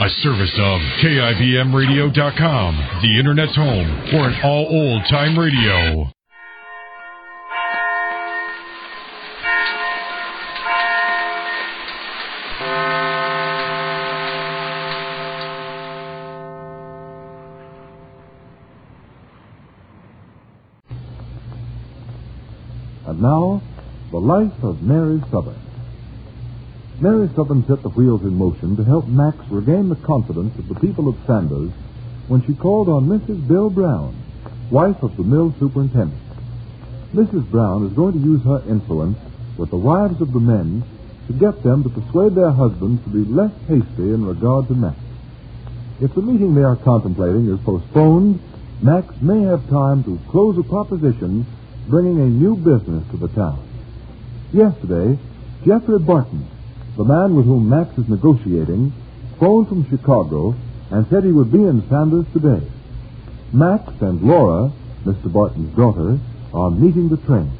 A service of KIBMradio.com, the Internet's home for an all old-time radio. And now, the life of Mary Sothern. Mary Sothern set the wheels in motion to help Max regain the confidence of the people of Sanders when she called on Mrs. Bill Brown, wife of the mill superintendent. Mrs. Brown is going to use her influence with the wives of the men to get them to persuade their husbands to be less hasty in regard to Max. If the meeting they are contemplating is postponed, Max may have time to close a proposition bringing a new business to the town. Yesterday, Jeffrey Barton, the man with whom Max is negotiating, phoned from Chicago and said he would be in Sanders today. Max and Laura, Mr. Barton's daughter, are meeting the train.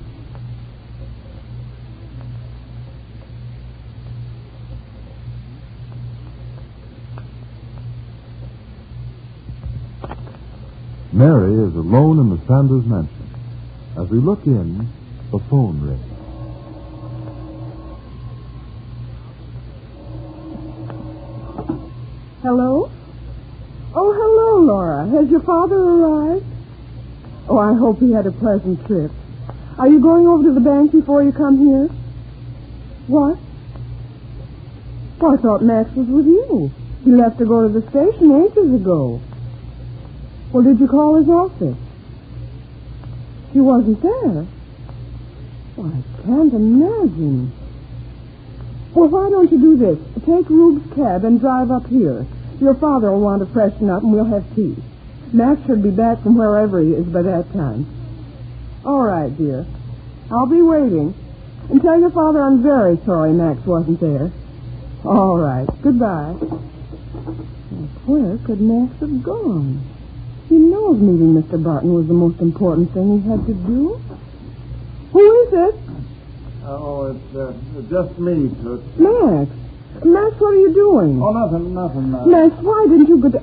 Mary is alone in the Sanders mansion. As we look in, the phone rings. Hello? Oh, hello, Laura. Has your father arrived? Oh, I hope he had a pleasant trip. Are you going over to the bank before you come here? What? Well, I thought Max was with you. He left to go to the station ages ago. Well, did you call his office? He wasn't there. Well, I can't imagine. Well, why don't you do this? Take Rube's cab and drive up here. Your father will want to freshen up and we'll have tea. Max should be back from wherever he is by that time. All right, dear. I'll be waiting. And tell your father I'm very sorry Max wasn't there. All right. Goodbye. Now, where could Max have gone? He knows meeting Mr. Barton was the most important thing he had to do. Who is it? Oh, it's just me, Toots. Max. Max, what are you doing? Oh, nothing. Max, why didn't you go to...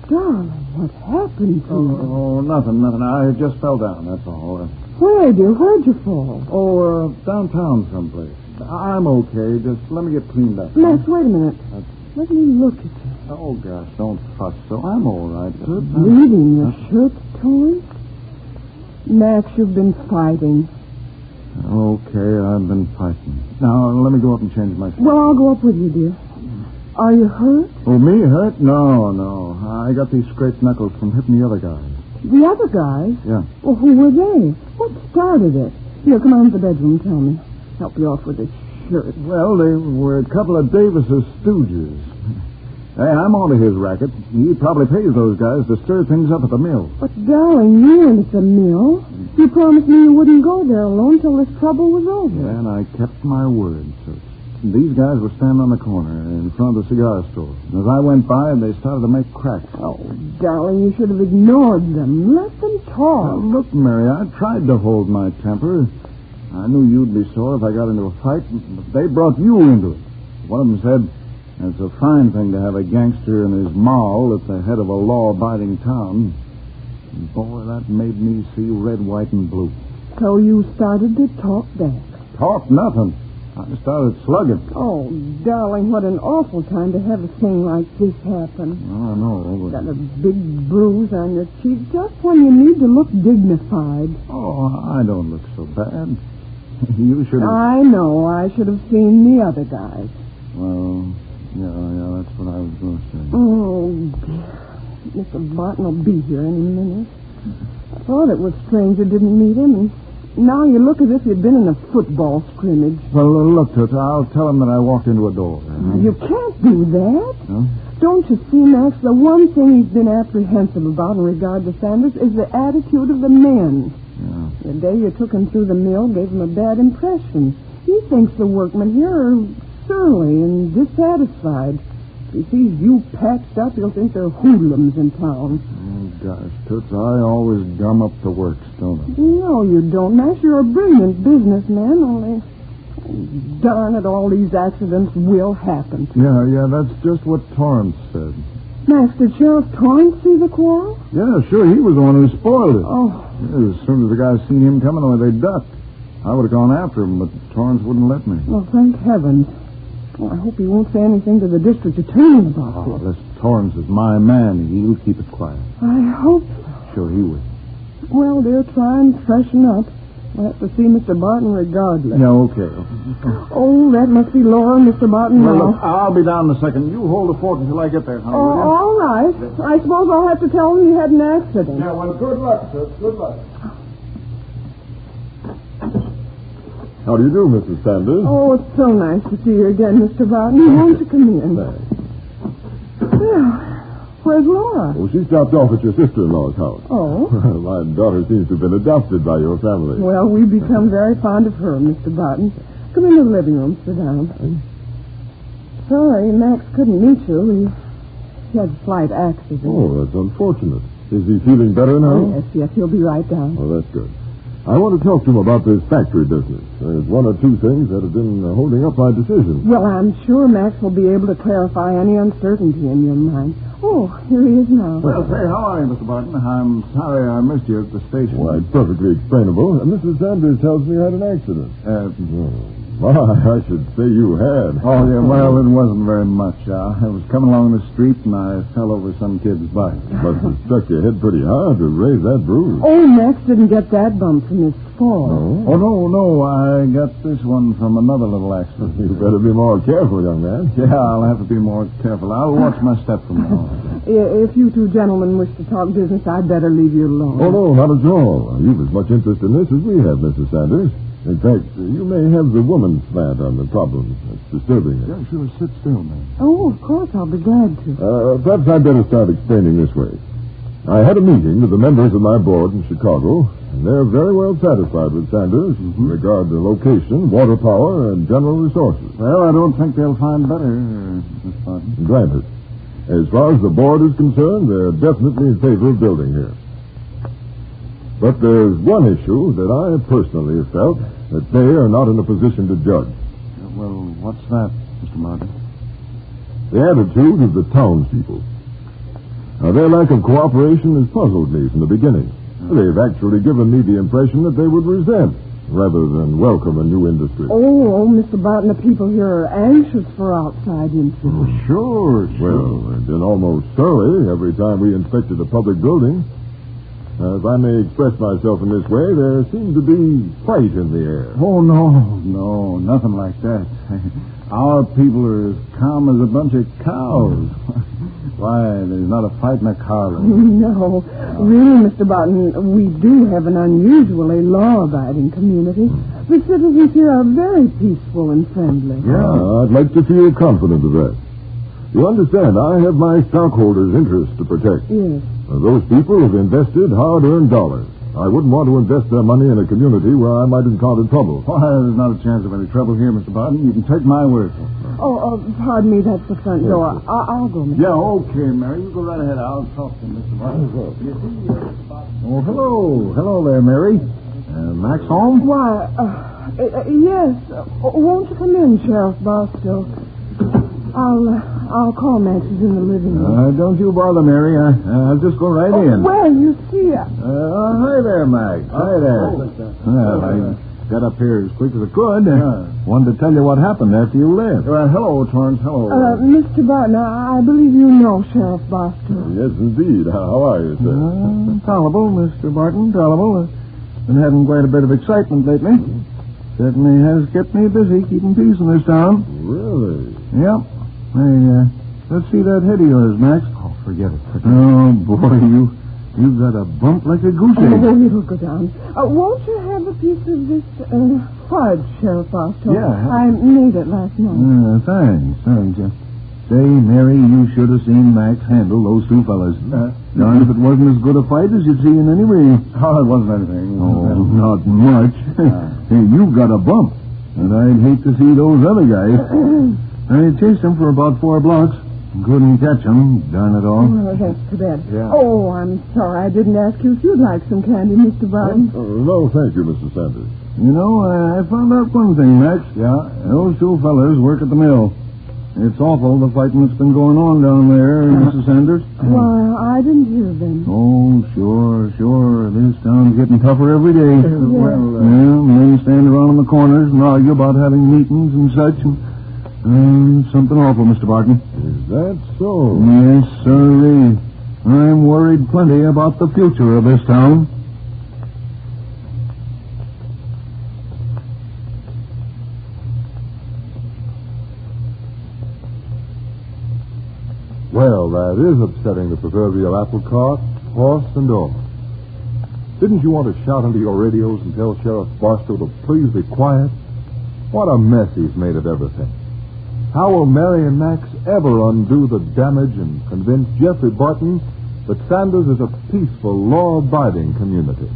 Darling, what happened to you? Oh, nothing. I just fell down, that's all. Where, dear? Where'd you fall? Oh, downtown someplace. I'm okay. Just let me get cleaned up. Max, wait a minute. Let me look at you. Oh, gosh, don't fuss. So I'm all right. Bleeding, your shirt's torn? Max, you've been fighting. Okay, I've been fighting. Now, let me go up and change my shirt. Well, I'll go up with you, dear. Are you hurt? Oh, me hurt? No. I got these scraped knuckles from hitting the other guys. The other guys? Yeah. Well, who were they? What started it? Here, come on to the bedroom and tell me. Help you off with this shirt. Well, they were a couple of Davis's stooges. Hey, I'm on to his racket. He probably pays those guys to stir things up at the mill. But, darling, you weren't at the mill. You promised me you wouldn't go there alone till this trouble was over. Yeah, and I kept my word. So these guys were standing on the corner in front of the cigar store. And as I went by, they started to make cracks. Oh, darling, you should have ignored them. Let them talk. Now, look, Mary, I tried to hold my temper. I knew you'd be sore if I got into a fight, but they brought you into it. One of them said... It's a fine thing to have a gangster and his moll at the head of a law-abiding town. And boy, that made me see red, white, and blue. So you started to talk back? Talk nothing. I started slugging. Oh, darling, what an awful time to have a thing like this happen. Oh, I know. But... Got a big bruise on your cheek just when you need to look dignified. Oh, I don't look so bad. You should have... I know. I should have seen the other guys. Well... Yeah, that's what I was going to say. Oh, dear. Mr. Barton will be here any minute. I thought it was strange you didn't meet him, and now you look as if you'd been in a football scrimmage. Well, look, Toots, I'll tell him that I walked into a door. You can't do that. Huh? Don't you see, Max, the one thing he's been apprehensive about in regard to Sanders is the attitude of the men. Yeah. The day you took him through the mill gave him a bad impression. He thinks the workmen here are surly and dissatisfied. If he sees you patched up, he'll think they're hoodlums in town. Oh, gosh, Toots, I always gum up the works, don't I? No, you don't, Max. You're a brilliant businessman, only Darn it, all these accidents will happen. Yeah, that's just what Torrance said. Max, did Sheriff Torrance see the quarrel? Yeah, sure, he was the one who spoiled it. Oh. Yeah, as soon as the guys seen him coming, they ducked. I would have gone after him, but Torrance wouldn't let me. Well, thank heavens. Well, I hope he won't say anything to the district attorney about this. This Torrance is my man. He'll keep it quiet. I hope so. Sure, he will. Well, they're trying to freshen up. We'll have to see Mr. Barton regardless. Yeah, okay. Oh, that must be Laura and Mr. Barton Well, now. look, I'll be down in a second. You hold the fort until I get there, honey. Oh, all right. I suppose I'll have to tell him you had an accident. Yeah, well, good luck, sir. Good luck. How do you do, Mrs. Sanders? Oh, it's so nice to see you again, Mr. Barton. Won't you come in? Well, where's Laura? Oh, she stopped off at your sister-in-law's house. Oh? My daughter seems to have been adopted by your family. Well, we've become very fond of her, Mr. Barton. Come into the living room. Sit down. Sorry, Max couldn't meet you. He had a slight accident. Oh, that's unfortunate. Is he feeling better now? Oh, yes, he'll be right down. Oh, that's good. I want to talk to him about this factory business. There's one or two things that have been holding up my decision. Well, I'm sure Max will be able to clarify any uncertainty in your mind. Oh, here he is now. Well, say, how are you, Mr. Barton? I'm sorry I missed you at the station. Why, perfectly explainable. Mrs. Sanders tells me you had an accident. Why, I should say you had. Oh, yeah, well, it wasn't very much. I was coming along the street and I fell over some kid's bike. Must have struck your head pretty hard to raise that bruise. Oh, Max didn't get that bump from his fall. No? Oh, no, I got this one from another little accident. You better be more careful, young man. Yeah, I'll have to be more careful. I'll watch my step from now on. If you two gentlemen wish to talk business, I'd better leave you alone. Oh, no, not at all. You've as much interest in this as we have, Mrs. Sanders. In fact, you may have the woman's slant on the problem that's disturbing you. Yeah, sure, sit still, man. Oh, of course, I'll be glad to. Perhaps I'd better start explaining this way. I had a meeting with the members of my board in Chicago, and they're very well satisfied with Sanders in regard to location, water power, and general resources. Well, I don't think they'll find better, Miss Barton. Granted. As far as the board is concerned, they're definitely in favor of building here. But there's one issue that I personally have felt that they are not in a position to judge. Well, what's that, Mr. Martin? The attitude of the townspeople. Now, their lack of cooperation has puzzled me from the beginning. They've actually given me the impression that they would resent rather than welcome a new industry. Oh, Mr. Barton, the people here are anxious for outside influence. Sure. Well, they've been almost surly every time we inspected a public building. If I may express myself in this way, there seemed to be fight in the air. Oh, no, nothing like that. Our people are as calm as a bunch of cows. Why, there's not a fight in a car. No, really, Mr. Barton, we do have an unusually law-abiding community. The citizens here are very peaceful and friendly. Yeah, I'd like to feel confident of that. You understand, I have my stockholders' interests to protect. Yes. Those people have invested hard-earned dollars. I wouldn't want to invest their money in a community where I might encounter trouble. Why, there's not a chance of any trouble here, Mr. Barton. You can take my word for it. Oh, pardon me, that's the front door. I'll go, Mr. Yeah, okay, Mary. You go right ahead. I'll talk to Mr. Barton. Oh, hello. Hello there, Mary. Max home? Why, yes. Won't you come in, Sheriff Barstow? I'll call Max. He's in the living room. Don't you bother, Mary. I'll just go right in. Well, you see... Hi there, Max. Hi there. Well, I got up here as quick as I could. Wanted to tell you what happened after you left. Hello, Torrance. Hello. Mr. Barton, I believe you know Sheriff Barstow. Yes, indeed. How are you, sir? Tolerable, Mr. Barton. Tolerable. Been having quite a bit of excitement lately. Certainly has kept me busy keeping peace in this town. Really? Yep. Hey, let's see that head of yours, Max. Oh, forget it. Oh, boy, you've got a bump like a goose egg. Oh, it'll go down. Won't you have a piece of this fudge, Sheriff Barstow? Yeah. I made it last night. Thanks. Say, Mary, you should have seen Max handle those two fellas. Darn if it wasn't as good a fight as you'd see in any ring. Oh, it wasn't anything. Oh, not much. Hey, you've got a bump. And I'd hate to see those other guys. I chased him for about 4 blocks. Couldn't catch him, darn it all. Oh, that's too bad. Yeah. Oh, I'm sorry I didn't ask you if you'd like some candy, Mr. Barton. No, thank you, Mrs. Sanders. You know, I found out one thing, Max. Yeah? Those two fellas work at the mill. It's awful, the fighting that's been going on down there, Mrs. Sanders. Why, I didn't hear them. Oh, sure. This town's getting tougher every day. Well, men stand around in the corners and argue about having meetings and such. And something awful, Mr. Barton. Is that so? Yes, sirree. I'm worried plenty about the future of this town. Well, that is upsetting the proverbial apple cart, horse and all. Didn't you want to shout into your radios and tell Sheriff Barstow to please be quiet? What a mess he's made of everything. How will Mary and Max ever undo the damage and convince Jeffrey Barton that Sanders is a peaceful, law-abiding community?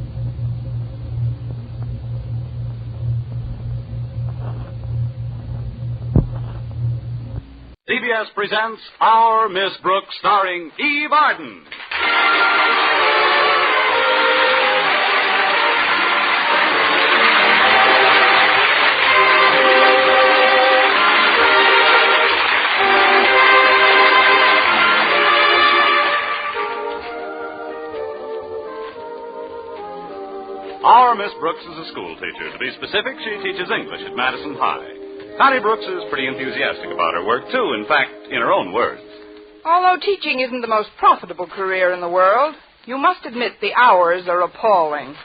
CBS presents Our Miss Brooks, starring Eve Arden. Our Miss Brooks is a school teacher. To be specific, she teaches English at Madison High. Connie Brooks is pretty enthusiastic about her work, too. In fact, in her own words. Although teaching isn't the most profitable career in the world, you must admit the hours are appalling.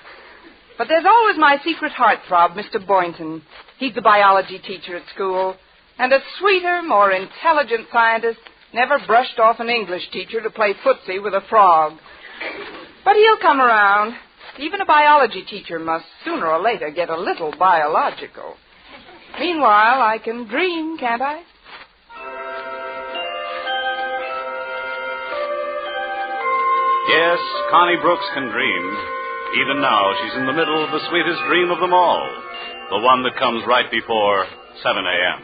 But there's always my secret heartthrob, Mr. Boynton. He's the biology teacher at school, and a sweeter, more intelligent scientist never brushed off an English teacher to play footsie with a frog. But he'll come around. Even a biology teacher must sooner or later get a little biological. Meanwhile, I can dream, can't I? Yes, Connie Brooks can dream. Even now, she's in the middle of the sweetest dream of them all. The one that comes right before 7 a.m.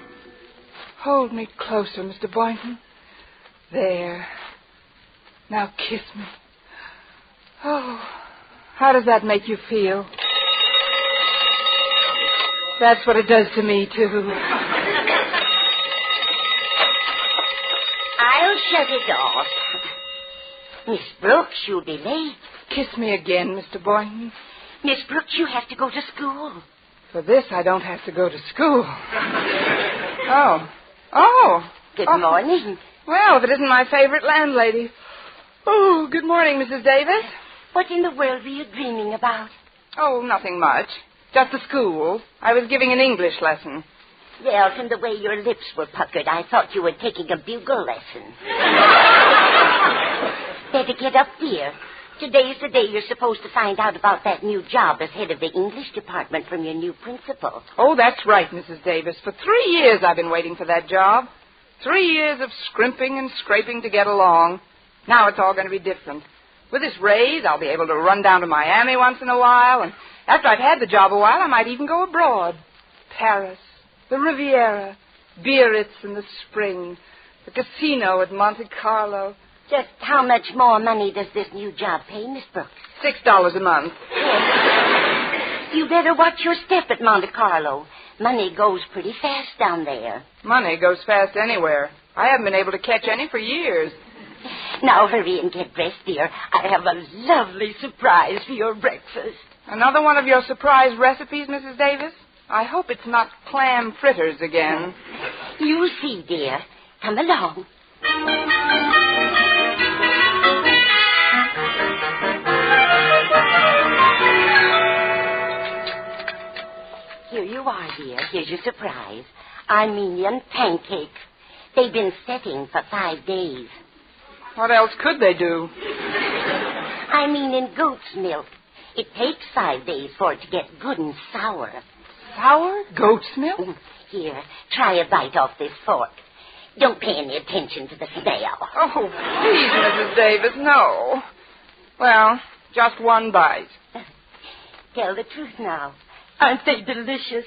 Hold me closer, Mr. Boynton. There. Now kiss me. Oh, how does that make you feel? That's what it does to me, too. I'll shut it off. Miss Brooks, you'll be late. Kiss me again, Mr. Boynton. Miss Brooks, you have to go to school. For this, I don't have to go to school. Oh. Good morning. Well, if it isn't my favorite landlady. Oh, good morning, Mrs. Davis. What in the world were you dreaming about? Oh, nothing much. Just the school. I was giving an English lesson. Well, from the way your lips were puckered, I thought you were taking a bugle lesson. Better get up, dear. Today's the day you're supposed to find out about that new job as head of the English department from your new principal. Oh, that's right, Mrs. Davis. For 3 years I've been waiting for that job. 3 years of scrimping and scraping to get along. Now it's all going to be different. With this raise, I'll be able to run down to Miami once in a while, and after I've had the job a while, I might even go abroad. Paris, the Riviera, Biarritz in the spring, the casino at Monte Carlo. Just how much more money does this new job pay, Miss Brooks? $6 a month. You better watch your step at Monte Carlo. Money goes pretty fast down there. Money goes fast anywhere. I haven't been able to catch any for years. Now hurry and get dressed, dear. I have a lovely surprise for your breakfast. Another one of your surprise recipes, Mrs. Davis? I hope it's not clam fritters again. You'll see, dear. Come along. Here you are, dear. Here's your surprise. Armenian pancakes. They've been setting for 5 days. What else could they do? I mean in goat's milk. It takes 5 days for it to get good and sour. Sour? Goat's milk? Here, try a bite off this fork. Don't pay any attention to the smell. Oh, please, Mrs. Davis, no. Well, just one bite. Tell the truth now. Aren't they delicious?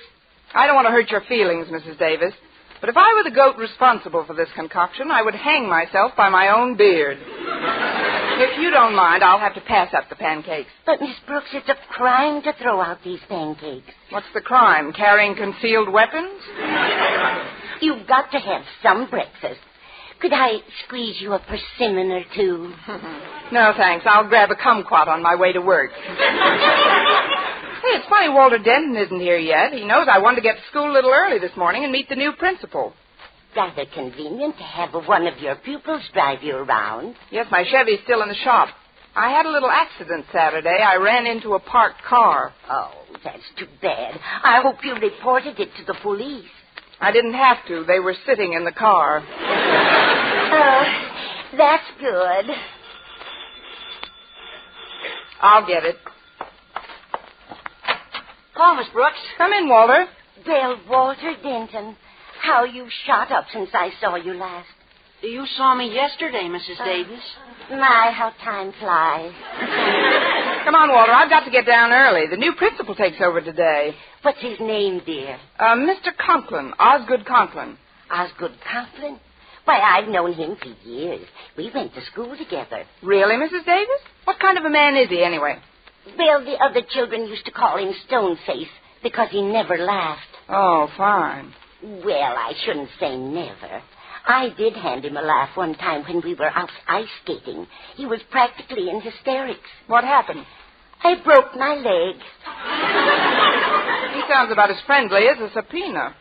I don't want to hurt your feelings, Mrs. Davis, but if I were the goat responsible for this concoction, I would hang myself by my own beard. If you don't mind, I'll have to pass up the pancakes. But, Miss Brooks, it's a crime to throw out these pancakes. What's the crime? Carrying concealed weapons? You've got to have some breakfast. Could I squeeze you a persimmon or two? No, thanks. I'll grab a kumquat on my way to work. Hey, it's funny Walter Denton isn't here yet. He knows I wanted to get to school a little early this morning and meet the new principal. Rather convenient to have one of your pupils drive you around. Yes, my Chevy's still in the shop. I had a little accident Saturday. I ran into a parked car. Oh, that's too bad. I hope you reported it to the police. I didn't have to. They were sitting in the car. That's good. I'll get it. Call, Miss Brooks. Come in, Walter. Well, Walter Denton, how you've shot up since I saw you last. You saw me yesterday, Mrs. Davis. My, how time flies. Come on, Walter. I've got to get down early. The new principal takes over today. What's his name, dear? Mr. Conklin, Osgood Conklin. Osgood Conklin? Why, I've known him for years. We went to school together. Really, Mrs. Davis? What kind of a man is he, anyway? Well, the other children used to call him Stoneface because he never laughed. Oh, fine. Well, I shouldn't say never. I did hand him a laugh one time when we were out ice skating. He was practically in hysterics. What happened? I broke my leg. He sounds about as friendly as a subpoena.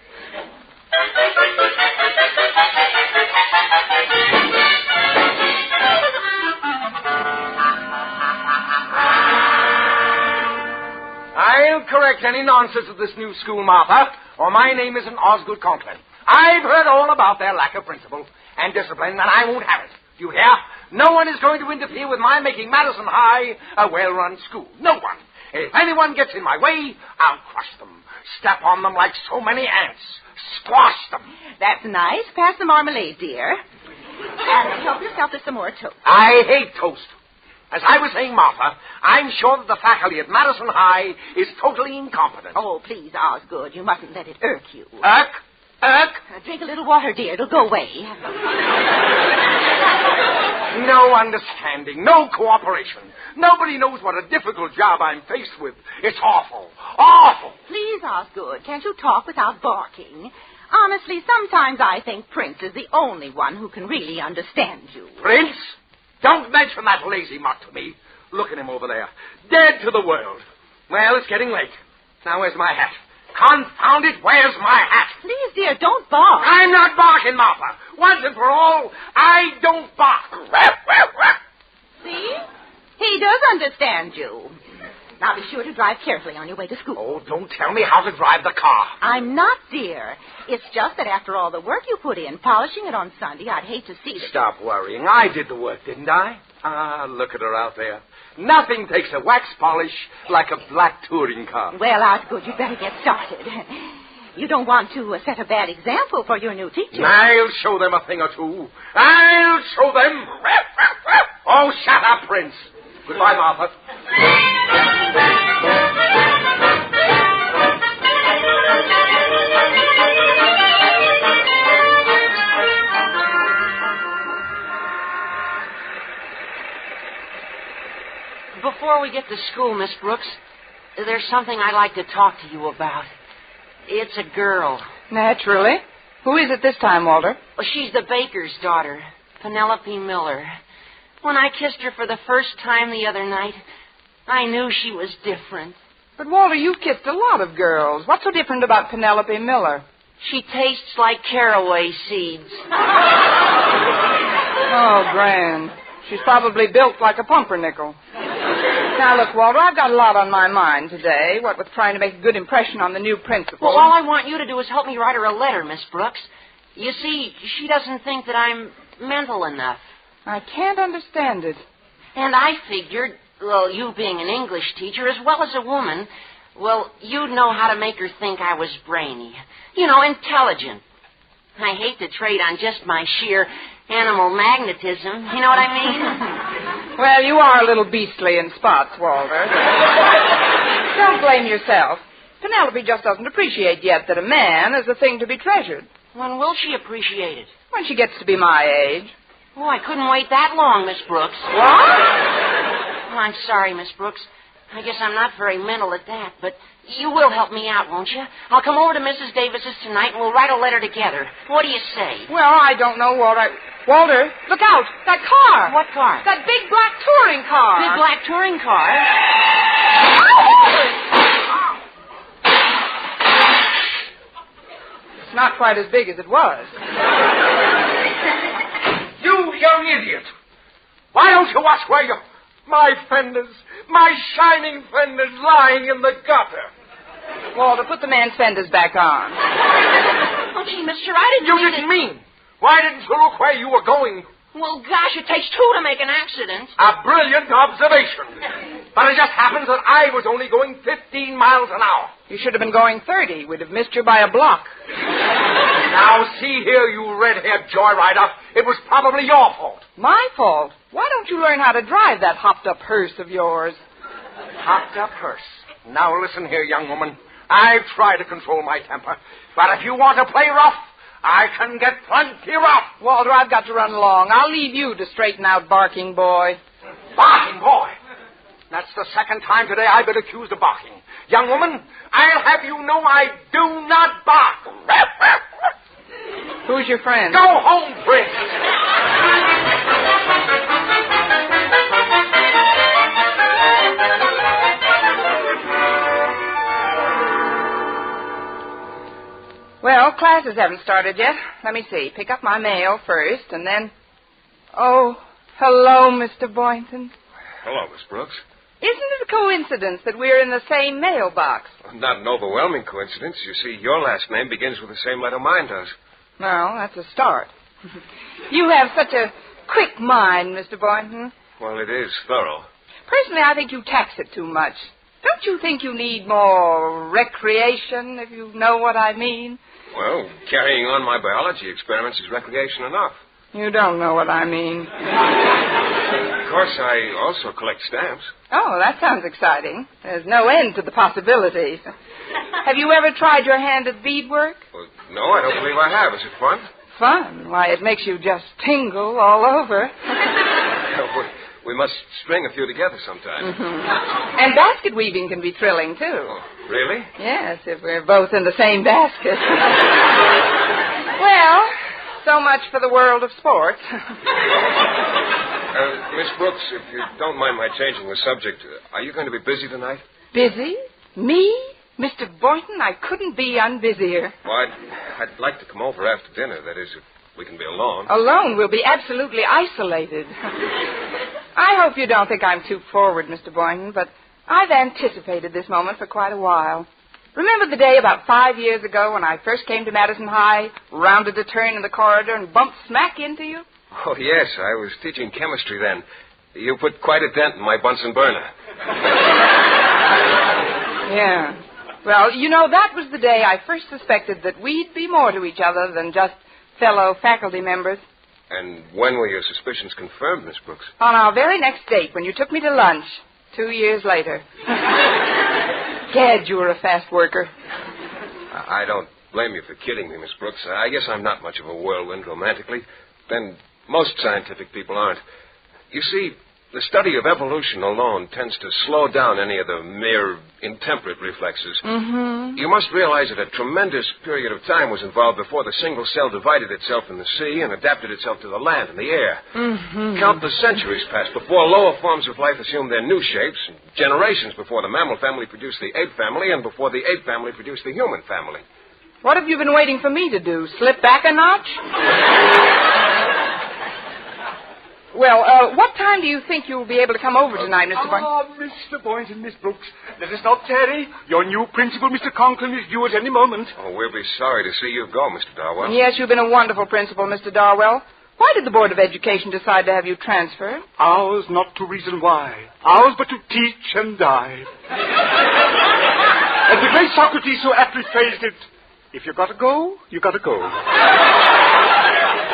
I'll correct any nonsense of this new school, Martha, or my name isn't Osgood Conklin. I've heard all about their lack of principle and discipline, and I won't have it. You hear? No one is going to interfere with my making Madison High a well-run school. No one. If anyone gets in my way, I'll crush them, step on them like so many ants, squash them. That's nice. Pass the marmalade, dear. And help yourself to some more toast. I hate toast. As I was saying, Martha, I'm sure that the faculty at Madison High is totally incompetent. Oh, please, Osgood, you mustn't let it irk you. Irk? Drink a little water, dear. It'll go away. No understanding, no cooperation. Nobody knows what a difficult job I'm faced with. It's awful. Awful. Please, Osgood, can't you talk without barking? Honestly, sometimes I think Prince is the only one who can really understand you. Prince? Don't mention that lazy mutt to me. Look at him over there. Dead to the world. Well, it's getting late. Now, where's my hat? Confound it, where's my hat? Please, dear, don't bark. I'm not barking, Martha. Once and for all, I don't bark. See? He does understand you. Now, be sure to drive carefully on your way to school. Oh, don't tell me how to drive the car. I'm not, dear. It's just that after all the work you put in, polishing it on Sunday, I'd hate to see that. Stop worrying. I did the work, didn't I? Ah, look at her out there. Nothing takes a wax polish like a black touring car. Well, Osgood, you'd better get started. You don't want to set a bad example for your new teacher. I'll show them a thing or two. I'll show them. Oh, shut up, Prince. Goodbye, Martha. Before we get to school, Miss Brooks, there's something I'd like to talk to you about. It's a girl. Naturally. Who is it this time, Walter? Well, she's the baker's daughter, Penelope Miller. When I kissed her for the first time the other night, I knew she was different. But, Walter, you've kissed a lot of girls. What's so different about Penelope Miller? She tastes like caraway seeds. Oh, grand. She's probably built like a pumpernickel. Now, look, Walter, I've got a lot on my mind today, what with trying to make a good impression on the new principal. Well, all I want you to do is help me write her a letter, Miss Brooks. You see, she doesn't think that I'm mental enough. I can't understand it. And I figured, well, you being an English teacher as well as a woman, well, you'd know how to make her think I was brainy. You know, intelligent. I hate to trade on just my sheer animal magnetism. You know what I mean? Well, you are a little beastly in spots, Walter. Don't blame yourself. Penelope just doesn't appreciate yet that a man is a thing to be treasured. When will she appreciate it? When she gets to be my age. Oh, I couldn't wait that long, Miss Brooks. What? Oh, I'm sorry, Miss Brooks. I guess I'm not very mental at that, but you will help me out, won't you? I'll come over to Mrs. Davis's tonight and we'll write a letter together. What do you say? Well, I don't know, Walter. Walter, look out. That car. What car? That big black touring car. Big black touring car? It's not quite as big as it was. You young idiot! Why don't you watch where you... My fenders, my shining fenders lying in the gutter. Walter, put the man's fenders back on. Oh, gee, mister, I didn't You mean didn't mean. Why didn't you look where you were going? Well, gosh, it takes two to make an accident. A brilliant observation. But it just happens that I was only going 15 miles an hour. You should have been going 30. We'd have missed you by a block. Now, see here, you red-haired joyrider. It was probably your fault. My fault? Why don't you learn how to drive that hopped-up hearse of yours? Hopped-up hearse. Now, listen here, young woman. I've tried to control my temper. But if you want to play rough, I can get plenty rough. Walter, I've got to run along. I'll leave you to straighten out Barking Boy. Barking Boy? That's the second time today I've been accused of barking. Young woman, I'll have you know I do not bark. Who's your friend? Go home, Fritz. Well, classes haven't started yet. Let me see. Pick up my mail first, and then... Oh, hello, Mr. Boynton. Hello, Miss Brooks. Isn't it a coincidence that we're in the same mailbox? Not an overwhelming coincidence. You see, your last name begins with the same letter mine does. Well, that's a start. You have such a quick mind, Mr. Boynton. Well, it is thorough. Personally, I think you tax it too much. Don't you think you need more recreation, if you know what I mean? Well, carrying on my biology experiments is recreation enough. You don't know what I mean. Of course, I also collect stamps. Oh, that sounds exciting. There's no end to the possibilities. Have you ever tried your hand at beadwork? Well, no, I don't believe I have. Is it fun? Fun? Why, it makes you just tingle all over. We must string a few together sometime. Mm-hmm. And basket weaving can be thrilling, too. Oh, really? Yes, if we're both in the same basket. Well, so much for the world of sports. Miss Brooks, if you don't mind my changing the subject, are you going to be busy tonight? Busy? Me? Mr. Boynton, I couldn't be unbusier. Well, I'd like to come over after dinner. That is, if we can be alone. Alone? We'll be absolutely isolated. I hope you don't think I'm too forward, Mr. Boynton, but I've anticipated this moment for quite a while. Remember the day about 5 years ago when I first came to Madison High, rounded a turn in the corridor, and bumped smack into you? Oh, yes, I was teaching chemistry then. You put quite a dent in my Bunsen burner. Yeah. Well, you know, that was the day I first suspected that we'd be more to each other than just fellow faculty members. And when were your suspicions confirmed, Miss Brooks? On our very next date, when you took me to lunch, 2 years later. Gad, you were a fast worker. I don't blame you for kidding me, Miss Brooks. I guess I'm not much of a whirlwind romantically. Then most scientific people aren't. You see, the study of evolution alone tends to slow down any of the mere intemperate reflexes. Mm-hmm. You must realize that a tremendous period of time was involved before the single cell divided itself in the sea and adapted itself to the land and the air. Mm-hmm. Countless centuries passed before lower forms of life assumed their new shapes, generations before the mammal family produced the ape family, and before the ape family produced the human family. What have you been waiting for me to do? Slip back a notch? Well, what time do you think you'll be able to come over tonight, Mr. Boynton? Mr. Boynton, Miss Brooks, let us not tarry. Your new principal, Mr. Conklin, is due at any moment. Oh, we'll be sorry to see you go, Mr. Darwell. Yes, you've been a wonderful principal, Mr. Darwell. Why did the Board of Education decide to have you transfer? Ours not to reason why. Ours but to teach and die. As the great Socrates so aptly phrased it, if you gotta go, you gotta go.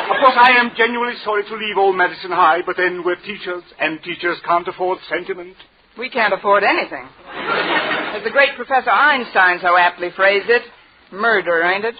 Of course, I am genuinely sorry to leave old Madison High, but then we're teachers, and teachers can't afford sentiment. We can't afford anything. As the great Professor Einstein so aptly phrased it, murder, ain't it?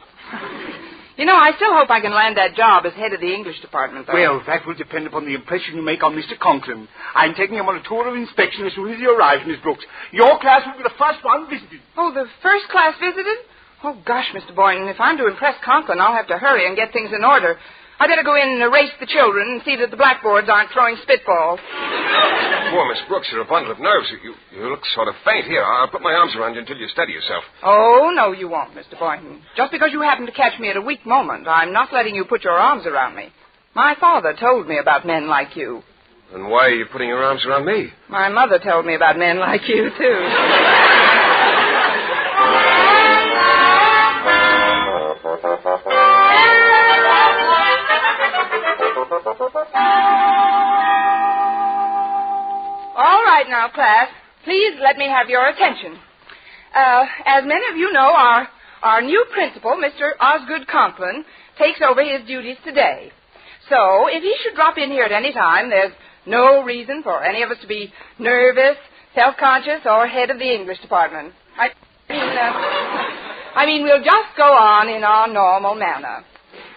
You know, I still hope I can land that job as head of the English department, though. Well, that will depend upon the impression you make on Mr. Conklin. I'm taking him on a tour of inspection as soon as he arrives, Miss Brooks. Your class will be the first one visited. Oh, the first class visited? Oh, gosh, Mr. Boynton, if I'm to impress Conklin, I'll have to hurry and get things in order. I better go in and erase the children and see that the blackboards aren't throwing spitballs. Poor Miss Brooks, you're a bundle of nerves. You look sort of faint. Here, I'll put my arms around you until you steady yourself. Oh, no, you won't, Mr. Boynton. Just because you happen to catch me at a weak moment, I'm not letting you put your arms around me. My father told me about men like you. And why are you putting your arms around me? My mother told me about men like you, too. All right now, class, please let me have your attention. As many of you know, our new principal, Mr. Osgood Conklin, takes over his duties today. So, if he should drop in here at any time, there's no reason for any of us to be nervous, self-conscious, or head of the English department. I mean, we'll just go on in our normal manner.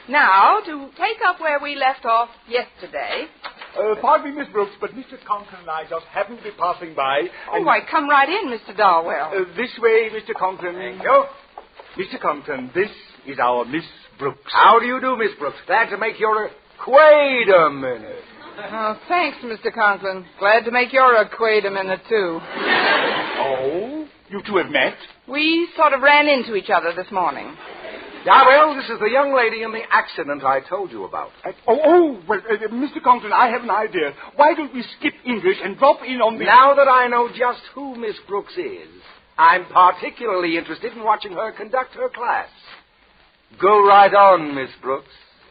Now, to take up where we left off yesterday... Pardon me, Miss Brooks, but Mr. Conklin and I just happened to be passing by. Oh, why, come right in, Mr. Darwell. This way, Mr. Conklin. Thank you. Mr. Conklin, this is our Miss Brooks. How do you do, Miss Brooks? Glad to make your... Wait a minute. Oh, thanks, Mr. Conklin. Glad to make your acquaintance a minute, too. Oh? You two have met? We sort of ran into each other this morning. Yeah, well, this is the young lady in the accident I told you about. Mr. Conklin, I have an idea. Why don't we skip English and drop in on the... Now that I know just who Miss Brooks is, I'm particularly interested in watching her conduct her class. Go right on, Miss Brooks.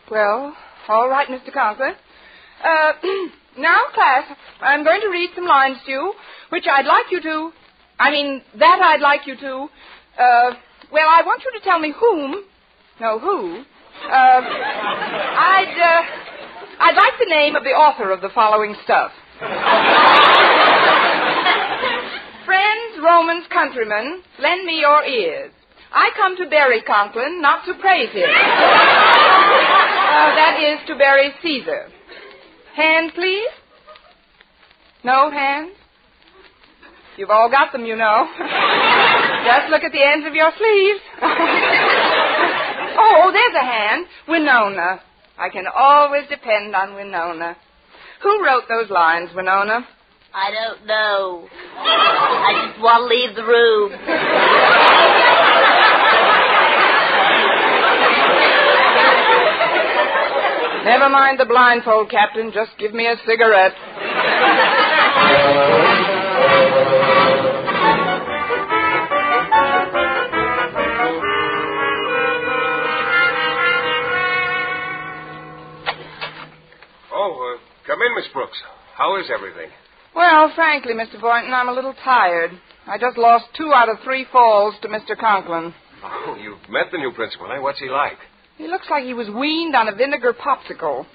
Well, all right, Mr. Conklin. Now, class, I'm going to read some lines to you, which I'd like you to... I'd like you to... Well, I want you to tell me whom... No, who? I'd like the name of the author of the following stuff. Friends, Romans, countrymen, lend me your ears. I come to bury Conklin, not to praise him. That is to bury Caesar. Hand, please? No hands? You've all got them, you know. Just look at the ends of your sleeves. Oh, there's a hand. Winona. I can always depend on Winona. Who wrote those lines, Winona? I don't know. I just want to leave the room. Never mind the blindfold, Captain. Just give me a cigarette. Come in, Miss Brooks. How is everything? Well, frankly, Mr. Boynton, I'm a little tired. I just lost 2 out of 3 falls to Mr. Conklin. Oh, you've met the new principal, eh? What's he like? He looks like he was weaned on a vinegar popsicle.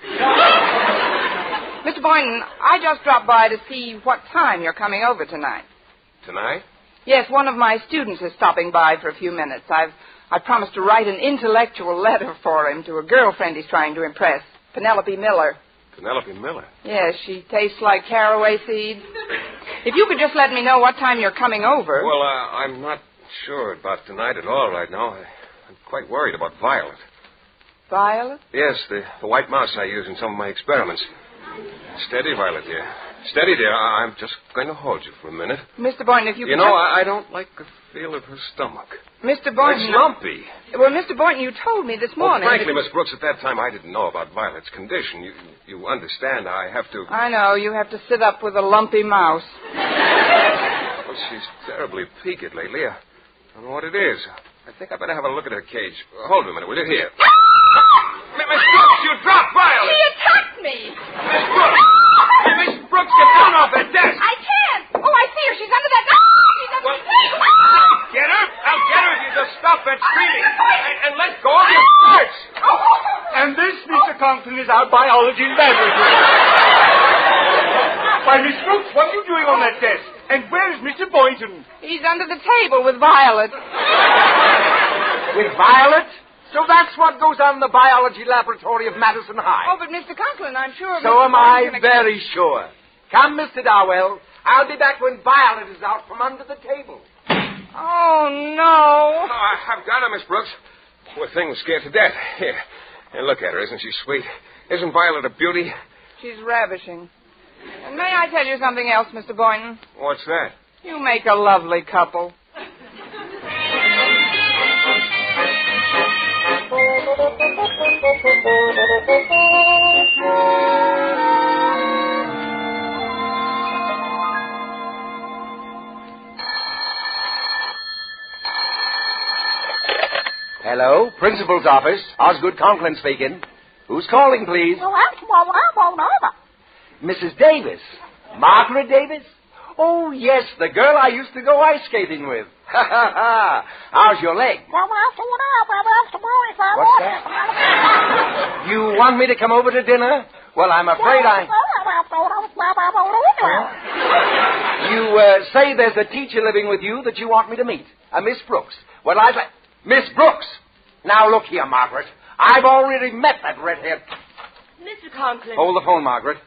Mr. Boynton, I just dropped by to see what time you're coming over tonight. Tonight? Yes, one of my students is stopping by for a few minutes. I promised to write an intellectual letter for him to a girlfriend he's trying to impress, Penelope Miller. Penelope Miller? Yes, she tastes like caraway seeds. If you could just let me know what time you're coming over. Well, I'm not sure about tonight at all right now. I'm quite worried about Violet. Violet? Yes, the white mouse I use in some of my experiments. Steady, Violet, dear. Steady, dear. I'm just going to hold you for a minute. Mr. Boynton, if you You know, I don't like the feel of her stomach. Mr. Boynton... It's lumpy. Well, Mr. Boynton, you told me this morning... Frankly, Miss Brooks, at that time I didn't know about Violet's condition. You understand, I have to... I know. You have to sit up with a lumpy mouse. Well, she's terribly peaked lately. I don't know what it is. I think I better have a look at her cage. Hold on a minute, will you? Here. Miss Brooks, you dropped Violet! She attacked me! Miss Brooks! Miss Brooks, get down off that desk! I can't! Oh, I see her. She's under that... She's under the table! Get her! I'll get her if you just stop that screaming. And let go of your skirts! And this, Mr. Conklin, is our biology laboratory. Why, Miss Brooks, what are you doing on that desk? And where is Mr. Boynton? He's under the table with Violet. With Violet? So that's what goes on in the biology laboratory of Madison High. Oh, but Mr. Conklin, I'm sure... So am I very sure. Come, Mr. Darwell. I'll be back when Violet is out from under the table. Oh, no. Oh, I've got her, Miss Brooks. Poor thing was scared to death. Here, look at her. Isn't she sweet? Isn't Violet a beauty? She's ravishing. And may I tell you something else, Mr. Boynton? What's that? You make a lovely couple. Hello, principal's office. Osgood Conklin speaking. Who's calling, please? Mrs. Davis. Margaret Davis? Oh, yes, the girl I used to go ice skating with. Ha, ha, ha. How's your leg? What's that? You want me to come over to dinner? Well, I'm afraid You say there's a teacher living with you that you want me to meet. Miss Brooks. Well, I'd like... Miss Brooks! Now, look here, Margaret. I've already met that red-haired... Mr. Conklin. Hold the phone, Margaret.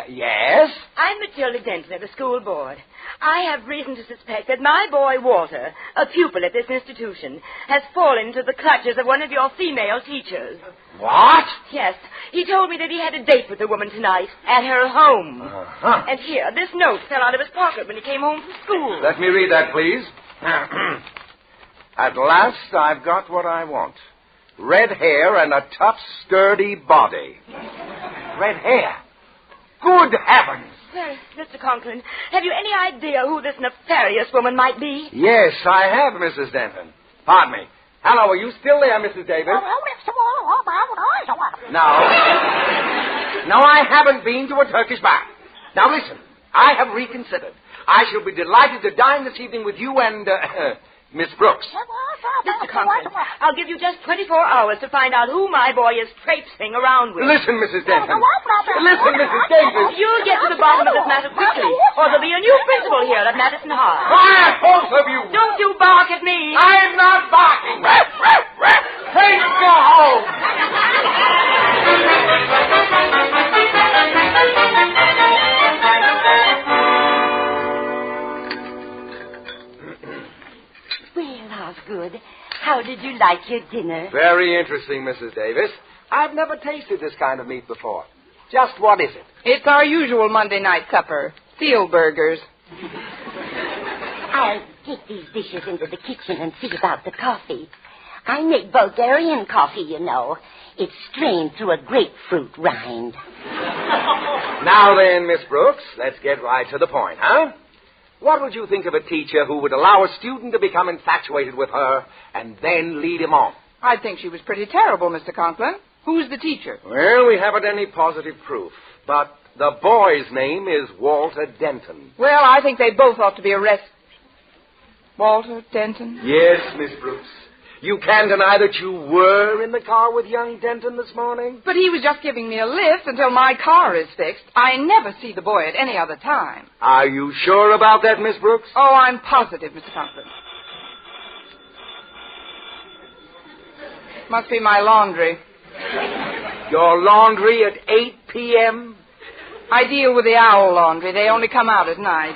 Yes? I'm Matilda Denton of the school board. I have reason to suspect that my boy Walter, a pupil at this institution, has fallen into the clutches of one of your female teachers. What? Yes. He told me that he had a date with a woman tonight at her home. Uh-huh. And here, this note fell out of his pocket when he came home from school. Let me read that, please. At last, I've got what I want. Red hair and a tough, sturdy body. Red hair? Good heavens! Well, Mr. Conklin, have you any idea who this nefarious woman might be? Yes, I have, Mrs. Denton. Pardon me. Hello, are you still there, Mrs. Davis? No. No, I haven't been to a Turkish bath. Now, listen. I have reconsidered. I shall be delighted to dine this evening with you and, Miss Brooks. Mr. Conklin, I'll give you just 24 hours to find out who my boy is traipsing around with. Listen, Mrs. Denton. Listen, Mrs. Davis. You'll get to the bottom of this matter quickly, or there'll be a new principal here at Madison High. Quiet, both of you. Don't you bark at me. I'm not barking. Take go home. Osgood, how did you like your dinner? Very interesting, Mrs. Davis. I've never tasted this kind of meat before. Just what is it? It's our usual Monday night supper. Seal burgers. I'll take these dishes into the kitchen and see about the coffee. I make Bulgarian coffee, you know. It's strained through a grapefruit rind. Now then, Miss Brooks, let's get right to the point, huh? What would you think of a teacher who would allow a student to become infatuated with her and then lead him on? I think she was pretty terrible, Mr. Conklin. Who's the teacher? Well, we haven't any positive proof, but the boy's name is Walter Denton. Well, I think they both ought to be arrested. Walter Denton? Yes, Miss Brooks. You can't deny that you were in the car with young Denton this morning? But he was just giving me a lift until my car is fixed. I never see the boy at any other time. Are you sure about that, Miss Brooks? Oh, I'm positive, Mr. Conklin. Must be my laundry. Your laundry at 8 p.m.? I deal with the owl laundry. They only come out at night.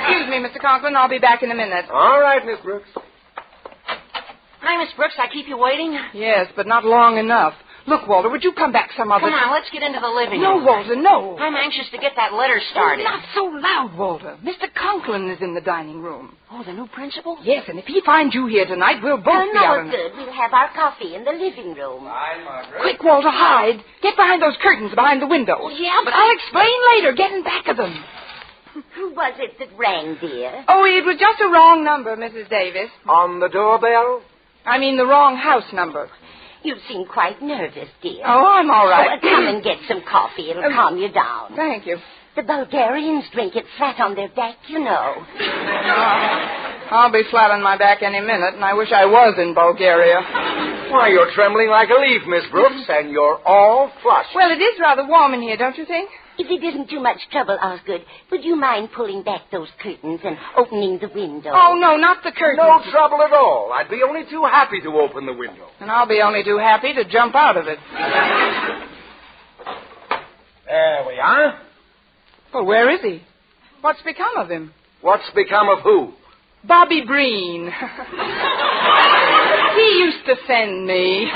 Excuse me, Mr. Conklin. I'll be back in a minute. All right, Miss Brooks. Hi, Miss Brooks. I keep you waiting? Yes, but not long enough. Look, Walter, would you come back some other time? Come on, let's get into the living No, room. Walter, no. I'm anxious to get that letter started. Oh, not so loud, Walter. Mr. Conklin is in the dining room. Oh, the new principal? Yes, and if he finds you here tonight, we'll both be out. No, good. We'll have our coffee in the living room. Hi, Margaret. Quick, Walter, hide. Get behind those curtains behind the window. Oh, yeah, but I'll explain later. Get in back of them. Who was it that rang, dear? Oh, it was just a wrong number, Mrs. Davis. On the doorbell? I mean the wrong house number. You seem quite nervous, dear. Oh, I'm all right. Oh, come and get some coffee. It'll calm you down. Thank you. The Bulgarians drink it flat on their back, you know. I'll be flat on my back any minute, and I wish I was in Bulgaria. Why, you're trembling like a leaf, Miss Brooks, and you're all flushed. Well, it is rather warm in here, don't you think? If it isn't too much trouble, Osgood, would you mind pulling back those curtains and opening the window? Oh, no, not the curtains. No trouble at all. I'd be only too happy to open the window. And I'll be only too happy to jump out of it. There we are. Well, where is he? What's become of him? What's become of who? Bobby Breen. He used to send me.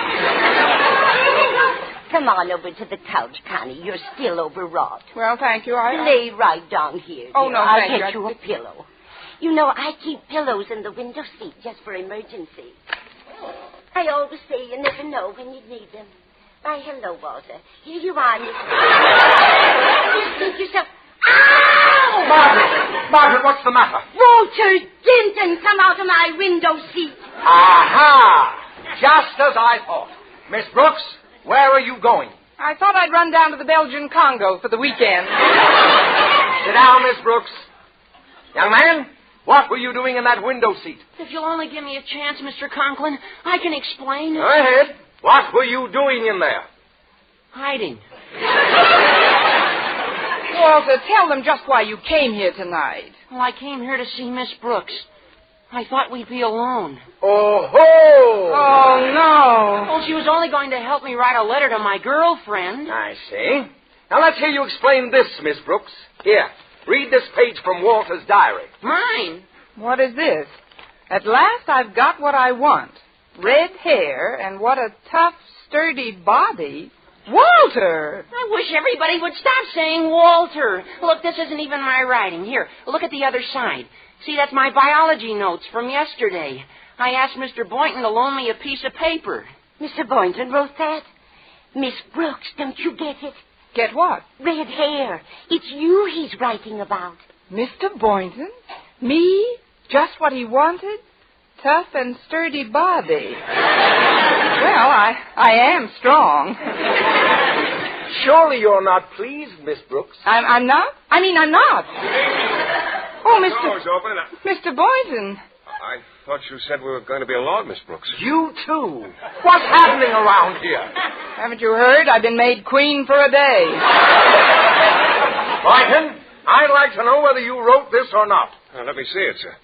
Come on over to the couch, Connie. You're still overwrought. Well, thank you. Lay right down here. Oh, dear. no, I'll thank you. get you a pillow. You know, I keep pillows in the window seat just for emergency. I always say you never know when you need them. Why, hello, Walter. Here you are, Miss. Think yourself. Ow! Margaret, what's the matter? Walter Denton, come out of my window seat. Aha! Just as I thought. Miss Brooks, where are you going? I thought I'd run down to the Belgian Congo for the weekend. Sit down, Miss Brooks. Young man, what were you doing in that window seat? If you'll only give me a chance, Mr. Conklin, I can explain. Go ahead. What were you doing in there? Hiding. Walter, tell them just why you came here tonight. Well, I came here to see Miss Brooks. I thought we'd be alone. Oh, ho! Oh, no. Well, she was only going to help me write a letter to my girlfriend. I see. Now, let's hear you explain this, Miss Brooks. Here, read this page from Walter's diary. Mine? What is this? At last I've got what I want. Red hair and what a tough, sturdy body. Walter! I wish everybody would stop saying Walter. Look, this isn't even my writing. Here, look at the other side. See, that's my biology notes from yesterday. I asked Mr. Boynton to loan me a piece of paper. Mr. Boynton wrote that? Miss Brooks, don't you get it? Get what? Red hair. It's you he's writing about. Mr. Boynton? Me? Just what he wanted? Tough and sturdy body. Well, I am strong. Surely you're not pleased, Miss Brooks. I'm not? I mean, I'm not. Oh, Door's open. Mr. Boynton. I thought you said we were going to be alone, Miss Brooks. You too. What's happening around here? Haven't you heard? I've been made queen for a day. Boynton, I'd like to know whether you wrote this or not. Let me see it, sir.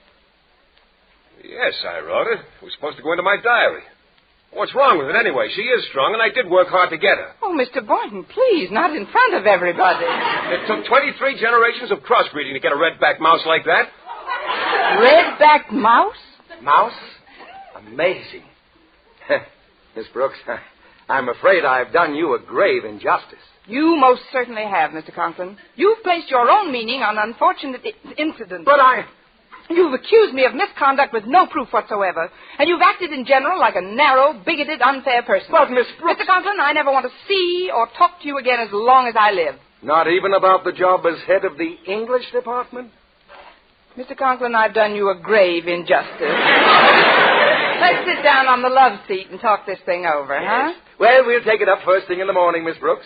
Yes, I wrote it. It was supposed to go into my diary. What's wrong with it anyway? She is strong, and I did work hard to get her. Oh, Mr. Boynton, please, not in front of everybody. It took 23 generations of crossbreeding to get a red-backed mouse like that. Red-backed mouse? Mouse? Amazing. Miss Brooks, I'm afraid I've done you a grave injustice. You most certainly have, Mr. Conklin. You've placed your own meaning on unfortunate incidents. But You've accused me of misconduct with no proof whatsoever. And you've acted in general like a narrow, bigoted, unfair person. But, Miss Brooks... Mr. Conklin, I never want to see or talk to you again as long as I live. Not even about the job as head of the English department? Mr. Conklin, I've done you a grave injustice. Let's sit down on the love seat and talk this thing over, huh? Well, we'll take it up first thing in the morning, Miss Brooks.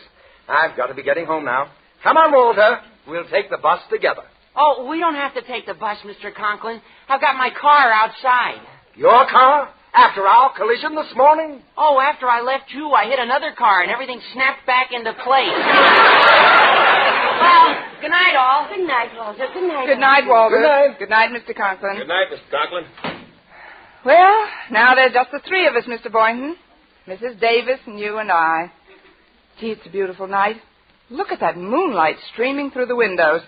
I've got to be getting home now. Come on, Walter. We'll take the bus together. Oh, we don't have to take the bus, Mr. Conklin. I've got my car outside. Your car? After our collision this morning? Oh, after I left you, I hit another car and everything snapped back into place. Well, good night, all. Good night, Walter. Good night. Good night, Walter. Good night. Good night, Mr. Conklin. Good night, Mr. Conklin. Well, now there's just the three of us, Mr. Boynton. Mrs. Davis and you and I. Gee, it's a beautiful night. Look at that moonlight streaming through the windows.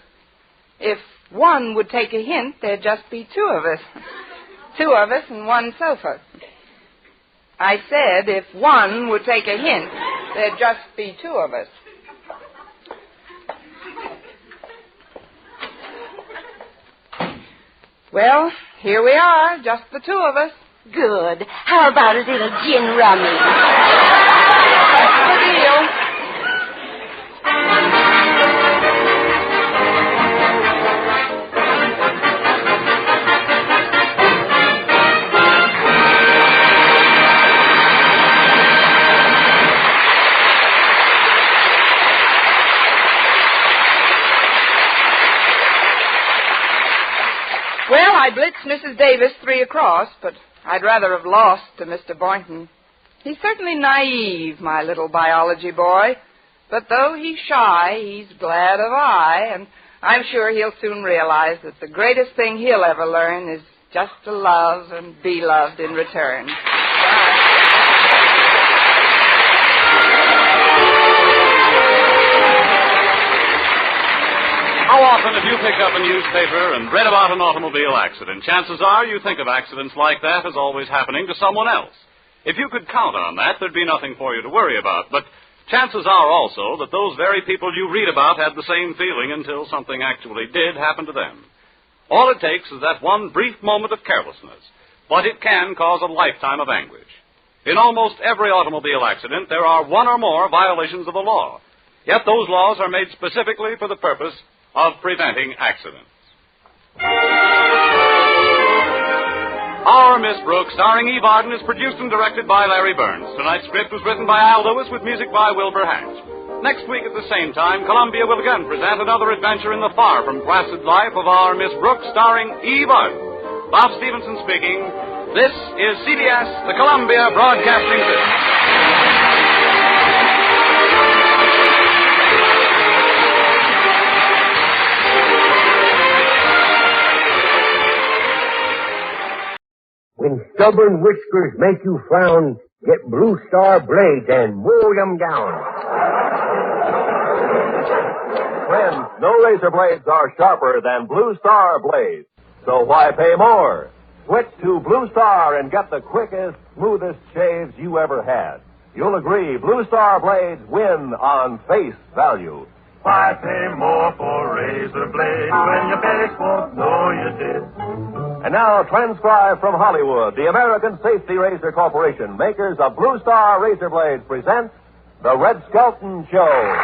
If one would take a hint, there'd just be two of us. Two of us and one sofa. I said if one would take a hint, there'd just be two of us. Well, here we are, just the two of us. Good. How about a little gin rummy? That's the deal. Well, I blitzed Mrs. Davis 3 across, but I'd rather have lost to Mr. Boynton. He's certainly naive, my little biology boy. But though he's shy, he's glad of eye, and I'm sure he'll soon realize that the greatest thing he'll ever learn is just to love and be loved in return. How often have you picked up a newspaper and read about an automobile accident? Chances are you think of accidents like that as always happening to someone else. If you could count on that, there'd be nothing for you to worry about. But chances are also that those very people you read about had the same feeling until something actually did happen to them. All it takes is that one brief moment of carelessness, but it can cause a lifetime of anguish. In almost every automobile accident, there are one or more violations of the law. Yet those laws are made specifically for the purpose of preventing accidents. Our Miss Brooks, starring Eve Arden, is produced and directed by Larry Burns. Tonight's script was written by Al Lewis with music by Wilbur Hatch. Next week at the same time, Columbia will again present another adventure in the far from placid life of our Miss Brooks, starring Eve Arden. Bob Stevenson speaking. This is CBS, the Columbia Broadcasting System. When stubborn whiskers make you frown, get Blue Star blades and mow them down. Friends, no razor blades are sharper than Blue Star blades. So why pay more? Switch to Blue Star and get the quickest, smoothest shaves you ever had. You'll agree, Blue Star blades win on face value. Why pay more for razor blades when your face won't know you did? And now, transcribed from Hollywood, the American Safety Razor Corporation, makers of Blue Star razor blades, present The Red Skelton Show.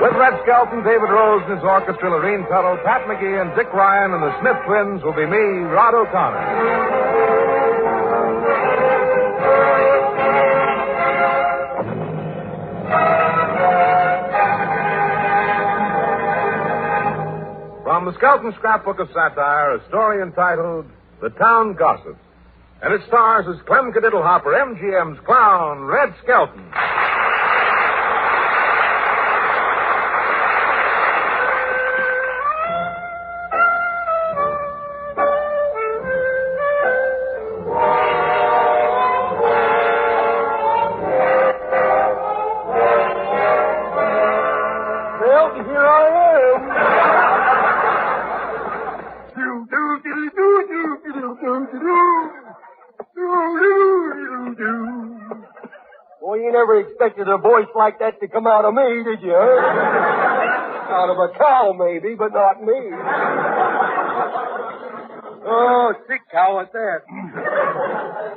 With Red Skelton, David Rose and his orchestra, Lorene Tuttle, Pat McGee, and Dick Ryan, and the Smith twins will be me, Rod O'Connor. From the Skelton Scrapbook of Satire, a story entitled The Town Gossip. And it stars as Clem Cadiddlehopper, MGM's clown, Red Skelton. Well, you never expected a voice like that to come out of me, did you? Out of a cow, maybe, but not me. Oh, sick cow at that.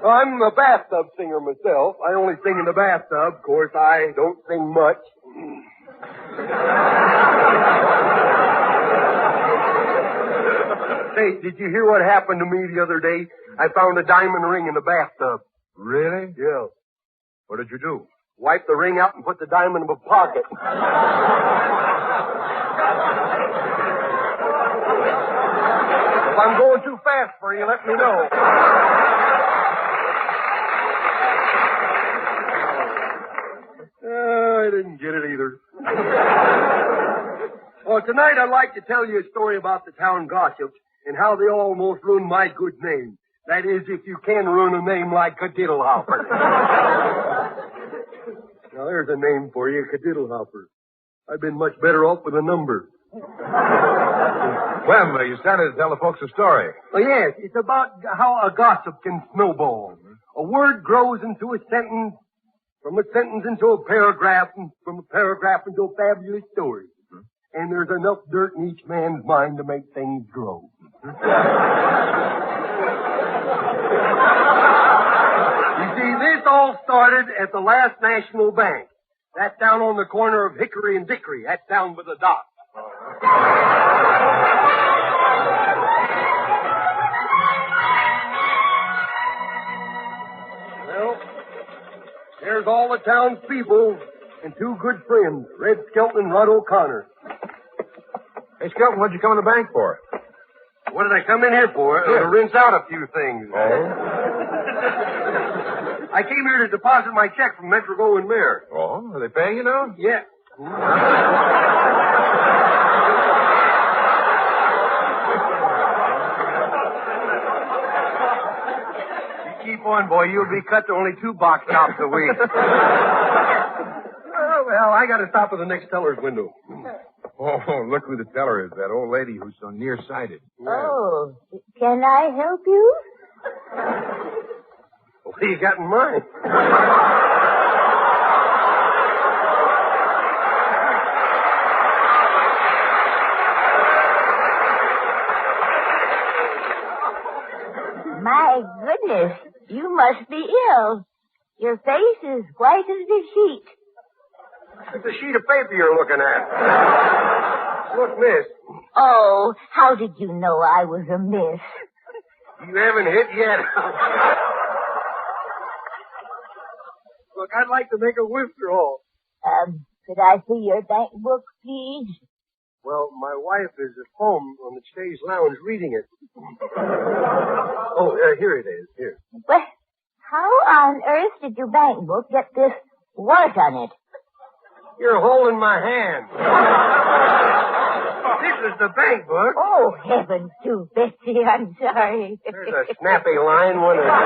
I'm a bathtub singer myself. I only sing in the bathtub. Of course, I don't sing much. Hey, did you hear what happened to me the other day? I found a diamond ring in the bathtub. Really? Yeah. What did you do? Wipe the ring out and put the diamond in my pocket. If I'm going too fast for you, let me know. I didn't get it either. Well, tonight I'd like to tell you a story about the town gossips and how they almost ruined my good name. That is, if you can ruin a name like Cadiddlehopper. Now, there's a name for you, Cadiddlehopper. I've been much better off with a number. Clem, you started to tell the folks a story. Oh, yes, it's about how a gossip can snowball. A word grows into a sentence, from a sentence into a paragraph, and from a paragraph into a fabulous story. And there's enough dirt in each man's mind to make things grow. You see, this all started at the last National Bank. That's down on the corner of Hickory and Dickory. That's down by the dock. Well, there there's all the town's people and two good friends, Red Skelton and Rod O'Connor. Hey, Skelton, what'd you come in the bank for? What did I come in here for? To rinse out a few things. Oh? I came here to deposit my check from Metro and Mayor. Oh? Are they paying you now? Yeah. You keep on, boy. You'll be cut to only 2 box tops a week. Well, I got to stop at the next teller's window. Oh, look who the teller is, that old lady who's so nearsighted. Oh, can I help you? What do you got in mind? My goodness, you must be ill. Your face is white as a sheet. It's a sheet of paper you're looking at. Look, miss. Oh, how did you know I was a miss? You haven't hit yet. Look, I'd like to make a withdrawal. Could I see your bank book, please? Well, my wife is at home on the chaise lounge reading it. Oh, here it is. Here. Well, how on earth did your bank book get this wart on it? You're holding my hand. This is the bank book. Oh, heavens to Betsy, I'm sorry. There's a snappy line, wasn't there?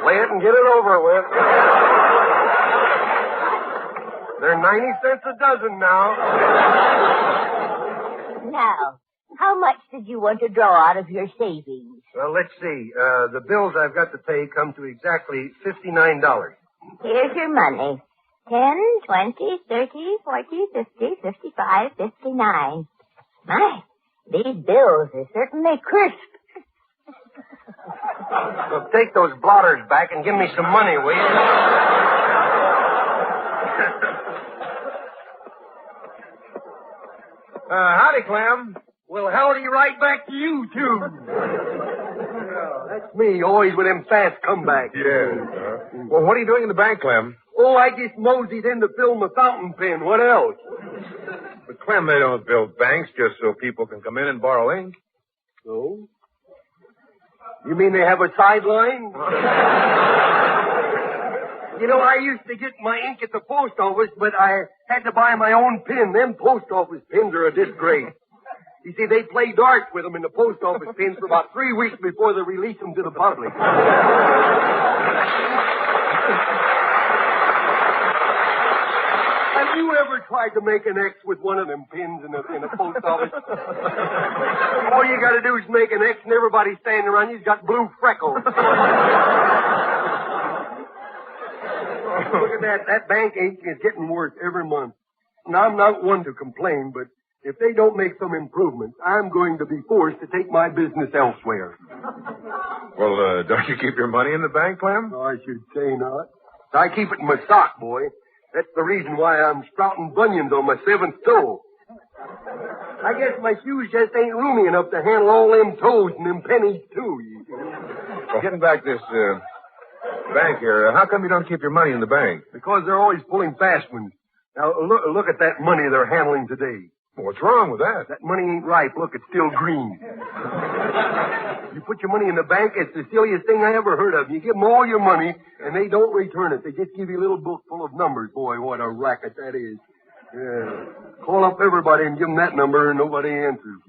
Lay it and get it over with. They're 90 cents a dozen now. Now, how much did you want to draw out of your savings? Well, let's see. The bills I've got to pay come to exactly $59. Here's your money. 10, 20, 30, 40, 50, 55, 59. My, these bills are certainly crisp. Well, take those blotters back and give me some money, will you? Howdy, Clem. Well, howdy right back to you, too. Well, that's me, always with them fast comebacks. Yeah. Well, what are you doing in the bank, Clem? Oh, I just moseyed in to fill my fountain pen. What else? But, Clem, they don't build banks just so people can come in and borrow ink. No? You mean they have a sideline? You know, I used to get my ink at the post office, but I had to buy my own pen. Them post office pens are a disgrace. You see, they play darts with them in the post office pens for about 3 weeks before they release them to the public. Have you ever tried to make an X with one of them pins in a post office? All you got to do is make an X, and everybody standing around you's got blue freckles. Look at that. That bank ink is getting worse every month. Now, I'm not one to complain, but if they don't make some improvements, I'm going to be forced to take my business elsewhere. Well, don't you keep your money in the bank, Clem? No, I should say not. I keep it in my sock, boy. That's the reason why I'm sprouting bunions on my 7th toe. I guess my shoes just ain't roomy enough to handle all them toes and them pennies, too. Well, getting back this bank here, how come you don't keep your money in the bank? Because they're always pulling fast ones. Now, look at that money they're handling today. Well, what's wrong with that? That money ain't ripe. Look, it's still green. You put your money in the bank, it's the silliest thing I ever heard of. You give them all your money, and they don't return it. They just give you a little book full of numbers. Boy, what a racket that is. Yeah. Call up everybody and give them that number, and nobody answers.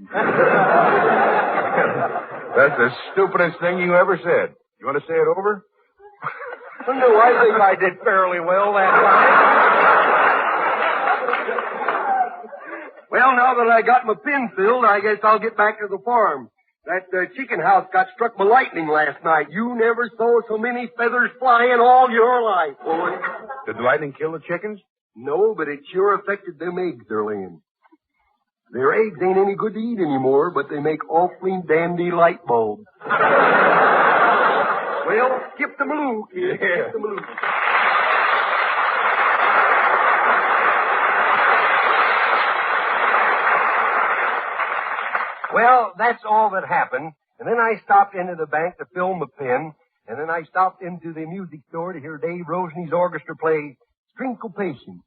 That's the stupidest thing you ever said. You want to say it over? No, I think I did fairly well that time. Well, now that I got my pin filled, I guess I'll get back to the farm. That chicken house got struck by lightning last night. You never saw so many feathers fly in all your life, boy. Did the lightning kill the chickens? No, but it sure affected them eggs they're laying. Their eggs ain't any good to eat anymore, but they make awfully dandy light bulbs. Well, skip the Maloo, kid. Yeah. Skip the Maloo. Well, that's all that happened. And And then I stopped into the bank to fill my pen. And then I stopped into the music store to hear Dave Roseney's orchestra play Syncopation.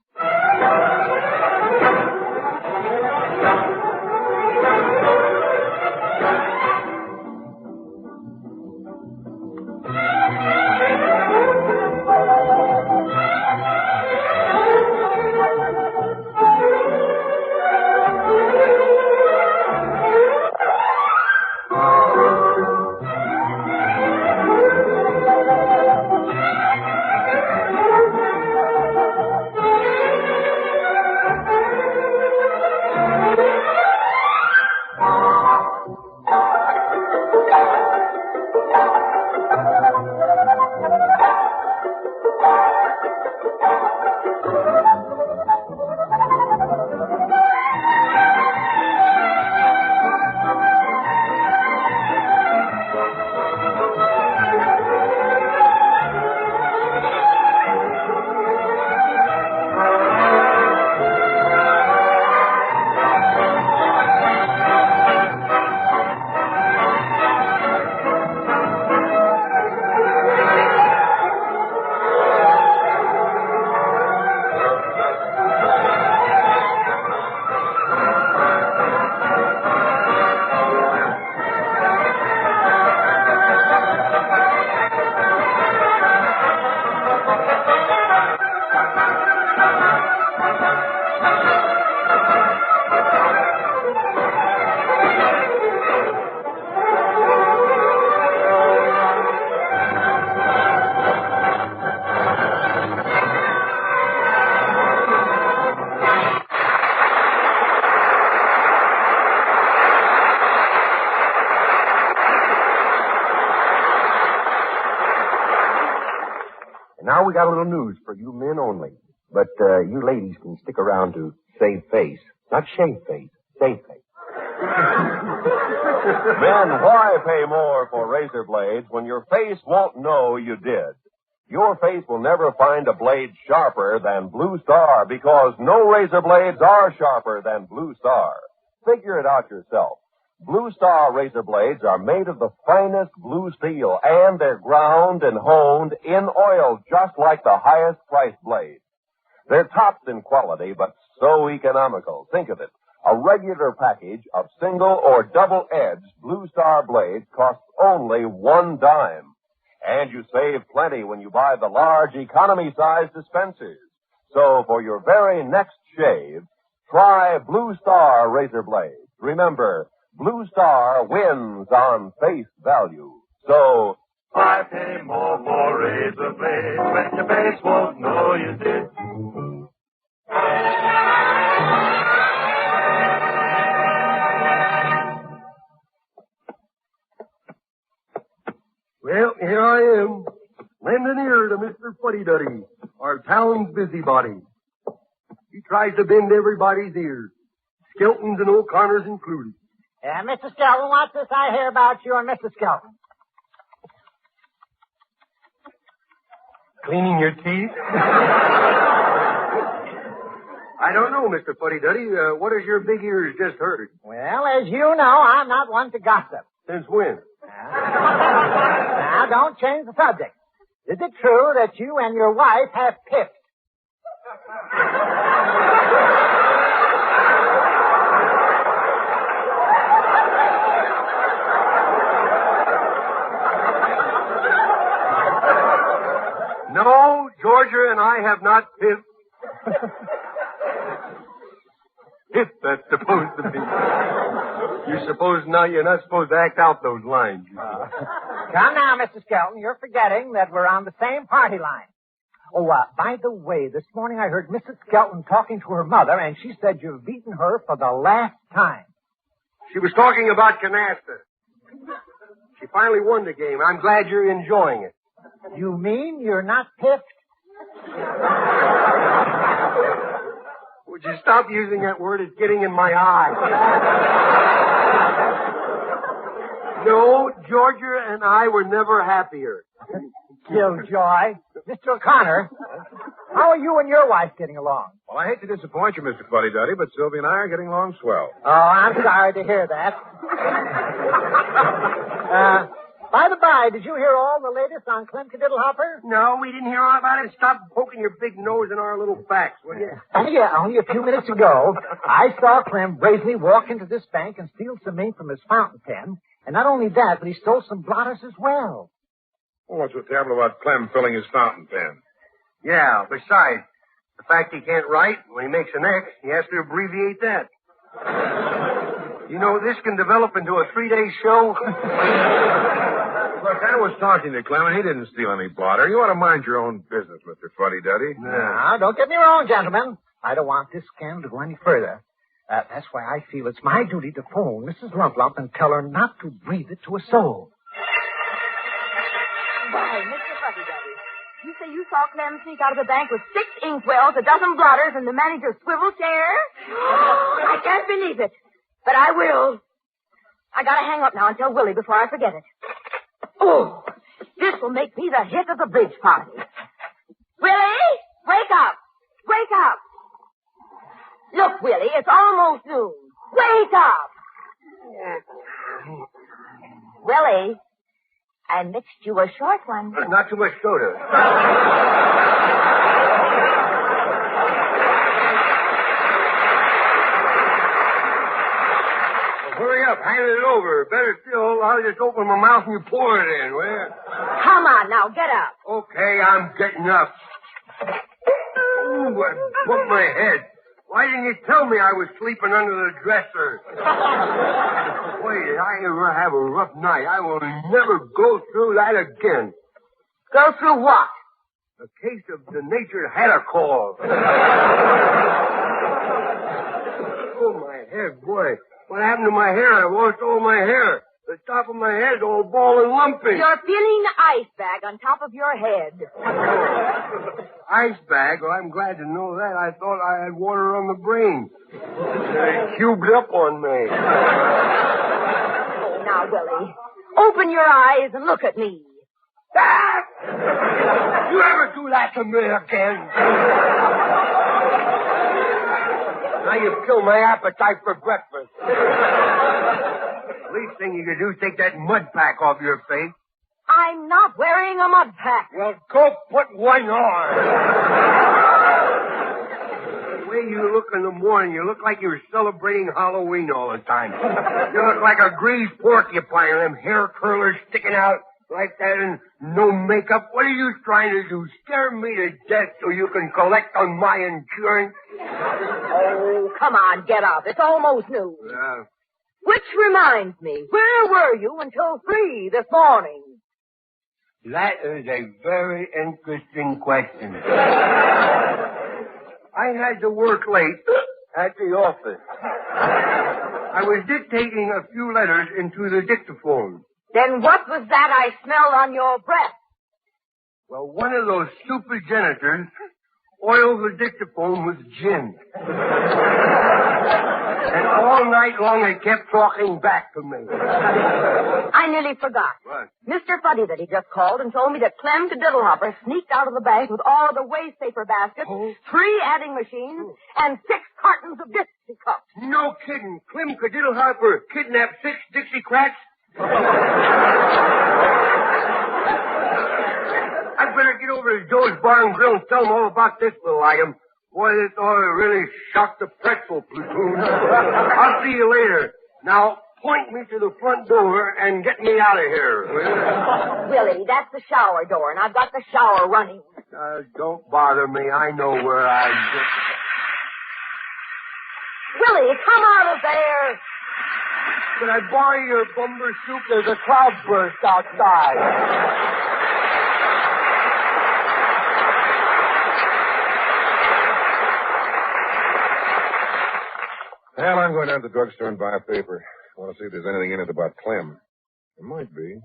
Now we got a little news for you men only. But you ladies can stick around to save face. Not shave face, save face. Men, why pay more for razor blades when your face won't know you did? Your face will never find a blade sharper than Blue Star because no razor blades are sharper than Blue Star. Figure it out yourself. Blue Star razor blades are made of the finest blue steel, and they're ground and honed in oil just like the highest priced blades. They're tops in quality, but so economical. Think of it. A regular package of single or double-edged Blue Star blades costs only $1. And you save plenty when you buy the large economy-sized dispensers. So for your very next shave, try Blue Star razor blades. Remember, Blue Star wins on face value. So, why pay more for razor blades when your face won't know you did? Well, here I am, lending ear to Mr. Fuddy-Duddy, our town's busybody. He tries to bend everybody's ears, Skelton's and O'Connor's included. Mr. Skelton, what's this I hear about you and Mr. Skelton? Cleaning your teeth? I don't know, Mr. Fuddy-Duddy. What has your big ears just heard? Well, as you know, I'm not one to gossip. Since when? Now, don't change the subject. Is it true that you and your wife have pipped? No, Georgia and I have not pipped. If that's supposed to be. You're not supposed to act out those lines. Come now, Mr. Skelton, you're forgetting that we're on the same party line. Oh, by the way, this morning I heard Mrs. Skelton talking to her mother, and she said you've beaten her for the last time. She was talking about canasta. She finally won the game. I'm glad you're enjoying it. You mean you're not piffed? Would you stop using that word? It's getting in my eye. No, Georgia and I were never happier. Killjoy. Mr. O'Connor, how are you and your wife getting along? Well, I hate to disappoint you, Mr. Fuddy-Duddy, but Sylvia and I are getting along swell. Oh, I'm sorry to hear that. By the by, did you hear all the latest on Clem Diddlehopper? No, we didn't hear all about it. Stop poking your big nose in our little facts, will you? Only a few minutes ago, I saw Clem bravely walk into this bank and steal some ink from his fountain pen. And not only that, but he stole some blotters as well. Well, what's so terrible about Clem filling his fountain pen? Yeah, besides, the fact he can't write, when he makes an X, he has to abbreviate that. You know, this can develop into a 3-day show. Look, I was talking to Clem, and he didn't steal any blotter. You ought to mind your own business, Mr. Fuddy-Duddy. Now, don't get me wrong, gentlemen. I don't want this scandal to go any further. That's why I feel it's my duty to phone Mrs. Lump and tell her not to breathe it to a soul. Why, Mr. Fuddy-Duddy, you say you saw Clem sneak out of the bank with 6 inkwells, a dozen blotters, and the manager's swivel chair? I can't believe it. But I will. I gotta hang up now and tell Willie before I forget it. Oh, this will make me the hit of the bridge party. Willie, wake up. Wake up. Look, Willie, it's almost noon. Wake up. Willie, I mixed you a short one. Not too much soda. Hurry up, hand it over. Better still, I'll just open my mouth and you pour it in, will you? Come on now, get up. Okay, I'm getting up. Ooh, I bumped my head. Why didn't you tell me I was sleeping under the dresser? Boy, did I ever have a rough night. I will never go through that again. Go through what? A case of denatured hatter call. Oh, my head, boy. What happened to my hair? I lost all my hair. The top of my head's all ball and lumpy. You're feeling the ice bag on top of your head. Ice bag? Well, I'm glad to know that. I thought I had water on the brain. It cubed up on me. Oh, now, Willie, open your eyes and look at me. Ah! You ever do that to me again? Now you've killed my appetite for breakfast. Least thing you can do is take that mud pack off your face. I'm not wearing a mud pack. Well, go put one on. The way you look in the morning, you look like you're celebrating Halloween all the time. You look like a greased porcupine, them hair curlers sticking out like that and no makeup. What are you trying to do? Scare me to death so you can collect on my insurance? Oh, come on, get up. It's almost noon. Yeah. Which reminds me, where were you until 3 this morning? That is a very interesting question. I had to work late at the office. I was dictating a few letters into the dictaphone. Then what was that I smelled on your breath? Well, one of those stupid janitors oiled the dictaphone with gin. And all night long it kept talking back to me. I nearly forgot. What? Mr. Fuddy-Duddy just called and told me that Clem Diddlehopper sneaked out of the bank with all the waste paper baskets, 3 adding machines, and 6 cartons of Dixie cups. No kidding. Clem Diddlehopper kidnapped 6 Dixie cracks? I'd better get over to Joe's Bar and Grill and tell him all about this little item. Boy, this ought to really shock the pretzel platoon. I'll see you later. Now, point me to the front door and get me out of here, will you? Willie, that's the shower door, and I've got the shower running. Don't bother me. I know where I'm going. Willie, come out of there. Can I borrow your bumper soup? There's a cloudburst outside. Well, I'm going down to the drugstore and buy a paper. I want to see if there's anything in it about Clem. There might be.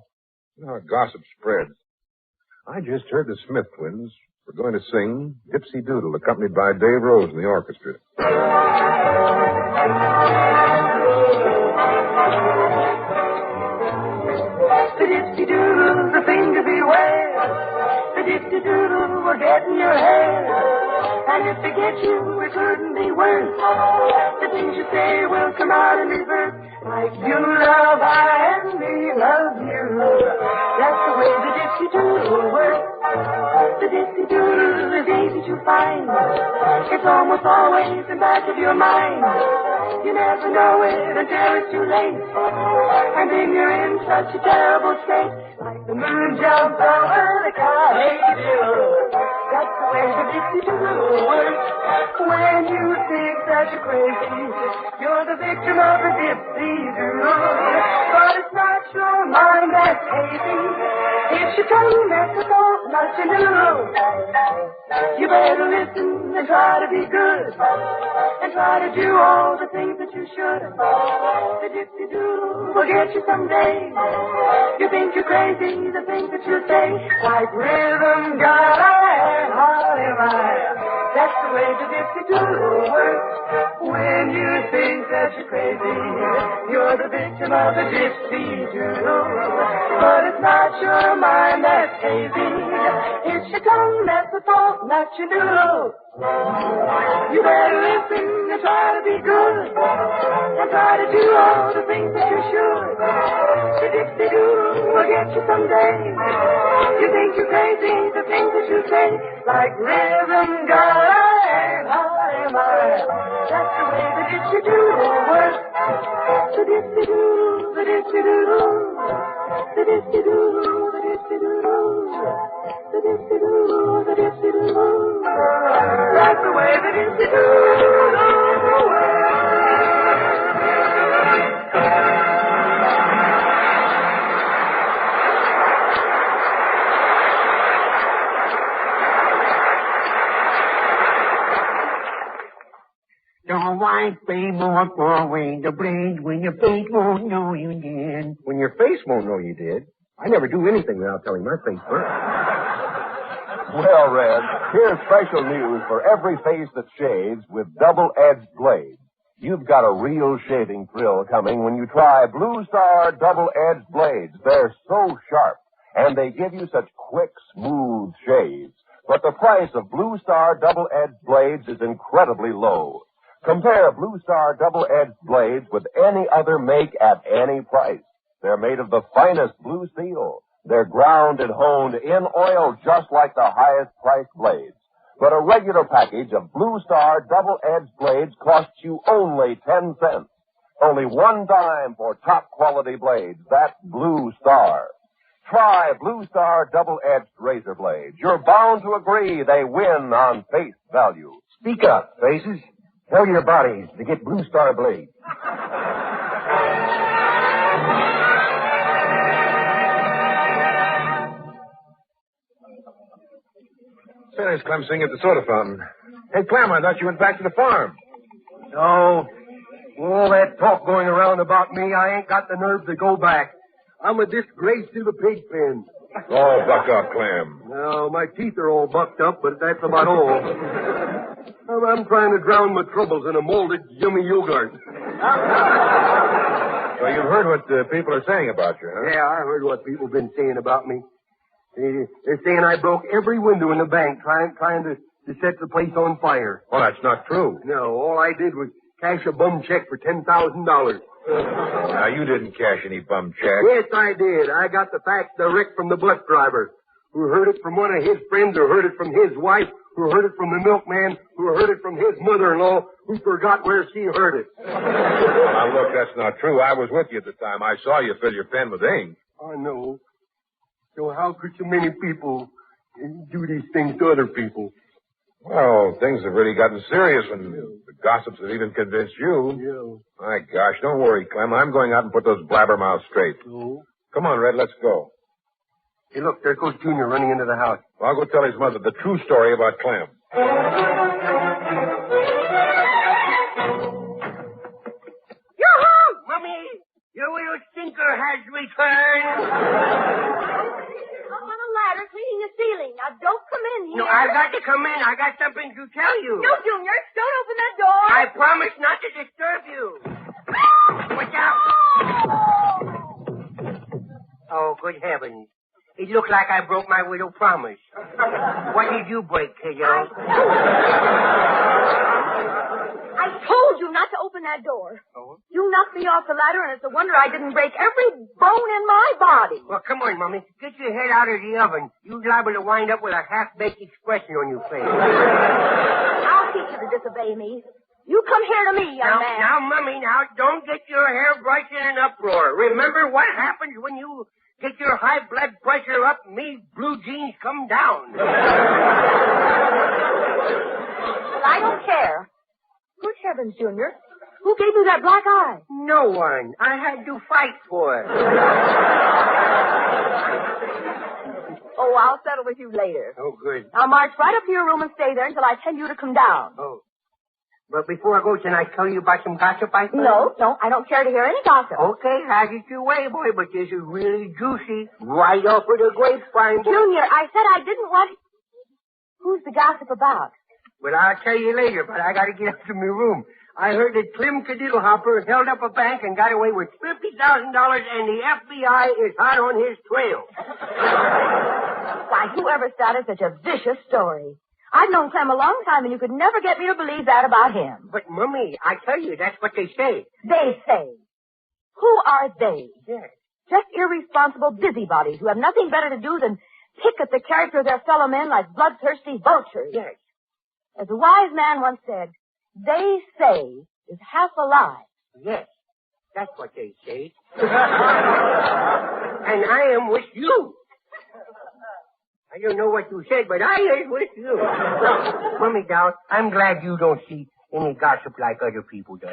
You know how gossip spreads. I just heard the Smith twins were going to sing Dipsy Doodle, accompanied by Dave Rose in the orchestra. The Dipsy Doodle, the thing to beware. The Dipsy Doodle will get in your hair And if they get you, it couldn't be worse. The things you say will come out in reverse. Like you love I and me love you. That's the way the dipsy doodle works. The dipsy doodle is easy to find. It's almost always in back of your mind. You never know it until it's too late. And then you're in such a terrible state. Like the moon jumps over the KIBM. That's the way the dipsy doodle works. When you think that you're crazy, you're the victim of a dipsy doodle. But it's not your mind that's hazy. It's your tongue that's the fault, not your noodle. You better listen and try to be good. And try to do all the things that you should. The dipsy doodle will get you someday. You think you're crazy, the things that you say. Like rhythm, God, that's the way the dipsy doodle works. When you think that you're crazy, you're the victim of the dipsy doodle. But it's not your mind that's hazy. It's your tongue that's the fault, not your noodle. You better listen and try to be good. And try to do all the things that you should. The dipsy doodle will get you someday. You think you're crazy, the things that you say. Like rhythm, God, that's the way the dipsy doodle works. The dipsy doodle, the dipsy doodle. The dipsy doodle, the dipsy doodle. The dipsy doodle, the dipsy doodle. That's the way the dipsy doodle works. Don't wipe anymore for window blade when your face won't know you did. When your face won't know you did? I never do anything without telling my face first. Well, Red, here's special news for every face that shaves with double-edged blades. You've got a real shaving thrill coming when you try Blue Star double-edged blades. They're so sharp, and they give you such quick, smooth shaves. But the price of Blue Star double-edged blades is incredibly low. Compare Blue Star double-edged blades with any other make at any price. They're made of the finest blue steel. They're ground and honed in oil just like the highest-priced blades. But a regular package of Blue Star double-edged blades costs you only 10 cents. Only one dime for top-quality blades. That's Blue Star. Try Blue Star double-edged razor blades. You're bound to agree they win on face value. Speak up, faces. Tell your bodies to get Blue Star blades. There's Clem singing at the soda fountain. Hey, Clem, I thought you went back to the farm. No. With all that talk going around about me, I ain't got the nerve to go back. I'm a disgrace to the pig pen. Oh, buck up, Clem. No, my teeth are all bucked up, but that's about all. I'm trying to drown my troubles in a molded yummy yogurt. So you've heard what people are saying about you, huh? Yeah, I heard what people been saying about me. They're saying I broke every window in the bank trying to set the place on fire. Well, that's not true. No, all I did was cash a bum check for $10,000. Now, you didn't cash any bum check. Yes, I did. I got the facts direct from the bus driver, who heard it from one of his friends, who heard it from his wife, who heard it from the milkman, who heard it from his mother-in-law, who forgot where she heard it. Well, now, look, that's not true. I was with you at the time. I saw you fill your pen with ink. I know. So how could so many people do these things to other people? Well, things have really gotten serious when the gossips have even convinced you. Yeah. My gosh, don't worry, Clem. I'm going out and put those blabbermouths straight. Oh. Come on, Red, let's go. Hey, look, there goes Junior running into the house. Well, I'll go tell his mother the true story about Clem. Yoo-hoo! Mummy, your little stinker has returned. I'm on a ladder cleaning the ceiling. Now, don't come in here. No, I got to come in. I got something to tell you. No, Junior, don't open that door. I promise not to disturb you. Watch out. Oh, good heavens. It looked like I broke my widow promise. What did you break, kiddo? told you not to open that door. Oh? You knocked me off the ladder, and it's a wonder I didn't break every bone in my body. Well, come on, Mommy. Get your head out of the oven. You're liable to wind up with a half-baked expression on your face. I'll teach you to disobey me. You come here to me, young man. Now, Mummy, don't get your hairbrush in an uproar. Remember what happens when you get your high blood pressure up and me blue jeans come down. Well, I don't care. Good heavens, Junior. Who gave you that black eye? No one. I had to fight for it. Oh, I'll settle with you later. Oh, good. I'll march right up to your room and stay there until I tell you to come down. Oh. But before I go, can I tell you about some gossip I found? No, I don't care to hear any gossip. Okay, have it your way, boy, but this is really juicy. Right off of the grapevine, boy. Junior, I said I didn't want... Who's the gossip about? Well, I'll tell you later, but I gotta get up to my room. I heard that Clem Cadiddlehopper held up a bank and got away with $50,000, and the FBI is hot on his trail. Why, whoever started such a vicious story? I've known Clem a long time, and you could never get me to believe that about him. But, Mummy, I tell you, that's what they say. They say. Who are they? Yes. Just irresponsible busybodies who have nothing better to do than pick at the character of their fellow men like bloodthirsty vultures. Yes. As a wise man once said, they say is half a lie. Yes, that's what they say. And I am with you. I don't know what you said, but I am with you. Mummy, doll, I'm glad you don't see any gossip like other people do.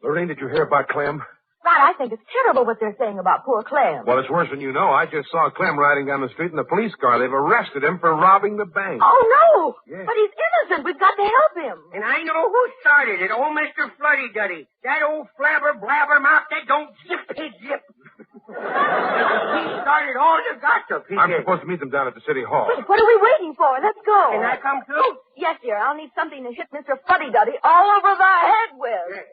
Lorraine, did you hear about Clem? Rod, I think it's terrible what they're saying about poor Clem. Well, it's worse than you know. I just saw Clem riding down the street in the police car. They've arrested him for robbing the bank. Oh, no! Yes. But he's innocent. We've got to help him. And I know who started it. Old Mr. Fluddy-Duddy. That old flabber mouth that don't zip his zip. He started all the gossip. I'm supposed to meet them down at the city hall. What are we waiting for? Let's go. Can I come too? Yes, dear. I'll need something to hit Mr. Fuddy-Duddy all over the head with. Yes.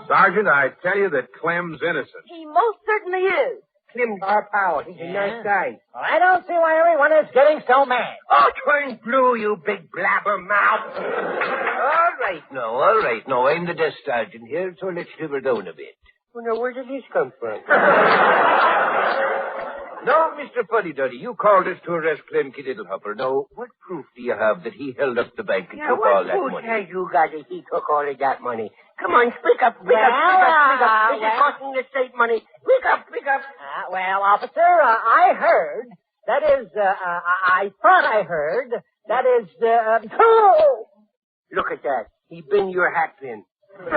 Sergeant, I tell you that Clem's innocent. He most certainly is. Clem's our pal. He's a nice guy. Well, I don't see why everyone is getting so mad. Oh, turn blue, you big blabber mouth. All right, now. I'm the desk sergeant here, so let's simmer down a bit. Well, now, where did this come from? Now, Mr. Fuddy-Duddy, you called us to arrest Clem Cadiddlehopper. Now, what proof do you have that he held up the bank and took all that money? What proof have you got that he took all of that money? Come on, speak up. This is costing the state money. Speak up. Well, officer, I heard. That is, I thought I heard. That is, Look at that. He been your hat pin. Behave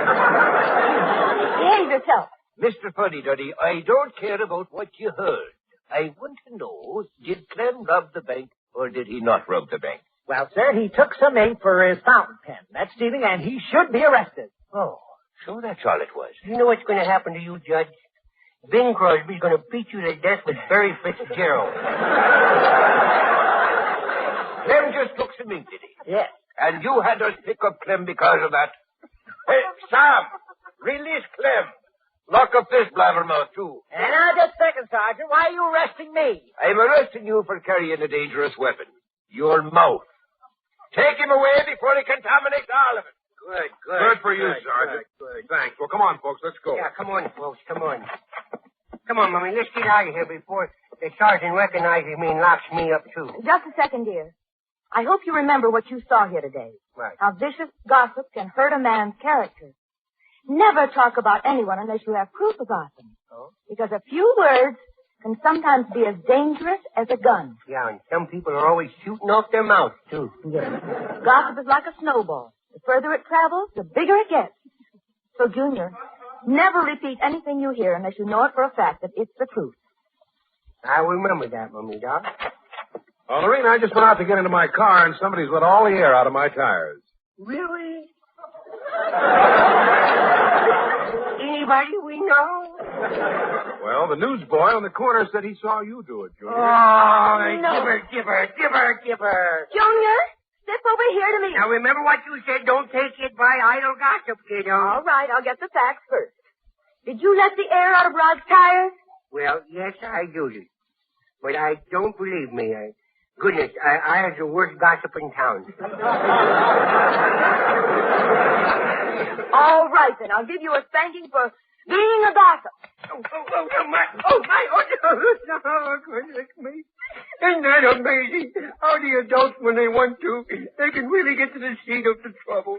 yourself. Mr. Fuddy-Duddy, I don't care about what you heard. I want to know, did Clem rob the bank or did he not rob the bank? well, sir, he took some ink for his fountain pen. That's stealing, and he should be arrested. Oh, so that's all it was. You know what's going to happen to you, Judge? Bing Crosby's going to beat you to death with Barry Fitzgerald. Clem just took some ink, did he? Yes. And you had us pick up Clem because of that? Hey, Sam, release Clem. Lock up this blabbermouth, too. And now, just a second, Sergeant. Why are you arresting me? I'm arresting you for carrying a dangerous weapon. Your mouth. Take him away before he contaminates all of it. Good. Good for you, Sergeant. Good. Thanks. Well, come on, folks. Let's go. Yeah, come on, folks. Come on. Come on, Mummy. Let's get out of here before the sergeant recognizes me and locks me up, too. Just a second, dear. I hope you remember what you saw here today. Right. How vicious gossip can hurt a man's character. Never talk about anyone unless you have proof about them. Oh? Because a few words can sometimes be as dangerous as a gun. Yeah, and some people are always shooting off their mouths, too. Yes. Gossip is like a snowball. The further it travels, the bigger it gets. So, Junior, never repeat anything you hear unless you know it for a fact that it's the truth. I'll remember that, Mummy, Doc. Oh, Lorena, I just went out to get into my car, and somebody's let all the air out of my tires. Really? Anybody we know? Well, the newsboy on the corner said he saw you do it, Junior. Oh, No. Gibber. Junior, step over here to me. Now, remember what you said. Don't take it by idle gossip, kiddo. All right, I'll get the facts first. Did you let the air out of Rod's tires? Well, yes, I do it. But I don't believe me. Goodness, I have the worst gossip in town. All right, then. I'll give you a spanking for being a gossip. Oh, goodness me. Isn't that amazing? How the adults, when they want to, they can really get to the seat of the trouble.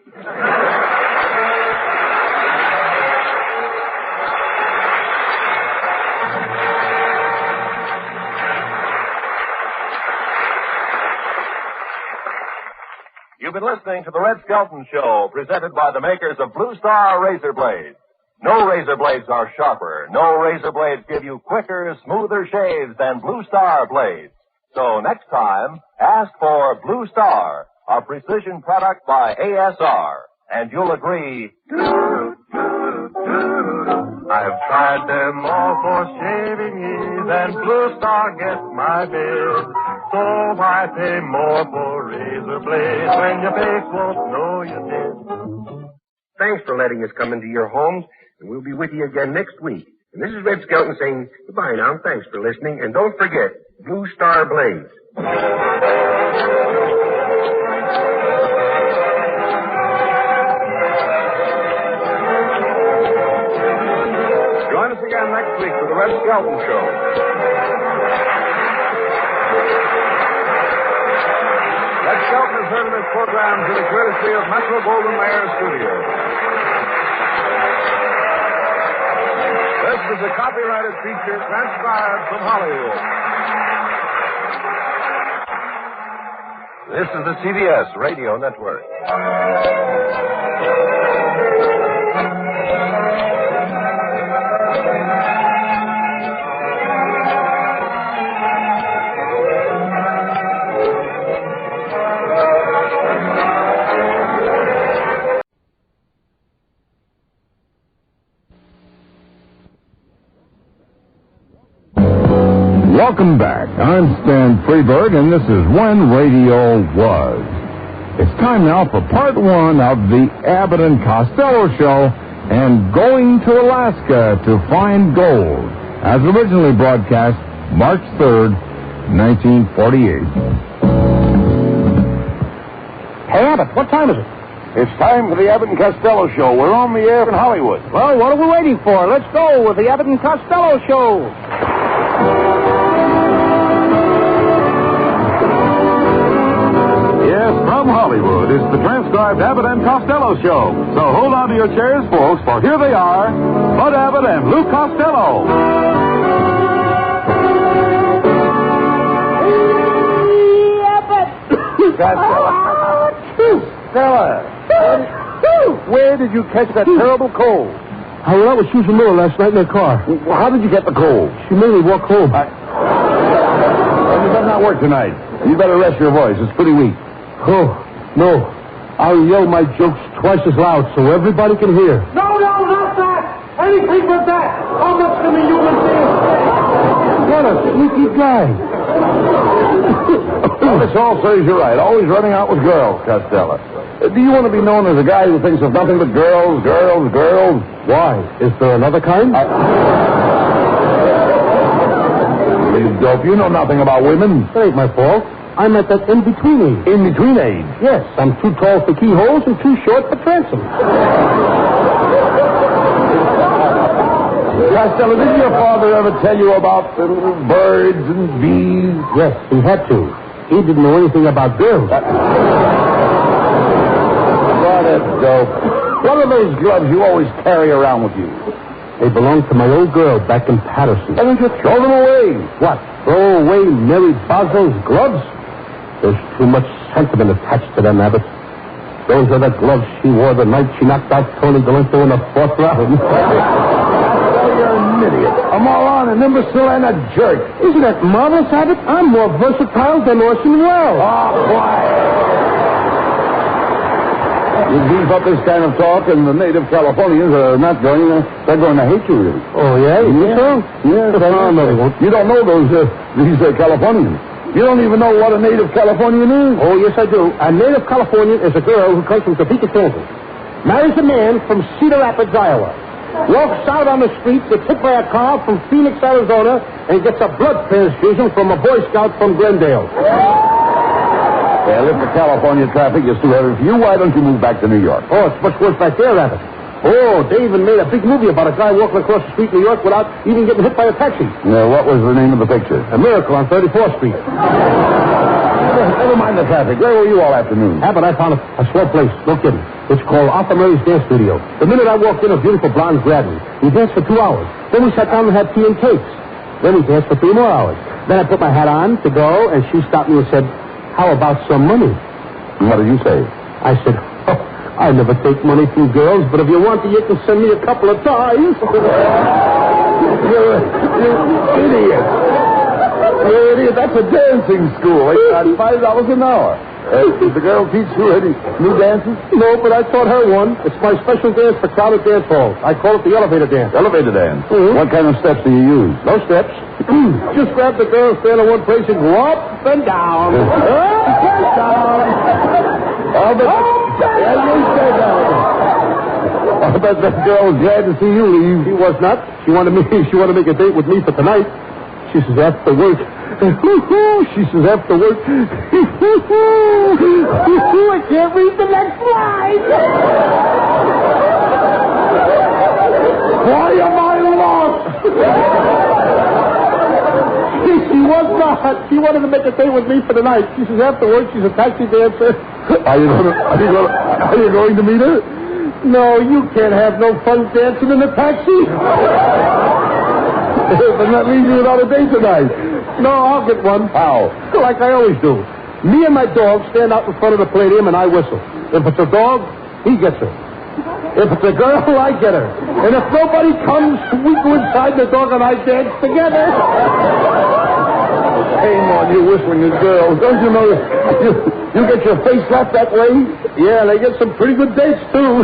You've been listening to the Red Skelton Show, presented by the makers of Blue Star Razor Blades. No razor blades are sharper. No razor blades give you quicker, smoother shaves than Blue Star blades. So next time, ask for Blue Star, a precision product by ASR, and you'll agree. I've tried them all for shaving ease, and Blue Star gets my bid. So why pay more for razor blades when your face won't know you did? Thanks for letting us come into your homes, and we'll be with you again next week. And this is Red Skelton saying goodbye now. Thanks for listening, and don't forget Blue Star Blades. Join us again next week for the Red Skelton Show. Red Skelton is heard in this program through the courtesy of Metro-Goldwyn-Mayer Studios. This is a copyrighted feature transcribed from Hollywood. This is the CBS Radio Network. Welcome back. I'm Stan Freeberg, and this is When Radio Was. It's time now for part one of the Abbott and Costello Show and Going to Alaska to Find Gold, as originally broadcast March 3rd, 1948. Hey, Abbott, what time is it? It's time for the Abbott and Costello Show. We're on the air in Hollywood. Well, what are we waiting for? Let's go with the Abbott and Costello Show. From Hollywood, it's the transcribed Abbott and Costello Show. So hold on to your chairs, folks, for here they are, Bud Abbott and Lou Costello. Stella, where did you catch that terrible cold? I was out with Susan Miller last night in her car. Well, how did you get the cold? She made me walk home. Well, you better not work tonight. You better rest your voice. It's pretty weak. Oh, no. I'll yell my jokes twice as loud so everybody can hear. No, not that. Anything but that. How much to me you can see? What a sneaky guy. Well, this all serves you right. Always running out with girls, Costello. Do you want to be known as a guy who thinks of nothing but girls? Why? Is there another kind? You dope. You know nothing about women. That ain't my fault. I'm at that in-between age. In-between age? Yes, I'm too tall for keyholes and too short for transoms. Costello, didn't your father ever tell you about birds and bees? Yes, he had to. He didn't know anything about girls. What a dope. What are those gloves you always carry around with you? They belong to my old girl back in Patterson. Why don't you throw them away? What? Throw away Mary Boswell's gloves? There's too much sentiment attached to them, Abbott. Those are the gloves she wore the night she knocked out Tony Galinto in the fourth round. You're an idiot. A moron, an imbecile, and a jerk. Isn't that marvelous, Abbott? I'm more versatile than Orson Welles. Oh, quiet. You beef up this kind of talk, and the native Californians are not going. They're going to hate you. Oh, yeah? You think so? Yes, no, they won't. You don't know these Californians. You don't even know what a native Californian is. Oh, yes, I do. A native Californian is a girl who comes from Topeka, Kansas. Marries a man from Cedar Rapids, Iowa. Walks out on the street, gets hit by a car from Phoenix, Arizona, and gets a blood transfusion from a Boy Scout from Glendale. Well, if the California traffic is too heavy for you, why don't you move back to New York? Oh, it's much worse back there, Abbott. Oh, they even made a big movie about a guy walking across the street in New York without even getting hit by a taxi. What was the name of the picture? A Miracle on 34th Street. Never mind the traffic. Where were you all afternoon? Abbott, I found a swell place. No kidding. It's called Arthur Murray's Dance Studio. The minute I walked in, a beautiful blonde grabbed me. We danced for 2 hours. Then we sat down and had tea and cakes. Then we danced for 3 more hours. Then I put my hat on to go, and she stopped me and said, "How about some money?" What did you say? I said, "Oh, I never take money from girls, but if you want to, you can send me a couple of ties." You idiot. You idiot. That's a dancing school. They got $5 an hour. Did the girl teach you any new dances? No, but I taught her one. It's my special dance for crowded dance halls. I call it the elevator dance. Elevator dance? Mm-hmm. What kind of steps do you use? No steps. Just grab the girl, stand in one place, and go up and down. Up and down. I bet that girl was glad to see you leave. She was not. She wanted to make a date with me for tonight. She says after work. She says after work. I can't read the next line. Why am I lost? She was not. She wanted to make a date with me for the night. She says after work she's a taxi dancer. Are you going to meet her? No, you can't have no fun dancing in a taxi. Then that leaves you without a date tonight. No, I'll get one. How? Like I always do. Me and my dog stand out in front of the Palladium and I whistle. If it's a dog, he gets her. If it's a girl, I get her. And if nobody comes, we go inside the dog and I dance together. Shame on you whistling at girls. Don't you know you get your face slapped that way? Yeah, they get some pretty good dates, too.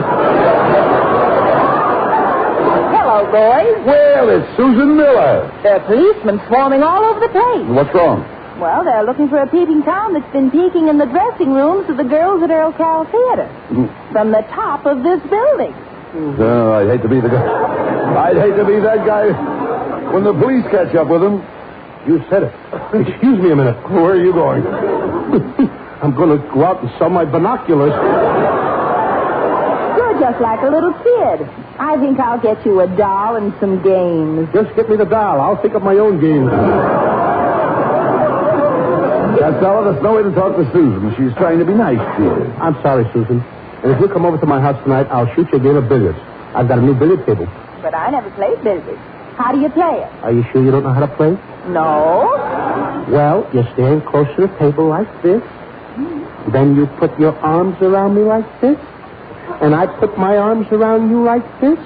Hello, boys. Well, it's Susan Miller. There are policemen swarming all over the place. What's wrong? Well, they're looking for a peeping Tom that's been peeking in the dressing rooms of the girls at Earl Cal Theater. From the top of this building. Oh, I'd hate to be the guy. I'd hate to be that guy when the police catch up with him. You said it. Excuse me a minute. Where are you going? I'm going to go out and sell my binoculars. You're just like a little kid. I think I'll get you a doll and some games. Just get me the doll. I'll think of my own games. Costello, that's no way to talk to Susan. She's trying to be nice to you. I'm sorry, Susan. And if you come over to my house tonight, I'll shoot you a game of billiards. I've got a new billiard table. But I never played billiards. How do you play it? Are you sure you don't know how to play? No. Well, you stand close to the table like this. Then you put your arms around me like this. And I put my arms around you like this.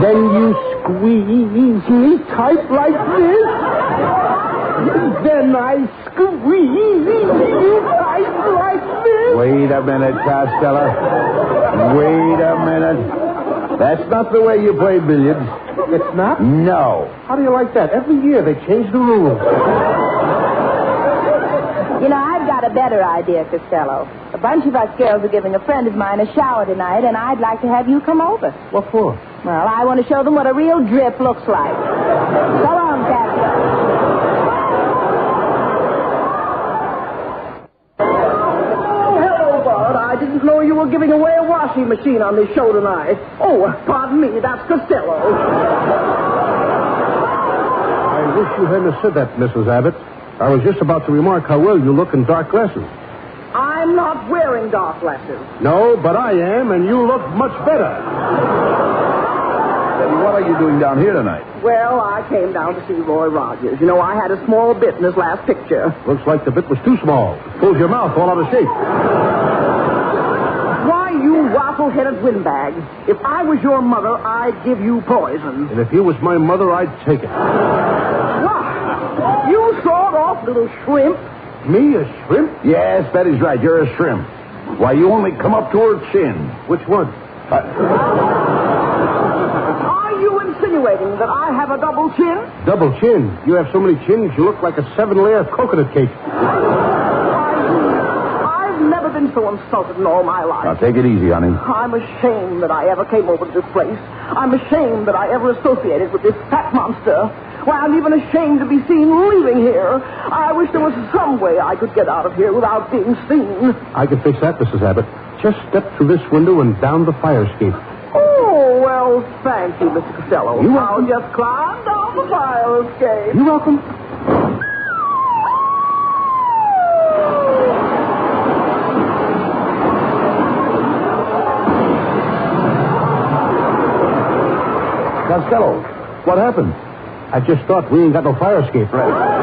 Then you squeeze me tight like this. Then I squeeze you tight like this. Wait a minute, Costello. Wait a minute. That's not the way you play billiards. It's not? No. How do you like that? Every year they change the rules. You know, I've got a better idea, Costello. A bunch of us girls are giving a friend of mine a shower tonight, and I'd like to have you come over. What for? Well, I want to show them what a real drip looks like. So long, Costello. I didn't know you were giving away a washing machine on this show tonight. Oh, pardon me, that's Costello. I wish you hadn't said that, Mrs. Abbott. I was just about to remark how well you look in dark glasses. I'm not wearing dark glasses. No, but I am, and you look much better. What are you doing down here tonight? Well, I came down to see Roy Rogers. You know, I had a small bit in his last picture. Looks like the bit was too small. Pulls your mouth all out of shape. Why, you waffle-headed windbag. If I was your mother, I'd give you poison. And if you was my mother, I'd take it. What? You sawed-off little shrimp? Me, a shrimp? Yes, that is right. You're a shrimp. Why, you only come up to her chin. Which one? Are you insinuating that I have a double chin? Double chin? You have so many chins, you look like a 7-layer coconut cake. I've never been so insulted in all my life. Now, take it easy, honey. I'm ashamed that I ever came over to this place. I'm ashamed that I ever associated with this fat monster. Why, I'm even ashamed to be seen leaving here. I wish there was some way I could get out of here without being seen. I can fix that, Mrs. Abbott. Just step through this window and down the fire escape. Oh, well, thank you, Mr. Costello. I'll just climb down the fire escape. You're welcome. Costello, what happened? I just thought we ain't got no fire escape. Right.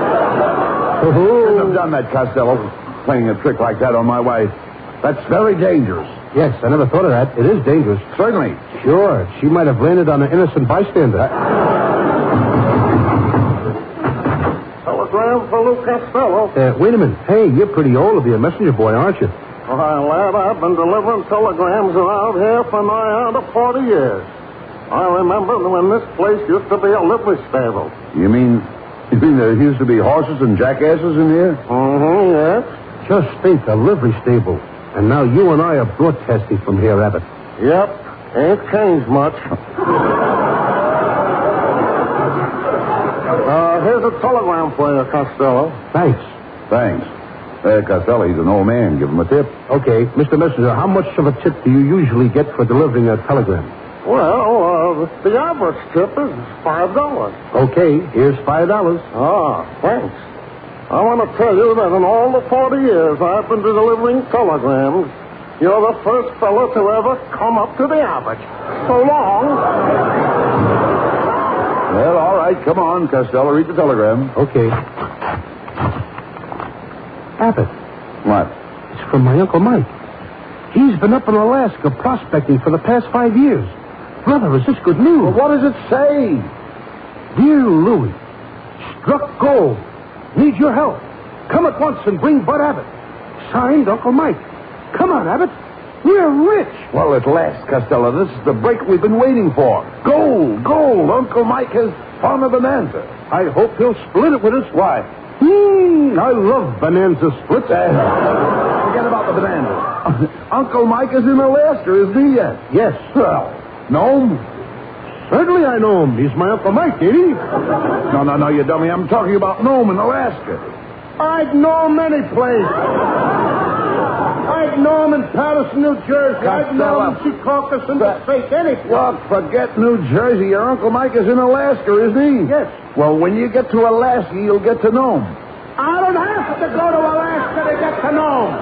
Shouldn't have done that, Costello. Playing a trick like that on my wife. That's very dangerous. Yes, I never thought of that. It is dangerous. Certainly. Sure. She might have landed on an innocent bystander. Telegram for Luke Costello. Wait a minute. Hey, you're pretty old to be a messenger boy, aren't you? Why, lad, I've been delivering telegrams around here for nigh on to 40 years. I remember when this place used to be a livery stable. You mean there used to be horses and jackasses in here? Mm-hmm, yes. Just think, a livery stable. And now you and I are broadcasting from here, Abbott. Yep. Ain't changed much. Here's a telegram for you, Costello. Thanks. Costello, he's an old man. Give him a tip. Okay. Mr. Messenger, how much of a tip do you usually get for delivering a telegram? Well, the average tip is $5. Okay, here's $5. Thanks. I want to tell you that in all the 40 years I've been delivering telegrams, you're the first fellow to ever come up to the average. So long. Well, all right. Come on, Costello. Read the telegram. Okay. Abbott. What? It's from my Uncle Mike. He's been up in Alaska prospecting for the past 5 years. Brother, is this good news? Well, what does it say? Dear Louie, struck gold. Need your help. Come at once and bring Bud Abbott. Signed, Uncle Mike. Come on, Abbott. We're rich. Well, at last, Costello, this is the break we've been waiting for. Gold. Uncle Mike has found a bonanza. I hope he'll split it with us. Why? I love bonanza splits. Forget about the bonanza. Uncle Mike is in Alaska, isn't he yet? Yes. Well, know him? Certainly I know him. He's my Uncle Mike, ain't he? No, you dummy. I'm talking about Nome in Alaska. I'd know him any place. I'd know him in Patterson, New Jersey. I'd know him in Secaucus and the State, any place. Well, forget New Jersey. Your Uncle Mike is in Alaska, isn't he? Yes. Well, when you get to Alaska, you'll get to know him. I don't have to go to Alaska to get to know him.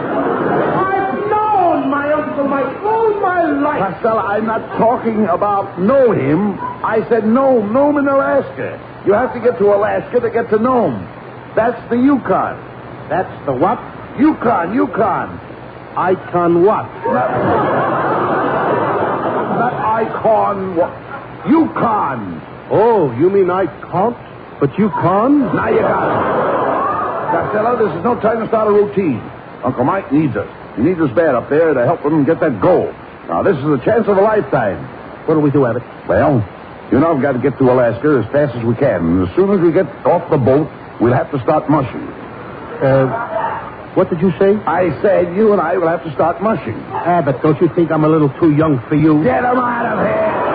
I've known my Uncle Mike all my life. Costello, I'm not talking about know him. I said Nome in Alaska. You have to get to Alaska to get to Nome. That's the Yukon. That's the what? Yukon. Icon what? Not icon. What? Yukon. Oh, you mean I can't, but you can? Now you got it. Costello, this is no time to start a routine. Uncle Mike needs us. He needs us bad up there to help him get that gold. Now, this is the chance of a lifetime. What do we do, Abbott? Well, you know, we've got to get to Alaska as fast as we can. And as soon as we get off the boat, we'll have to start mushing. What did you say? I said you and I will have to start mushing. Abbott, don't you think I'm a little too young for you? Get him out of here!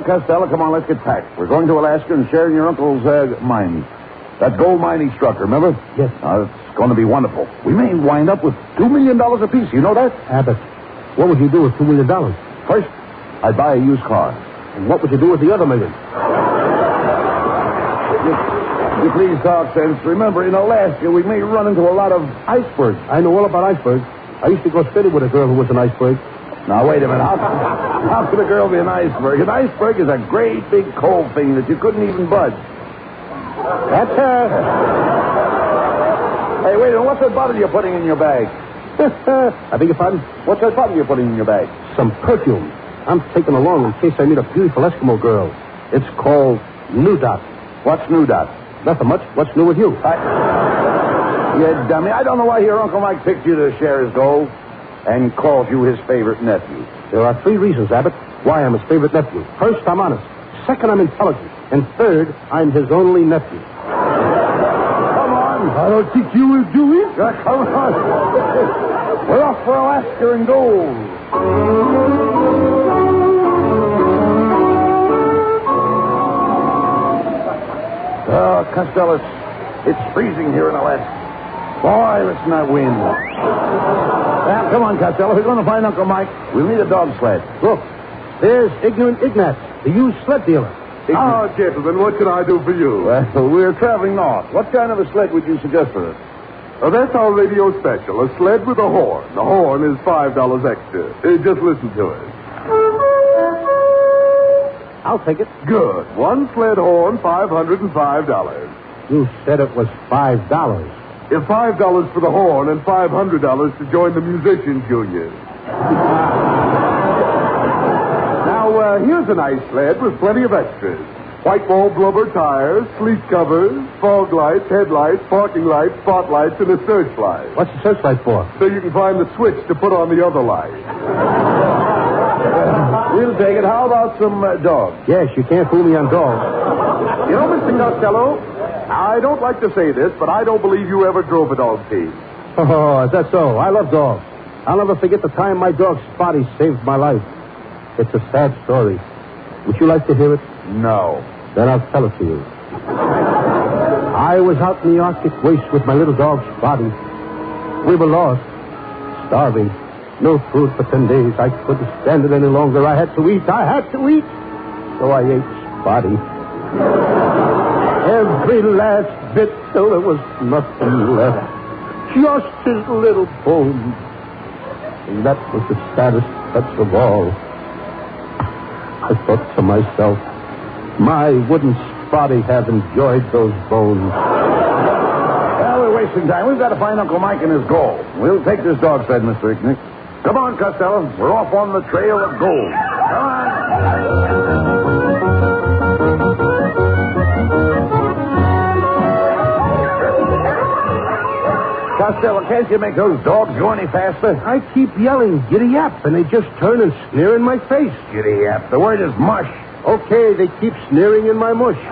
Costello, come on, let's get packed. We're going to Alaska and sharing your uncle's mine. That gold mine he struck, remember? Yes. It's going to be wonderful. We may wind up with $2 million apiece. You know that? Abbott, what would you do with $2 million? First, I'd buy a used car. And what would you do with the other $1 million? You please talk sense. Remember, in Alaska, we may run into a lot of icebergs. I know all about icebergs. I used to go steady with a girl who was an iceberg. Now, wait a minute. How could a girl be an iceberg? An iceberg is a great big cold thing that you couldn't even budge. That's her. Hey, wait a minute. What's that bottle you're putting in your bag? I beg your pardon? What's that bottle you're putting in your bag? Some perfume. I'm taking along in case I meet a beautiful Eskimo girl. It's called New Dot. What's New Dot? Nothing much. What's new with you? You dummy. I don't know why your Uncle Mike picked you to share his gold. and calls you his favorite nephew? There are 3 reasons, Abbott, why I'm his favorite nephew. First, I'm honest. Second, I'm intelligent. And third, I'm his only nephew. Come on. I don't think you will do it. Come on. We're off for Alaska and gold. Costello, it's freezing here in Alaska. Boy, listen to that wind. Now, come on, Costello. We're going to find Uncle Mike. We'll need a dog sled. Look, there's Ignorant Ignat, the used sled dealer. Ah, gentlemen, what can I do for you? Well, we're traveling north. What kind of a sled would you suggest for us? Oh, that's our radio special, a sled with a horn. The horn is $5 extra. Just listen to it. I'll take it. Good. One sled horn, $505. You said it was $5. If $5 for the horn and $500 to join the musicians union. Now, here's a nice sled with plenty of extras. White wall blubber tires, sleep covers, fog lights, headlights, parking lights, spotlights, and a searchlight. What's the searchlight for? So you can find the switch to put on the other light. We'll take it. How about some dogs? Yes, you can't fool me on dogs. You know, Mr. Costello, I don't like to say this, but I don't believe you ever drove a dog team. Oh, is that so? I love dogs. I'll never forget the time my dog Spotty saved my life. It's a sad story. Would you like to hear it? No. Then I'll tell it to you. I was out in the Arctic waste with my little dog Spotty. We were lost, starving. No food for 10 days. I couldn't stand it any longer. I had to eat. So I ate Spotty. Every last bit till there was nothing left. Just his little bones. And that was the saddest touch of all. I thought to myself, my wouldn't Spotty have enjoyed those bones? Well, we're wasting time. We've got to find Uncle Mike and his gold. We'll take this dog sled, Mr. Icknick. Come on, Costello. We're off on the trail of gold. Come on. Costello, can't you make those dogs go any faster? I keep yelling, giddy up, and they just turn and sneer in my face. Giddy up. The word is mush. Okay, they keep sneering in my mush. Hey.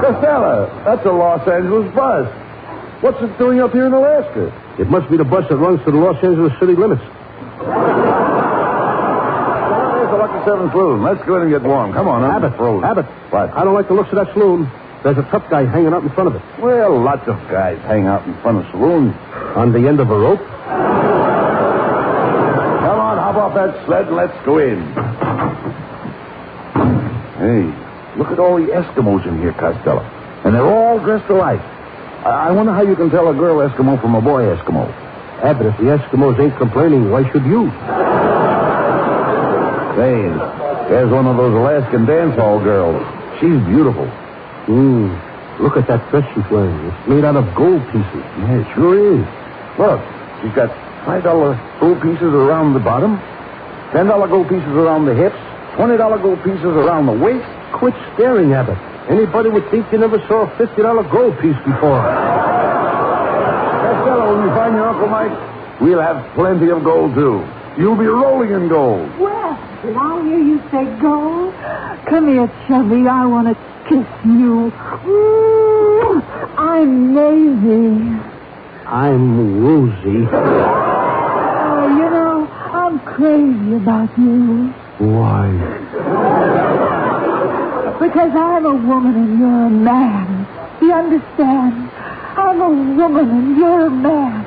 Costello, that's a Los Angeles bus. What's it doing up here in Alaska? It must be the bus that runs to the Los Angeles city limits. There's the Lucky 7 saloon. Let's go in and get warm. Come on, Abbott. What? I don't like the looks of that saloon. There's a tough guy hanging out in front of it. Well, lots of guys hang out in front of saloons. On the end of a rope? Come on, hop off that sled and let's go in. Hey, look at all the Eskimos in here, Costello. And they're all dressed alike. I wonder how you can tell a girl Eskimo from a boy Eskimo. Abbott, if the Eskimos ain't complaining, why should you? Say, there's one of those Alaskan dance hall girls. She's beautiful. Look at that dress she's wearing. It's made out of gold pieces. Yeah, it sure is. Look, she's got $5 gold pieces around the bottom, $10 gold pieces around the hips, $20 gold pieces around the waist. Quit staring, Abbott. Anybody would think you never saw a $50 gold piece before. Costello, when we find your Uncle Mike, we'll have plenty of gold, too. You'll be rolling in gold. Well, did I hear you say gold? Come here, Chubby. I want to kiss you. I'm Maisie. I'm woozy. Oh, you know, I'm crazy about you. Why? Because I'm a woman and you're a man. You understand? I'm a woman and you're a man.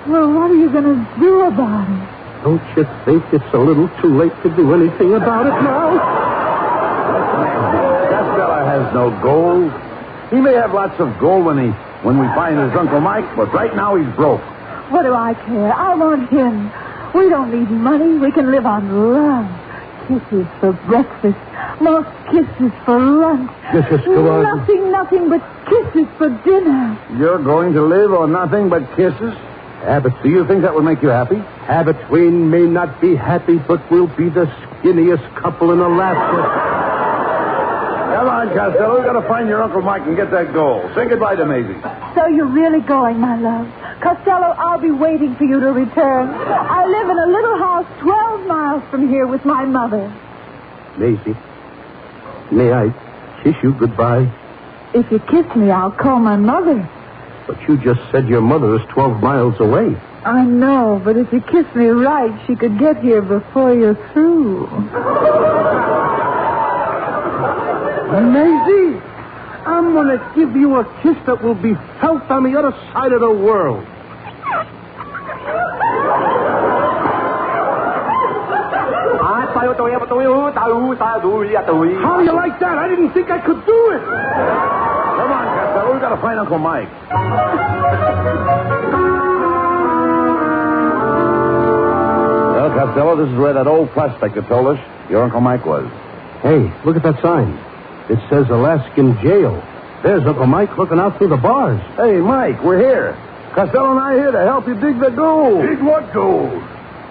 Well, what are you going to do about it? Don't you think it's a little too late to do anything about it now? That fella has no gold. He may have lots of gold when we find his Uncle Mike, but right now he's broke. What do I care? I want him. We don't need money. We can live on love. Kisses for breakfast. More kisses for lunch. Kisses for lunch. Nothing but kisses for dinner. You're going to live on nothing but kisses? Abbott, do you think that would make you happy? Abbott, we may not be happy, but we'll be the skinniest couple in Alaska. Come on, on, Costello. We've got to find your Uncle Mike and get that gold. Say goodbye to Maisie. So you're really going, my love. Costello, I'll be waiting for you to return. I live in a little house 12 miles from here with my mother. Maisie, may I kiss you goodbye? If you kiss me, I'll call my mother. But you just said your mother is 12 miles away. I know, but if you kiss me right, she could get here before you're through. Maisie, I'm going to give you a kiss that will be felt on the other side of the world. How do you like that? I didn't think I could do it. Come on, Costello. We've got to find Uncle Mike. Well, Costello, this is where that old prospector told us your Uncle Mike was. Hey, look at that sign. It says Alaskan Jail. There's Uncle Mike looking out through the bars. Hey, Mike, we're here. Costello and I are here to help you dig the gold. Dig what gold?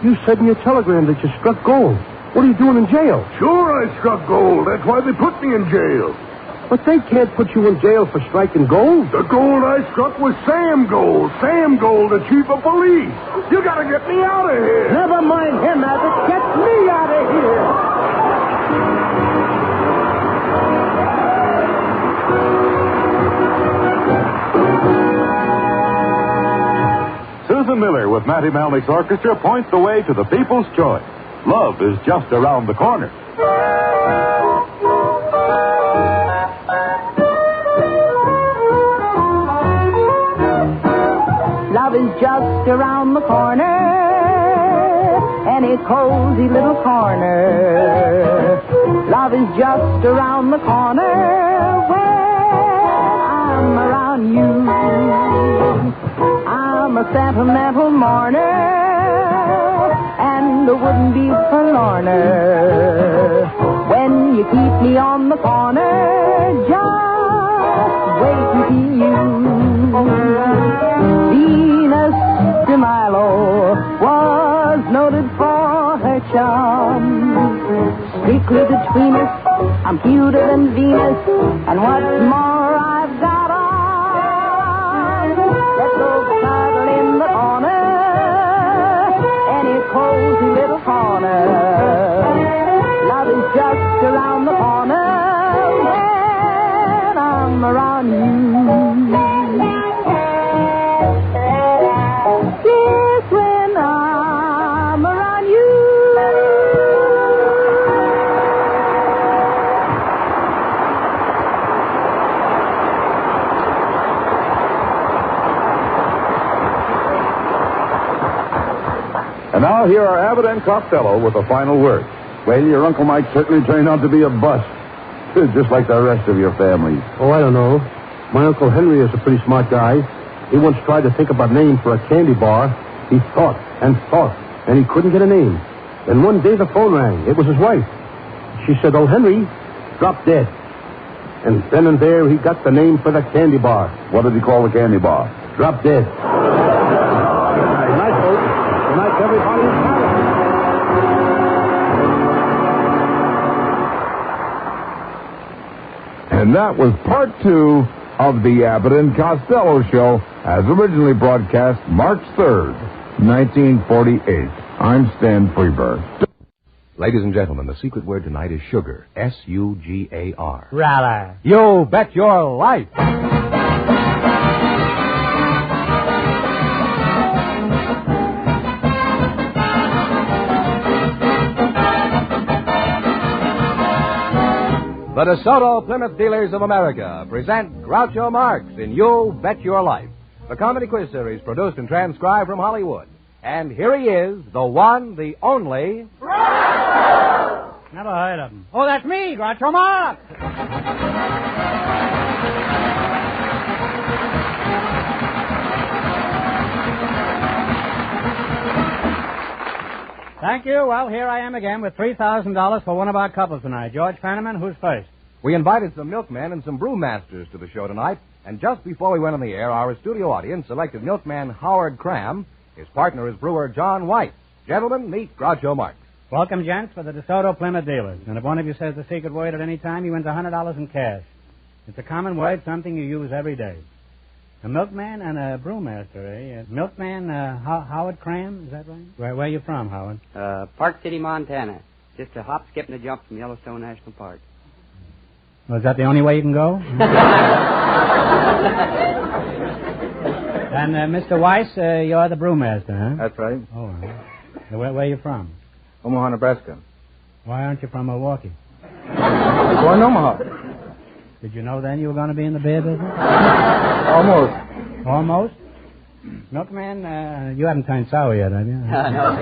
You said in your telegram that you struck gold. What are you doing in jail? Sure, I struck gold. That's why they put me in jail. But they can't put you in jail for striking gold. The gold I struck was Sam Gold. Sam Gold, the chief of police. You gotta get me out of here. Never mind him, Abbott. Get me out of here. Susan Miller with Matty Malnick's orchestra points the way to the people's choice. Love is just around the corner. Love is just around the corner, any cozy little corner. Love is just around the corner when I'm around you. I'm a sentimental mourner and I wouldn't be forlorner when you keep me on the corner. Just wait and see you. Venus de Milo was noted for her charm. Strictly between us, I'm cuter than Venus, and what's more, I've got on. Let's go cuddle in the corner, any cozy little corner. Love is just around the corner when I'm around you. Yes, when I'm around you. And now here are Abbott and Costello with the final word. Well, your Uncle Mike certainly turned out to be a bust. Just like the rest of your family. Oh, I don't know. My Uncle Henry is a pretty smart guy. He once tried to think of a name for a candy bar. He thought, and he couldn't get a name. Then one day the phone rang. It was his wife. She said, "Oh, Henry, drop dead." And then and there he got the name for the candy bar. What did he call the candy bar? Drop dead. Good night, folks. Good night, everybody. And that was part 2 of the Abbott and Costello Show, as originally broadcast March 3rd, 1948. I'm Stan Freeberg. Ladies and gentlemen, the secret word tonight is sugar. S-U-G-A-R. Rather. You bet your life. The DeSoto Plymouth Dealers of America present Groucho Marx in You Bet Your Life, the comedy quiz series produced and transcribed from Hollywood. And here he is, the one, the only... Never heard of him. Oh, that's me, Groucho Marx. Thank you. Well, here I am again with $3,000 for one of our couples tonight. George Fenneman, who's first? We invited some milkmen and some brewmasters to the show tonight, and just before we went on the air, our studio audience selected milkman Howard Cram. His partner is brewer John White. Gentlemen, meet Groucho Marx. Welcome, gents, for the DeSoto Plymouth dealers. And if one of you says the secret word at any time, he wins $100 in cash. It's a common word, something you use every day. A milkman and a brewmaster, eh? Milkman, Howard Cram, is that right? Where are you from, Howard? Park City, Montana. Just a hop, skip, and a jump from Yellowstone National Park. Well, is that the only way you can go? And, Mr. Weiss, you're the brewmaster, huh? That's right. Oh, where are you from? Omaha, Nebraska. Why aren't you from Milwaukee? I'm born in Omaha. Did you know then you were going to be in the beer business? Almost. Almost? Milkman, you haven't turned sour yet, have you? No.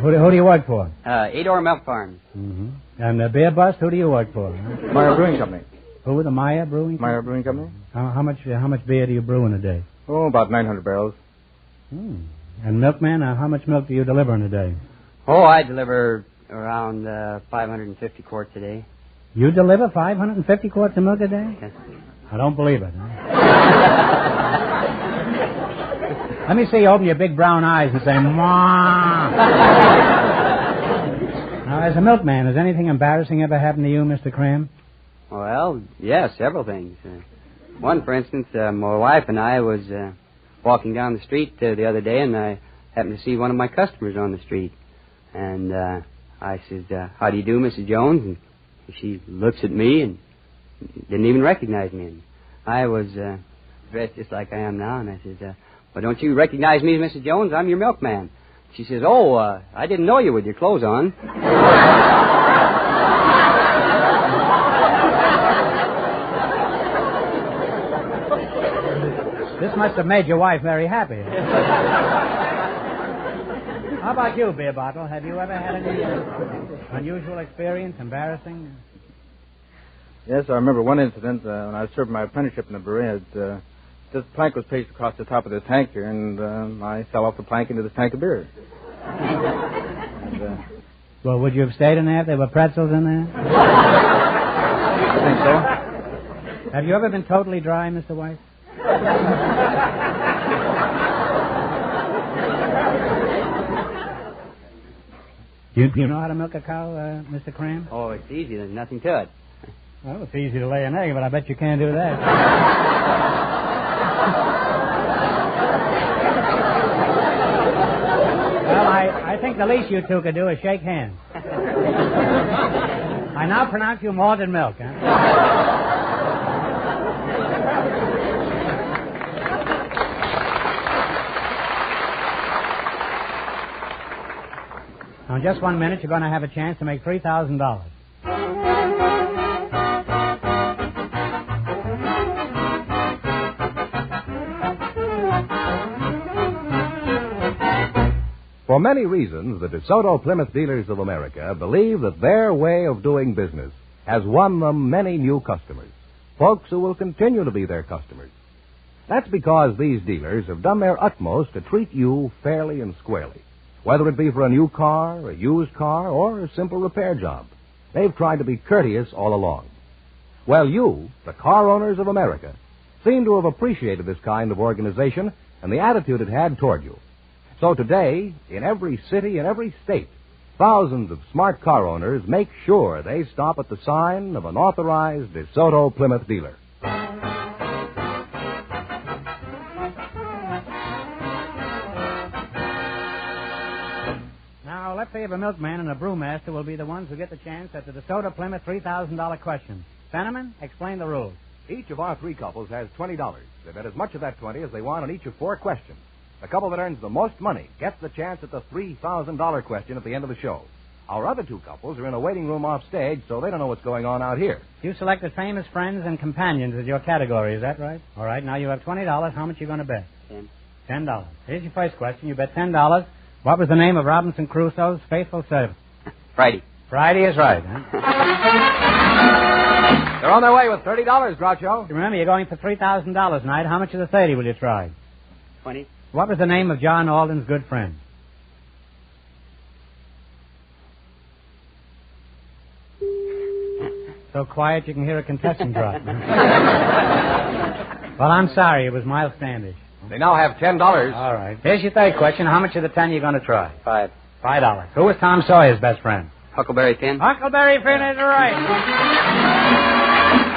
Who do you work for? Edor Milk Farms. Mm-hmm. And Beer Bust, who do you work for? Meyer Brewing Company. Who, the Meyer Brewing Company? Meyer Brewing Company. How much beer do you brew in a day? Oh, about 900 barrels. And Milkman, how much milk do you deliver in a day? Oh, I deliver around 550 quarts a day. You deliver 550 quarts of milk a day? Yes. I don't believe it. Let me see you open your big brown eyes and say, "Mwah." Now, as a milkman, has anything embarrassing ever happened to you, Mr. Cram? Well, yes, several things. One, for instance, my wife and I was walking down the street the other day, and I happened to see one of my customers on the street. And I says, "How do you do, Mrs. Jones?" And she looks at me and didn't even recognize me. And I was dressed just like I am now, and I says, "Well, don't you recognize me, Mrs. Jones? I'm your milkman." She says, "Oh, I didn't know you with your clothes on." This must have made your wife very happy. How about you, Beer Bottle? Have you ever had any unusual experience, embarrassing? Yes, I remember one incident when I served my apprenticeship in the brewery. This plank was placed across the top of the tank here, and I fell off the plank into this tank of beer. Well, would you have stayed in there if there were pretzels in there? I think so. Have you ever been totally dry, Mr. Weiss? Do you know how to milk a cow, Mr. Cram? Oh, it's easy. There's nothing to it. Well, it's easy to lay an egg, but I bet you can't do that. Well, I think the least you two could do is shake hands. I now pronounce you malted milk, huh? Now, in just 1 minute, you're going to have a chance to make $3,000. For many reasons, the DeSoto Plymouth dealers of America believe that their way of doing business has won them many new customers, folks who will continue to be their customers. That's because these dealers have done their utmost to treat you fairly and squarely. Whether it be for a new car, a used car, or a simple repair job, they've tried to be courteous all along. Well, you, the car owners of America, seem to have appreciated this kind of organization and the attitude it had toward you. So today, in every city and every state, thousands of smart car owners make sure they stop at the sign of an authorized DeSoto Plymouth dealer. Now, let's say if a milkman and a brewmaster will be the ones who get the chance at the DeSoto Plymouth $3,000 question. Fenneman, explain the rules. Each of our three couples has $20. They bet as much of that 20 as they want on each of four questions. The couple that earns the most money gets the chance at the $3,000 question at the end of the show. Our other two couples are in a waiting room off stage, so they don't know what's going on out here. You selected famous friends and companions as your category, is that right? All right, now you have $20. How much are you going to bet? $10. Here's your first question. You bet $10. What was the name of Robinson Crusoe's faithful servant? Friday. Friday is right, huh? They're on their way with $30, Groucho. Remember, you're going for $3,000 tonight. How much of the 30 will you try? 20. What was the name of John Alden's good friend? So quiet you can hear a contestant drop. Well, I'm sorry. It was Miles Standish. They now have $10. All right. Here's your third question. How much of the 10 are you going to try? 5. $5. Who was Tom Sawyer's best friend? Huckleberry Finn. Huckleberry Finn is right.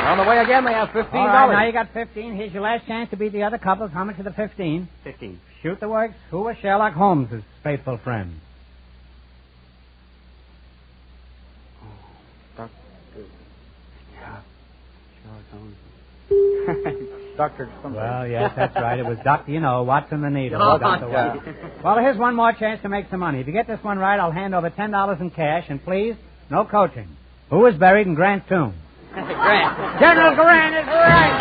On the way again, they have $15. All right, now you got 15. Here's your last chance to beat the other couples. How much of the 15? 15. Shoot the works. Who was Sherlock Holmes' faithful friend? Dr. something. Well, yes, that's right. It was Dr. Watson the Needle. Oh, Dr. Watson. Well, here's one more chance to make some money. If you get this one right, I'll hand over $10 in cash, and please, no coaching. Who was buried in Grant's tomb? Grant. General Grant is right.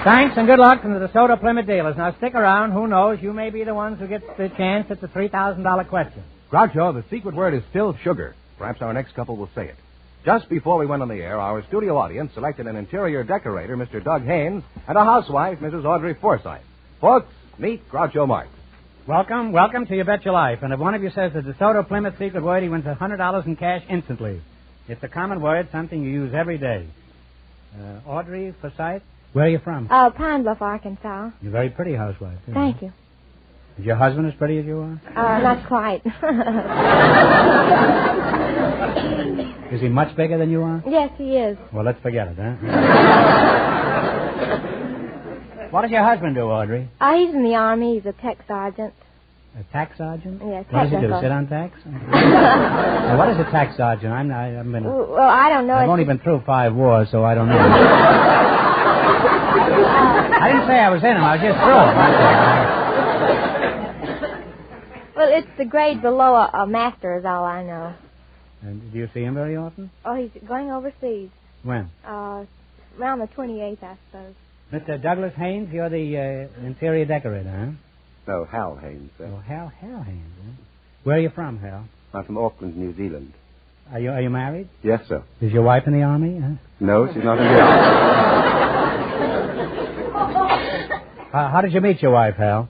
Thanks and good luck from the DeSoto Plymouth dealers. Now stick around. Who knows? You may be the ones who get the chance at the $3,000 question. Groucho, the secret word is still sugar. Perhaps our next couple will say it. Just before we went on the air, our studio audience selected an interior decorator, Mr. Doug Haynes, and a housewife, Mrs. Audrey Forsythe. Folks, meet Groucho Marx. Welcome to You Bet Your Life. And if one of you says the DeSoto Plymouth secret word, he wins $100 in cash instantly. It's a common word, something you use every day. Audrey Forsythe, where are you from? Pine Bluff, Arkansas. You're a very pretty housewife. Thank you. Is your husband as pretty as you are? Not quite. Is he much bigger than you are? Yes, he is. Well, let's forget it, huh? What does your husband do, Audrey? He's in the Army. He's a tech sergeant. A tax sergeant? Yes, What does he do, technical. sit on tax? Now, what is a tax sergeant? I haven't been... Well, I don't know. I've only been through 5 wars, so I don't know. I didn't say I was in them. I was just through them. Well, it's the grade below a master is all I know. And do you see him very often? Oh, he's going overseas. When? Around the 28th, I suppose. Mr. Douglas Haynes, you're the interior decorator, huh? No, Hal Haynes, sir. Oh, Hal Haynes, huh? Where are you from, Hal? I'm from Auckland, New Zealand. Are you married? Yes, sir. Is your wife in the Army, huh? No, she's not in the army. How did you meet your wife, Hal?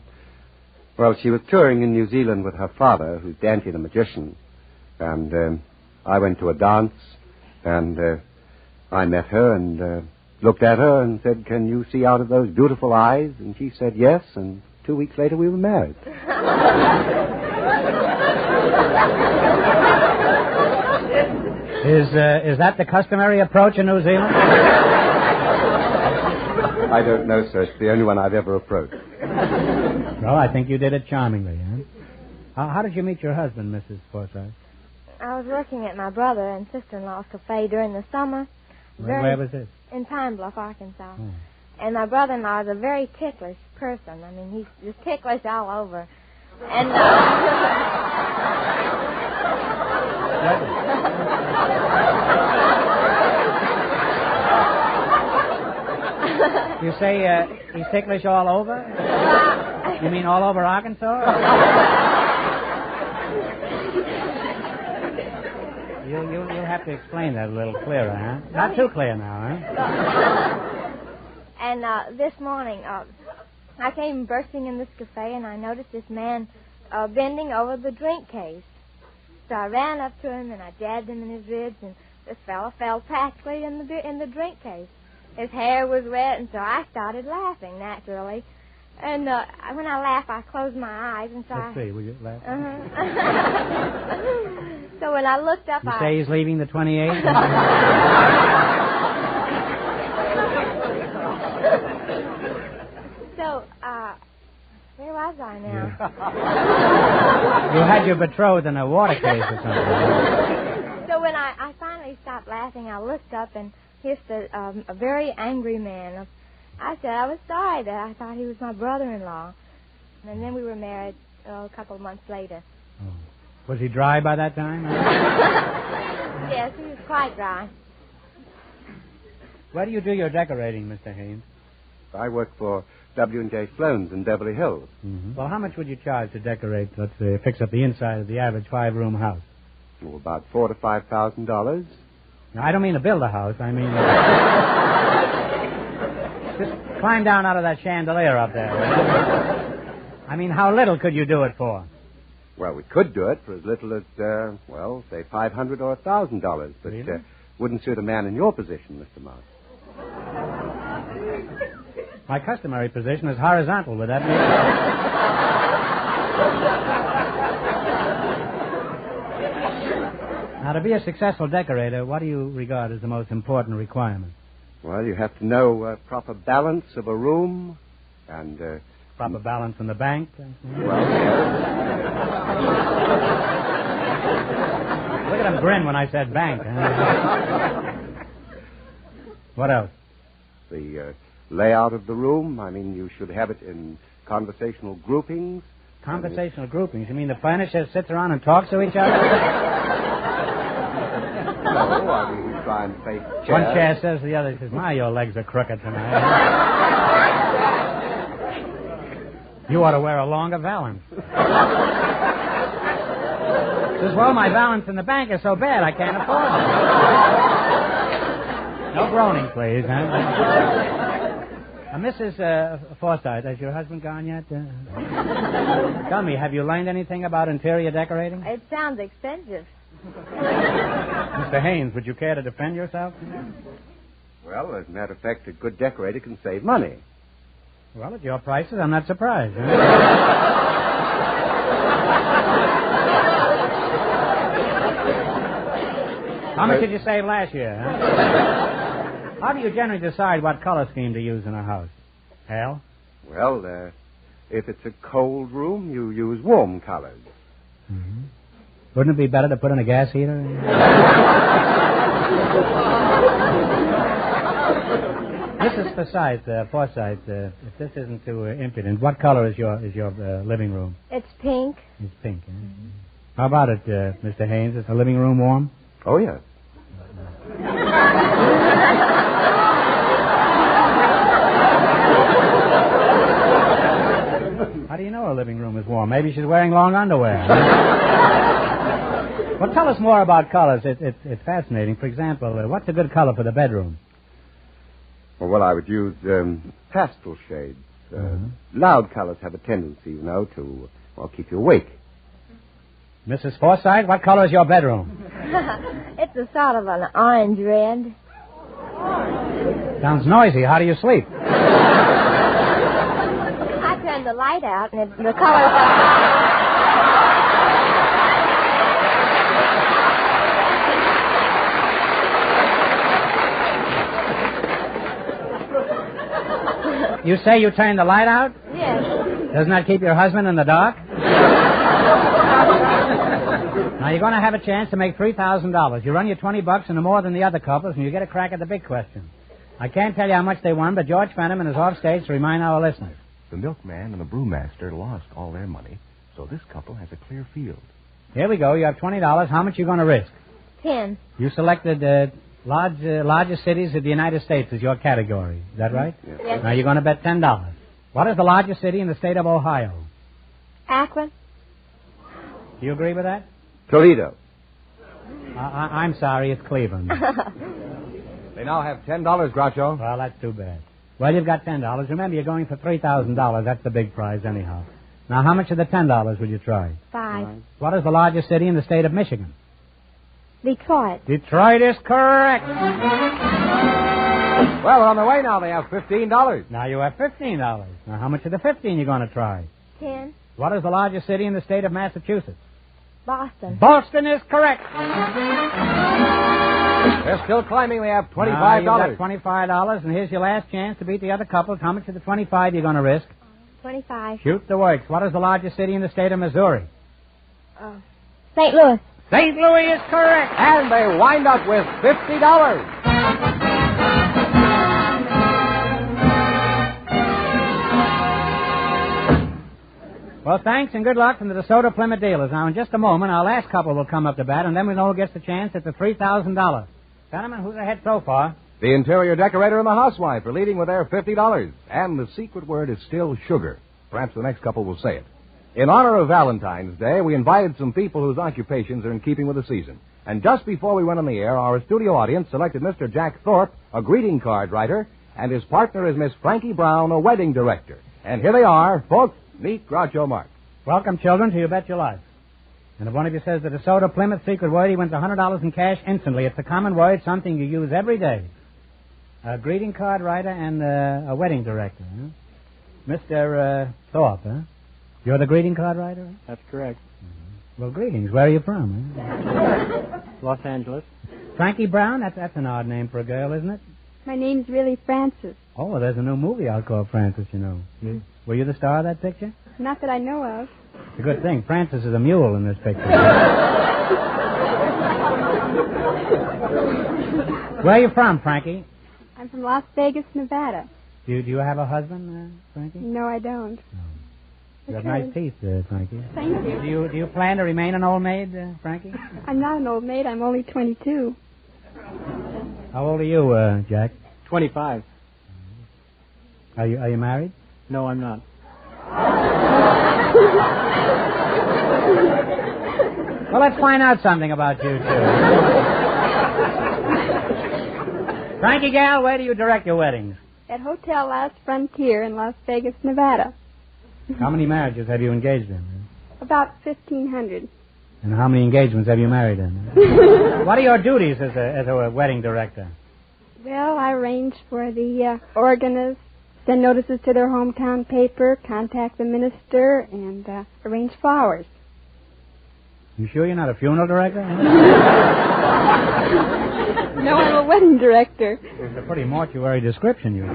Well, she was touring in New Zealand with her father, who's Dante the magician. And I went to a dance, and I met her and looked at her and said, "Can you see out of those beautiful eyes?" And she said yes, and 2 weeks later we were married. Is that the customary approach in New Zealand? I don't know, sir. It's the only one I've ever approached. Well, I think you did it charmingly, huh? How did you meet your husband, Mrs. Forsythe? I was working at my brother and sister-in-law's cafe during the summer. Where was this? In Pine Bluff, Arkansas. Oh. And my brother-in-law is a very ticklish person. I mean, he's just ticklish all over. And you say he's ticklish all over? You mean all over Arkansas? You'll have to explain that a little clearer, huh? Not too clear now, huh? And this morning, I came bursting in this cafe, and I noticed this man bending over the drink case. So I ran up to him, and I jabbed him in his ribs, and this fellow fell practically in the drink case. His hair was wet, and so I started laughing, naturally. And when I laugh, I close my eyes, and so Let's see, will you laugh? So when I looked up, You say he's leaving the 28th? So, where was I now? You had your betrothed in a water case or something. So when I finally stopped laughing, I looked up and hissed a very angry man. I said I was sorry that I thought he was my brother-in-law. And then we were married a couple of months later. Oh. Was he dry by that time? Yes, he was quite dry. Where do you do your decorating, Mr. Haynes? I work for W&J Sloan's in Beverly Hills. Mm-hmm. Well, how much would you charge to decorate, let's say, fix up the inside of the average 5-room house? Oh, about $4,000 to $5,000. Now, I don't mean to build a house. I mean... just climb down out of that chandelier up there. I mean, how little could you do it for? Well, we could do it for as little as, say $500 or $1,000. But really? Wouldn't suit a man in your position, Mr. Mouse. My customary position is horizontal. Would that mean? Now, to be a successful decorator, what do you regard as the most important requirement? Well, you have to know proper balance of a room and... proper balance in the bank? Well, Look at him grin when I said bank. What else? The layout of the room. I mean, you should have it in conversational groupings. Conversational groupings? You mean the furniture sits around and talks to each other? No, I mean, we try and face chairs. One chair says to the other, says, "My, your legs are crooked tonight." You ought to wear a longer valance. Says, "Well, my balance in the bank is so bad I can't afford it." No groaning, please. Mrs. Forsythe, has your husband gone yet? Tell me, have you learned anything about interior decorating? It sounds expensive. Mr. Haynes, would you care to defend yourself? Well, as a matter of fact, a good decorator can save money. Well, at your prices, I'm not surprised. How much did you save last year? How do you generally decide what color scheme to use in a house? Hal? Well, if it's a cold room, you use warm colors. Mm-hmm. Wouldn't it be better to put in a gas heater? Mrs. Forsythe, if this isn't too impudent, what color is your living room? It's pink. It's pink. Mm-hmm. How about it, Mr. Haynes? Is the living room warm? Oh, yes. How do you know her living room is warm? Maybe she's wearing long underwear. Well, tell us more about colors. It's fascinating. For example, what's a good color for the bedroom? Well, I would use pastel shades. Loud colors have a tendency, to keep you awake. Mrs. Forsythe, what color is your bedroom? It's a sort of an orange red. Sounds noisy. How do you sleep? I turned the light out, and the color... You say you turned the light out? Yes. Doesn't that keep your husband in the dark? Now, you're going to have a chance to make $3,000. You run your $20 into more than the other couples, and you get a crack at the big question. I can't tell you how much they won, but George Fenneman is off stage to remind our listeners. The milkman and the brewmaster lost all their money, so this couple has a clear field. Here we go. You have $20. How much are you going to risk? 10. You selected largest cities of the United States as your category. Is that right? Yes. Now, you're going to bet $10. What is the largest city in the state of Ohio? Akron. Do you agree with that? Toledo. I'm sorry, it's Cleveland. They now have $10, Groucho. Well, that's too bad. Well, you've got $10. Remember, you're going for $3,000. That's the big prize, anyhow. Now, how much of the $10 will you try? 5. What is the largest city in the state of Michigan? Detroit. Detroit is correct. Well, on the way now, they have $15. Now you have $15. Now, how much of the 15 you going to try? 10. What is the largest city in the state of Massachusetts? Boston. Boston is correct. They're still climbing. They have $25. Now, you've got $25, and here's your last chance to beat the other couples. How much of the 25 you going to risk? 25. Shoot the works. What is the largest city in the state of Missouri? St. Louis. St. Louis is correct. And they wind up with $50. Well, thanks and good luck from the DeSoto Plymouth dealers. Now, in just a moment, our last couple will come up to bat, and then we'll know who gets the chance at the $3,000. Gentlemen, who's ahead so far? The interior decorator and the housewife are leading with their $50. And the secret word is still sugar. Perhaps the next couple will say it. In honor of Valentine's Day, we invited some people whose occupations are in keeping with the season. And just before we went on the air, our studio audience selected Mr. Jack Thorpe, a greeting card writer, and his partner is Miss Frankie Brown, a wedding director. And here they are. Folks, meet Groucho Marx. Welcome, children, to You Bet Your Life. And if one of you says the DeSoto Plymouth secret word, he wins $100 in cash instantly. It's a common word, something you use every day. A greeting card writer and a wedding director, huh? Mr. Thorpe, huh? You're the greeting card writer? That's correct. Mm-hmm. Well, greetings. Where are you from, huh? Los Angeles. Frankie Brown? That's an odd name for a girl, isn't it? My name's really Frances. Oh, well, there's a new movie out called Frances, you know. Mm. Were you the star of that picture? Not that I know of. It's a good thing. Frances is a mule in this picture. Where are you from, Frankie? I'm from Las Vegas, Nevada. Do you have a husband, Frankie? No, I don't. You have nice teeth, Frankie. Thank you. Do you plan to remain an old maid, Frankie? I'm not an old maid. I'm only 22. How old are you, Jack? 25. Are you married? No, I'm not. Well, let's find out something about you, too. Frankie gal, where do you direct your weddings? At Hotel Last Frontier in Las Vegas, Nevada. How many marriages have you engaged in? About 1,500. And how many engagements have you married in? What are your duties as a wedding director? Well, I arrange for the organist, send notices to their hometown paper, contact the minister, and arrange flowers. You sure you're not a funeral director? No, I'm a wedding director. It's a pretty mortuary description, you.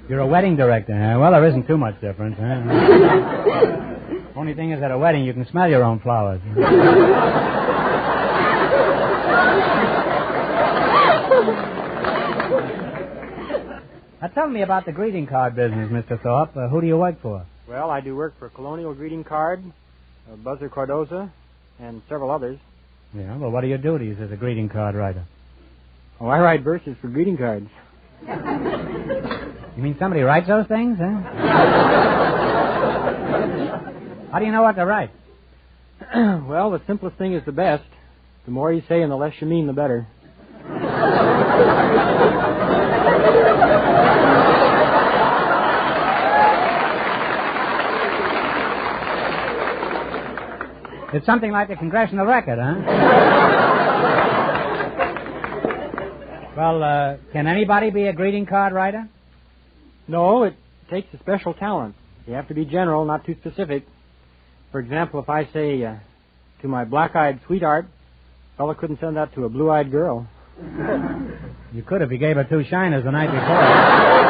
You're a wedding director, huh? Well, there isn't too much difference, huh? Only thing is, at a wedding, you can smell your own flowers. Now, tell me about the greeting card business, Mr. Thorpe. Who do you work for? Well, I do work for Colonial Greeting Card, Buzzer Cardoza, and several others. Yeah, well, what are your duties as a greeting card writer? Oh, I write verses for greeting cards. You mean somebody writes those things, huh? How do you know what to write? Well, the simplest thing is the best. The more you say and the less you mean, the better. It's something like the Congressional Record, huh? Well, can anybody be a greeting card writer? No, it takes a special talent. You have to be general, not too specific. For example, if I say to my black-eyed sweetheart, a fella couldn't send that to a blue-eyed girl. You could if you gave her 2 shiners the night before.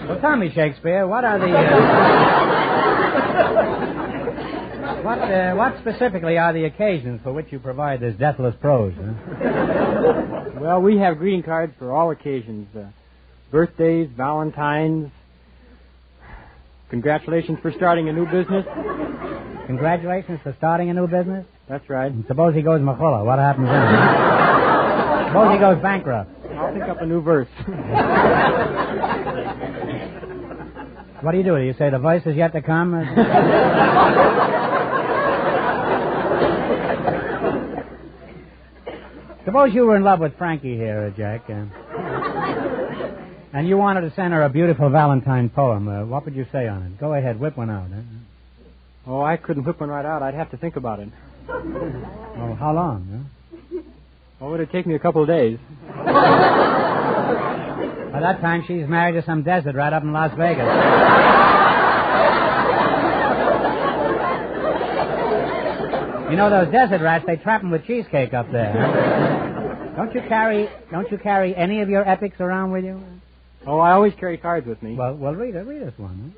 Well, tell me, Shakespeare, what are the... what specifically are the occasions for which you provide this deathless prose? Huh? Well, we have greeting cards for all occasions. Birthdays, Valentines, congratulations for starting a new business. Congratulations for starting a new business? That's right. And suppose he goes Machulla. What happens then? Suppose he goes bankrupt. I'll think up a new verse. What do? Do you say the voice is yet to come? Suppose you were in love with Frankie here, Jack, and you wanted to send her a beautiful Valentine poem. What would you say on it? Go ahead, whip one out. Oh, I couldn't whip one right out. I'd have to think about it. Oh, how long? Huh? Oh, it'd take me a couple of days. By that time, she's married to some desert right up in Las Vegas. You know those desert rats? They trap them with cheesecake up there. Huh? Don't you carry any of your epics around with you? Oh, I always carry cards with me. Well, read us one.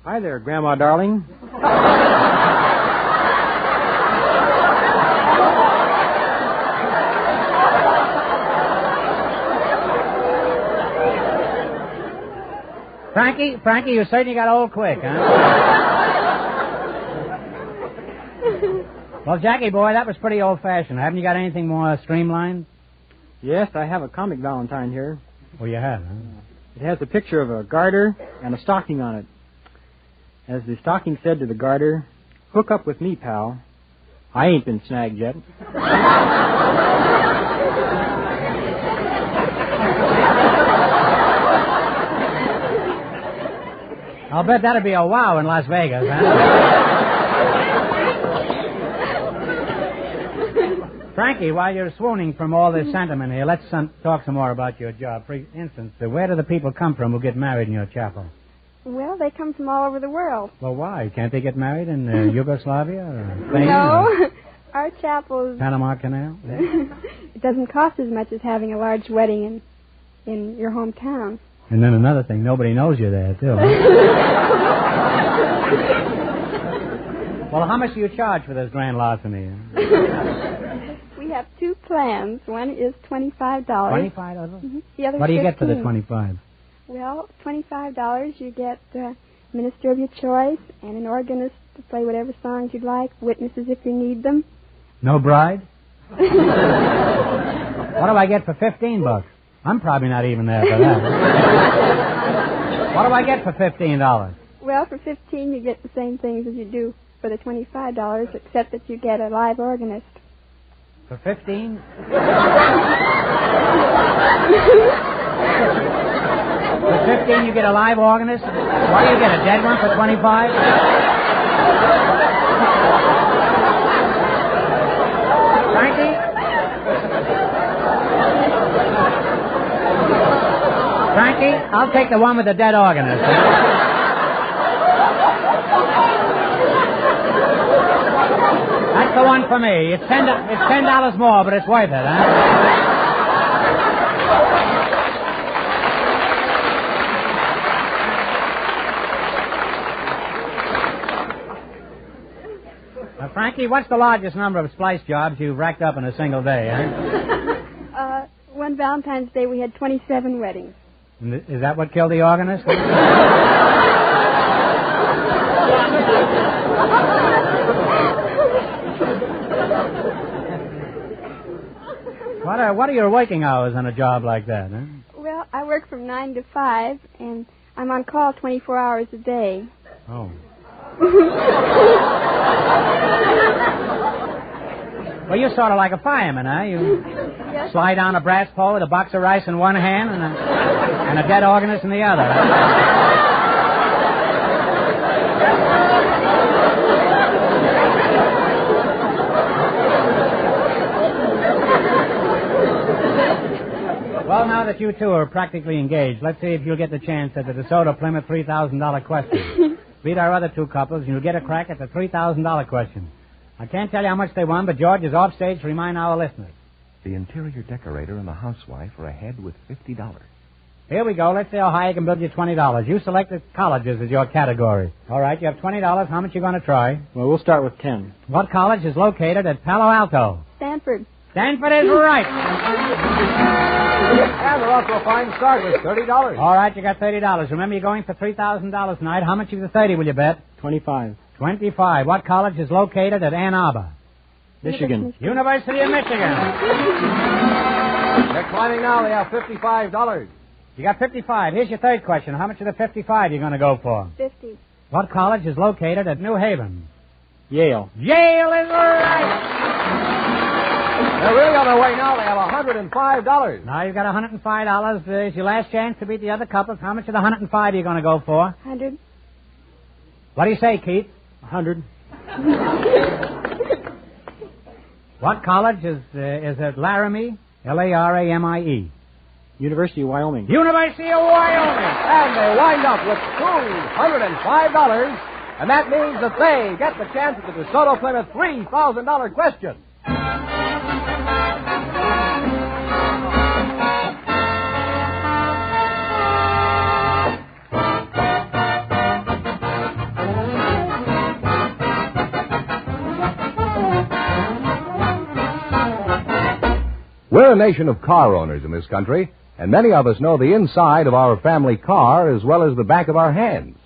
Hi there, Grandma darling. Frankie, you certainly got old quick, huh? Well, Jackie boy, that was pretty old-fashioned. Haven't you got anything more streamlined? Yes, I have a comic Valentine here. Oh, you have, huh? It has a picture of a garter and a stocking on it. As the stocking said to the garter, "Hook up with me, pal. I ain't been snagged yet." I'll bet that'd be a wow in Las Vegas, huh? Frankie, while you're swooning from all this sentiment here, let's talk some more about your job. For instance, where do the people come from who get married in your chapel? Well, they come from all over the world. Well, why? Can't they get married in Yugoslavia or Spain? No. Our chapel's... Panama Canal? It doesn't cost as much as having a large wedding in your hometown. And then another thing, nobody knows you're there, too. Well, how much do you charge for this grand larceny? We have two plans. One is $25. $25? Mm-hmm. The other What do you get for the $15. $25? Well, $25, you get a minister of your choice and an organist to play whatever songs you'd like, witnesses if you need them. No bride? What do I get for $15? I'm probably not even there for that. What do I get for $15? Well, for $15, you get the same things as you do for the $25, except that you get a live organist. For $15? For $15, you get a live organist? Why do you get a dead one for $25? Frankie? Frankie, I'll take the one with the dead organist. That's the one for me. It's $10 more, but it's worth it, huh? Frankie, what's the largest number of splice jobs you've racked up in a single day, eh? One Valentine's Day, we had 27 weddings. And is that what killed the organist? What are your working hours on a job like that, huh? Well, I work from 9 to 5, and I'm on call 24 hours a day. Oh. Well, you're sort of like a fireman, huh? You slide down a brass pole with a box of rice in one hand and a dead organist in the other. Well, now that you two are practically engaged, let's see if you'll get the chance at the DeSoto Plymouth $3,000 question. Beat our other two couples, and you'll get a crack at the $3,000 question. I can't tell you how much they won, but George is off stage to remind our listeners. The interior decorator and the housewife are ahead with $50. Here we go. Let's see how high I can build you $20. You selected colleges as your category. All right, you have $20. How much you going to try? Well, we'll start with 10. What college is located at Palo Alto? Stanford. Stanford is right. And they're off to a fine start with $30. All right, you got $30. Remember, you're going for $3,000 tonight. How much of the 30 will you bet? 25. 25. What college is located at Ann Arbor? Michigan. University of Michigan. They're climbing now. They have $55. You got 55. Here's your third question. How much of the 55 you going to go for? 50. What college is located at New Haven? Yale. Yale is right. They're really on their way now. They have $105. Now you've got $105. There's your last chance to beat the other couples. How much of the 105 are you going to go for? 100. What do you say, Keith? 100. What college is at Laramie? Laramie. University of Wyoming. University of Wyoming. And they wind up with $205. And that means that they get the chance at the DeSoto Plymouth $3,000 question. We're a nation of car owners in this country, and many of us know the inside of our family car as well as the back of our hands.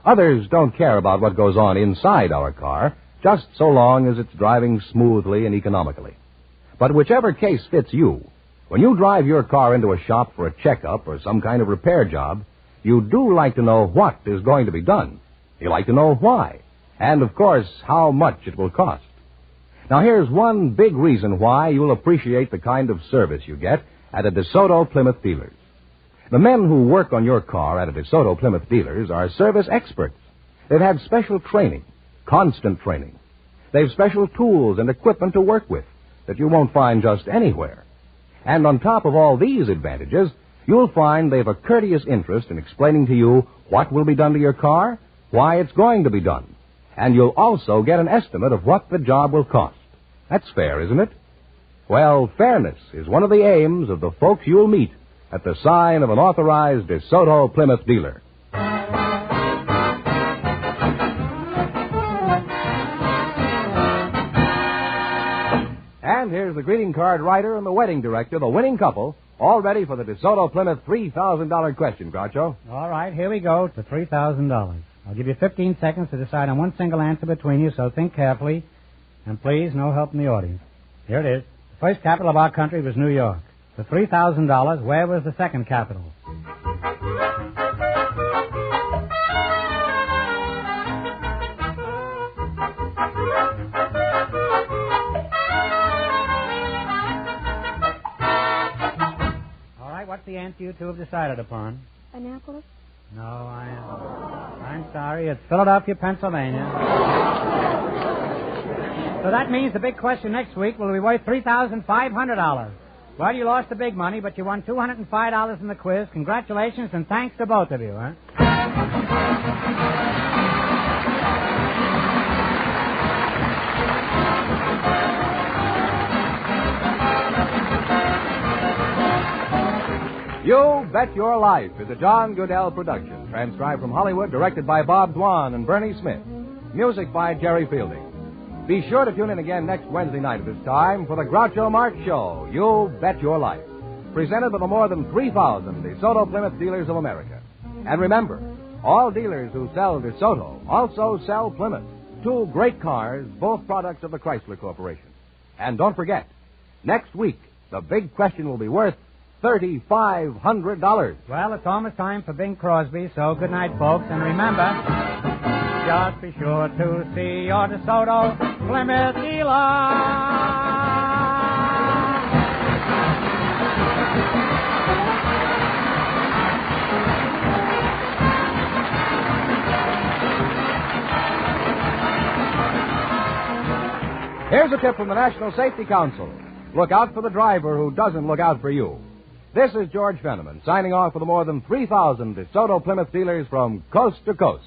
Others don't care about what goes on inside our car, just so long as it's driving smoothly and economically. But whichever case fits you, when you drive your car into a shop for a checkup or some kind of repair job, you do like to know what is going to be done. You like to know why, and, of course, how much it will cost. Now, here's one big reason why you'll appreciate the kind of service you get at a DeSoto Plymouth dealer's. The men who work on your car at a DeSoto Plymouth dealers are service experts. They've had special training, constant training. They've special tools and equipment to work with that you won't find just anywhere. And on top of all these advantages, you'll find they've a courteous interest in explaining to you what will be done to your car, why it's going to be done. And you'll also get an estimate of what the job will cost. That's fair, isn't it? Well, fairness is one of the aims of the folks you'll meet at the sign of an authorized DeSoto Plymouth dealer. And here's the greeting card writer and the wedding director, the winning couple, all ready for the DeSoto Plymouth $3,000 question, Groucho. All right, here we go to $3,000. I'll give you 15 seconds to decide on one single answer between you, so think carefully. And please, no help in the audience. Here it is. The first capital of our country was New York. For $3,000, where was the second capital? All right, what's the answer you two have decided upon? Annapolis? No, I'm sorry. It's Philadelphia, Pennsylvania. So that means the big question next week will be worth $3,500. Well, you lost the big money, but you won $205 in the quiz. Congratulations, and thanks to both of you, huh? You Bet Your Life is a John Goodell production, transcribed from Hollywood, directed by Bob Dwan and Bernie Smith. Music by Jerry Fielding. Be sure to tune in again next Wednesday night at this time for the Groucho Marx Show, You Bet Your Life, presented by the more than 3,000 DeSoto Plymouth dealers of America. And remember, all dealers who sell DeSoto also sell Plymouth, two great cars, both products of the Chrysler Corporation. And don't forget, next week, the big question will be worth $3,500. Well, it's almost time for Bing Crosby, so good night, folks. And remember, just be sure to see your DeSoto Plymouth dealer. Here's a tip from the National Safety Council. Look out for the driver who doesn't look out for you. This is George Fenneman, signing off for the more than 3,000 DeSoto Plymouth dealers from coast to coast.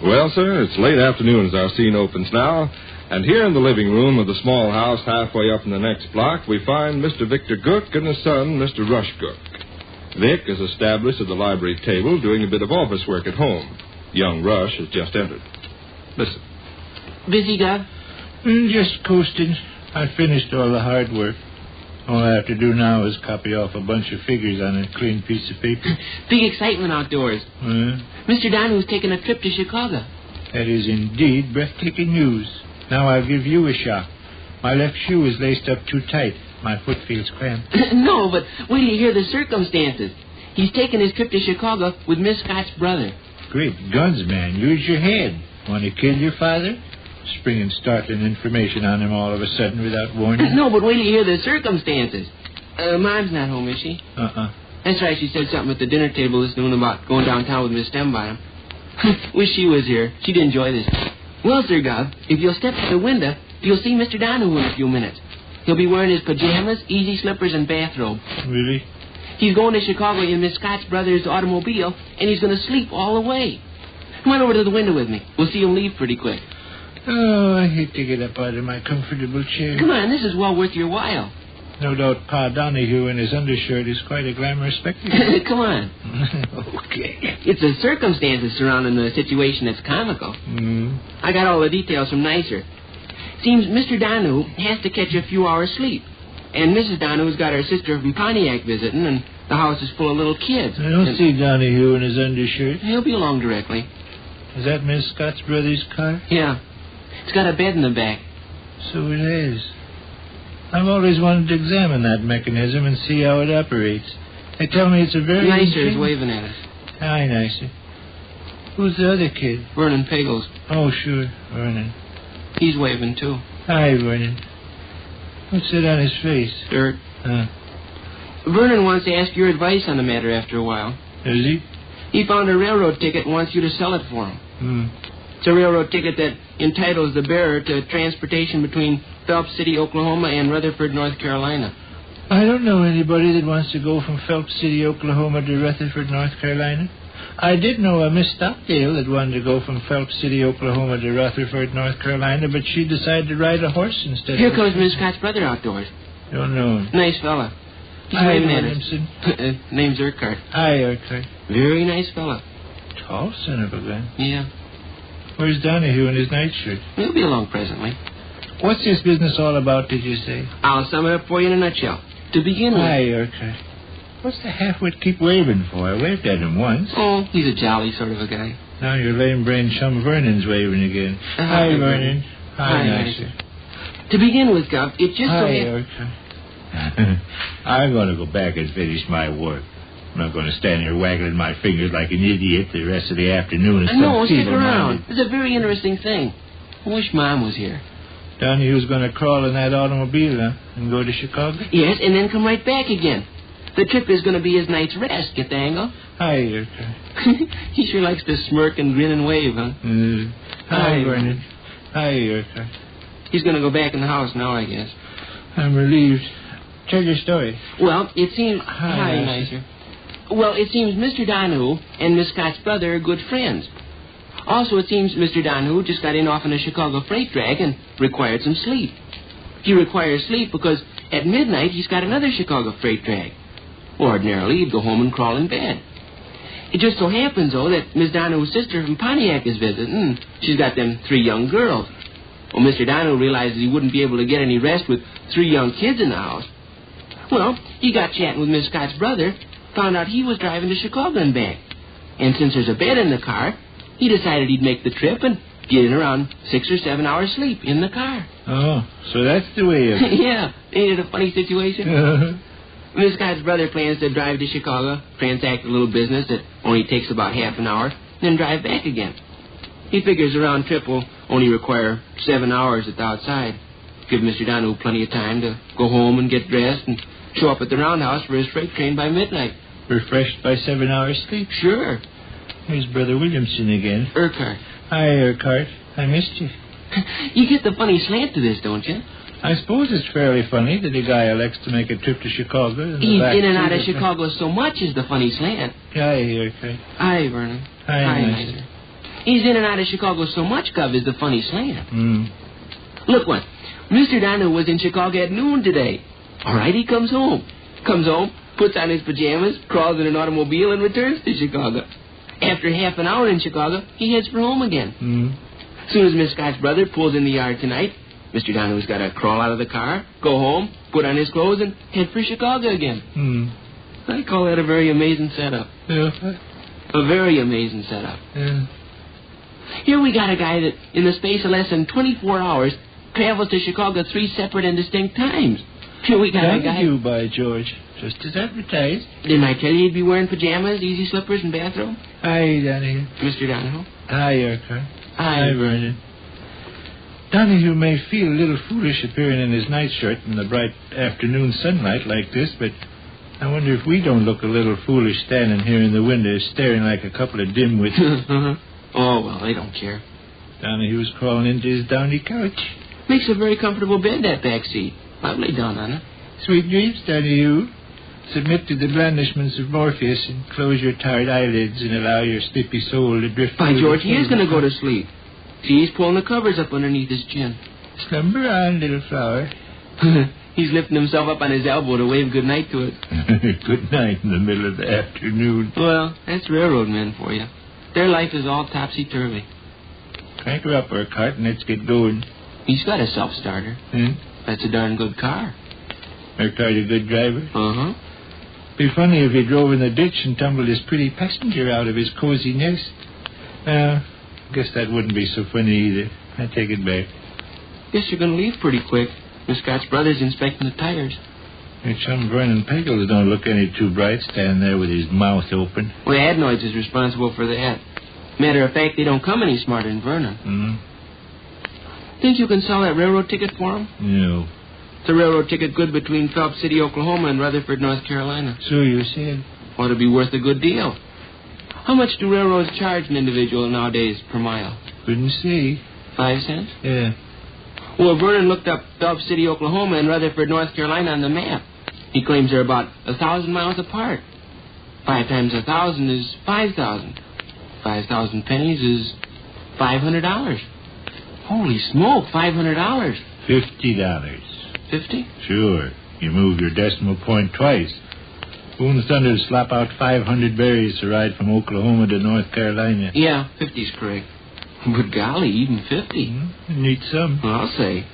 Well, sir, it's late afternoon as our scene opens now, and here in the living room of the small house halfway up in the next block, we find Mr. Victor Gook and his son, Mr. Rush Gook. Vic is established at the library table doing a bit of office work at home. Young Rush has just entered. Listen. Busy, Gov? Just coasting. I finished all the hard work. All I have to do now is copy off a bunch of figures on a clean piece of paper. Big excitement outdoors. Mr. Donahue's taking a trip to Chicago. That is indeed breathtaking news. Now I'll give you a shock. My left shoe is laced up too tight. My foot feels cramped. No, but wait till you hear the circumstances. He's taking his trip to Chicago with Miss Scott's brother. Great guns, man. Use your head. Want to kill your father? Springing startling information on him all of a sudden without warning. No, but wait till you hear the circumstances. Mom's not home, is she? That's right. She said something at the dinner table this noon about going downtown with Miss Stembottom. Wish she was here. She'd enjoy this. Well, Sir Gov, if you'll step to the window, you'll see Mr. Donahue in a few minutes. He'll be wearing his pajamas, easy slippers, and bathrobe. Really? He's going to Chicago in Miss Scott's brother's automobile, and he's going to sleep all the way. Come on over to the window with me. We'll see him leave pretty quick. Oh, I hate to get up out of my comfortable chair. Come on, this is well worth your while. No doubt Pa Donahue in his undershirt is quite a glamorous spectacle. Come on. Okay. It's the circumstances surrounding the situation that's comical. I got all the details from Nicer. Seems Mr. Donahue has to catch a few hours sleep. And Mrs. Donahue's got her sister from Pontiac visiting, and The house is full of little kids. I don't see Donahue in his undershirt. He'll be along directly. Is that Miss Scott's brother's car? Yeah. It's got a bed in the back. So it is. I've always wanted to examine that mechanism and see how it operates. They tell me it's a very... Nicer is waving at us. Hi, Nicer. Who's the other kid? Vernon Pagels. Oh, sure, Vernon. He's waving, too. Hi, Vernon. What's that on his face? Dirt. Vernon wants to ask your advice on the matter after a while. Does he? He found a railroad ticket and wants you to sell it for him. It's a railroad ticket that entitles the bearer to transportation between Phelps City, Oklahoma, and Rutherford, North Carolina. I don't know anybody that wants to go from Phelps City, Oklahoma to Rutherford, North Carolina. I did know a Miss Stockdale that wanted to go from Phelps City, Oklahoma to Rutherford, North Carolina, but she decided to ride a horse instead. Here comes Miss Scott's brother outdoors. Don't know him. Nice fella. He's Hi, waving at Williamson. us. Name's Urquhart. Hi, Urquhart. Very nice fella. Tall son of a gun. Yeah. Where's Donahue in his nightshirt? He'll be along presently. What's this business all about, did you say? I'll sum it up for you in a nutshell. To begin with... Hi, Urquhart. What's the half-wit keep waving for? I waved at him once. Oh, he's a jolly sort of a guy. Now your lame-brained chum Vernon's waving again. Hi, Vernon. Hi, Nicer. To begin with, Gov, it just Hi, Urquhart. I'm going to go back and finish my work. I'm not going to stand here waggling my fingers like an idiot the rest of the afternoon. No, stick around. It's a very interesting thing. I wish Mom was here. Donahue's going to crawl in that automobile, huh? And go to Chicago? Yes, and then come right back again. The trip is going to be his night's rest. Get the angle? Hi, Urquhart. He sure likes to smirk and grin and wave, huh? Hi, Vernon. Hi, Urquhart. He's going to go back in the house now, I guess. I'm relieved. Tell your story. Well, it seems... Hi, Nicer. Well, it seems Mr. Donahue and Miss Scott's brother are good friends. Also, it seems Mr. Donahue just got in off on a Chicago freight drag and required some sleep. He requires sleep because at midnight he's got another Chicago freight drag. Ordinarily, he'd go home and crawl in bed. It just so happens, though, that Miss Donahue's sister from Pontiac is visiting. She's got them 3 young girls. Well, Mr. Donahue realizes he wouldn't be able to get any rest with 3 young kids in the house. Well, he got chatting with Miss Scott's brother, found out he was driving to Chicago and back. And since there's a bed in the car, he decided he'd make the trip and get in around 6 or 7 hours sleep in the car. Oh, so that's the way of it. Yeah, ain't it a funny situation? Miss Scott's brother plans to drive to Chicago, transact a little business that only takes about half an hour, then drive back again. He figures the round trip will only require 7 hours at the outside. Give Mr. Donahue plenty of time to go home and get dressed and show up at the roundhouse for his freight train by midnight. Refreshed by 7 hours sleep? Sure. Here's Brother Williamson again. Urquhart. Hi, Urquhart. I missed you. You get the funny slant to this, don't you? I suppose it's fairly funny that a guy elects to make a trip to Chicago. He's in and out of Chicago so much is the funny slant. Hi, Urquhart. Hi, Vernon. Hi, Nicer. He's in and out of Chicago so much, Gov, is the funny slant. Look what. Mr. Donahue was in Chicago at noon today. All right, he comes home. Comes home, puts on his pajamas, crawls in an automobile, and returns to Chicago. After half an hour in Chicago, he heads for home again. Soon as Miss Scott's brother pulls in the yard tonight, Mr. Donahue's got to crawl out of the car, go home, put on his clothes, and head for Chicago again. I call that a very amazing setup. Yeah. A very amazing setup. Yeah. Here we got a guy that, in the space of less than 24 hours, travels to Chicago 3 separate and distinct times. Here we got a guy... you, by George. Just as advertised. Didn't I tell you he'd be wearing pajamas, easy slippers, and bathrobe? Hi, Donahue. Mr. Donahue. Hi, Urquhart. Hi, Vernon. Donahue may feel a little foolish appearing in his nightshirt in the bright afternoon sunlight like this, but I wonder if we don't look a little foolish standing here in the window staring like a couple of dimwits. Oh, well, they don't care. Donahue's crawling into his downy couch. Makes a very comfortable bed, that back seat. I've laid down on it. Sweet dreams, Donahue. Submit to the blandishments of Morpheus and close your tired eyelids and allow your sleepy soul to drift... By George, he is going to go to sleep. See, he's pulling the covers up underneath his chin. Slumber on, little flower. He's lifting himself up on his elbow to wave good night to it. Good night in the middle of the afternoon. Well, that's railroad men for you. Their life is all topsy-turvy. Crank her up, Urquhart, and let's get going. He's got a self-starter. That's a darn good car. Urquhart a good driver? Uh-huh. Be funny if he drove in the ditch and tumbled his pretty passenger out of his cozy nest. Guess that wouldn't be so funny either. I take it back. Guess you're going to leave pretty quick. Miss Scott's brother's inspecting the tires. Your chum Vernon Pickles don't look any too bright standing there with his mouth open. Well, Adenoids is responsible for that. Matter of fact, they don't come any smarter than Vernon. Mm-hmm. Think you can sell that railroad ticket for him? No. It's a railroad ticket good between Phelps City, Oklahoma, and Rutherford, North Carolina. So you said. Ought to be worth a good deal. How much do railroads charge an individual nowadays per mile? Couldn't see. 5 cents? Yeah. Well, Vernon looked up Phelps City, Oklahoma, and Rutherford, North Carolina on the map. He claims they're about 1,000 miles apart. 5 times 1,000 is 5,000. 5,000 pennies is $500. Holy smoke, $500. $50. 50? Sure. You move your decimal point twice. Who in thunder would slap out 500 berries to ride from Oklahoma to North Carolina? Yeah, 50's correct. But golly, even 50. Need some. Well, I'll say.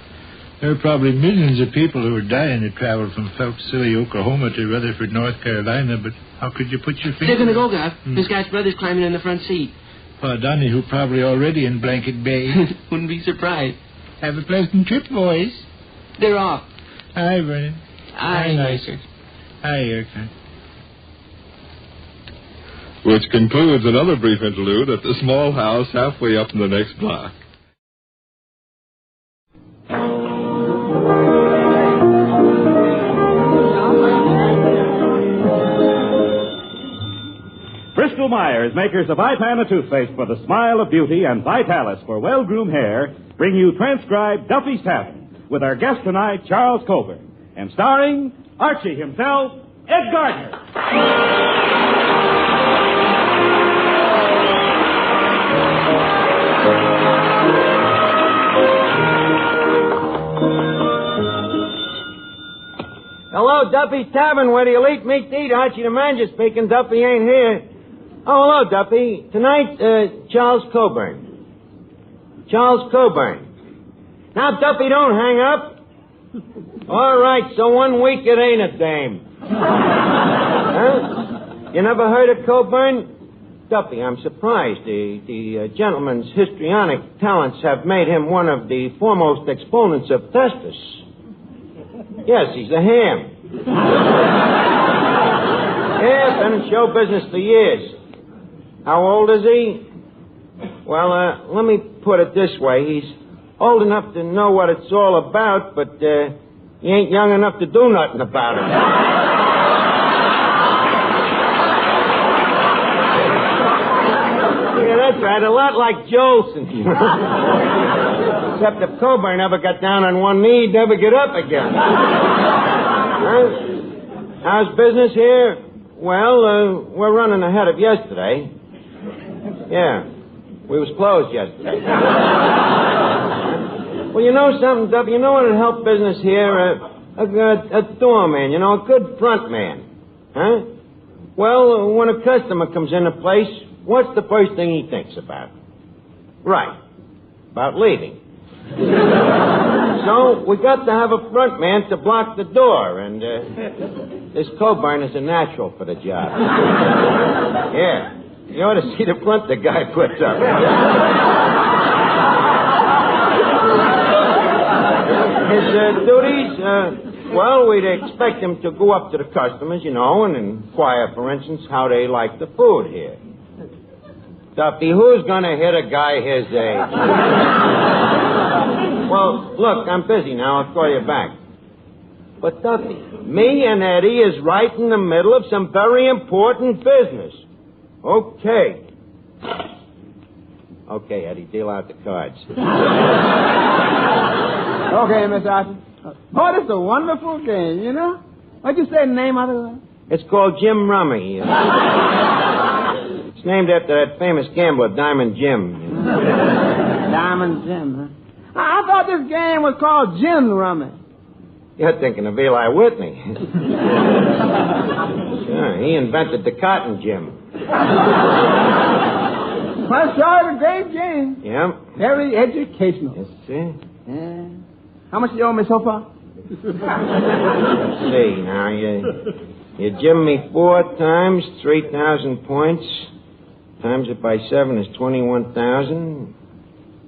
There are probably millions of people who are dying to travel from Phelps City, Oklahoma to Rutherford, North Carolina, but how could you put your finger... They're going to go, Gov. This guy's brother's climbing in the front seat. Donahue probably already in Blanket Bay. Wouldn't be surprised. Have a pleasant trip, boys. They're off. Hi, Vernon. Hi, Nicer. Hi, Erica. Which concludes another brief interlude at the small house halfway up in the next block. Bristol Myers, makers of Ipana toothpaste for the smile of beauty and Vitalis for well-groomed hair, bring you transcribed Duffy's Tavern with our guest tonight, Charles Coburn, and starring Archie himself, Ed Gardner. Hello, Duffy's Tavern, where the elite meet to eat. Archie the manager speaking. Duffy ain't here. Oh, hello, Duffy. Tonight, Charles Coburn. Charles Coburn. Now, Duffy, don't hang up. All right, so 1 week it ain't a dame. Huh? You never heard of Coburn? Duffy, I'm surprised. The gentleman's histrionic talents have made him one of the foremost exponents of testis. Yes, he's a ham. Yeah, been in show business for years. How old is he? Well, let me put it this way. He's old enough to know what it's all about, but he ain't young enough to do nothing about it. Yeah, that's right. A lot like Jolson. Except if Coburn never got down on one knee, he'd never get up again. Huh? How's business here? Well, we're running ahead of yesterday. Yeah. We was closed yesterday. Well, you know something, Duffy? You know what would help business here? A doorman, you know, a good front man. Huh? Well, when a customer comes in a place, what's the first thing he thinks about? Right. About leaving. So, we got to have a front man to block the door, and this Coburn is a natural for the job. Yeah. You ought to see the front the guy puts up. His duties, well, we'd expect him to go up to the customers, you know, and inquire, for instance, how they like the food here. Duffy, who's going to hit a guy his age? Well, look, I'm busy now. I'll call you back. But, Duffy, me and Eddie is right in the middle of some very important business. Okay. Okay, Eddie, deal out the cards. Okay, Miss Archie. Oh, this is a wonderful game, you know? What'd you say the name of it? It's called Jim Rummy. It's named after that famous gambler, Diamond Jim. You know? Diamond Jim, huh? I thought this game was called Gin Rummy. You're thinking of Eli Whitney. Sure, he invented the cotton gin. Well, sure, a great game. Yeah. Very educational. Yes, sir. Yeah. How much do you owe me so far? Let's see, now, You give me 4 times 3,000 points. Times it by 7 is 21,000.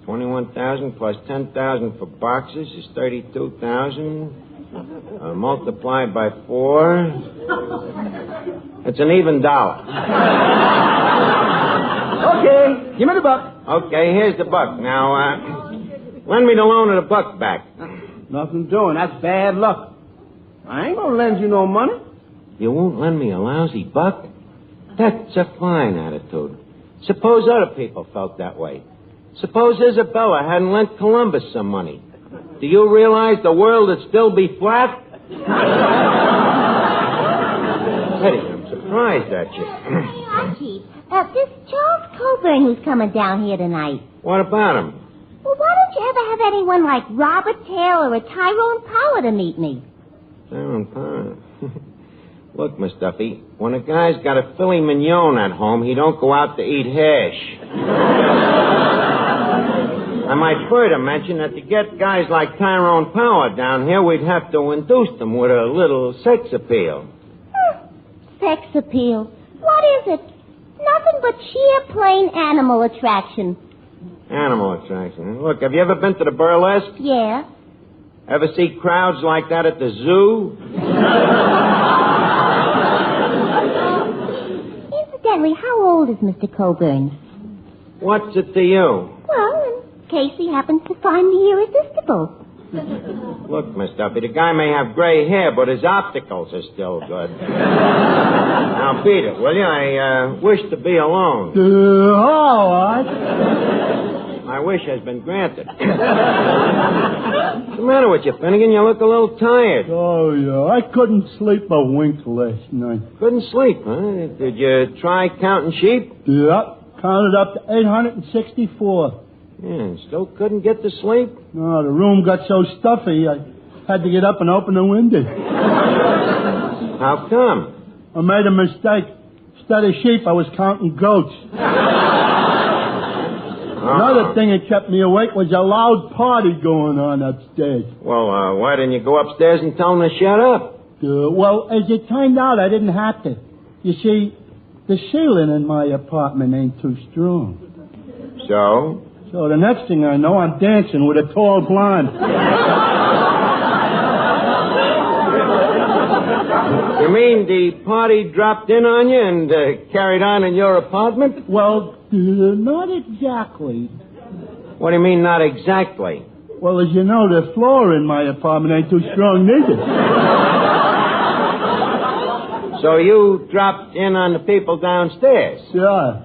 21,000 plus 10,000 for boxes is 32,000. Multiplied by 4. It's an even dollar. Okay, give me the buck. Okay, here's the buck. Now, lend me the loan of the buck back. Nothing doing. That's bad luck. I ain't gonna lend you no money. You won't lend me a lousy buck? That's a fine attitude. Suppose other people felt that way. Suppose Isabella hadn't lent Columbus some money. Do you realize the world would still be flat? Eddie, I'm surprised at you. Archie, this Charles Coburn who's coming down here tonight. What about him? Well, why don't you ever have anyone like Robert Taylor or Tyrone Power to meet me? Tyrone Power? Look, Miss Duffy, when a guy's got a filet mignon at home, he don't go out to eat hash. I might further mention that to get guys like Tyrone Power down here, we'd have to induce them with a little sex appeal. Sex appeal? What is it? Nothing but sheer plain animal attraction. Animal attraction. Look, have you ever been to the burlesque? Yeah. Ever see crowds like that at the zoo? Incidentally, how old is Mr. Coburn? What's it to you? Well, in case he happens to find me irresistible. Look, Miss Duffy, the guy may have gray hair, but his opticals are still good. Now, beat it, will you? I wish to be alone. All right. My wish has been granted. What's the matter with you, Finnegan? You look a little tired. Oh, yeah. I couldn't sleep a wink last night. Couldn't sleep, huh? Did you try counting sheep? Yep. Counted up to 864. Yeah, still couldn't get to sleep? No, the room got so stuffy, I had to get up and open the window. How come? I made a mistake. Instead of sheep, I was counting goats. Another thing that kept me awake was a loud party going on upstairs. Well, why didn't you go upstairs and tell them to shut up? Well, as it turned out, I didn't have to. You see, the ceiling in my apartment ain't too strong. So? So the next thing I know, I'm dancing with a tall blonde. You mean the party dropped in on you and carried on in your apartment? Well, not exactly. What do you mean, not exactly? Well, as you know, the floor in my apartment ain't too strong neither. So you dropped in on the people downstairs? Yeah.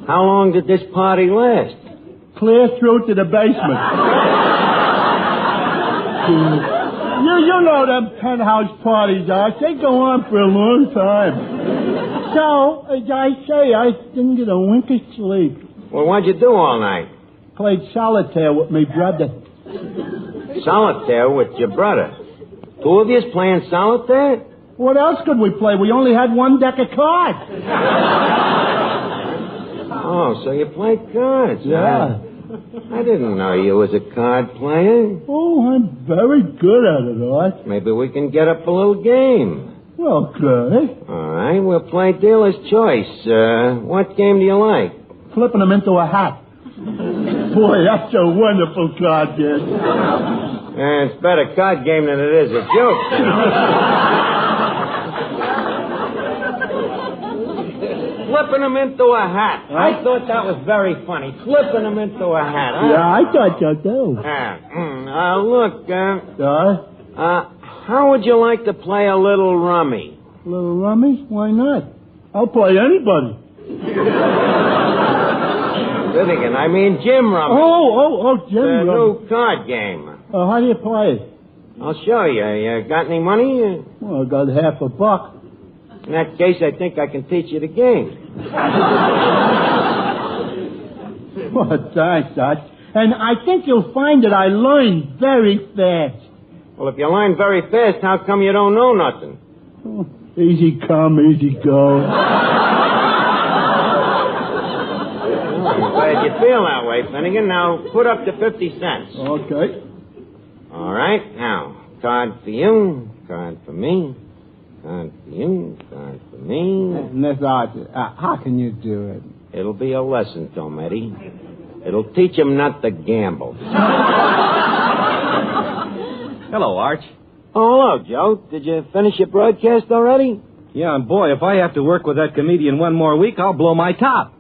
How long did this party last? Clear through to the basement. You know them penthouse parties are. They go on for a long time. So, as I say, I didn't get a wink of sleep. Well, what'd you do all night? Played solitaire with my brother. Solitaire with your brother? Two of yous playing solitaire? What else could we play? We only had one deck of cards. Oh, so you play cards? Yeah. I didn't know you was a card player. Oh, I'm very good at it, Art. Maybe we can get up a little game. Okay. All right, we'll play dealer's choice. What game do you like? Flipping them into a hat. Boy, that's a wonderful card game. It's a better card game than it is a joke, you know. Flipping them into a hat. I thought that was very funny. Flipping them into a hat. Huh? Yeah, I thought so, too. Look, how would you like to play a little rummy? A little rummy? Why not? I'll play anybody. Finnegan, I mean Jim Rummy. Oh, Jim Rummy. The new card game. How do you play it? I'll show you. You got any money? Well, I got $50. In that case, I think I can teach you the game. Well, thanks, Dutch. And I think you'll find that I learn very fast. Well, if you learn very fast, how come you don't know nothing? Oh, easy come, easy go. I'm glad you feel that way, Finnegan. Now, put up to 50 cents. Okay. All right. Now, card for you, card for me. Count for you, count for me. Miss Archer, how can you do it? It'll be a lesson, Tom Eddie. It'll teach him not to gamble. Hello, Arch. Oh, hello, Joe. Did you finish your broadcast already? Yeah, and boy, if I have to work with that comedian one more week, I'll blow my top.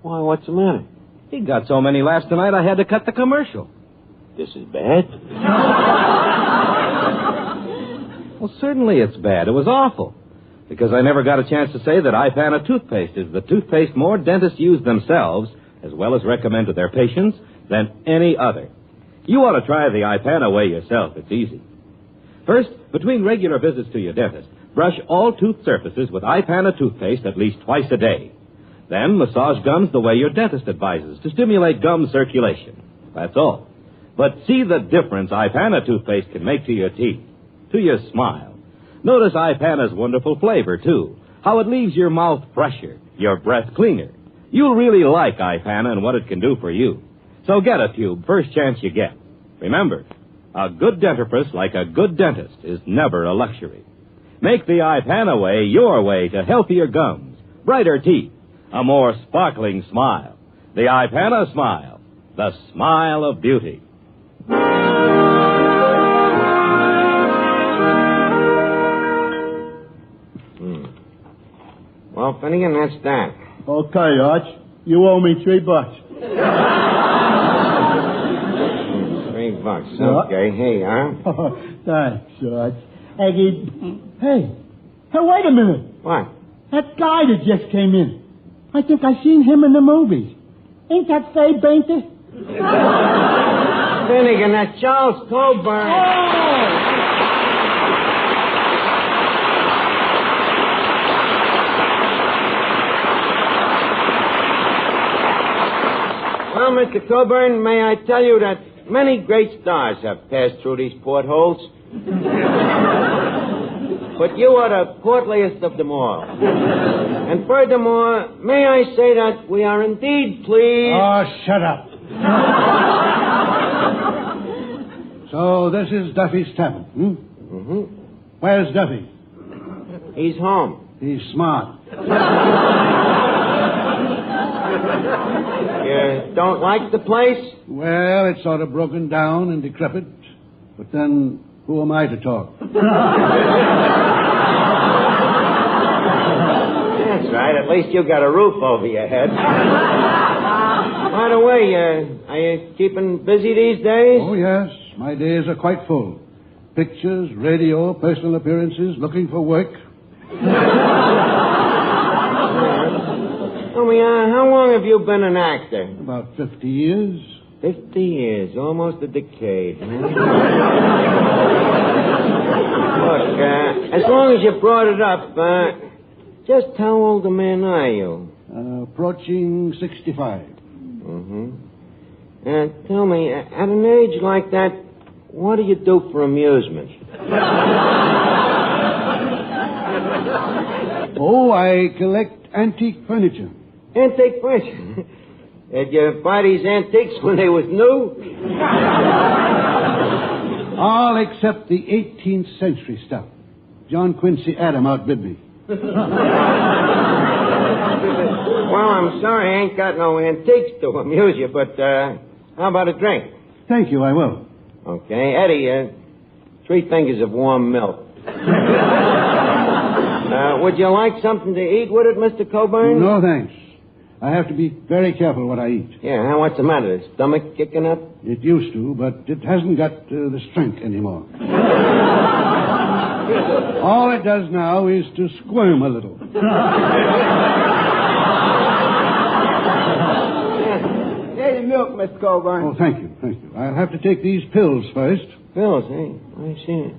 Why, what's the matter? He got so many laughs tonight, I had to cut the commercial. This is bad. Well, certainly it's bad. It was awful. Because I never got a chance to say that Ipana toothpaste is the toothpaste more dentists use themselves, as well as recommend to their patients, than any other. You ought to try the Ipana way yourself. It's easy. First, between regular visits to your dentist, brush all tooth surfaces with Ipana toothpaste at least twice a day. Then massage gums the way your dentist advises to stimulate gum circulation. That's all. But see the difference Ipana toothpaste can make to your teeth, to your smile. Notice Ipana's wonderful flavor, too. How it leaves your mouth fresher, your breath cleaner. You'll really like Ipana and what it can do for you. So get a tube first chance you get. Remember, a good dentifrice like a good dentist is never a luxury. Make the Ipana way your way to healthier gums, brighter teeth, a more sparkling smile. The Ipana smile, the smile of beauty. Well, Finnegan, that's that. Okay, Arch. You owe me $3. $3. Okay, here you are. Oh, thanks, Arch. Hey, wait a minute. What? That guy that just came in. I think I seen him in the movies. Ain't that Faye Bainter? Finnegan, that's Charles Coburn. Well, Mr. Coburn, may I tell you that many great stars have passed through these portholes. But you are the portliest of them all. And furthermore, may I say that we are indeed pleased... Oh, shut up. So this is Duffy's Tavern, Mm-hmm. Where's Duffy? He's home. He's smart. You don't like the place? Well, it's sort of broken down and decrepit. But then, who am I to talk? That's right. At least you got a roof over your head. By the way, are you keeping busy these days? Oh, yes. My days are quite full. Pictures, radio, personal appearances, looking for work. Tell me, how long have you been an actor? About 50 years. 50 years, almost a decade. Look, as long as you brought it up, just how old a man are you? Approaching 65. Mm-hmm. Tell me, at an age like that, what do you do for amusement? Oh, I collect antique furniture. Antique furniture? Did you buy these antiques when they was new? All except the 18th century stuff. John Quincy Adams outbid me. Well, I'm sorry I ain't got no antiques to amuse you, but how about a drink? Thank you, I will. Okay. Eddie, 3 fingers of warm milk. Would you like something to eat with it, Mr. Coburn? No, thanks. I have to be very careful what I eat. Yeah, what's the matter? The stomach kicking up? It used to, but it hasn't got the strength anymore. All it does now is to squirm a little. Here's the milk, Mr. Coburn. Oh, thank you, thank you. I'll have to take these pills first. Pills, eh? I see.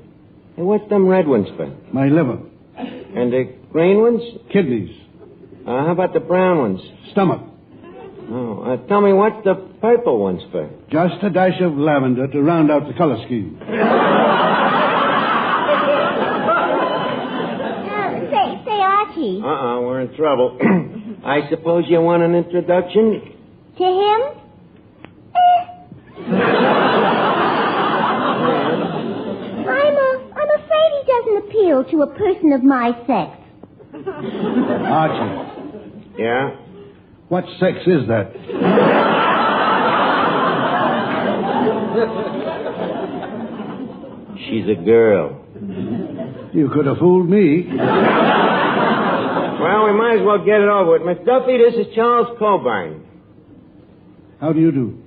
Hey, what's them red ones for? My liver. And the green ones? Kidneys. How about the brown ones? Stomach. Oh, tell me, what's the purple ones for? Just a dash of lavender to round out the color scheme. Say, Archie. We're in trouble. I suppose you want an introduction? To him? I'm afraid he doesn't appeal to a person of my sex. Archie, Yeah? what sex is that? She's a girl. You could have fooled me. Well, we might as well get it over with. Miss Duffy, this is Charles Coburn. How do you do?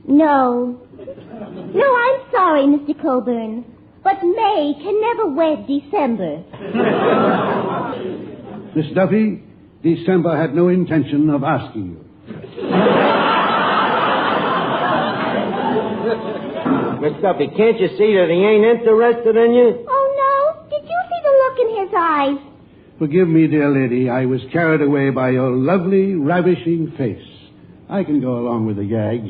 No. No, I'm sorry, Mr. Coburn. But May can never wed December. Miss Duffy, December had no intention of asking you. Miss Duffy, can't you see that he ain't interested in you? Oh, no? Did you see the look in his eyes? Forgive me, dear lady. I was carried away by your lovely, ravishing face. I can go along with the gag.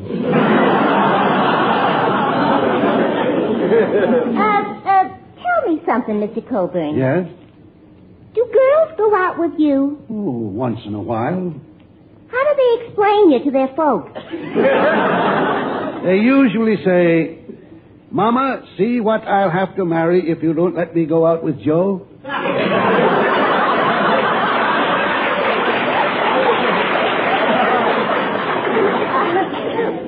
Tell me something, Mr. Coburn. Yes? Do girls go out with you? Oh, once in a while. How do they explain you to their folks? They usually say, Mama, see what I'll have to marry if you don't let me go out with Joe?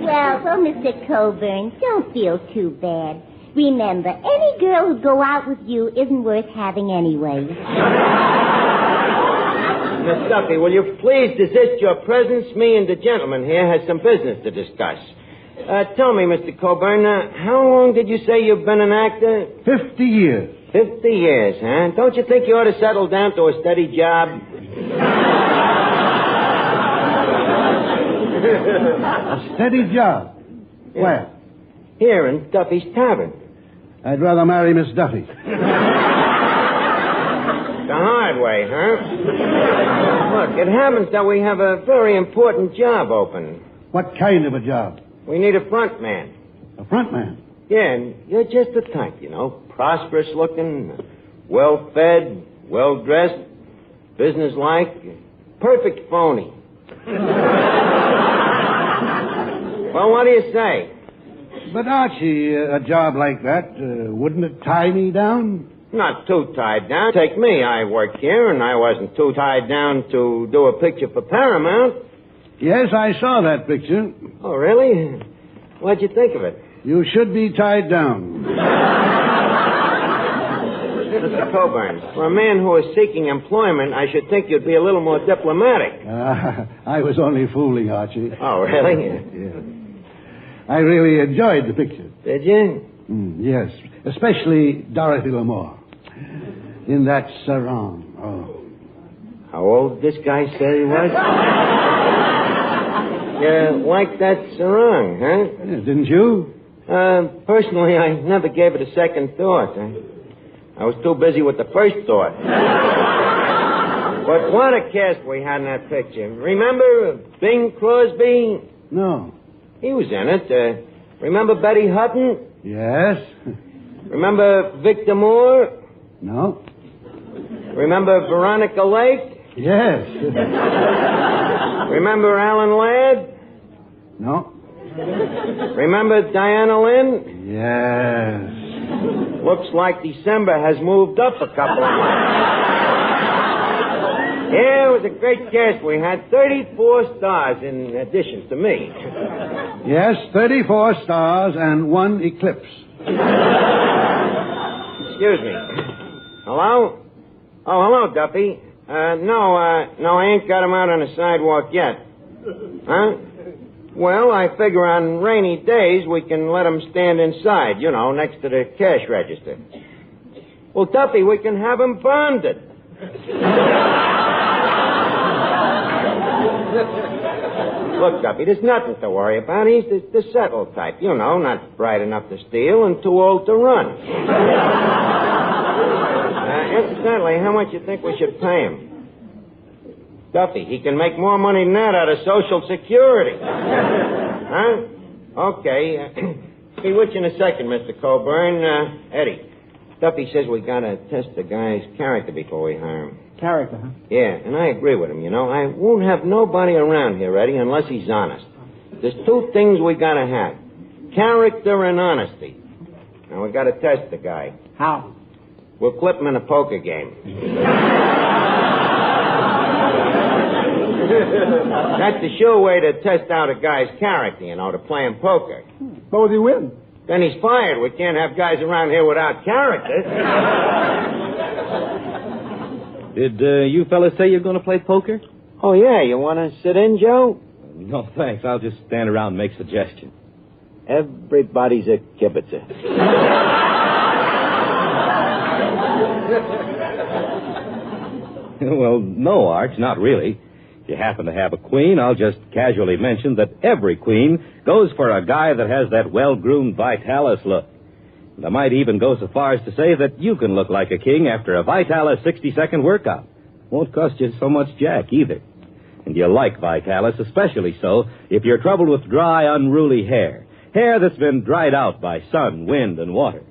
Well, Mr. Coburn, don't feel too bad. Remember, any girl who'd go out with you isn't worth having anyway. Miss Duffy, will you please desist your presence? Me and the gentleman here has some business to discuss. Tell me, Mr. Coburn, how long did you say you've been an actor? 50 years. 50 years, huh? Don't you think you ought to settle down to a steady job? A steady job? Yeah. Where? Here in Duffy's Tavern. I'd rather marry Miss Duffy. The hard way, huh? Look, it happens that we have a very important job open. What kind of a job? We need a front man. A front man? Yeah, and you're just the type, you know. Prosperous looking, well-fed, well-dressed, business-like, perfect phony. Well, what do you say? But, Archie, a job like that, wouldn't it tie me down? Not too tied down. Take me. I work here, and I wasn't too tied down to do a picture for Paramount. Yes, I saw that picture. Oh, really? What'd you think of it? You should be tied down. Mr. Coburn, for a man who is seeking employment, I should think you'd be a little more diplomatic. I was only fooling, Archie. Oh, really? Yeah. I really enjoyed the picture. Did you? Yes, especially Dorothy L'Amour. In that sarong. Oh. How old this guy said he was? You like that sarong, huh? Yeah, didn't you? Personally, I never gave it a second thought. I was too busy with the first thought. But what a cast we had in that picture. Remember Bing Crosby? No. He was in it. Remember Betty Hutton? Yes. Remember Victor Moore? No. Remember Veronica Lake? Yes. Remember Alan Ladd? No. Remember Diana Lynn? Yes. Looks like December has moved up a couple of months. Yeah, it was a great cast. We had 34 stars in addition to me. Yes, 34 stars and 1 eclipse. Excuse me. Hello? Oh, hello, Duffy. No, I ain't got him out on the sidewalk yet. Huh? Well, I figure on rainy days we can let him stand inside, you know, next to the cash register. Well, Duffy, we can have him bonded. Look, Duffy, there's nothing to worry about. He's the settled type, you know, not bright enough to steal and too old to run. Incidentally, how much you think we should pay him? Duffy, he can make more money than that out of Social Security. Huh? Okay. Be with you in a second, Mr. Coburn. Eddie, Duffy says we gotta test the guy's character before we hire him. Character, huh? Yeah, and I agree with him, you know. I won't have nobody around here, Eddie, unless he's honest. There's 2 things we gotta have. Character and honesty. Now, we gotta test the guy. How? We'll clip him in a poker game. That's the sure way to test out a guy's character, to play him poker. Suppose he wins. Then he's fired. We can't have guys around here without character. Did you fellas say you're going to play poker? Oh, yeah. You want to sit in, Joe? No, thanks. I'll just stand around and make suggestions. Everybody's a kibitzer. Well, no, Arch, not really. If you happen to have a queen, I'll just casually mention that every queen goes for a guy that has that well-groomed Vitalis look. And I might even go so far as to say that you can look like a king after a Vitalis 60-second workout. Won't cost you so much jack, either. And you'll like Vitalis, especially so if you're troubled with dry, unruly hair. Hair that's been dried out by sun, wind, and water.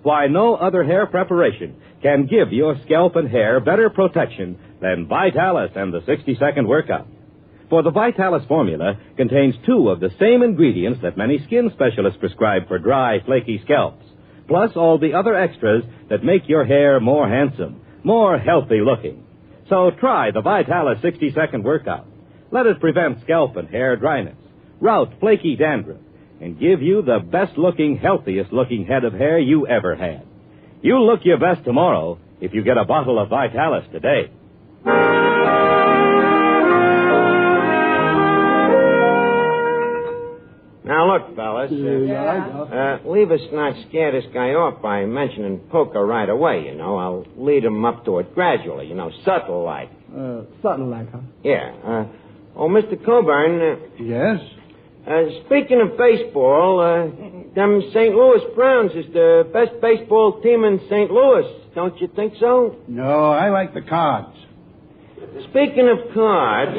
Why, no other hair preparation can give your scalp and hair better protection than Vitalis and the 60-second workout. For the Vitalis formula contains 2 of the same ingredients that many skin specialists prescribe for dry, flaky scalps, plus all the other extras that make your hair more handsome, more healthy looking. So try the Vitalis 60-second workout. Let it prevent scalp and hair dryness, rout flaky dandruff, and give you the best-looking, healthiest-looking head of hair you ever had. You'll look your best tomorrow if you get a bottle of Vitalis today. Now, look, fellas. Leave us not scare this guy off by mentioning poker right away, I'll lead him up to it gradually, subtle like. Subtle like, huh? Yeah. Mr. Coburn. Yes? Speaking of baseball, them St. Louis Browns is the best baseball team in St. Louis. Don't you think so? No, I like the Cards. Speaking of cards,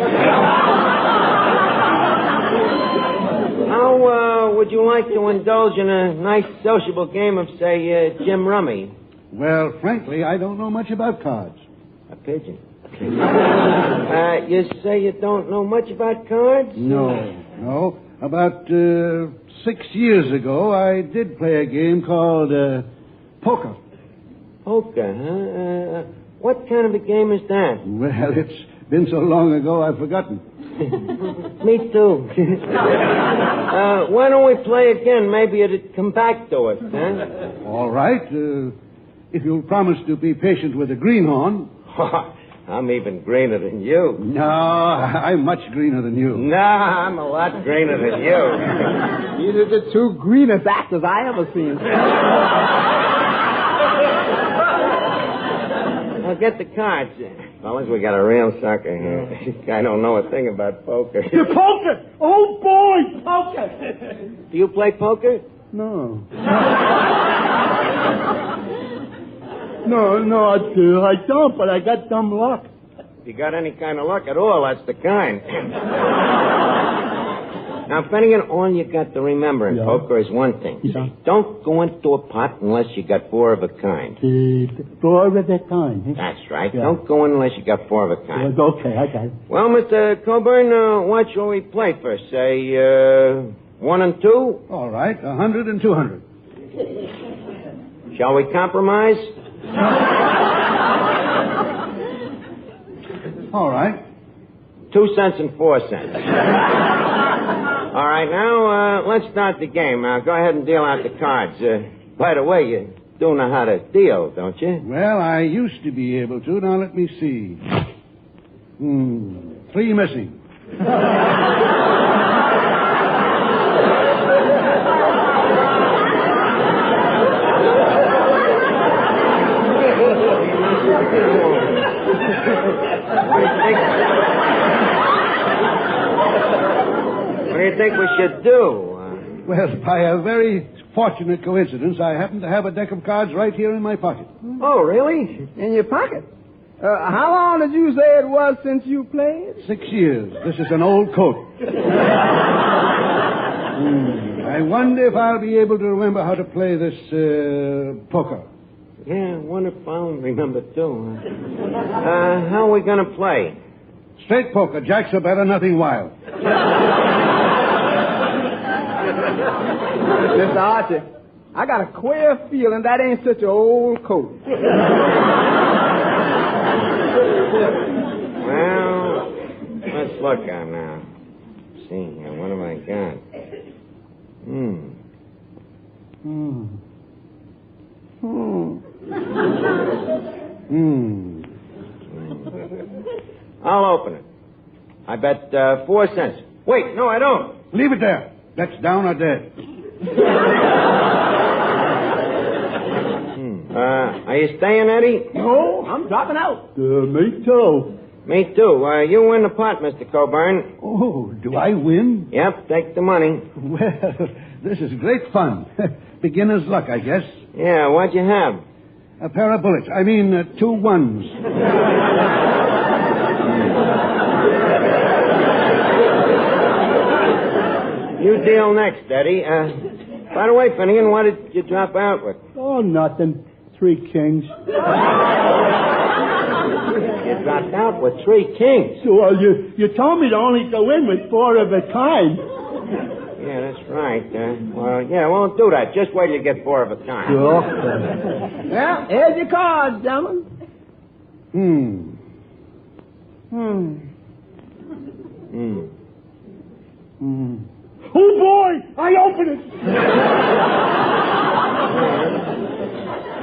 how would you like to indulge in a nice sociable game of, say, Jim Rummy? Well, frankly, I don't know much about cards. A pigeon. You say you don't know much about cards? No. About 6 years ago, I did play a game called poker. Poker, huh? What kind of a game is that? Well, it's been so long ago, I've forgotten. Me too. Why don't we play again? Maybe it'd come back to us, huh? All right. If you'll promise to be patient with the greenhorn. I'm even greener than you. No, I'm much greener than you. No, I'm a lot greener than you. These are the 2 greenest actors I ever seen. Well, get the cards. Fellas, we got a real sucker here. I don't know a thing about poker. The poker! Oh, boy, poker! Do you play poker? No. No, I don't, but I got dumb luck. If you got any kind of luck at all, that's the kind. Now, Finnegan, all you got to remember in poker is one thing. Yeah. Don't go into a pot unless you got 4 of a kind. 4 of a kind? That's right. Yeah. Don't go in unless you got 4 of a kind. Okay, I got it. Well, Mr. Coburn, what shall we play first? Say, 1 and 2? All right, 100 and 200. Shall we compromise? All right. 2 cents and 4 cents. All right, now, let's start the game. Now, go ahead and deal out the cards. By the way, you do know how to deal, don't you? Well, I used to be able to. Now, let me see. 3 missing. What do you think we should do? Well, by a very fortunate coincidence, I happen to have a deck of cards right here in my pocket. Oh, really? In your pocket? How long did you say it was since you played? 6 years. This is an old coat. I wonder if I'll be able to remember how to play this poker. Yeah, I wonder if I'll remember, too. How are we going to play? Straight poker. Jacks are better, nothing wild. Mr. Archie, I got a queer feeling that ain't such an old coat. Well, let's look on now. Let's see here, what have I got? I'll open it. I bet 4 cents. Wait, no, I don't. Leave it there. That's down or dead. Are you staying, Eddie? No, I'm dropping out. Me too. Me too. You win the pot, Mr. Coburn. Oh, do I win? Yep, take the money. Well, this is great fun. Beginner's luck, I guess. Yeah, what'd you have? A pair of bullets. I mean, 2 ones. You deal next, Eddie. By the way, Finnegan, what did you drop out with? Oh, nothing. 3 kings. You dropped out with 3 kings. Well, you told me to only go in with 4 of a kind. Yeah, that's right. Well, won't do that. Just wait till you get 4 of a kind. Sure. Well, here's your cards, gentlemen. Oh, boy! I open it!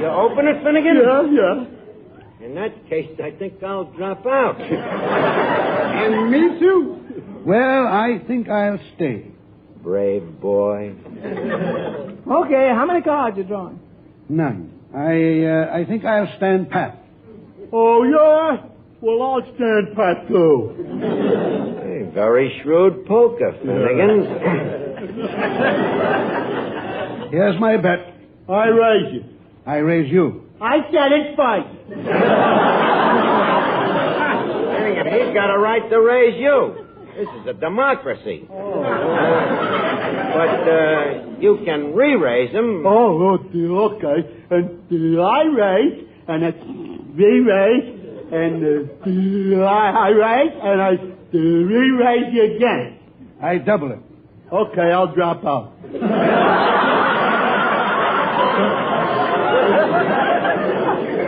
You open it, Finnegan? Yeah. In that case, I think I'll drop out. And me too. Well, I think I'll stay. Brave boy. Okay, how many cards you drawing? None. I think I'll stand pat. Oh, yeah? Well, I'll stand pat, too. Hey, very shrewd poker, Finnegan. Here's my bet. I raise you. I raise you. I said it's fight. Finnegan, he's got a right to raise you. This is a democracy. But you can re-raise him. Oh, okay. And I raise, and it's re-raise, and I raise, and I re-raise you again. I double it. Okay, I'll drop out.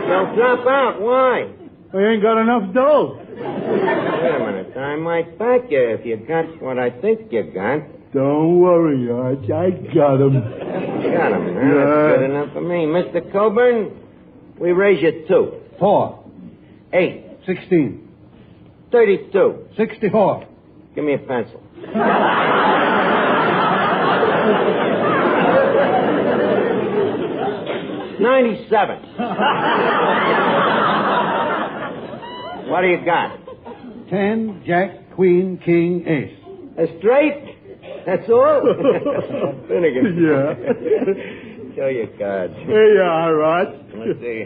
Don't drop out. Why? I ain't got enough dough. Wait a minute. I might back you if you got what I think you got. Don't worry, Arch. I got him. You got him, huh? That's good enough for me. Mr. Coburn, we raise you 2. 4. 8. 16. 32. 64. Give me a pencil. $97. What do you got? 10, Jack, Queen, King, Ace. A straight? That's all? Finnegan. Yeah. Show your cards. Here you are, Rod. Let's see.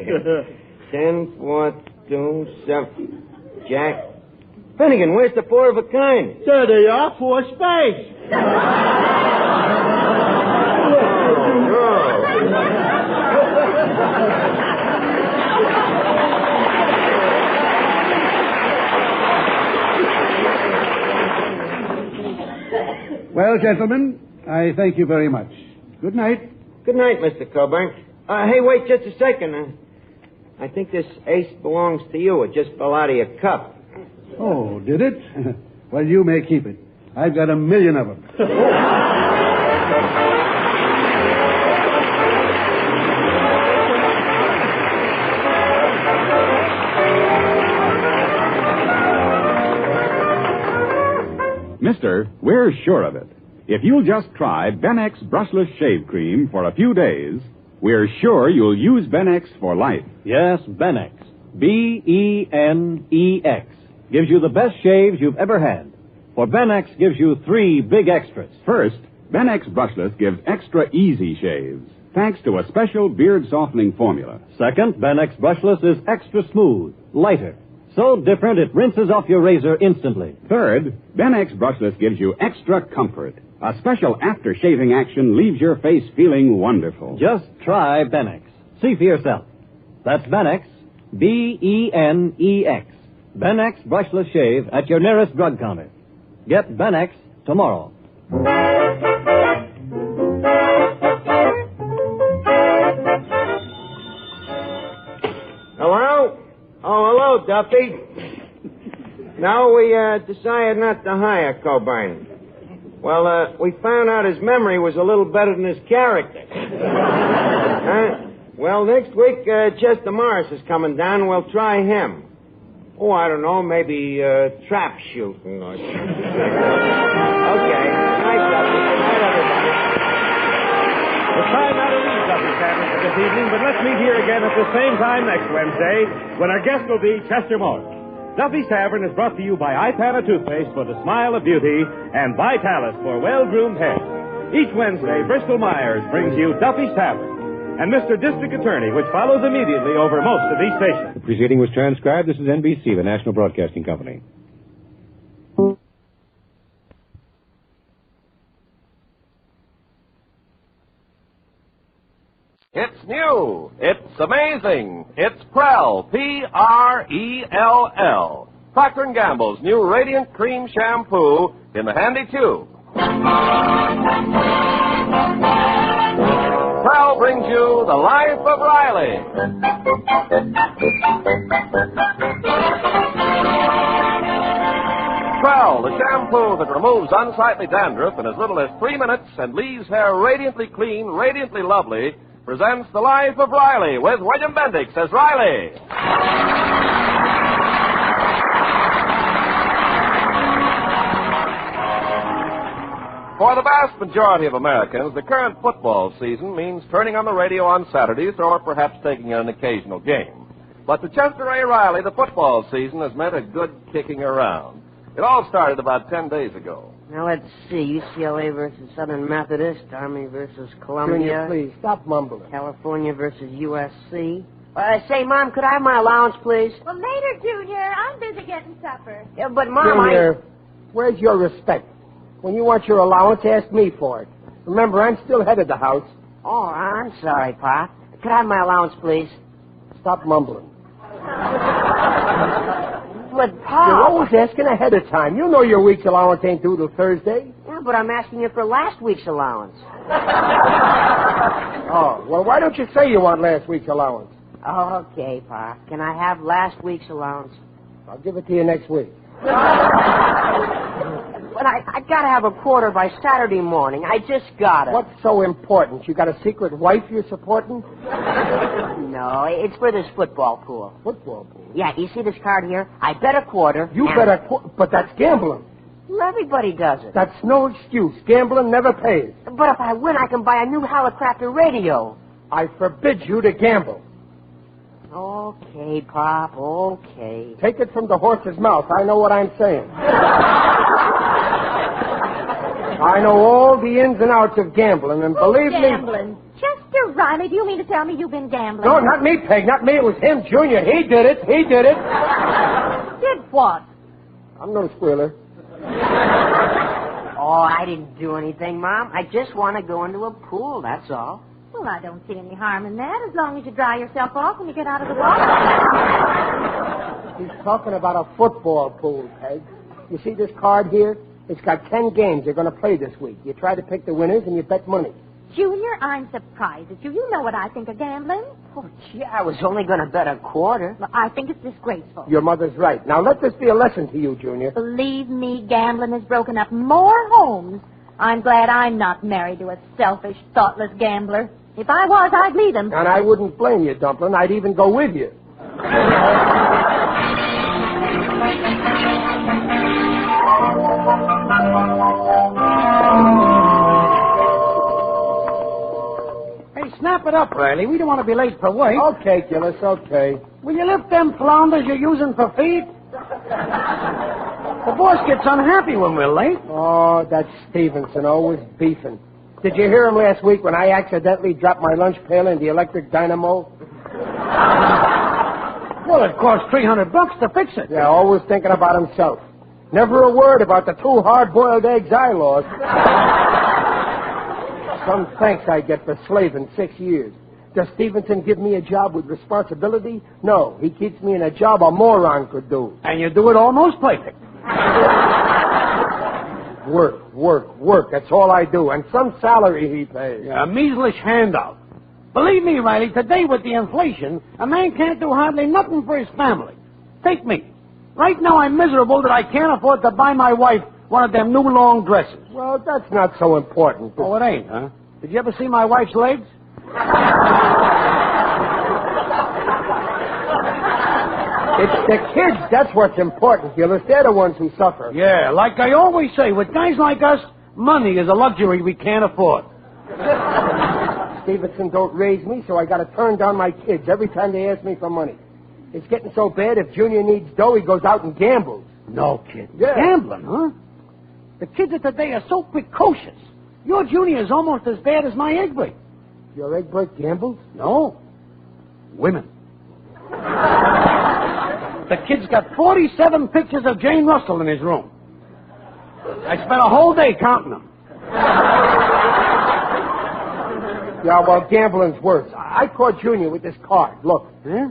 10, 4, 2, 7. Jack. Finnegan, where's the 4 of a kind? There they are, 4 spades. Well, gentlemen, I thank you very much. Good night. Good night, Mr. Coburn. Hey, wait just a second. I think this ace belongs to you. It just fell out of your cup. Oh, did it? Well, you may keep it. I've got 1 million of them. Mister, we're sure of it. If you'll just try Benex Brushless Shave Cream for a few days, we're sure you'll use Benex for life. Yes, Benex. B-E-N-E-X. Gives you the best shaves you've ever had. For Benex gives you 3 big extras. First, Benex Brushless gives extra easy shaves, thanks to a special beard-softening formula. Second, Benex Brushless is extra smooth, lighter. So different it rinses off your razor instantly. Third, Benex Brushless gives you extra comfort. A special after-shaving action leaves your face feeling wonderful. Just try Benex. See for yourself. That's Benex, B-E-N-E-X. Benex Brushless Shave at your nearest drug counter. Get Benex tomorrow. hello, Duffy. No, we decided not to hire Coburn. Well, we found out his memory was a little better than his character. Well, next week, Chester Morris is coming down. We'll try him. Oh, I don't know, maybe trap shooting or something. Okay. Good night, Duffy. Good night, everybody. It's time now to leave Duffy's Tavern for this evening, but let's meet here again at the same time next Wednesday when our guest will be Chester Morris. Duffy's Tavern is brought to you by Ipana Toothpaste for the smile of beauty and Vitalis for well-groomed hair. Each Wednesday, Bristol Myers brings you Duffy's Tavern and Mr. District Attorney, which follows immediately over most of these stations. The preceding was transcribed. This is NBC, the National Broadcasting Company. It's new. It's amazing. It's Prell, P-R-E-L-L. Procter & Gamble's new Radiant Cream Shampoo in the handy tube. Prell brings you The Life of Riley. Prell, the shampoo that removes unsightly dandruff in as little as 3 minutes and leaves hair radiantly clean, radiantly lovely, presents The Life of Riley with William Bendix as Riley. For the vast majority of Americans, the current football season means turning on the radio on Saturdays or perhaps taking an occasional game. But to Chester A. Riley, the football season has meant a good kicking around. It all started about 10 days ago. Now, let's see. UCLA versus Southern Methodist, Army versus Columbia. Junior, please, stop mumbling. California versus USC. Say, Mom, could I have my allowance, please? Well, later, Junior. I'm busy getting supper. Yeah, but, Mom, Junior, where's your respect? When you want your allowance, ask me for it. Remember, I'm still head of the house. Oh, I'm sorry, Pop. Could I have my allowance, please? Stop mumbling. But, Pop... You're always asking ahead of time. You know your week's allowance ain't due till Thursday. Yeah, but I'm asking you for last week's allowance. Oh, well, why don't you say you want last week's allowance? Oh, okay, Pop. Can I have last week's allowance? I'll give it to you next week. But I gotta have a quarter by Saturday morning. I just gotta. What's so important? You got a secret wife you're supporting? No, it's for this football pool. Football pool? Yeah, do you see this card here? I bet a quarter. You bet a quarter, but that's gambling. Well, everybody does it. That's no excuse. Gambling never pays. But if I win, I can buy a new helicopter radio. I forbid you to gamble. Okay, Pop, okay. Take it from the horse's mouth. I know what I'm saying. I know all the ins and outs of gambling, and believe me... Gambling? Chester Riley, do you mean to tell me you've been gambling? No, not me, Peg, not me. It was him, Junior. He did it. He did it. Did what? I'm no squealer. Oh, I didn't do anything, Mom. I just want to go into a pool, that's all. Well, I don't see any harm in that, as long as you dry yourself off when you get out of the water. He's talking about a football pool, Peg. You see this card here? It's got 10 games they're going to play this week. You try to pick the winners and you bet money. Junior, I'm surprised at you. You know what I think of gambling. Oh, gee, I was only going to bet a quarter. Well, I think it's disgraceful. Your mother's right. Now, let this be a lesson to you, Junior. Believe me, gambling has broken up more homes. I'm glad I'm not married to a selfish, thoughtless gambler. If I was, I'd leave him. And I wouldn't blame you, Dumpling. I'd even go with you. Hey, snap it up, Riley. We don't want to be late for work. Okay, Gillis, okay. Will you lift them flounders you're using for feed? The boss gets unhappy when we're late. Oh, that's Stevenson, always beefing. Did you hear him last week when I accidentally dropped my lunch pail in the electric dynamo? Well, it cost $300 to fix it. Yeah, always thinking about himself. Never a word about the 2 hard-boiled eggs I lost. Some thanks I get for slaving 6 years. Does Stevenson give me a job with responsibility? No, he keeps me in a job a moron could do. And you do it almost perfect. Work. That's all I do. And some salary he pays. A measly handout. Believe me, Riley, today with the inflation, a man can't do hardly nothing for his family. Take me. Right now I'm miserable that I can't afford to buy my wife one of them new long dresses. Well, that's not so important. Oh, it ain't, huh? Did you ever see my wife's legs? It's the kids. That's what's important, Gillis. They're the ones who suffer. Yeah, like I always say, with guys like us, money is a luxury we can't afford. Stevenson don't raise me, so I got to turn down my kids every time they ask me for money. It's getting so bad, if Junior needs dough, he goes out and gambles. No kidding. Yeah. Gambling, huh? The kids of today are so precocious. Your Junior is almost as bad as my egg break. Your egg break gambles? No. Women. The kid's got 47 pictures of Jane Russell in his room. I spent a whole day counting them. Yeah, well, gambling's worse. I caught Junior with this card. Look. Huh?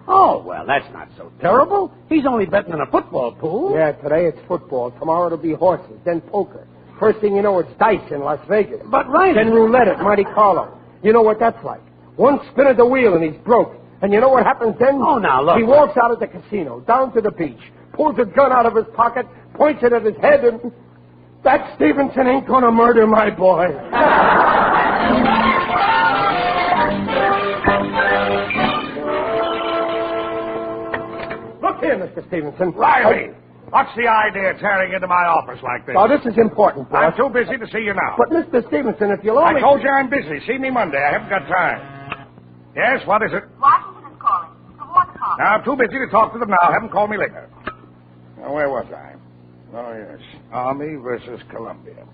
Oh, well, that's not so terrible. He's only betting in a football pool. Yeah, today it's football. Tomorrow it'll be horses, then poker. First thing you know, it's dice in Las Vegas. But right. Then roulette at Monte Carlo. You know what that's like. One spin of the wheel and he's broke. And you know what happens then? Oh, now, look. He walks out of the casino, down to the beach, pulls a gun out of his pocket, points it at his head, and that Stevenson ain't gonna murder my boy. Look here, Mr. Stevenson. Riley, what's the idea of tearing into my office like this? Oh, this is important, boss. I'm too busy to see you now. But, Mr. Stevenson, if you'll only... I told you I'm busy. See me Monday. I haven't got time. Yes, what is it? Washington is calling. Good morning, Carl. Now, I'm too busy to talk to them now. Have them call me later. Now, where was I? Oh, yes. Army versus Columbia.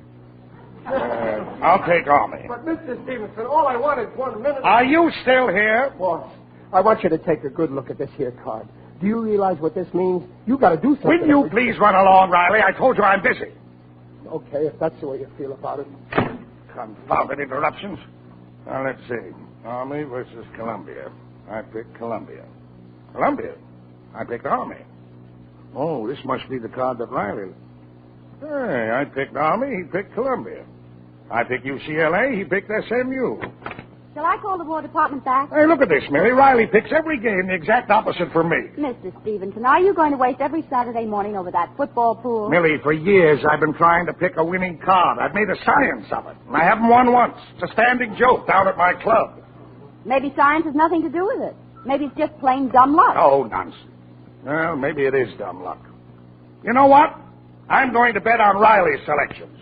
I'll take Army. But, Mr. Stevenson, all I want is 1 minute... Are you still here? Boss, I want you to take a good look at this here card. Do you realize what this means? You got to do something. Will you please run along, Riley? I told you I'm busy. Okay, if that's the way you feel about it. Confounded interruptions. Now, let's see. Army versus Columbia. I picked Columbia. Columbia? I picked Army. Oh, this must be the card that Riley... Hey, I picked Army, he picked Columbia. I picked UCLA, he picked SMU. Shall I call the War Department back? Hey, look at this, Millie. Riley picks every game the exact opposite from me. Mr. Stevenson, are you going to waste every Saturday morning over that football pool? Millie, for years I've been trying to pick a winning card. I've made a science of it. And I haven't won once. It's a standing joke down at my club. Maybe science has nothing to do with it. Maybe it's just plain dumb luck. Oh, nonsense. Well, maybe it is dumb luck. You know what? I'm going to bet on Riley's selections.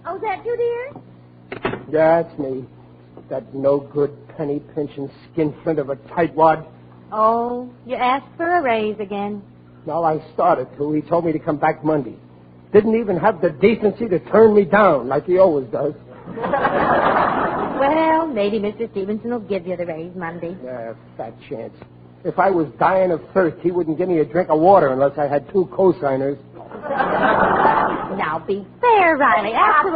Oh, is that you, dear? Yeah, it's me. That no-good, penny-pinching skinflint of a tightwad. Oh, you asked for a raise again. Well, I started to. He told me to come back Monday. Didn't even have the decency to turn me down, like he always does. Well, maybe Mr. Stevenson will give you the raise Monday. Yeah, fat chance. If I was dying of thirst, he wouldn't give me a drink of water unless I had 2 co-signers. Now, be fair, Riley.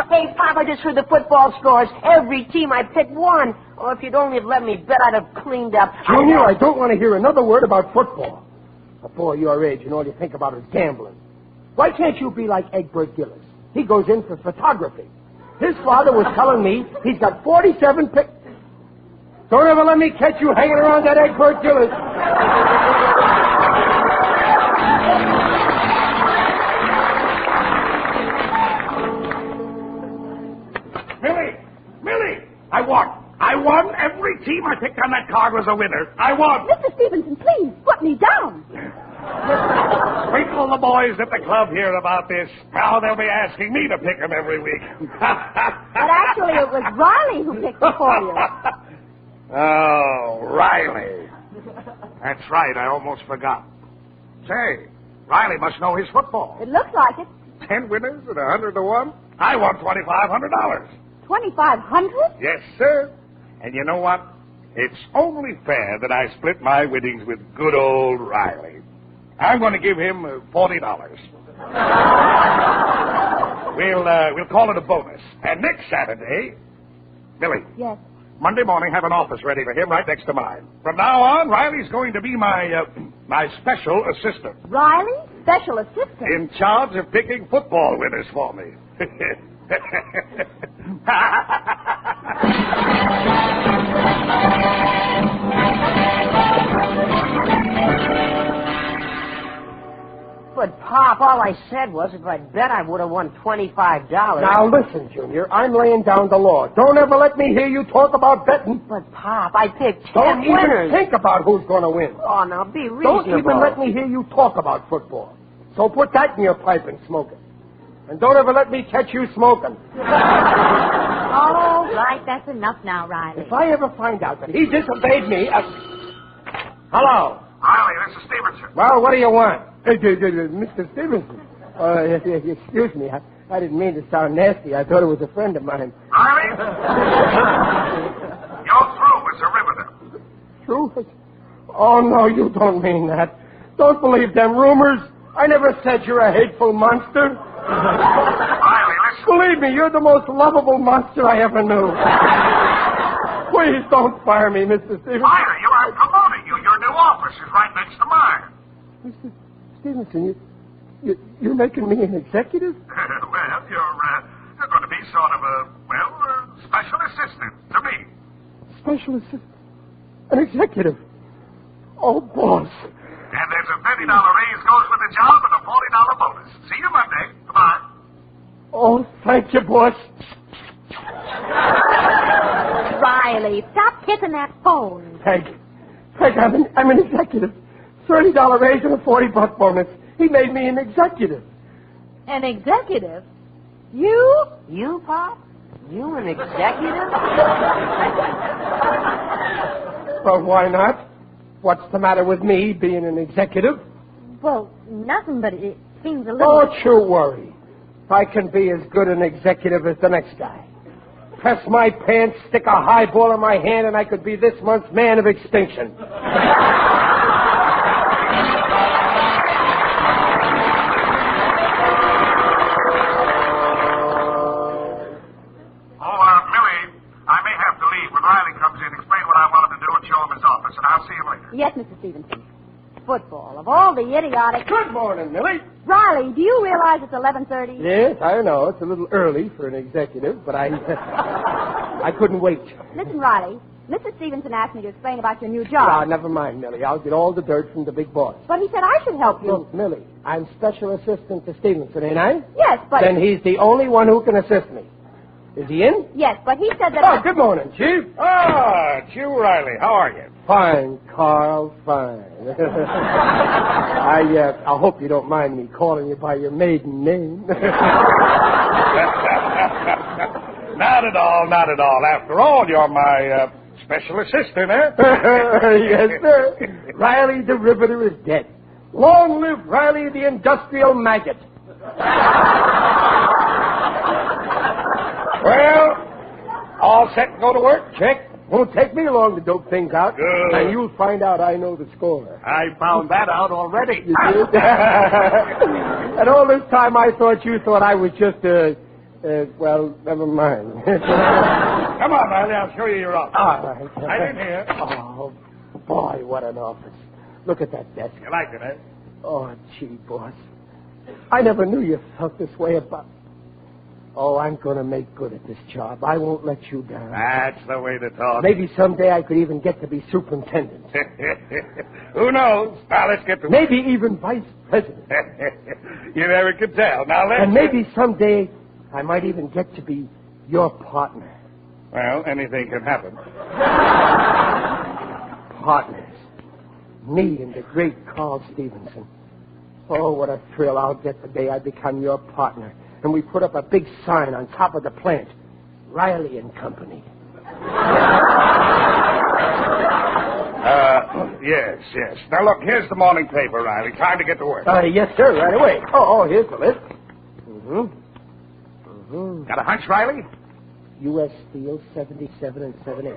Hey, Papa, just heard the football scores. Every team I picked won. Oh, if you'd only have let me bet, I'd have cleaned up. Junior, I don't want to hear another word about football. A boy your age and all you think about is gambling. Why can't you be like Egbert Gillis? He goes in for photography. His father was telling me he's got 47 pic... Don't ever let me catch you hanging around that Egbert Gillis. Millie! I won. Every team I picked on that card was a winner. I won. Mr. Stevenson, please, put me down. Wait till the boys at the club hear about this. Now they'll be asking me to pick them every week. But actually, it was Riley who picked it for you. Oh, Riley. That's right. I almost forgot. Say, Riley must know his football. It looks like it. 10 winners and 100 to 1. I won $2,500. $2,500? Yes, sir. And you know what? It's only fair that I split my winnings with good old Riley. I'm going to give him $40. We'll call it a bonus. And next Saturday, Billy. Yes. Monday morning, have an office ready for him right next to mine. From now on, Riley's going to be my special assistant. Riley? Special assistant? In charge of picking football winners for me. But, Pop, all I said was if I'd bet I would have won $25. Now, listen, Junior. I'm laying down the law. Don't ever let me hear you talk about betting. But, Pop, I picked 10 Don't winners. even think about who's going to win. Oh, now be reasonable. Don't even let me hear you talk about football. So put that in your pipe and smoke it. And don't ever let me catch you smoking. All right, that's enough now, Riley. If I ever find out that he disobeyed me... Hello. Riley, this is Stevenson. Well, what do you want? Mr. Stevenson. Excuse me. I didn't mean to sound nasty. I thought it was a friend of mine. Riley? You're through with the Riverdale. True? Oh, no, you don't mean that. Don't believe them rumors. I never said you're a hateful monster. Riley, listen. Believe me, you're the most lovable monster I ever knew. Please don't fire me, Mr. Stevenson. Riley, you are promoting you. Your new office is right next to mine. Mr. Stevenson, you're making me an executive? Well, you're going to be sort of a special assistant to me. Special assistant? An executive? Oh, boss. And there's a $50 raise goes with the job and a $40 bonus. See you Monday. Goodbye. Oh, thank you, boss. Riley, stop kissing that phone. Peg, I'm an executive. $30 raise and a $40 bonus. He made me an executive. An executive? You? You, Pop? You an executive? Well, why not? What's the matter with me being an executive? Well, nothing, but it seems a little... Don't you worry. I can be as good an executive as the next guy. Press my pants, stick a highball in my hand, and I could be this month's man of extinction. Yes, Mr. Stevenson. Football, of all the idiotic... Good morning, Millie. Riley, do you realize it's 11:30? Yes, I know. It's a little early for an executive, but I couldn't wait. Listen, Riley, Mr. Stevenson asked me to explain about your new job. Ah, never mind, Millie. I'll get all the dirt from the big boss. But he said I should help you. Look, Millie, I'm special assistant to Stevenson, ain't I? Yes, but... Then he's the only one who can assist me. Is he in? Yes, but he said that... Oh, good morning, Chief. Ah, it's you, Riley. How are you? Fine, Carl, fine. I hope you don't mind me calling you by your maiden name. Not at all, not at all. After all, you're my special assistant, eh? Yes, sir. Riley the Riveter is dead. Long live Riley the Industrial Maggot. Well, all set to go to work? Check. Won't take me long to dope things out. Good. And you'll find out I know the score. I found that out already. You did? And all this time I thought you thought I was just well, never mind. Come on, Riley, I'll show you your office. All right. Right in here. Oh, boy, what an office. Look at that desk. You like it, eh? Oh, gee, boss. I never knew you felt this way about... Oh, I'm going to make good at this job. I won't let you down. That's the way to talk. Maybe someday I could even get to be superintendent. Who knows? Now, let's get to Maybe even vice president. You never could tell. Now, let's... And maybe someday I might even get to be your partner. Well, anything can happen. Partners. Me and the great Carl Stevenson. Oh, what a thrill I'll get the day I become your partner. And we put up a big sign on top of the plant. Riley and Company. Yes. Now, look, here's the morning paper, Riley. Time to get to work. Yes, sir, right away. Oh, here's the list. Got a hunch, Riley? U.S. Steel 77 and 7/8.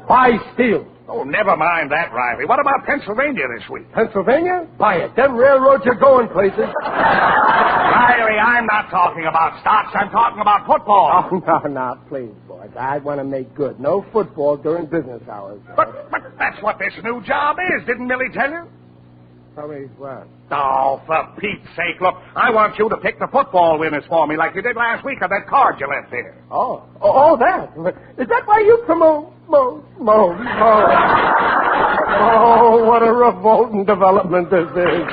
Buy steel. Oh, never mind that, Riley. What about Pennsylvania this week? Pennsylvania? Buy it. Them railroads are going places. Riley, I'm not talking about stocks. I'm talking about football. Oh, no, please, boys. I want to make good. No football during business hours. But that's what this new job is. Didn't Millie tell you? Tell me what? Oh, for Pete's sake, look, I want you to pick the football winners for me like you did last week on that card you left there. Oh, that. Is that why you promote? Oh, what a revolting development this is.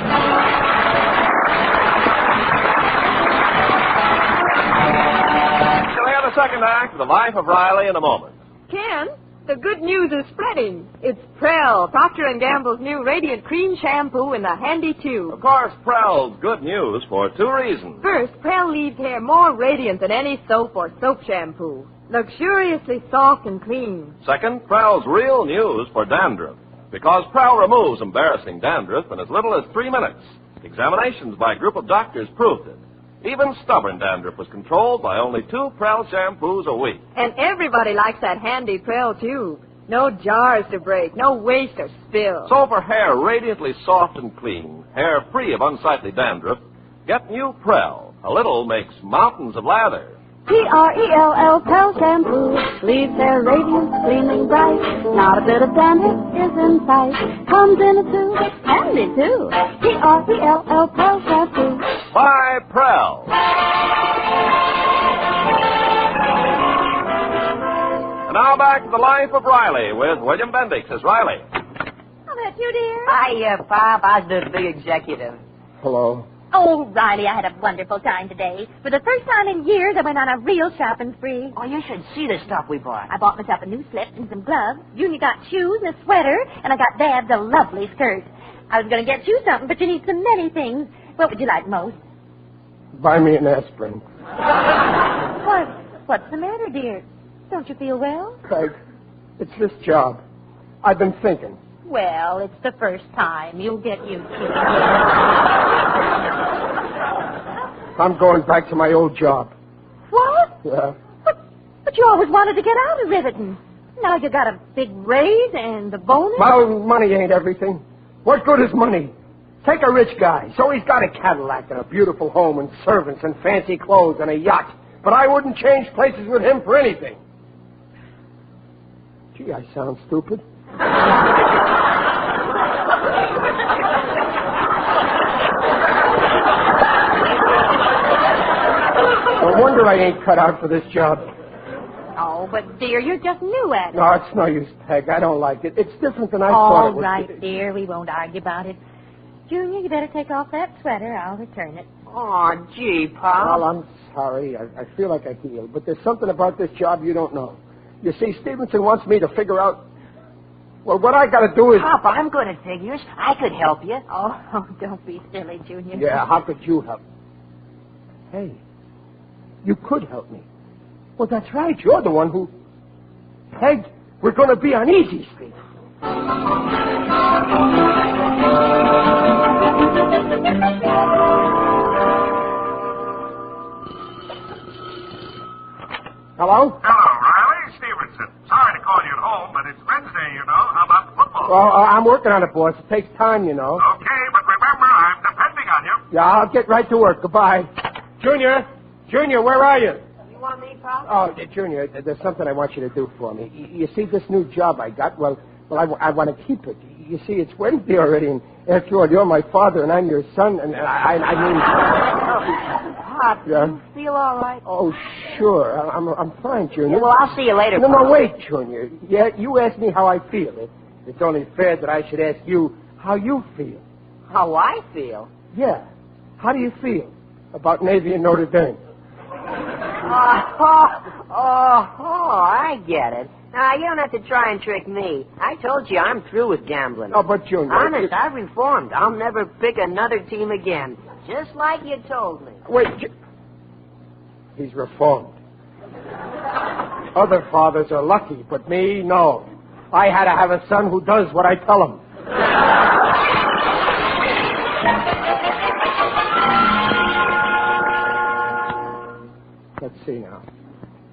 We'll hear the second act of The Life of Riley in a moment. Ken, the good news is spreading. It's Prell, Procter & Gamble's new Radiant Cream Shampoo in the handy tube. Of course, Prell's good news for two reasons. First, Prell leaves hair more radiant than any soap or soap shampoo. Luxuriously soft and clean. Second, Prell's real news for dandruff. Because Prell removes embarrassing dandruff in as little as 3 minutes. Examinations by a group of doctors proved it. Even stubborn dandruff was controlled by only 2 Prell shampoos a week. And everybody likes that handy Prell tube. No jars to break, no waste or spill. So for hair radiantly soft and clean, hair free of unsightly dandruff, get new Prell. A little makes mountains of lather. P-R-E-L-L, Prell shampoo, leaves hair radiant, gleaming bright. Not a bit of dandruff is in sight. Comes in a tube, handy too. P-R-E-L-L, Prell shampoo. By Prell. And now back to The Life of Riley with William Bendix as Riley. Oh, that's you, dear. Hiya, Pop. How's the big executive? Hello. Oh, Riley, I had a wonderful time today. For the first time in years, I went on a real shopping spree. Oh, you should see the stuff we bought. I bought myself a new slip and some gloves. Junior got shoes and a sweater, and I got Babs a lovely skirt. I was going to get you something, but you need so many things. What would you like most? Buy me an aspirin. What's the matter, dear? Don't you feel well? Craig, it's this job. I've been thinking. Well, it's the first time. You'll get used to it. I'm going back to my old job. What? Yeah. But you always wanted to get out of Riverton. Now you got a big raise and the bonus. Well, money ain't everything. What good is money? Take a rich guy. So he's got a Cadillac and a beautiful home and servants and fancy clothes and a yacht. But I wouldn't change places with him for anything. Gee, I sound stupid. No wonder I ain't cut out for this job. Oh, but dear, you're just new at it. No, it's no use, Peg. I don't like it. It's different than I thought it was. All right, dear. We won't argue about it. Junior, you better take off that sweater. I'll return it. Oh, gee, Pop. Well, I'm sorry. I feel like I healed. But there's something about this job you don't know. You see, Stevenson wants me to figure out... Well, what I got to do is... Papa, I'm good at figures. I could help you. Oh, don't be silly, Junior. Yeah, how could you help? Hey, you could help me. Well, that's right. You're the one who... Peg, we're going to be on Easy Street. Hello? Hello, Riley. Stevenson. Sorry to call you at home, but it's Wednesday, you know. How about the football? Well, I'm working on it, boss. It takes time, you know. Okay, but remember, I'm depending on you. Yeah, I'll get right to work. Goodbye. Junior, where are you? You want me, Pop? Oh, Junior, there's something I want you to do for me. You see, this new job I got, well, I want to keep it. You see, it's Wednesday already, and after all, you're my father, and I'm your son, and I mean... Pop, Yeah? you feel all right? Oh, sure. I'm fine, Junior. Yeah, well, I'll see you later, No, Pop. wait, Junior. Yeah, you asked me how I feel. It's only fair that I should ask you how you feel. How I feel? Yeah. How do you feel about Navy and Notre Dame? I get it. Now, you don't have to try and trick me. I told you I'm through with gambling. Oh, but Junior... Honest, I've reformed. I'll never pick another team again. Just like you told me. Wait, he's reformed. Other fathers are lucky, but me, no. I had to have a son who does what I tell him. Let's see now.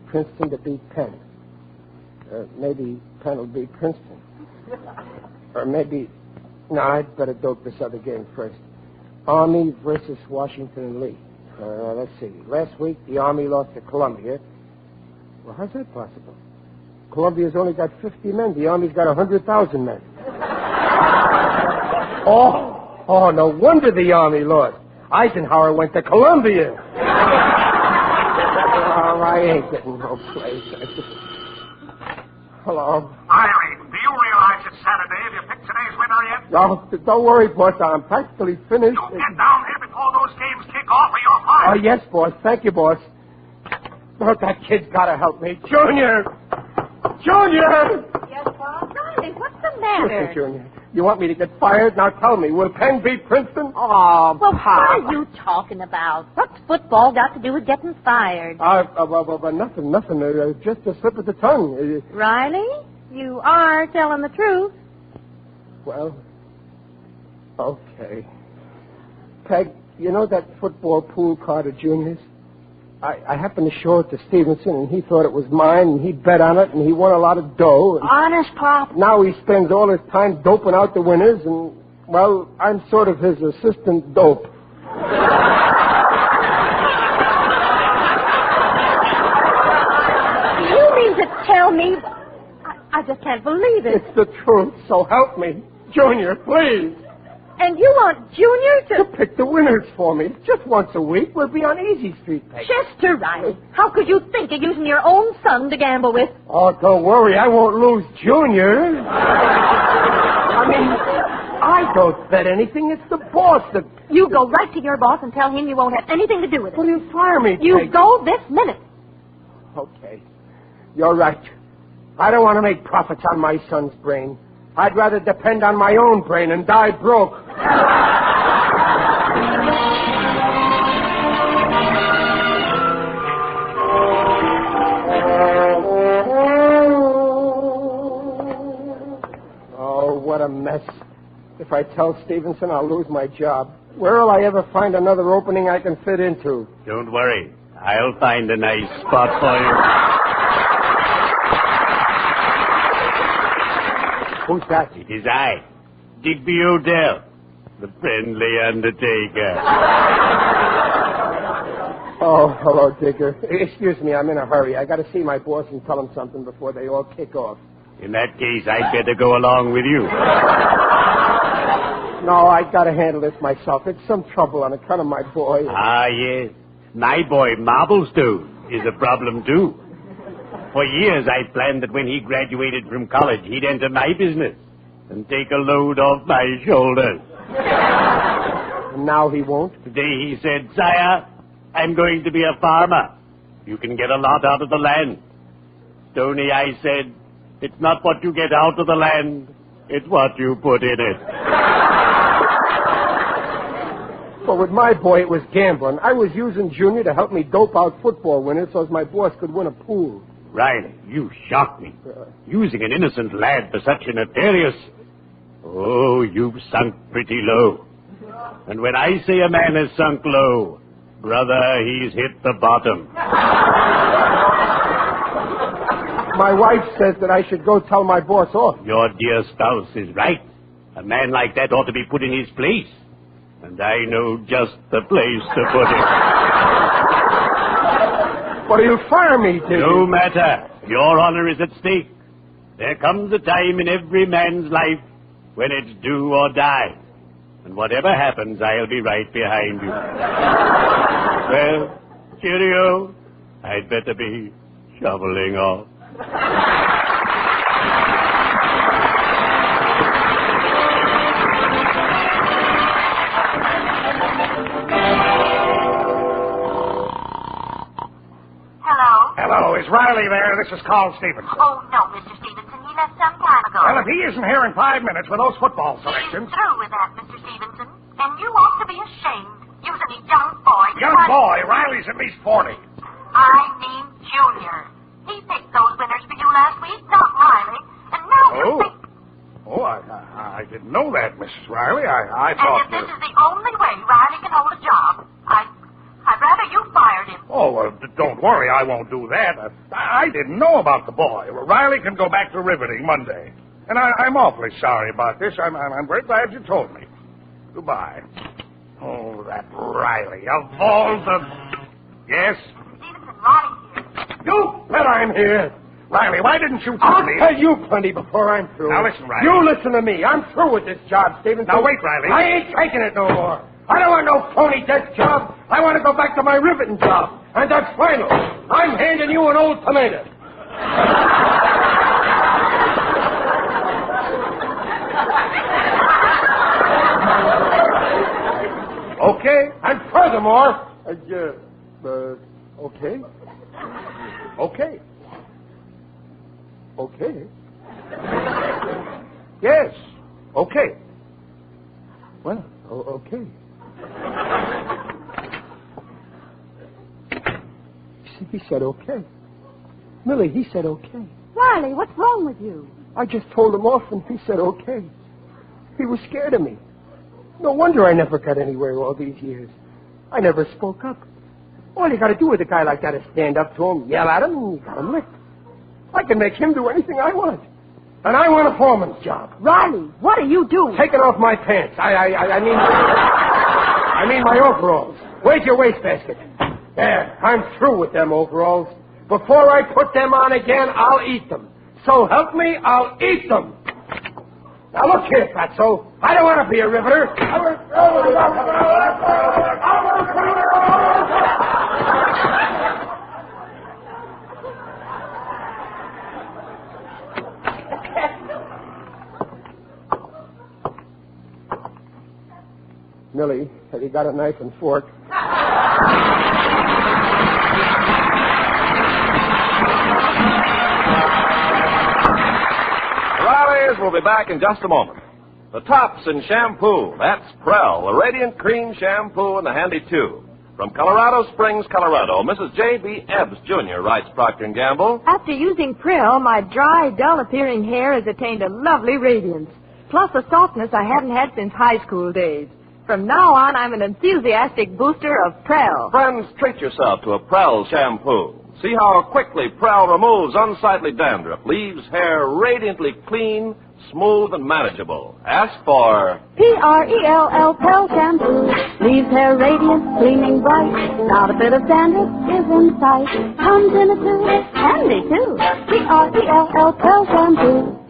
Princeton to beat Penn. Maybe Penn will beat Princeton. Or maybe... No, I'd better dope this other game first. Army versus Washington and Lee. Let's see. Last week, the Army lost to Columbia. Well, how's that possible? Columbia's only got 50 men. The Army's got 100,000 men. Oh, Oh, no wonder the Army lost. Eisenhower went to Columbia. Oh, I ain't getting no place. Hello. Irie, do you realize it's Saturday? Have you picked today's winner yet? No, don't worry, boss. I'm practically finished. You get down here before those games kick off or you're fired. Oh, yes, boss. Thank you, boss. But that kid's got to help me. Junior! Junior! Yes, Bob? Riley, what's the matter? Listen, Junior. You want me to get fired? Now tell me, will Penn beat Princeton? Oh, well, what are you talking about? What's football got to do with getting fired? Nothing. Just a slip of the tongue. Riley, you are telling the truth. Well, okay. Peg, you know that football pool card of Junior's? I happened to show it to Stevenson, and he thought it was mine, and he bet on it, and he won a lot of dough. And honest, Pop? Now he spends all his time doping out the winners, and, well, I'm sort of his assistant dope. You mean to tell me? I just can't believe it. It's the truth, so help me. Junior, please. And you want Junior to pick the winners for me. Just once a week. We'll be on Easy Street, Peg. Chester Riley, how could you think of using your own son to gamble with? Oh, don't worry. I won't lose Junior. I mean, I don't bet anything. It's the boss that... You go right to your boss and tell him you won't have anything to do with it. Well, you fire me, You Peg. go this minute. Okay. You're right. I don't want to make profits on my son's brain. I'd rather depend on my own brain and die broke. Oh, what a mess. If I tell Stevenson, I'll lose my job. Where'll I ever find another opening I can fit into? Don't worry. I'll find a nice spot for you. Who's that? It is I, Digby Odell, the friendly undertaker. Oh, hello, Digger. Excuse me, I'm in a hurry. I got to see my boss and tell him something before they all kick off. In that case, I'd better go along with you. No, I got to handle this myself. It's some trouble on account of my boy. Ah, yes. My boy, Marblestone, is a problem, too. For years, I planned that when he graduated from college, he'd enter my business and take a load off my shoulders. And now he won't? Today he said, "Sire, I'm going to be a farmer. You can get a lot out of the land." Stoney, I said, "It's not what you get out of the land, it's what you put in it." Well, with my boy, it was gambling. I was using Junior to help me dope out football winners so as my boss could win a pool. Riley, you shock me. Using an innocent lad for such a nefarious... Oh, you've sunk pretty low. And when I say a man has sunk low, brother, he's hit the bottom. My wife says that I should go tell my boss off. Your dear spouse is right. A man like that ought to be put in his place. And I know just the place to put him. But he'll fire me, Diggy. No matter. Your honor is at stake. There comes a time in every man's life when it's do or die. And whatever happens, I'll be right behind you. Well, cheerio. I'd better be shoveling off. Hello, is Riley there? This is Carl Stevenson. Oh, no, Mr. Stevenson. He left some time ago. Well, if he isn't here in 5 minutes with those football selections... He's through with that, Mr. Stevenson. And you ought to be ashamed using a young boy... Young boy? Riley's at least 40. I mean Junior. He picked those winners for you last week, not Riley. And now you think... Oh, I didn't know that, Mrs. Riley. I thought... And if this is the only way Riley can hold a job, I'd rather you fired him. Oh, well, don't worry. I won't do that. I didn't know about the boy. Riley can go back to riveting Monday. And I'm awfully sorry about this. I'm very glad you told me. Goodbye. Oh, that Riley. Of all the... Yes? Stevenson, Riley's here. You bet I'm here. Riley, why didn't you tell I'll me? tell you plenty before I'm through. Now listen, Riley. You listen to me. I'm through with this job, Stevenson. Now wait, Riley. I ain't taking it no more. I don't want no phony desk job. I want to go back to my riveting job. And that's final. I'm handing you an old tomato. Okay, and furthermore, okay. Okay. Okay. Yes. Okay. Well, okay. He said okay. Millie, he said okay. Riley, what's wrong with you? I just told him off and he said okay. He was scared of me. No wonder I never got anywhere all these years. I never spoke up. All you got to do with a guy like that is stand up to him, yell at him, and you got him licked. I can make him do anything I want. And I want a foreman's job. Riley, what are you doing? Taking off my pants. I mean my overalls. Where's your wastebasket? There, I'm through with them overalls. Before I put them on again, I'll eat them. So help me, I'll eat them. Now look here, Fatso. I don't want to be a riveter. Millie, have you got a knife and fork? Riley's will be back in just a moment. The tops in shampoo. That's Prell, the Radiant Cream Shampoo in the handy tube. From Colorado Springs, Colorado, Mrs. J.B. Ebbs, Jr. writes Procter & Gamble. After using Prill, my dry, dull-appearing hair has attained a lovely radiance, plus a softness I haven't had since high school days. From now on, I'm an enthusiastic booster of Prell. Friends, treat yourself to a Prell shampoo. See how quickly Prell removes unsightly dandruff, leaves hair radiantly clean, smooth, and manageable. Ask for P-R-E-L-L, Prell shampoo. Leaves hair radiant, gleaming bright. Not a bit of dandruff is in sight. Comes in a tube, handy too. P-R-E-L-L, Prell shampoo.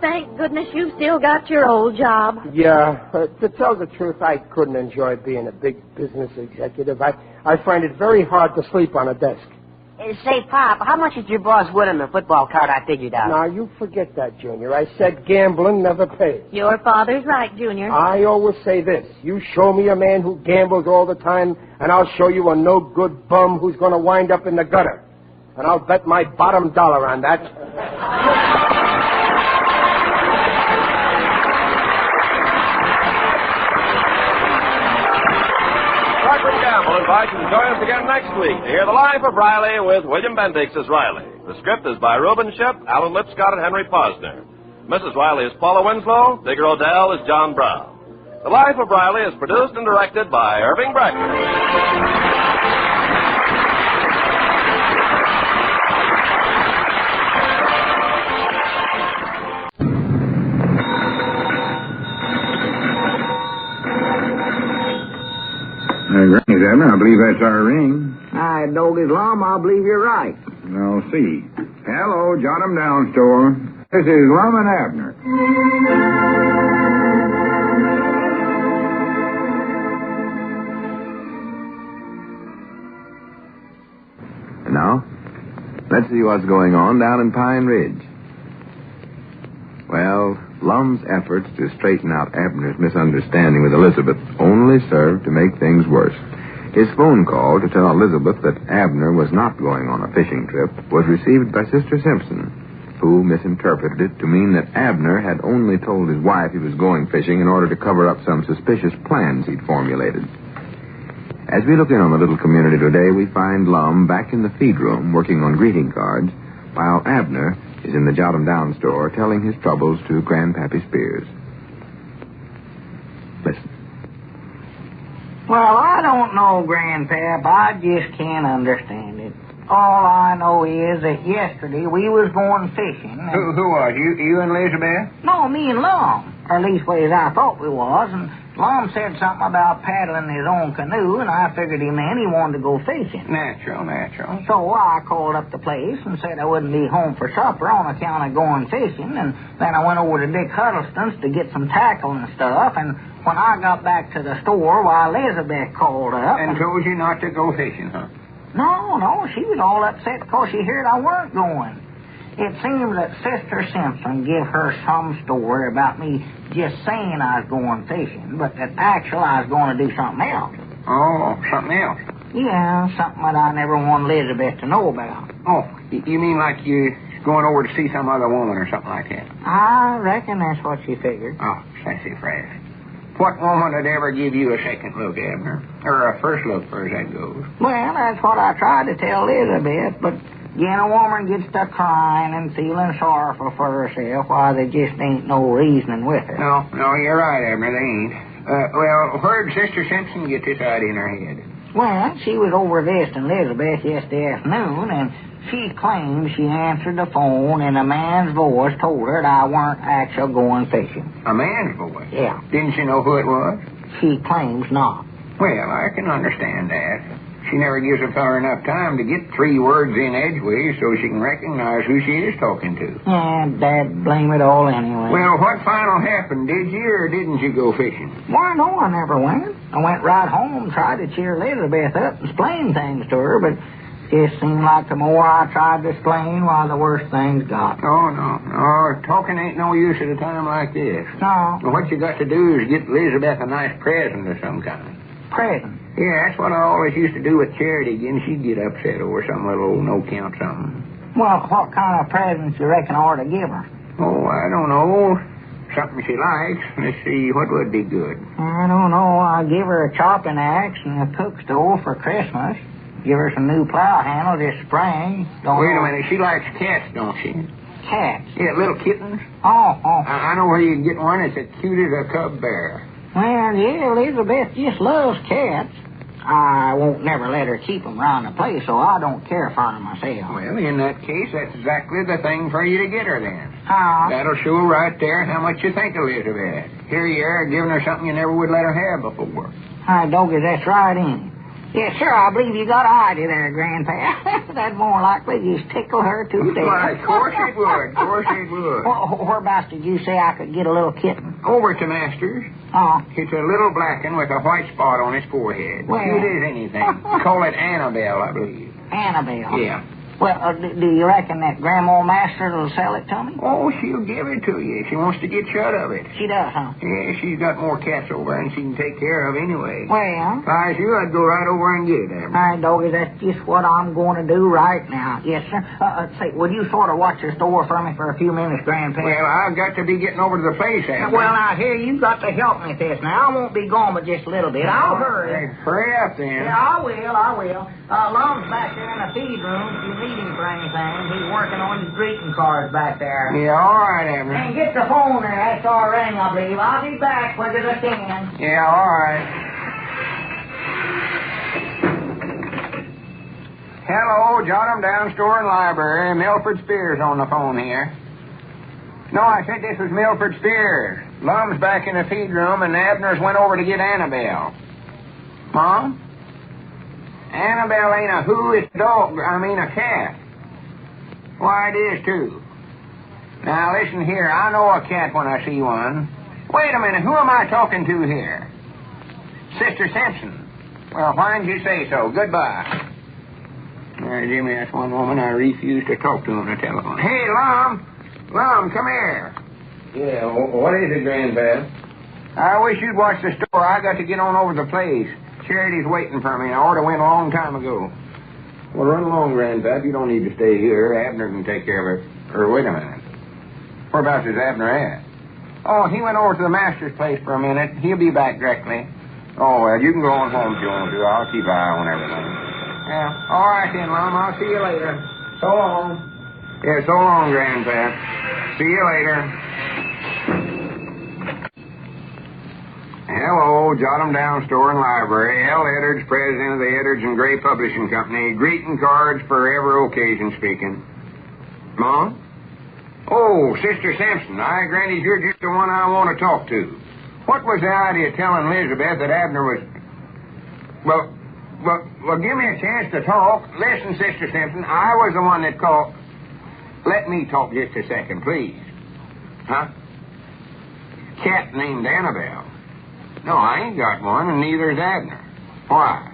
Thank goodness you've still got your old job. Yeah, to tell the truth, I couldn't enjoy being a big business executive. I find it very hard to sleep on a desk. Say, Pop, how much did your boss win on the football card I figured out? Now, you forget that, Junior. I said gambling never pays. Your father's right, Junior. I always say this. You show me a man who gambles all the time, and I'll show you a no-good bum who's going to wind up in the gutter. And I'll bet my bottom dollar on that. Gamble invites you to join us again next week to hear The Life of Riley with William Bendix as Riley. The script is by Reuben Ship, Alan Lipscott, and Henry Posner. Mrs. Riley is Paula Winslow. Digger Odell is John Brown. The Life of Riley is produced and directed by Irving Brecken. Granny, Abner, I believe that's our ring. I don't get Lum, I'll believe you're right. I'll see. Hello, Jot 'em Down store. This is Lum and Abner. And now, let's see what's going on down in Pine Ridge. Well, Lum's efforts to straighten out Abner's misunderstanding with Elizabeth only served to make things worse. His phone call to tell Elizabeth that Abner was not going on a fishing trip was received by Sister Simpson, who misinterpreted it to mean that Abner had only told his wife he was going fishing in order to cover up some suspicious plans he'd formulated. As we look in on the little community today, we find Lum back in the feed room working on greeting cards, while Abner is in the Jot 'em Down store telling his troubles to Grandpappy Spears. Listen. Well, I don't know, Grandpap. I just can't understand it. All I know is that yesterday we was going fishing. Who are you? You and Elizabeth? No, me and Lum. Or at least ways I thought we was, and Lum said something about paddling his own canoe, and I figured he meant he wanted to go fishing. Natural. So I called up the place and said I wouldn't be home for supper on account of going fishing, and then I went over to Dick Huddleston's to get some tackle and stuff, and when I got back to the store, why, Elizabeth called up. And told you not to go fishing, huh? No, she was all upset because she heard I weren't going. It seems that Sister Simpson give her some story about me just saying I was going fishing, but that actually I was going to do something else. Oh, something else? Yeah, something that I never wanted Elizabeth to know about. Oh, you mean like you're going over to see some other woman or something like that? I reckon that's what she figured. Oh, sassy phrase. What woman would ever give you a second look, Abner? Or a first look, as that goes? Well, that's what I tried to tell Elizabeth, but when a woman gets to crying and feeling sorrowful for herself, why, there just ain't no reasoning with her. No, you're right, Abner, they ain't. Well, where'd Sister Simpson get this idea in her head? Well, she was over visiting Elizabeth yesterday afternoon, and she claims she answered the phone and a man's voice told her that I weren't actually going fishing. A man's voice? Yeah. Didn't she know who it was? She claims not. Well, I can understand that. She never gives a feller enough time to get 3 words in edgeways so she can recognize who she is talking to. And Dad, blame it all anyway. Well, what final happened? Did you or didn't you go fishing? Why, no, I never went. I went right home, tried to cheer Elizabeth up and explain things to her, but it just seemed like the more I tried to explain, why, the worse things got. Oh, no. Talking ain't no use at a time like this. No. Well, what you got to do is get Elizabeth a nice present of some kind. Present? Yeah, that's what I always used to do with Charity again. She'd get upset over some little no-count something. Well, what kind of presents you reckon I ought to give her? Oh, I don't know. Something she likes. Let's see, what would be good? I don't know. I'll give her a chopping axe and a cook stove for Christmas. Give her some new plow handle this spring. Wait a minute. She likes cats, don't she? Cats? Yeah, little kittens. Oh. I know where you can get one. It's as cute as a cub bear. Well, yeah, Elizabeth just loves cats. I won't never let her keep them around the place, so I don't care for them myself. Well, in that case, that's exactly the thing for you to get her, then. How? That'll show right there how much you think of Elizabeth. Here you are, giving her something you never would let her have before. Hi, Doggy, that's right, ain't it? Yes, sir, I believe you got an idea there, Grandpa. That'd more likely just tickle her to death. Why, of course it would. Of course it would. Whereabouts did you say I could get a little kitten? Over to Master's. Oh. It's a little black one with a white spot on its forehead. Well. Cute as anything. Call it Annabelle, I believe. Annabelle? Yeah. Well, do you reckon that Grandma Master will sell it to me? Oh, she'll give it to you. She wants to get shut of it. She does, huh? Yeah, she's got more cats over than she can take care of anyway. Well? If I was you, I'd go right over and get it, Abner. All right, Doggy, that's just what I'm going to do right now. Yes, sir. Say, would you sort of watch the store for me for a few minutes, Grandpa? Well, I've got to be getting over to the place, Abner. Well, now, here, you've got to help me with this. Now, I won't be gone but just a little bit. I'll hurry. Hey, hurry up, then. Yeah, I will. Lum's back there in the feed room if you need him for anything. He's working on his greeting cards back there. Yeah, all right, Abner. And get the phone there. That's our ring, I believe. I'll be back quick as I can. Yeah, all right. Hello, Jot 'em Down Store and Library. Milford Spears on the phone here. No, I said this was Milford Spears. Lum's back in the feed room, and Abner's went over to get Annabelle. Mom? Annabelle ain't a who, it's a dog. A cat. Why, it is, too. Now, listen here. I know a cat when I see one. Wait a minute. Who am I talking to here? Sister Simpson. Well, why didn't you say so? Goodbye. All right, Jimmy, that's one woman I refuse to talk to on the telephone. Hey, Lum. Lum, come here. Yeah, what is it, Grandpa? I wish you'd watch the store. I got to get on over to the place. Charity's waiting for me. I ought to went a long time ago. Well, run along, Grandpap. You don't need to stay here. Abner can take care of it. Or wait a minute. Whereabouts is Abner at? Oh, he went over to the master's place for a minute. He'll be back directly. Oh, well, you can go on home if you want to. I'll keep an eye on everything. Yeah. All right, then, Lum. I'll see you later. So long. Yeah, so long, Grandpap. See you later. Hello, Jot 'em Down Store and Library. L. Eddardge, president of the Eddardge and Gray Publishing Company. Greeting cards for every occasion speaking. Mom? Oh, Sister Simpson, granted you're just the one I want to talk to. What was the idea of telling Elizabeth that Abner was... Well, give me a chance to talk. Listen, Sister Simpson, I was the one that called... Let me talk just a second, please. Huh? Cat named Annabelle. No, I ain't got one, and neither's Abner. Why?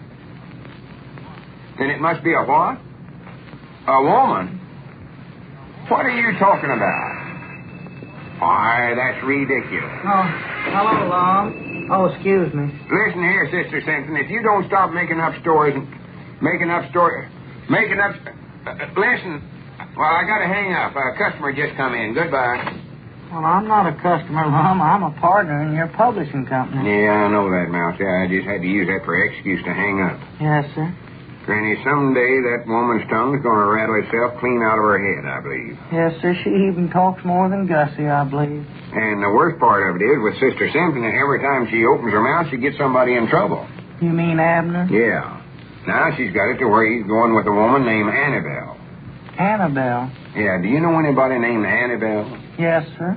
Then it must be a what? A woman? What are you talking about? Why, that's ridiculous. Oh, hello, Lum. Oh, excuse me. Listen here, Sister Simpson, if you don't stop making up stories... listen... Well, I gotta hang up. A customer just come in. Goodbye. Well, I'm not a customer, Lum. I'm a partner in your publishing company. Yeah, I know that, Mousy. I just had to use that for excuse to hang up. Yes, sir. Granny, someday that woman's tongue's gonna rattle itself clean out of her head, I believe. Yes, sir. She even talks more than Gussie, I believe. And the worst part of it is, with Sister Simpson, every time she opens her mouth, she gets somebody in trouble. You mean Abner? Yeah. Now she's got it to where he's going with a woman named Annabelle. Annabelle? Yeah, do you know anybody named Annabelle? Yes, sir.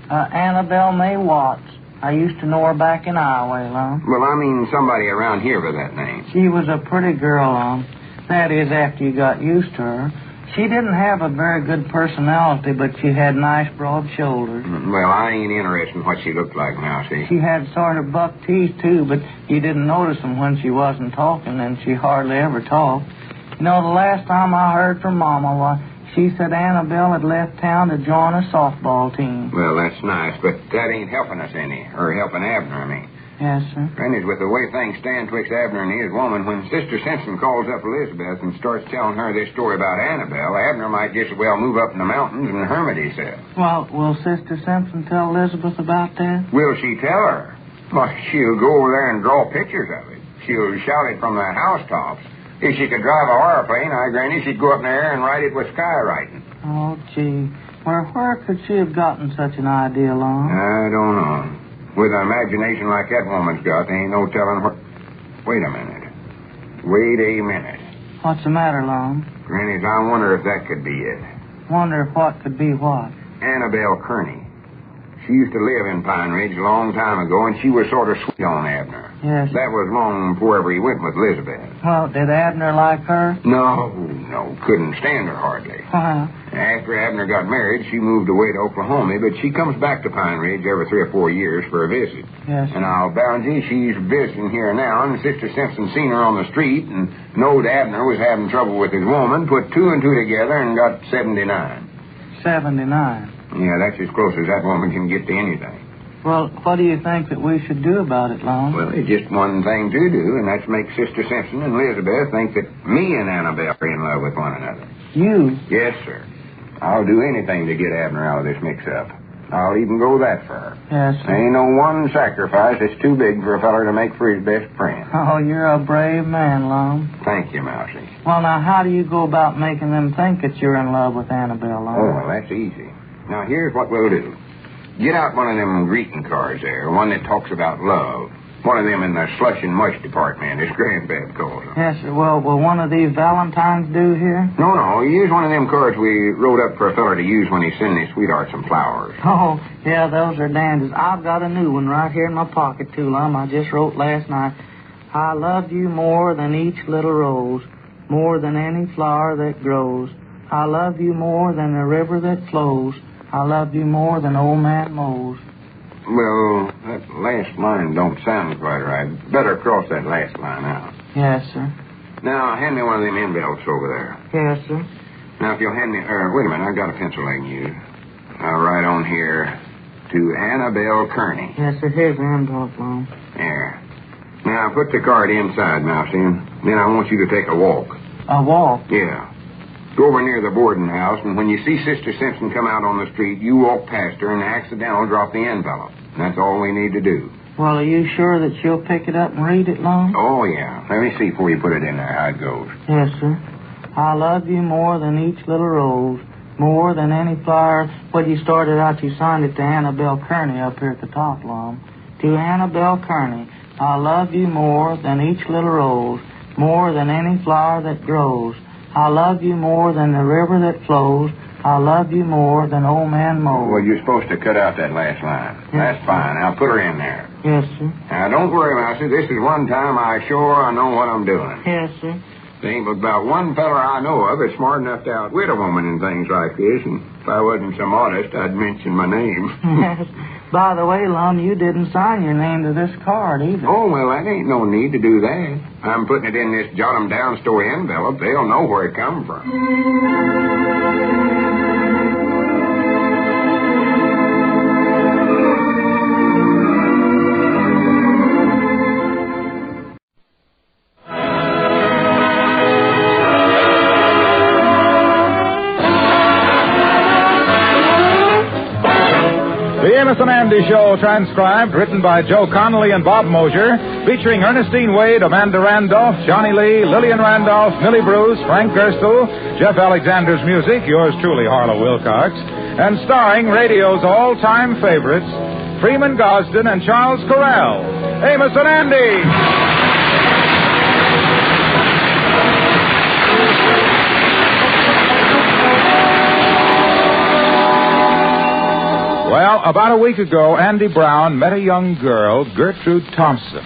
Annabelle May Watts. I used to know her back in Iowa, Lum. Well, I mean somebody around here by that name. She was a pretty girl, Lum. That is, after you got used to her. She didn't have a very good personality, but she had nice broad shoulders. Well, I ain't interested in what she looked like now, see? She had sort of buck teeth, too, but you didn't notice them when she wasn't talking, and she hardly ever talked. You know, the last time I heard from Mama, she said Annabelle had left town to join a softball team. Well, that's nice, but that ain't helping us any. Or helping Abner, I mean. Yes, sir. Granted, with the way things stand twixt Abner and his woman, when Sister Simpson calls up Elizabeth and starts telling her this story about Annabelle, Abner might just as well move up in the mountains and hermit himself. Well, will Sister Simpson tell Elizabeth about that? Will she tell her? Why, she'll go over there and draw pictures of it. She'll shout it from the housetops. If she could drive a airplane, Granny, she'd go up in the air and write it with skywriting. Oh, gee. Where could she have gotten such an idea, Lum? I don't know. With an imagination like that woman's got, there ain't no telling what... Wait a minute. What's the matter, Lum? Granny, I wonder if that could be it. Wonder if what could be what? Annabelle Kearney. She used to live in Pine Ridge a long time ago, and she was sort of sweet on Abner. Yes. That was long before ever he went with Elizabeth. Well, did Abner like her? No. Couldn't stand her hardly. After Abner got married, she moved away to Oklahoma, but she comes back to Pine Ridge every 3 or 4 years for a visit. Yes. And I'll bound you, she's visiting here now, and Sister Simpson seen her on the street and knowed Abner was having trouble with his woman, put 2 and 2 together and got 79. 79? Yeah, that's as close as that woman can get to anything. Well, what do you think that we should do about it, Lum? Well, there's just one thing to do, and that's make Sister Simpson and Elizabeth think that me and Annabelle are in love with one another. You? Yes, sir. I'll do anything to get Abner out of this mix-up. I'll even go that far. Yes, sir. There ain't no one sacrifice that's too big for a feller to make for his best friend. Oh, you're a brave man, Lum. Thank you, Mousy. Well, now, how do you go about making them think that you're in love with Annabelle, Lum? Oh, well, that's easy. Now, here's what we'll do. Get out one of them greeting cards there, one that talks about love. One of them in the slush and mush department, as Granddad calls them. Yes, sir. Well, will one of these Valentines do here? No. Use one of them cards we wrote up for a feller to use when he sent his sweetheart some flowers. Oh, yeah, those are dandies. I've got a new one right here in my pocket, too, Lum. I just wrote last night. I love you more than each little rose, more than any flower that grows. I love you more than the river that flows. I love you more than old man Mose. Well, that last line don't sound quite right. Better cross that last line out. Yes, sir. Now, hand me one of them envelopes over there. Yes, sir. Now, if you'll hand me... wait a minute, I've got a pencil I can use. I'll write on here, to Annabelle Kearney. Yes, sir. Here's the envelope, Lum. There. Now, put the card inside, Mousy, and then I want you to take a walk. A walk? Yeah. Go over near the boarding house, and when you see Sister Simpson come out on the street, you walk past her and accidentally drop the envelope. That's all we need to do. Well, are you sure that she'll pick it up and read it, Lum? Oh, yeah. Let me see before you put it in there how it goes. Yes, sir. I love you more than each little rose, more than any flower. When you started out, you signed it to Annabelle Kearney up here at the top, Lum. To Annabelle Kearney, I love you more than each little rose, more than any flower that grows. I love you more than the river that flows. I love you more than old man Mo. Well, you're supposed to cut out that last line. Yes, That's fine. I'll put her in there. Yes, sir. Now, don't worry, Lassie. This is one time I know what I'm doing. Yes, sir. There ain't but about one fella I know of that's smart enough to outwit a woman in things like this, and if I wasn't so modest, I'd mention my name. Yes. By the way, Lum, you didn't sign your name to this card either. Oh, well, that ain't no need to do that. I'm putting it in this jot-'em-down story envelope. They'll know where it come from. The Amos and Andy Show, transcribed, written by Joe Connolly and Bob Mosier, featuring Ernestine Wade, Amanda Randolph, Johnny Lee, Lillian Randolph, Millie Bruce, Frank Gerstle, Jeff Alexander's music, yours truly, Harlow Wilcox, and starring radio's all-time favorites, Freeman Gosden and Charles Correll. Amos and Andy! Well, about a week ago, Andy Brown met a young girl, Gertrude Thompson.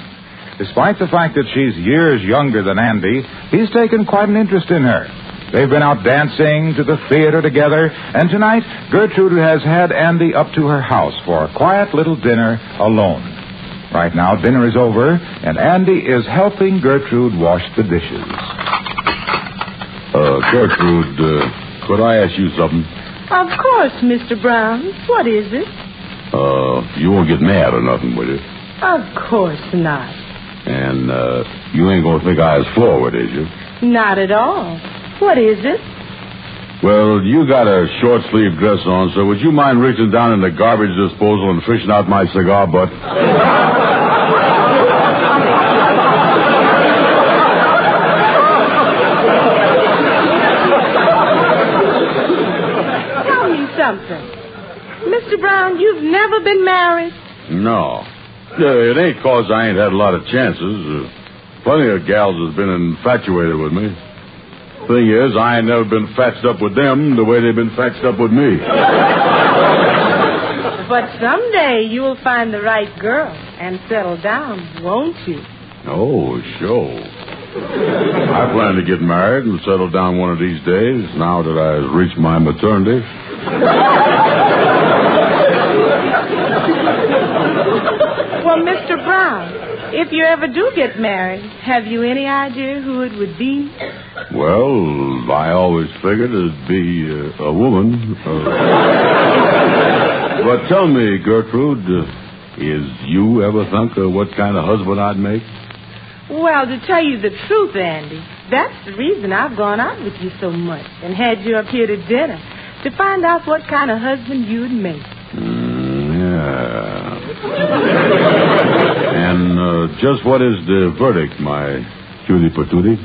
Despite the fact that she's years younger than Andy, he's taken quite an interest in her. They've been out dancing, to the theater together, and tonight, Gertrude has had Andy up to her house for a quiet little dinner alone. Right now, dinner is over, and Andy is helping Gertrude wash the dishes. Gertrude, could I ask you something? Of course, Mr. Brown. What is it? You won't get mad or nothing, will you? Of course not. And, you ain't gonna think I was forward, is you? Not at all. What is it? Well, you got a short-sleeved dress on, so would you mind reaching down in the garbage disposal and fishing out my cigar butt? Something. Mr. Brown, you've never been married? No. It ain't 'cause I ain't had a lot of chances. Plenty of gals has been infatuated with me. Thing is, I ain't never been fatched up with them the way they've been fatched up with me. But someday you'll find the right girl and settle down, won't you? Oh, sure. I plan to get married and settle down one of these days, now that I've reached my maternity. Well, Mr. Brown, if you ever do get married, have you any idea who it would be? Well, I always figured it'd be a woman. But tell me, Gertrude, is you ever think of what kind of husband I'd make? Well, to tell you the truth, Andy, that's the reason I've gone out with you so much and had you up here to dinner, to find out what kind of husband you'd make. Yeah. And just what is the verdict, my cutie patootie?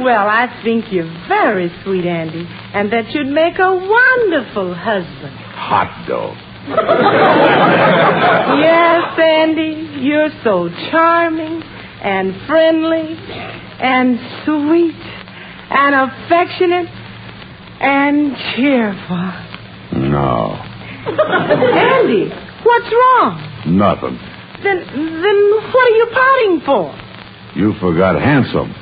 Well, I think you're very sweet, Andy, and that you'd make a wonderful husband. Hot dog. Yes, Andy, you're so charming and friendly and sweet and affectionate and cheerful. No. Andy, what's wrong? Nothing. Then what are you pouting for? You forgot handsome.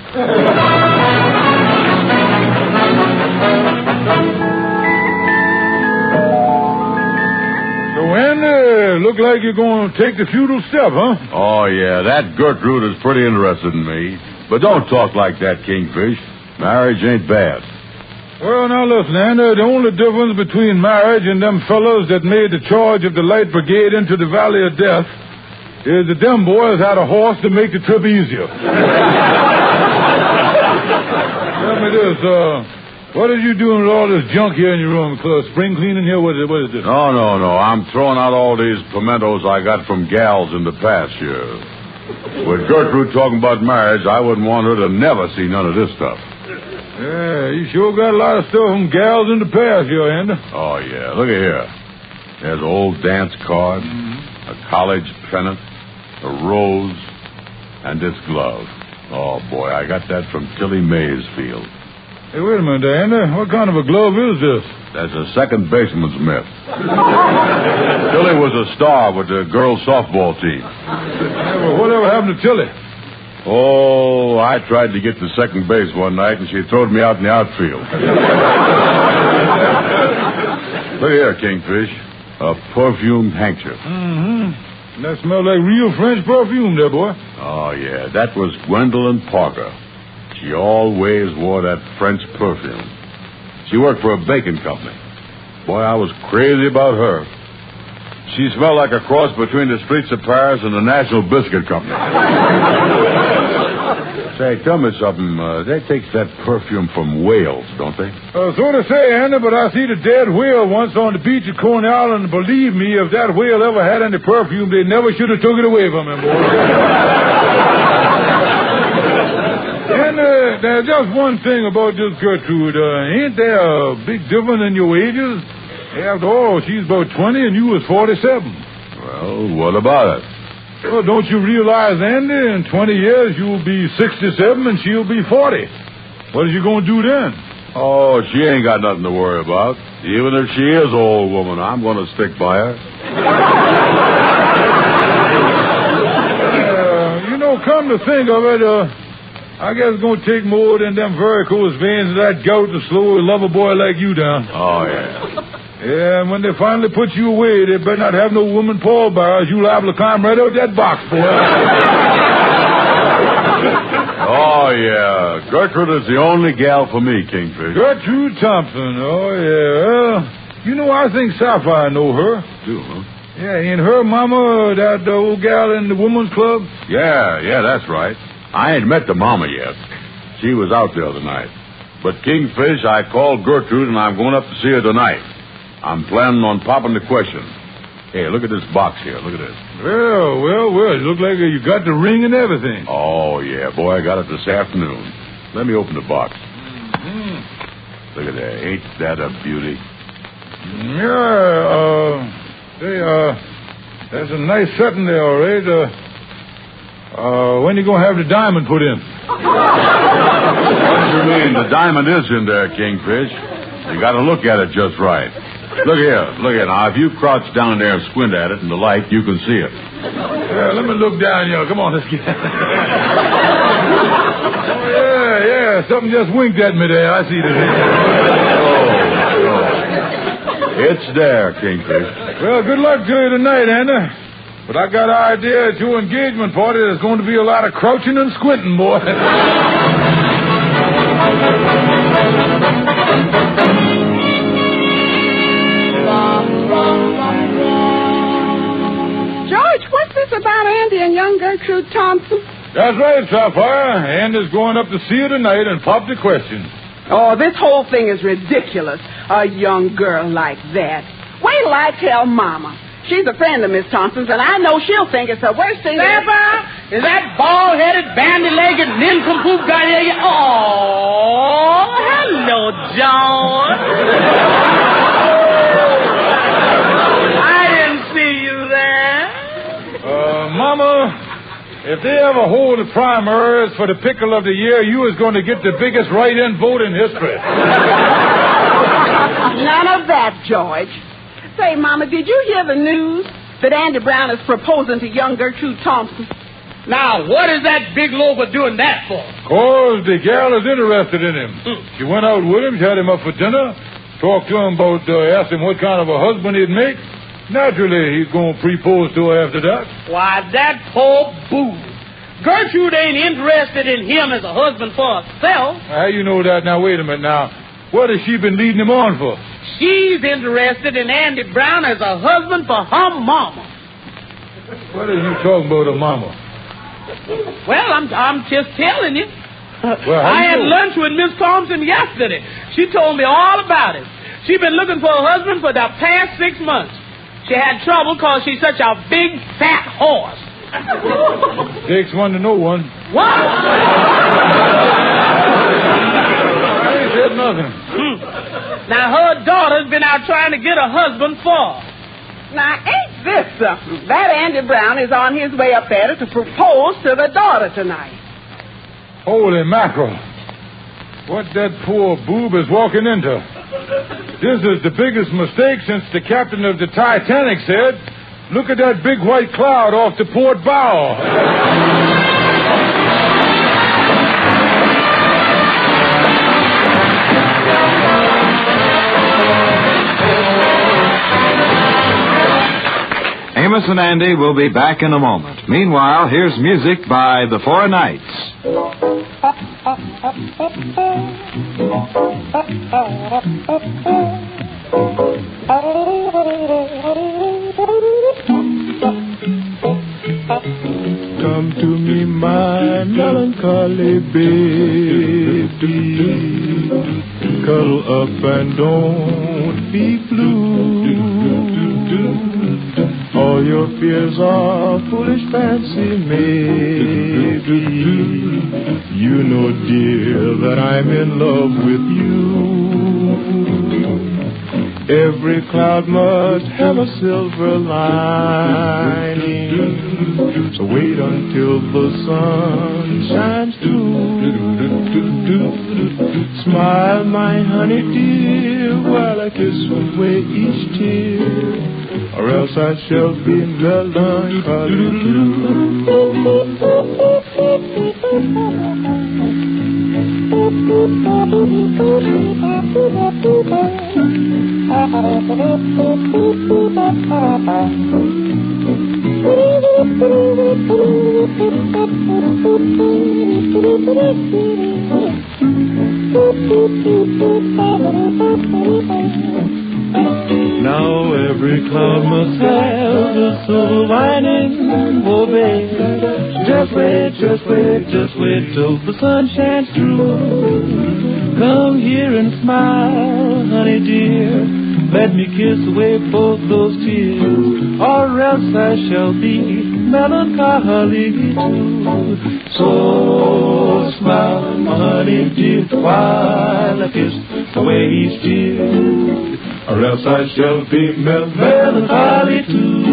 Look like you're going to take the feudal step, huh? Oh, yeah, that Gertrude is pretty interested in me. But don't talk like that, Kingfish. Marriage ain't bad. Well, now listen, Andy, the only difference between marriage and them fellows that made the charge of the Light Brigade into the Valley of Death is that them boys had a horse to make the trip easier. Tell me this, what are you doing with all this junk here in your room? Spring cleaning here? What is this? No. I'm throwing out all these pimentos I got from gals in the past here. With Gertrude talking about marriage, I wouldn't want her to never see none of this stuff. Yeah, you sure got a lot of stuff from gals in the past here, Andy. Oh, yeah. Look at here. There's an old dance card, a college pennant, a rose, and this glove. Oh, boy, I got that from Tilly Maysfield. Hey, wait a minute, Andy. What kind of a glove is this? That's a second baseman's mitt. Tilly was a star with the girls' softball team. Yeah, well, whatever happened to Tilly? Oh, I tried to get to second base one night, and she throwed me out in the outfield. Look here, Kingfish. A perfumed handkerchief. Mm-hmm. That smells like real French perfume there, boy. Oh, yeah. That was Gwendolyn Parker. She always wore that French perfume. She worked for a baking company. Boy, I was crazy about her. She smelled like a cross between the streets of Paris and the National Biscuit Company. Say, tell me something. They take that perfume from whales, don't they? So to say, Andy, but I see the dead whale once on the beach at Coney Island, and believe me, if that whale ever had any perfume, they never should have took it away from him, boy. And there's just one thing about this Gertrude. Ain't there a big difference in your ages? After all, she's about 20 and you was 47. Well, what about it? Well, don't you realize, Andy, in 20 years you'll be 67 and she'll be 40. What are you going to do then? Oh, she ain't got nothing to worry about. Even if she is an old woman, I'm going to stick by her. Come to think of it, I guess it's going to take more than them varicose veins of that gout to slow a lover boy like you down. Oh, yeah. Yeah, and when they finally put you away, they better not have no woman pallbearers. You'll liable to climb right out that box, boy. Oh, yeah. Gertrude is the only gal for me, Kingfish. Gertrude Thompson. Oh, yeah. Well, I think Sapphire know her. Do, huh? Yeah, ain't her mama that old gal in the woman's club? Yeah, that's right. I ain't met the mama yet. She was out the other night. But, Kingfish, I called Gertrude, and I'm going up to see her tonight. I'm planning on popping the question. Hey, look at this box here. Look at this. Well. It looks like you got the ring and everything. Oh, yeah, boy, I got it this afternoon. Let me open the box. Mm-hmm. Look at that. Ain't that a beauty? Yeah, that's a nice setting there, all right. When you going to have the diamond put in? What do you mean? The diamond is in there, Kingfish. You got to look at it just right. Look here. Now, if you crouch down there and squint at it in the light, you can see it. Yeah, let me look down here. Come on, let's get it. Oh, yeah. Something just winked at me there. I see it. It's there, Kingfish. Well, good luck to you tonight, Anna. But I got an idea at your engagement party there's going to be a lot of crouching and squinting, boy. George, what's this about Andy and young Gertrude Thompson? That's right, Sapphire. Andy's going up to see her tonight and pop the question. Oh, this whole thing is ridiculous. A young girl like that. Wait till I tell Mama. She's a friend of Miss Thompson's, and I know she'll think it's the worst thing ever. Is that bald-headed, bandy-legged, nincompoop guy here? Oh, hello, John. I didn't see you there. Mama, if they ever hold the primaries for the pickle of the year, you is going to get the biggest write-in vote in history. None of that, George. Say, Mama, did you hear the news that Andy Brown is proposing to young Gertrude Thompson? Now, what is that big loafer doing that for? 'Cause the gal is interested in him. She went out with him, she had him up for dinner, talked to him about, asked him what kind of a husband he'd make. Naturally, he's going to propose to her after that. Why, that poor boo. Gertrude ain't interested in him as a husband for herself. How you know that? Now, wait a minute now. What has she been leading him on for? She's interested in Andy Brown as a husband for her mama. What are you talking about, a mama? Well, I'm just telling you. Well, I had lunch with Miss Thompson yesterday. She told me all about it. She's been looking for a husband for the past 6 months. She had trouble because she's such a big, fat horse. Takes one to know one. What? I ain't said nothing. Now, her daughter's been out trying to get a husband for her. Now, ain't this something? That Andy Brown is on his way up there to propose to the daughter tonight. Holy mackerel. what that poor boob is walking into. This is the biggest mistake since the captain of the Titanic said, "Look at that big white cloud off the port bow." Amos and Andy will be back in a moment. Meanwhile, here's music by the Four Knights. Come to me, my melancholy baby. Cuddle up and don't be blue. All your fears are foolish fancy, maybe. You know, dear, that I'm in love with you. Every cloud must have a silver lining. So wait until the sun shines through. Smile, my honey dear, while I kiss away each tear, or else I shall be melancholy Now every cloud must have a silver lining, oh babe. Just wait till the sun shines through. Come here and smile, honey dear. Let me kiss away both those tears, or else I shall be melancholy too. So smile, my honey dear, while I kiss away each tear, or else I shall be melancholy too.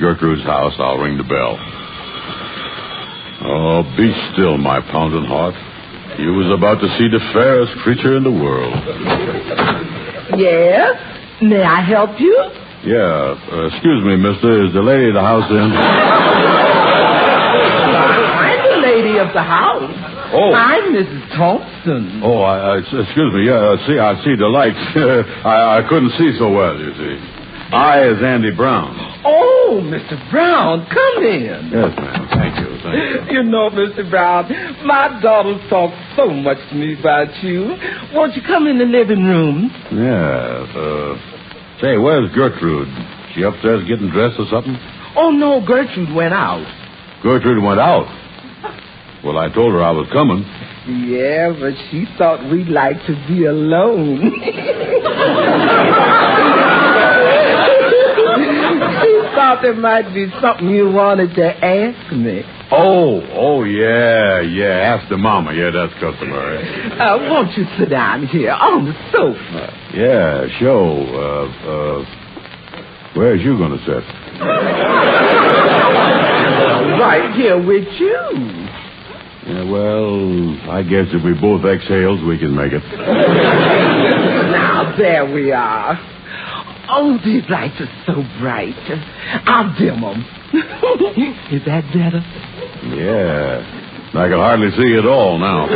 Gertrude's house. I'll ring the bell. Oh, be still, my pounding heart. You was about to see the fairest creature in the world. Yes? May I help you? Yeah. Excuse me, mister. Is the lady of the house in? I'm the lady of the house. Oh. I'm Mrs. Thompson. Oh, excuse me. Yeah, I see the lights. I couldn't see so well, you see. I is Andy Brown. Oh, Mr. Brown, come in. Yes, ma'am. Thank you. You know, Mr. Brown, my daughters talk so much to me about you. Won't you come in the living room? Yeah. Say, where's Gertrude? She upstairs getting dressed or something? Oh, no, Gertrude went out. Gertrude went out? Well, I told her I was coming. Yeah, but she thought we'd like to be alone. She thought there might be something you wanted to ask me. Oh, yeah. Ask the mama. Yeah, that's customary. Won't you sit down here on the sofa? Yeah, sure. Where's you going to sit? Right here with you. Yeah, well, I guess if we both exhales, we can make it. Now, there we are. Oh, these lights are so bright. I'll dim them. Is that better? Yeah. I can hardly see it all now.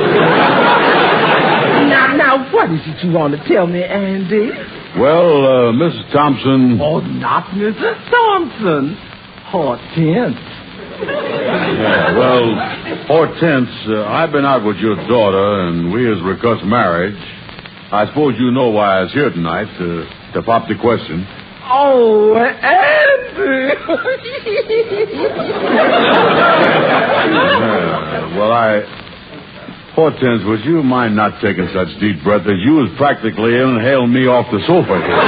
Now, what is it you want to tell me, Andy? Well, Mrs. Thompson... Oh, not Mrs. Thompson. Hortense. Yeah, well, Hortense, I've been out with your daughter, and we has recussed marriage. I suppose you know why I was here tonight, to pop the question. Oh, Andy! Hortense, would you mind not taking such deep breath as you was practically inhaling me off the sofa here?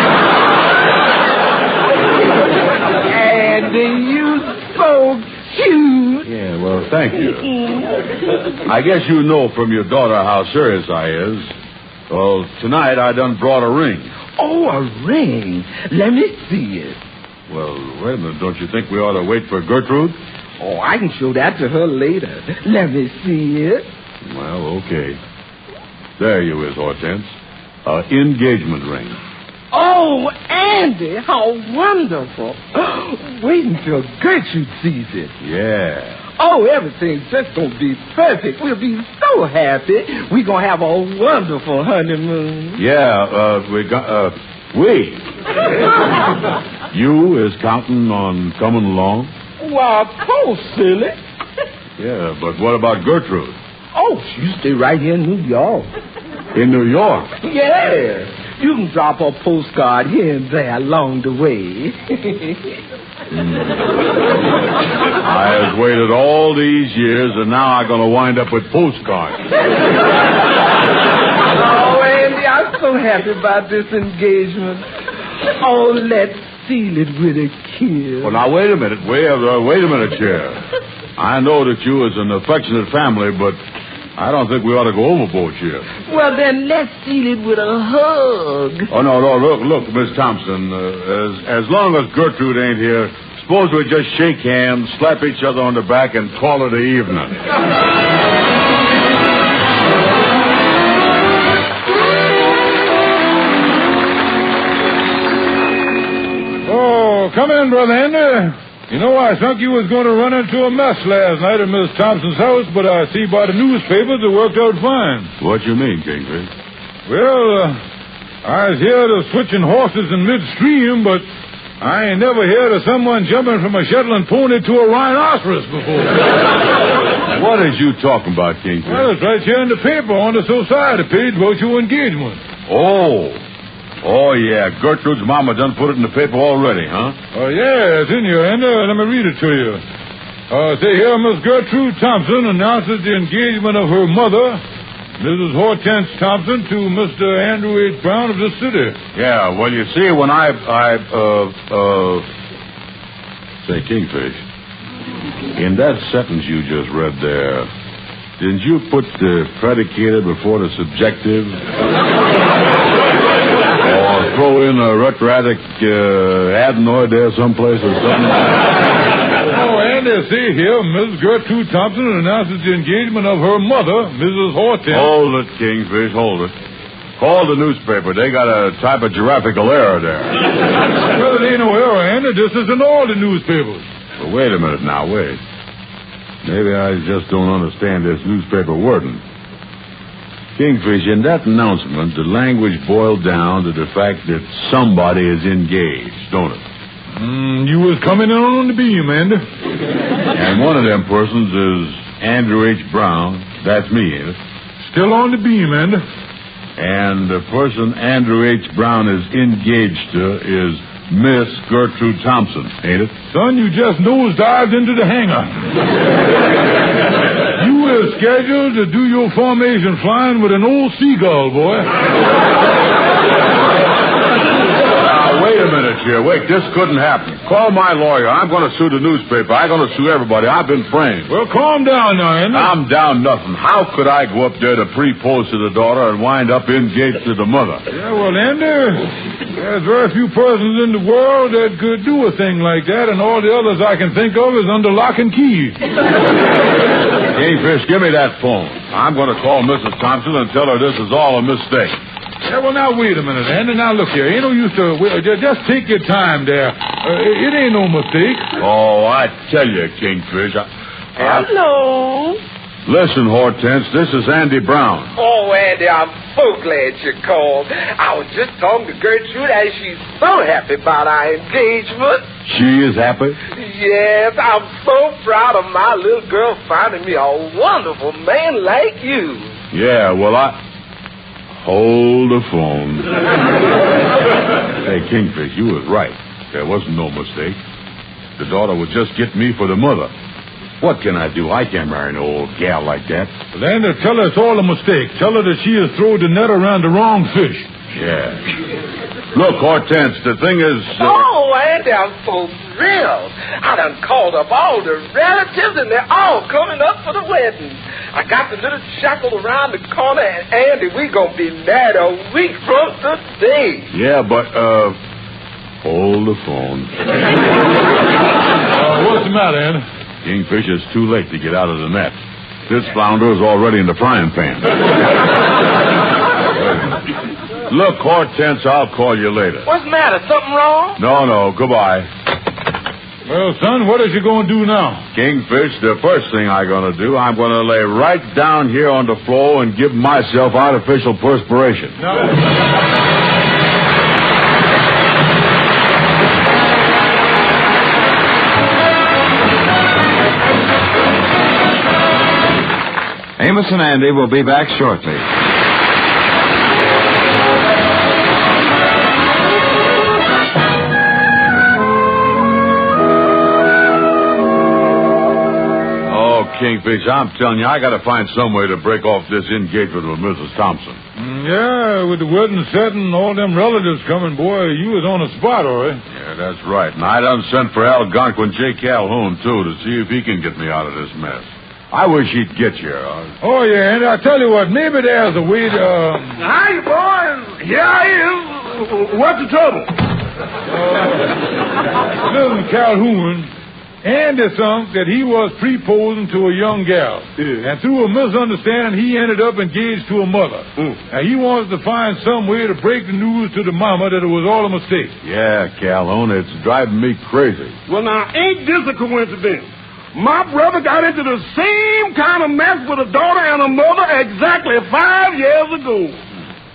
Andy, you so cute. Yeah, Well, thank you. I guess you know from your daughter how serious I is. Well, tonight I done brought a ring. Oh, a ring. Let me see it. Well, wait a minute. Don't you think we ought to wait for Gertrude? Oh, I can show that to her later. Let me see it. Well, okay. There you is, Hortense. Engagement ring. Oh, Andy, how wonderful. Wait until Gertrude sees it. Yeah. Oh, everything's just going to be perfect. We'll be so happy. We're going to have a wonderful honeymoon. Yeah, You is counting on coming along? Why, of course, silly. Yeah, but what about Gertrude? Oh, she'll stay right here in New York. In New York? Yeah. You can drop a postcard here and there along the way. I have waited all these years, and now I'm going to wind up with postcards. Oh, Andy, I'm so happy about this engagement. Oh, let's seal it with a kiss. Well, now, wait a minute. Wait a minute, Chair. I know that you is an affectionate family, but I don't think we ought to go overboard here. Well, then let's seal it with a hug. Oh, no, look, Miss Thompson. As long as Gertrude ain't here, suppose we just shake hands, slap each other on the back, and call it an evening. Oh, come in, Brother Andy. You know, I thought you was going to run into a mess last night at Miss Thompson's house, but I see by the newspapers it worked out fine. What you mean, Kingfish? Well, I was here to switching horses in midstream, but I ain't never heard of someone jumping from a Shetland pony to a rhinoceros before. What is you talking about, Kingfish? Well, it's right here in the paper on the society page about your engagement. Oh, yeah. Gertrude's mama done put it in the paper already, huh? Oh, yeah, it's in here, and let me read it to you. Say here, Miss Gertrude Thompson announces the engagement of her mother, Mrs. Hortense Thompson, to Mr. Andrew H. Brown of this city. Yeah, well, you see, when Say, Kingfish, in that sentence you just read there, didn't you put the predicated before the subjective? Or throw in a retroactive adenoid there someplace or something? Oh, and see here, Miss Gertrude Thompson announces the engagement of her mother, Mrs. Hortense. Hold it, Kingfish, hold it. Call the newspaper. They got a type of graphical error there. Well, it ain't no error, Andy. This is in all the newspapers. Well, wait a minute now, wait. Maybe I just don't understand this newspaper wording. Kingfish, in that announcement, the language boiled down to the fact that somebody is engaged, don't it? You was coming in on the beam, Andy. And one of them persons is Andrew H. Brown. That's me, ain't it? Still on the beam, Andy. And the person Andrew H. Brown is engaged to is Miss Gertrude Thompson, ain't it? Son, you just nosedived into the hangar. You were scheduled to do your formation flying with an old seagull, boy. Wait a minute here. Wait, this couldn't happen. Call my lawyer. I'm going to sue the newspaper. I'm going to sue everybody. I've been framed. Well, calm down now, Andy. I'm down nothing. How could I go up there to propose to the daughter and wind up engaged to the mother? Yeah, well, Andy, there's very few persons in the world that could do a thing like that, and all the others I can think of is under lock and key. Kingfish, give me that phone. I'm going to call Mrs. Thompson and tell her this is all a mistake. Yeah, well, now, wait a minute, Andy. Now, look here. Ain't no use to... just take your time there. It ain't no mistake. Oh, I tell you, Kingfish. Hello. Listen, Hortense, this is Andy Brown. Oh, Andy, I'm so glad you called. I was just talking to Gertrude, and she's so happy about our engagement. She is happy? Yes, I'm so proud of my little girl finding me a wonderful man like you. Yeah, well, Hold the phone. Hey, Kingfish, you was right. There wasn't no mistake. The daughter would just get me for the mother. What can I do? I can't marry an old gal like that. Well, then tell her it's all a mistake. Tell her that she has thrown the net around the wrong fish. Yeah. Look, Hortense, the thing is... Oh, Andy, I'm so thrilled. I done called up all the relatives, and they're all coming up for the wedding. I got the little shackle around the corner, and Andy, we gonna be married a week from today. Yeah, but, hold the phone. What's the matter, Andy? Kingfish, it's too late to get out of the net. This flounder is already in the frying pan. Look, Hortense, I'll call you later. What's the matter? Something wrong? No, goodbye. Well, son, what is you going to do now? Kingfish, the first thing I'm going to do, I'm going to lay right down here on the floor and give myself artificial perspiration. Amos and Andy will be back shortly. Kingfish, I'm telling you, I got to find some way to break off this engagement with Mrs. Thompson. Yeah, with the wedding set and all them relatives coming, boy, you was on the spot, all right. Yeah, that's right. And I done sent for Algonquin J. Calhoun, too, to see if he can get me out of this mess. I wish he'd get you. Oh, yeah, and I tell you what, maybe there's a way to... Hi, boys. Here I am. What's the trouble? Listen, Calhoun... Andy thunk that he was proposing to a young gal. Yeah. And through a misunderstanding, he ended up engaged to a mother. Now, he wants to find some way to break the news to the mama that it was all a mistake. Yeah, Calhoun, it's driving me crazy. Well, now, ain't this a coincidence? My brother got into the same kind of mess with a daughter and a mother exactly 5 years ago.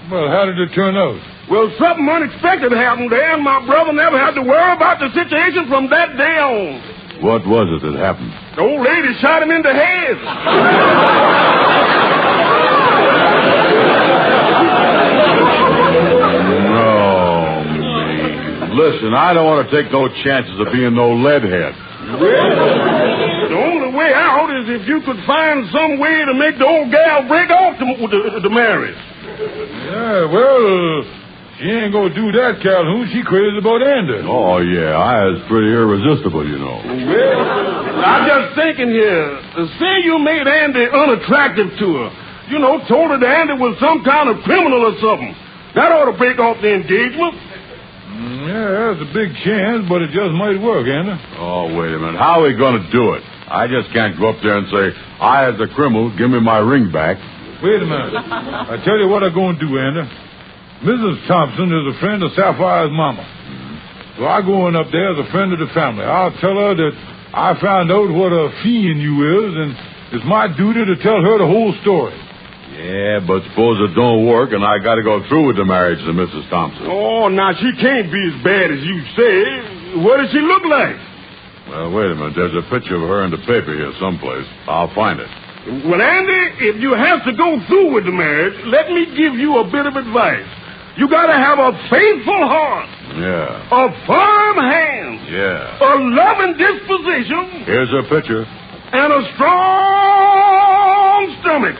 Well, how did it turn out? Well, something unexpected happened there, and my brother never had to worry about the situation from that day on. What was it that happened? The old lady shot him in the head. No, me. Listen, I don't want to take no chances of being no leadhead. The only way out is if you could find some way to make the old gal break off the marriage. Yeah, well... She ain't gonna do that, Calhoun. She crazy about Andy. Oh, yeah. I was pretty irresistible, you know. Well, I'm just thinking here. Say you made Andy unattractive to her. You know, told her that Andy was some kind of criminal or something. That ought to break off the engagement. Yeah, that's a big chance, but it just might work, Andy. Oh, wait a minute. How are we gonna do it? I just can't go up there and say, I, as a criminal, give me my ring back. Wait a minute. I tell you what I'm gonna do, Andy. Mrs. Thompson is a friend of Sapphire's mama. So I go in up there as a friend of the family. I'll tell her that I found out what a fiend you is, and it's my duty to tell her the whole story. Yeah, but suppose it don't work, and I got to go through with the marriage to Mrs. Thompson. Oh, now, she can't be as bad as you say. What does she look like? Well, wait a minute. There's a picture of her in the paper here someplace. I'll find it. Well, Andy, if you have to go through with the marriage, let me give you a bit of advice. You gotta have a faithful heart. Yeah. A firm hand. Yeah. A loving disposition. Here's her picture. And a strong stomach.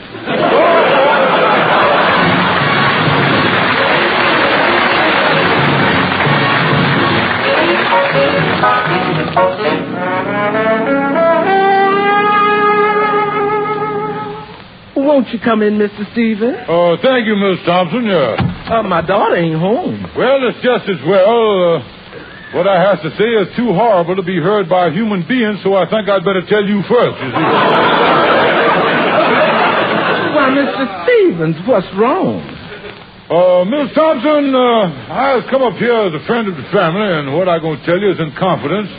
Won't you come in, Mr. Stevens? Oh, thank you, Miss Thompson. Yeah. My daughter ain't home. Well, it's just as well. What I have to say is too horrible to be heard by a human being, so I think I'd better tell you first, you see. Why, Mr. Stevens, what's wrong? Miss Thompson, I have come up here as a friend of the family, and what I'm going to tell you is in confidence,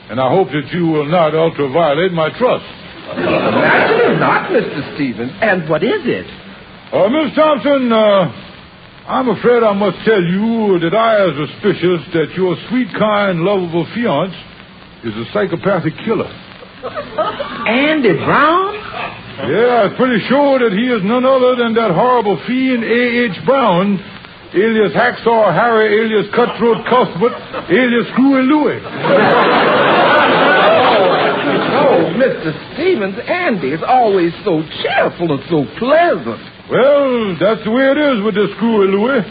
and I hope that you will not ultra-violate my trust. Naturally not, Mr. Stevens. And what is it? Miss Thompson, I'm afraid I must tell you that I am suspicious that your sweet, kind, lovable fiance is a psychopathic killer. Andy Brown? Yeah, I'm pretty sure that he is none other than that horrible fiend A.H. Brown, alias Hacksaw Harry, alias Cutthroat Cuthbert, alias Screwy Louie. Oh, Mr. Stevens, Andy is always so cheerful and so pleasant. Well, that's the way it is with this Screwy Louie.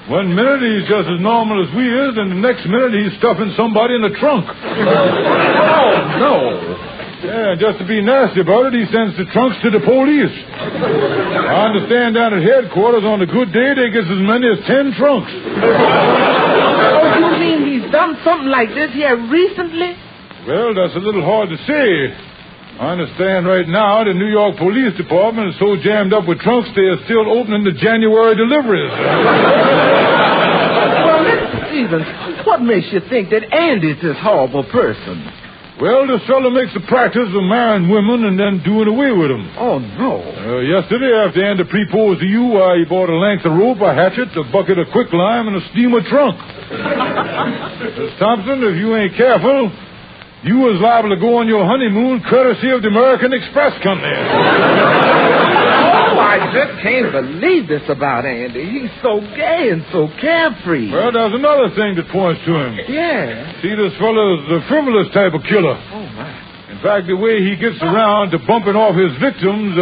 One minute he's just as normal as we is, and the next minute he's stuffing somebody in the trunk. Oh, no. Yeah, just to be nasty about it, he sends the trunks to the police. I understand down at headquarters on a good day they get as many as 10 trunks. Oh, you mean he's done something like this here recently? Well, that's a little hard to say. I understand right now the New York Police Department is so jammed up with trunks they are still opening the January deliveries. Well, Mr. Stevens, what makes you think that Andy's this horrible person? Well, this fellow makes a practice of marrying women and then doing away with them. Oh, no. Yesterday, after Andy proposed to you, he bought a length of rope, a hatchet, a bucket of quicklime, and a steamer trunk. Miss Thompson, if you ain't careful, you was liable to go on your honeymoon courtesy of the American Express Company. Oh, I just can't believe this about Andy. He's so gay and so carefree. Well, there's another thing that points to him. Yeah. See, this fellow's the frivolous type of killer. Oh, my. In fact, the way he gets around to bumping off his victims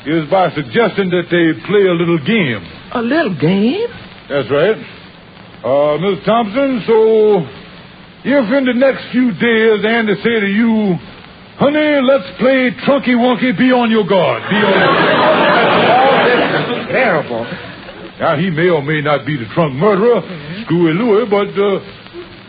is by suggesting that they play a little game. A little game? That's right. Miss Thompson, so if in the next few days Andy say to you, honey, let's play Trunky Wonky, be on your guard. Be on your guard. Oh, this is terrible. Now, he may or may not be the trunk murderer, Screwy Louie, but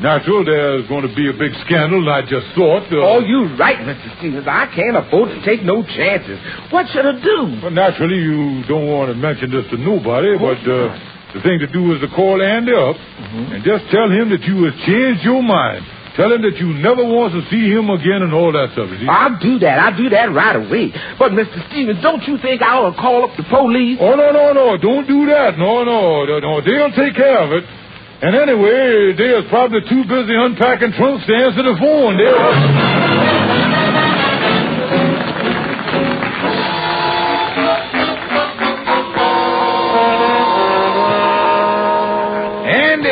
natural, there's going to be a big scandal, I just thought. Oh, you're right, Mr. Stevens. I can't afford to take no chances. What should I do? Well, naturally, you don't want to mention this to nobody, but the thing to do is to call Andy up and just tell him that you have changed your mind. Tell him that you never want to see him again and all that stuff. I'll do that. I'll do that right away. But, Mr. Stevens, don't you think I ought to call up the police? Oh, no. Don't do that. No. They'll take care of it. And anyway, they're probably too busy unpacking trunks to answer the phone.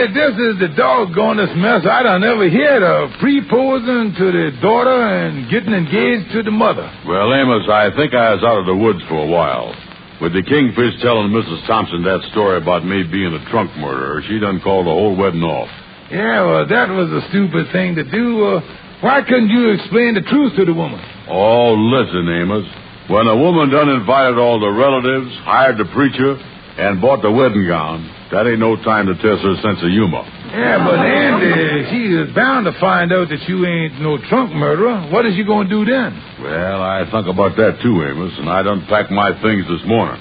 This is the doggonest mess I done ever heard of. Proposing to the daughter and getting engaged to the mother. Well, Amos, I think I was out of the woods for a while. With the Kingfish telling Mrs. Thompson that story about me being a trunk murderer, she done called the whole wedding off. Yeah, well, that was a stupid thing to do. Why couldn't you explain the truth to the woman? Oh, listen, Amos. When a woman done invited all the relatives, hired the preacher, and bought the wedding gown, that ain't no time to test her sense of humor. Yeah, but Andy, she is bound to find out that you ain't no trunk murderer. What is she going to do then? Well, I think about that too, Amos, and I done packed my things this morning.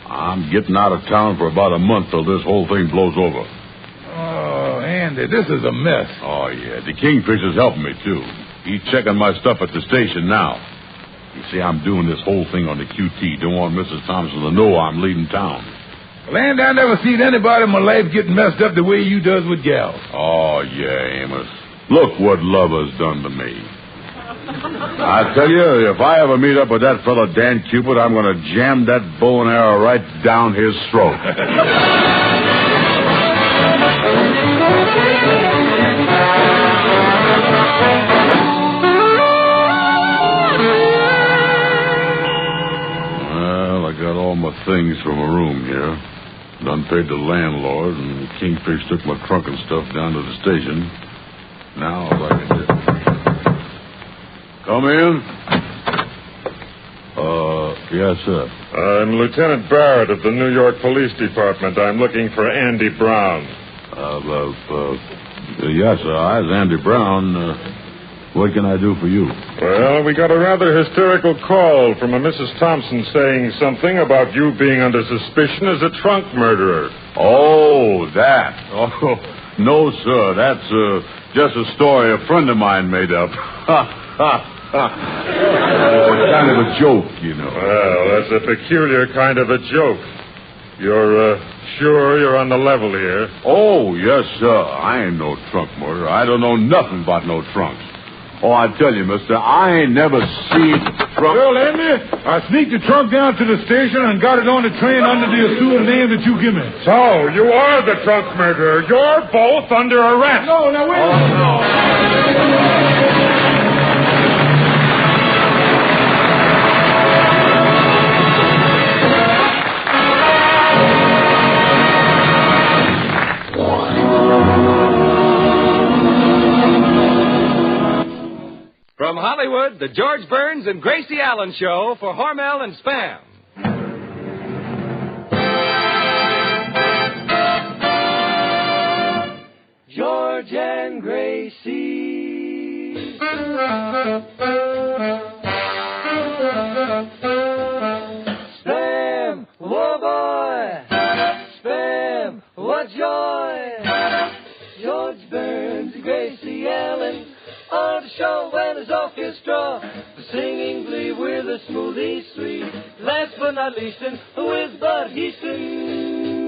I'm getting out of town for about a month till this whole thing blows over. Oh, Andy, this is a mess. Oh, yeah, the Kingfish is helping me, too. He's checking my stuff at the station now. You see, I'm doing this whole thing on the QT. Don't want Mrs. Thompson to know I'm leaving town. Well, Andy, I never seen anybody in my life getting messed up the way you does with gals. Oh, yeah, Amos. Look what love has done to me. I tell you, if I ever meet up with that fellow Dan Cupid, I'm going to jam that bow and arrow right down his throat. Well, I got all my things from a room here. Done paid the landlord, and Kingfish took my trunk and stuff down to the station. Now, all I can do... Come in. Yes, sir. I'm Lieutenant Barrett of the New York Police Department. I'm looking for Andy Brown. Yes, sir. I'm Andy Brown. What can I do for you? Well, we got a rather hysterical call from a Mrs. Thompson saying something about you being under suspicion as a trunk murderer. Oh, that. Oh, no, sir. That's just a story a friend of mine made up. Kind of a joke, you know. Well, that's a peculiar kind of a joke. You're sure you're on the level here? Oh, yes, sir. I ain't no trunk murderer. I don't know nothing about no trunks. Oh, I tell you, mister, I ain't never seen trunk... Well, Andy, I sneaked the trunk down to the station and got it on the train under the assumed name that you give me. So, you are the trunk murderer. You're both under arrest. No, now wait a minute. No. Hollywood, the George Burns and Gracie Allen Show for Hormel and Spam. George and Gracie. Spam, whoa boy. Spam, what joy. George Burns and Gracie Allen on the show and his orchestra, singing glee with a smooth E3. Last but not least, with Bud Heaston.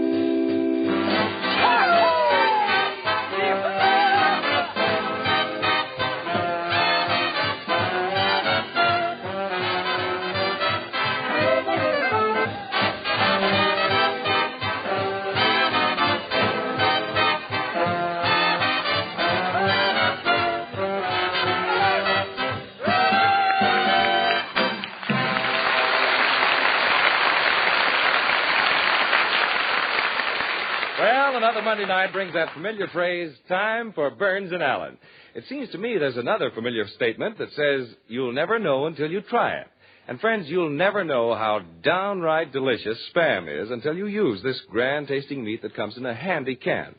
Another Monday night brings that familiar phrase, time for Burns and Allen. It seems to me there's another familiar statement that says, you'll never know until you try it. And friends, you'll never know how downright delicious Spam is until you use this grand-tasting meat that comes in a handy can.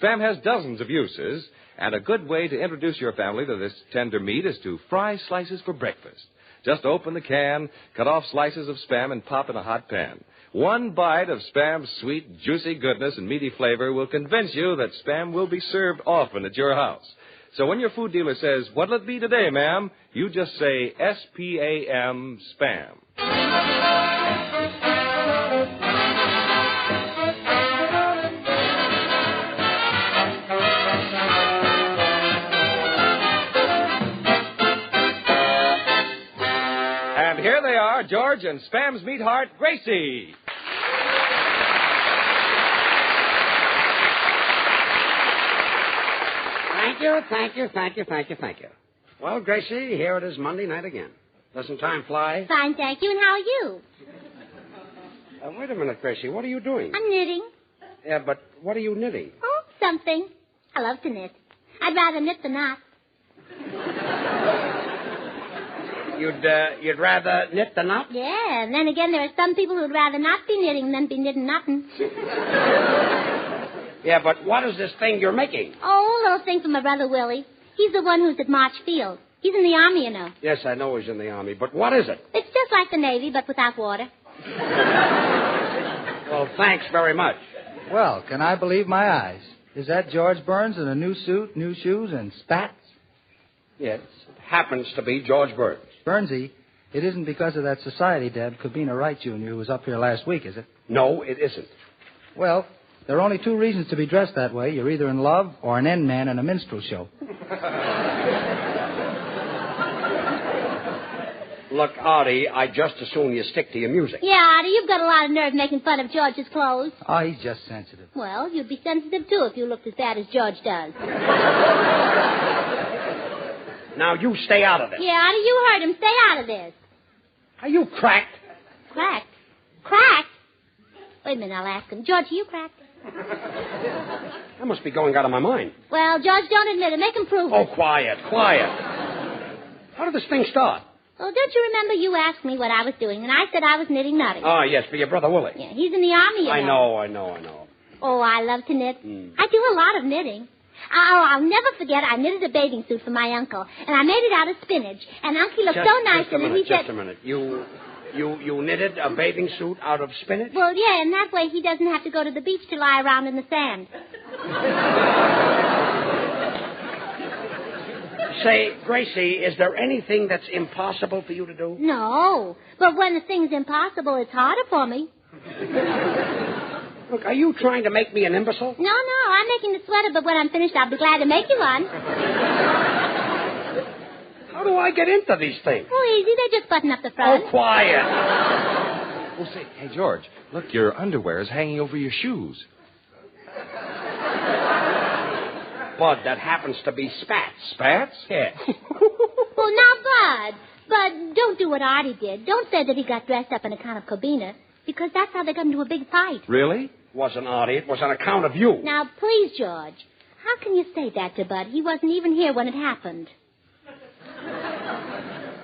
Spam has dozens of uses, and a good way to introduce your family to this tender meat is to fry slices for breakfast. Just open the can, cut off slices of Spam, and pop in a hot pan. One bite of Spam's sweet, juicy goodness and meaty flavor will convince you that Spam will be served often at your house. So when your food dealer says, what'll it be today, ma'am? You just say S-P-A-M, Spam. And here they are, George and Spam's meatheart, Gracie. Thank you. Well, Gracie, here it is Monday night again. Doesn't time fly? Fine, thank you. And how are you? Wait a minute, Gracie. What are you doing? I'm knitting. Yeah, but what are you knitting? Oh, something. I love to knit. I'd rather knit than not. You'd rather knit than not? Yeah, and then again, there are some people who'd rather not be knitting than be knitting nothing. Yeah, but what is this thing you're making? Oh, a little thing for my brother Willie. He's the one who's at March Field. He's in the Army, you know. Yes, I know he's in the Army, but what is it? It's just like the Navy, but without water. Well, thanks very much. Well, can I believe my eyes? Is that George Burns in a new suit, new shoes, and spats? Yes, it happens to be George Burns. Burnsy, it isn't because of that society deb, Cabina Wright Jr., who was up here last week, is it? No, it isn't. Well, there are only two reasons to be dressed that way. You're either in love or an end man in a minstrel show. Look, Artie, I'd just as soon you stick to your music. Yeah, Artie, you've got a lot of nerve making fun of George's clothes. Oh, he's just sensitive. Well, you'd be sensitive, too, if you looked as bad as George does. Now, you stay out of this. Yeah, Artie, you heard him. Stay out of this. Are you cracked? Cracked? Cracked? Wait a minute, I'll ask him. George, are you cracked? I must be going out of my mind. Well, George, don't admit it. Make him prove it. Oh, quiet. How did this thing start? Oh, don't you remember you asked me what I was doing, and I said I was knitting nutting. Oh, yes, for your brother Willie. Yeah, he's in the Army, you know. I know. Oh, I love to knit. I do a lot of knitting. I'll never forget, I knitted a bathing suit for my uncle, and I made it out of spinach, and Uncle looked so nice in it, he said... Just a minute. You knitted a bathing suit out of spinach? Well, yeah, and that way he doesn't have to go to the beach to lie around in the sand. Say, Gracie, is there anything that's impossible for you to do? No, but when the thing's impossible, it's harder for me. Look, are you trying to make me an imbecile? No, I'm making the sweater, but when I'm finished, I'll be glad to make you one. How do I get into these things? Oh, easy. They just button up the front. Oh, quiet. Oh, say, hey, George, look, your underwear is hanging over your shoes. Bud, that happens to be spats. Spats? Yeah. Well, now, Bud, don't do what Artie did. Don't say that he got dressed up on account of Cabina, because that's how they got into a big fight. Really? It wasn't Artie. It was on account of you. Now, please, George, how can you say that to Bud? He wasn't even here when it happened.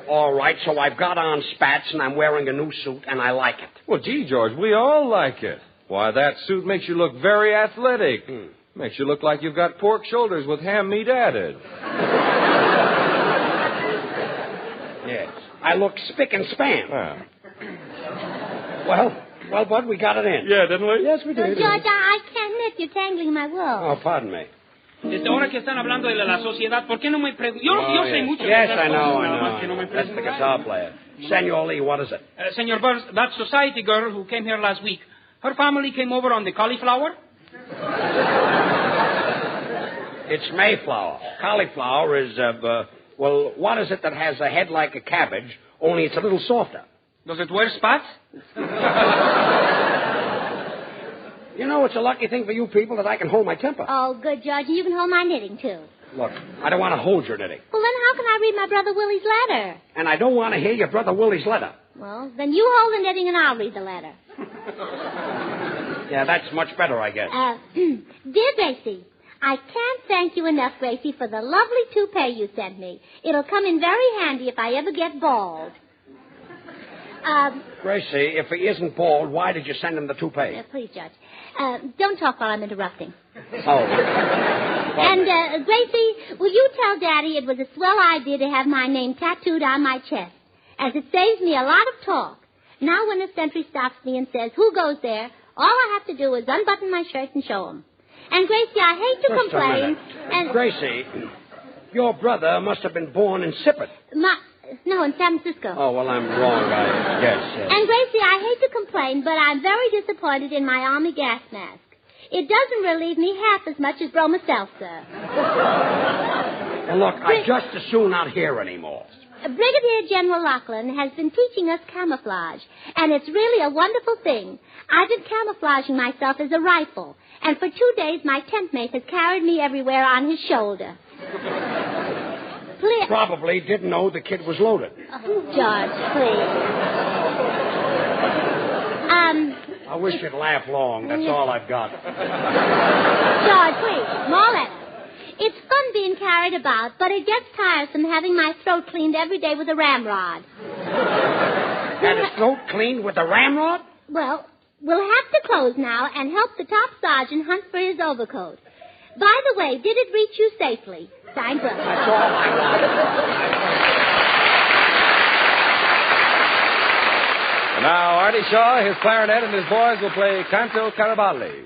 All right, so I've got on spats and I'm wearing a new suit and I like it. Well, gee, George, we all like it. Why, that suit makes you look very athletic. Makes you look like you've got pork shoulders with ham meat added. Yes. I look spick and span. Well, Bud, we got it in. Yeah, didn't we? Yes, we did. George, I can't knit. You're tangling my wool. Oh, pardon me. Ahora que están hablando de la sociedad, ¿por qué no me preguntan? Yo sé mucho. Yes, de I know. No That's the guitar player. Senor Lee, what is it? Senor Burns, that society girl who came here last week, her family came over on the cauliflower? It's Mayflower. Cauliflower is, what is it that has a head like a cabbage, only it's a little softer? Does it wear spats? You know, it's a lucky thing for you people that I can hold my temper. Oh, good, George. You can hold my knitting, too. Look, I don't want to hold your knitting. Well, then how can I read my brother Willie's letter? And I don't want to hear your brother Willie's letter. Well, then you hold the knitting and I'll read the letter. Yeah, that's much better, I guess. Dear Gracie, I can't thank you enough, Gracie, for the lovely toupee you sent me. It'll come in very handy if I ever get bald. Gracie, if he isn't bald, why did you send him the toupee? Please, Judge. Don't talk while I'm interrupting. Oh. And, Gracie, will you tell Daddy it was a swell idea to have my name tattooed on my chest, as it saves me a lot of talk. Now when a sentry stops me and says, who goes there, all I have to do is unbutton my shirt and show him. And, Gracie, I hate to complain. And Gracie, your brother must have been born in Sippet. No, in San Francisco. Oh, well, I'm wrong, I guess. And, Gracie, I hate to complain, but I'm very disappointed in my Army gas mask. It doesn't relieve me half as much as Broma Seltzer. Well, look, I'd just as soon not hear anymore. Brigadier General Lachlan has been teaching us camouflage, and it's really a wonderful thing. I've been camouflaging myself as a rifle, and for 2 days my tent mate has carried me everywhere on his shoulder. Probably didn't know the kid was loaded. Oh, George, please. I wish you'd laugh long. That's all I've got. George, please. More letters. It's fun being carried about, but it gets tiresome having my throat cleaned every day with a ramrod. Had his throat cleaned with a ramrod? Well, we'll have to close now and help the top sergeant hunt for his overcoat. By the way, did it reach you safely? Signed, Brooks. That's all I wanted. And now, Artie Shaw, his clarinet, and his boys will play Canto Caraballi.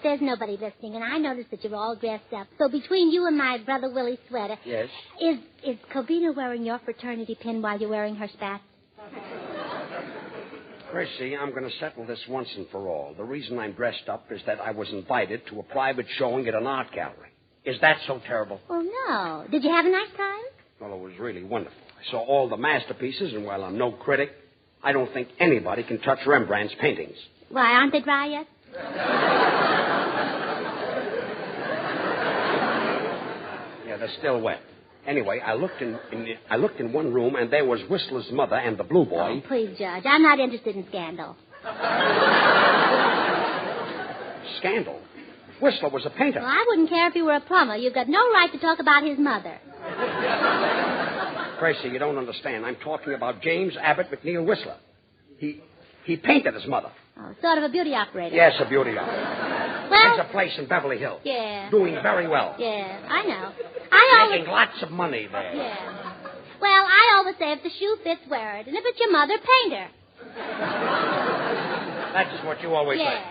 there's nobody listening, and I noticed that you're all dressed up. So between you and my brother Willie's sweater... Yes? Is Cobina wearing your fraternity pin while you're wearing her spats? Gracie, I'm going to settle this once and for all. The reason I'm dressed up is that I was invited to a private showing at an art gallery. Is that so terrible? Oh, no. Did you have a nice time? Well, it was really wonderful. I saw all the masterpieces, and while I'm no critic, I don't think anybody can touch Rembrandt's paintings. Why, aren't they dry yet? Yeah, they're still wet. Anyway, I looked in one room, and there was Whistler's mother and the blue boy. Oh, please, Judge. I'm not interested in scandal. Scandal? Whistler was a painter. Well, I wouldn't care if he were a plumber. You've got no right to talk about his mother. Tracy, you don't understand. I'm talking about James Abbott McNeil Whistler. He painted his mother. Oh, sort of a beauty operator. Yes, a beauty operator. Well, there's a place in Beverly Hills. Yeah. Doing very well. Yeah, I know. Making lots of money there. Yeah. Well, I always say if the shoe fits, wear it. And if it's your mother, paint her. That's what you always say.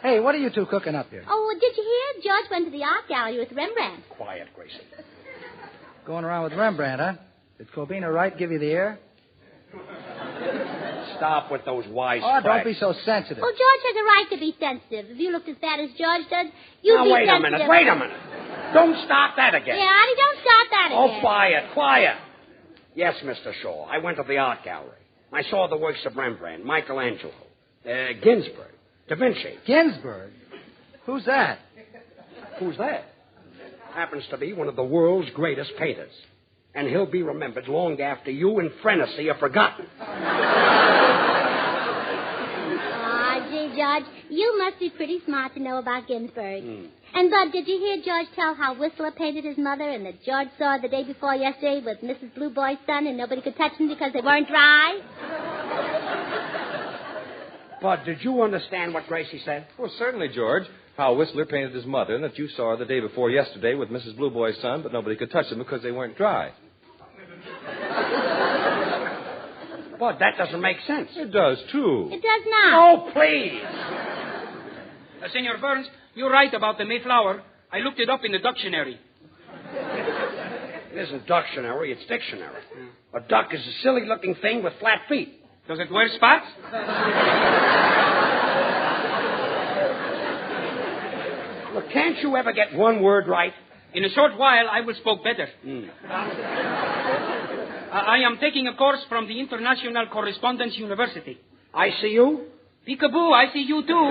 Hey, what are you two cooking up here? Oh, did you hear? George went to the art gallery with Rembrandt. Quiet, Gracie. Going around with Rembrandt, huh? Did Cobina Wright give you the ear? Stop with those wise Oh, don't be so sensitive. Oh, George has a right to be sensitive. If you looked as fat as George does, you'd be wait sensitive. Wait a minute. Don't start that again. Yeah, honey, don't start that again. Oh, quiet. Yes, Mr. Shaw. I went to the art gallery. I saw the works of Rembrandt, Michelangelo, Ginsberg, Da Vinci. Ginsberg? Who's that? Who's that? Happens to be one of the world's greatest painters. And he'll be remembered long after you and Frenesy are forgotten. Gee, George, you must be pretty smart to know about Ginsberg. And, Bud, did you hear George tell how Whistler painted his mother and that George saw her the day before yesterday with Mrs. Blue Boy's son and nobody could touch them because they weren't dry? Bud, did you understand what Gracie said? Well, certainly, George. How Whistler painted his mother and that you saw her the day before yesterday with Mrs. Blue Boy's son, but nobody could touch them because they weren't dry. Bud, that doesn't make sense. It does, too. It does not. Oh, please. Senor Burns, you're right about the Mayflower. I looked it up in the dictionary. It isn't dictionary, it's dictionary. A duck is a silly-looking thing with flat feet. Does it wear spots? Look, can't you ever get one word right? In a short while, I will speak better. I am taking a course from the International Correspondence University. I see you? Peekaboo, I see you too.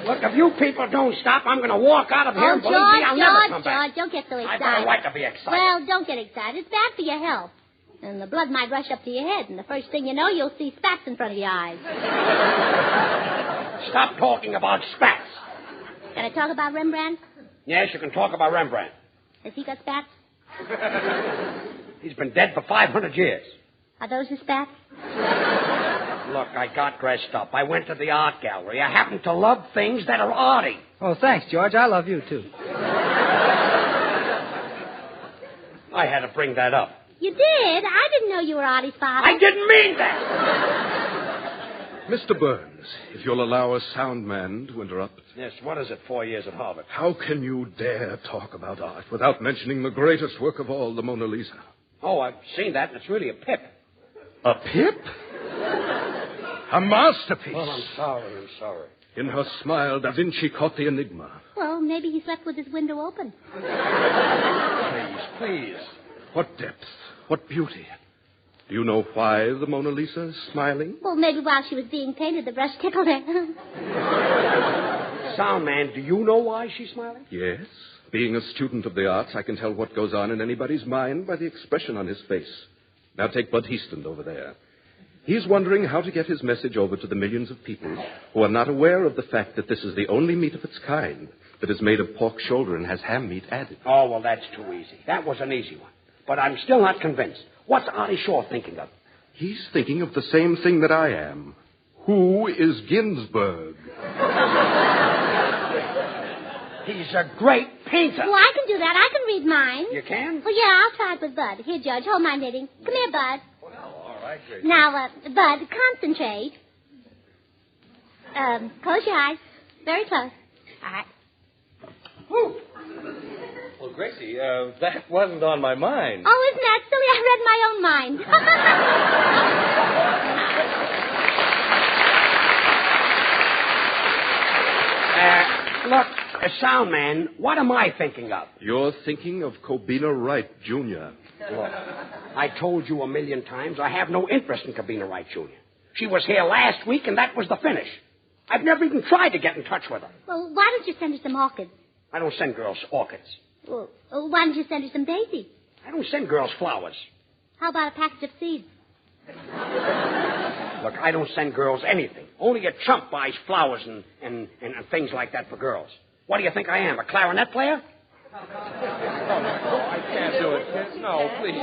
Look, if you people don't stop, I'm going to walk out of here and believe me, I'll never come back. George, don't get so excited. I've got a right to be excited. Well, don't get excited. It's bad for your health. And the blood might rush up to your head, and the first thing you know, you'll see spats in front of your eyes. Stop talking about spats. Can I talk about Rembrandt? Yes, you can talk about Rembrandt. Has he got spats? He's been dead for 500 years. Are those his spats? Look, I got dressed up. I went to the art gallery. I happen to love things that are arty. Oh, thanks, George. I love you, too. I had to bring that up. You did? I didn't know you were Artie's father. I didn't mean that. Mr. Burns, if you'll allow a sound man to interrupt. Yes, what is it, 4 years at Harvard? How can you dare talk about art without mentioning the greatest work of all, the Mona Lisa? Oh, I've seen that, and it's really a pip. A pip? A masterpiece. Well, I'm sorry. In her smile, Da Vinci caught the enigma. Well, maybe he slept with his window open. Please. What depth, what beauty. Do you know why the Mona Lisa is smiling? Well, maybe while she was being painted, the brush tickled her. Sound man, do you know why she's smiling? Yes. Being a student of the arts, I can tell what goes on in anybody's mind by the expression on his face. Now take Bud Heaston over there. He's wondering how to get his message over to the millions of people who are not aware of the fact that this is the only meat of its kind that is made of pork shoulder and has ham meat added. Oh, well, that's too easy. That was an easy one. But I'm still not convinced. What's Artie Shaw thinking of? He's thinking of the same thing that I am. Who is Ginsberg? He's a great painter. Well, I can do that. I can read mine. You can? Well, yeah, I'll try it with Bud. Here, Judge, hold my knitting. Come here, Bud. Well, all right, Gracie. Now, Bud, concentrate. Close your eyes. Very close. All right. Well, Gracie, that wasn't on my mind. Oh, isn't that silly? I read my own mind. Look, sound man, what am I thinking of? You're thinking of Kobina Wright, Jr. Look, I told you a million times I have no interest in Kobina Wright, Jr. She was here last week, and that was the finish. I've never even tried to get in touch with her. Well, why don't you send her some orchids? I don't send girls orchids. Well, why don't you send her some daisies? I don't send girls flowers. How about a package of seeds? Look, I don't send girls anything. Only a chump buys flowers and things like that for girls. What do you think I am, a clarinet player? I can't do it, kids. No, please.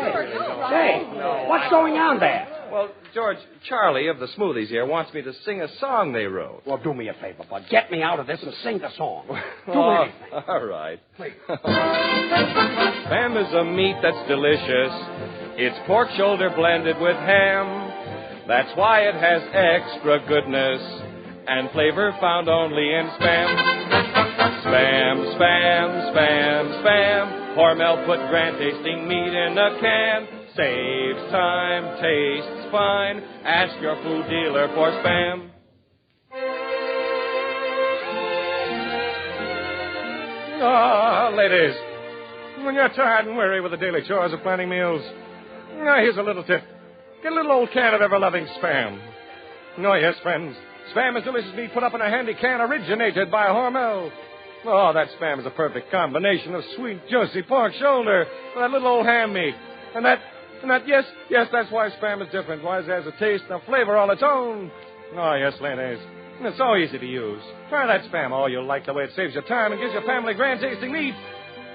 Say, what's going on there? Well, George, Charlie of the Smoothies here wants me to sing a song they wrote. Well, do me a favor, bud. Get me out of this and sing the song. Do anything. All right. Spam is a meat that's delicious. It's pork shoulder blended with ham. That's why it has extra goodness and flavor found only in Spam. Spam, Spam, Spam, Spam. Hormel put grand tasting meat in a can. Saves time, tastes fine. Ask your food dealer for Spam. Ah, ladies, when you're tired and weary with the daily chores of planning meals, here's a little tip. Get a little old can of ever-loving Spam. Oh, yes, friends. Spam is delicious meat put up in a handy can originated by Hormel. Oh, that Spam is a perfect combination of sweet, juicy pork shoulder with that little old ham meat. And that, yes, that's why Spam is different. Why it has a taste and a flavor all its own. Oh, yes, ladies. And it's so easy to use. Try that Spam. Oh, you'll like the way it saves you time and gives your family grand-tasting meat.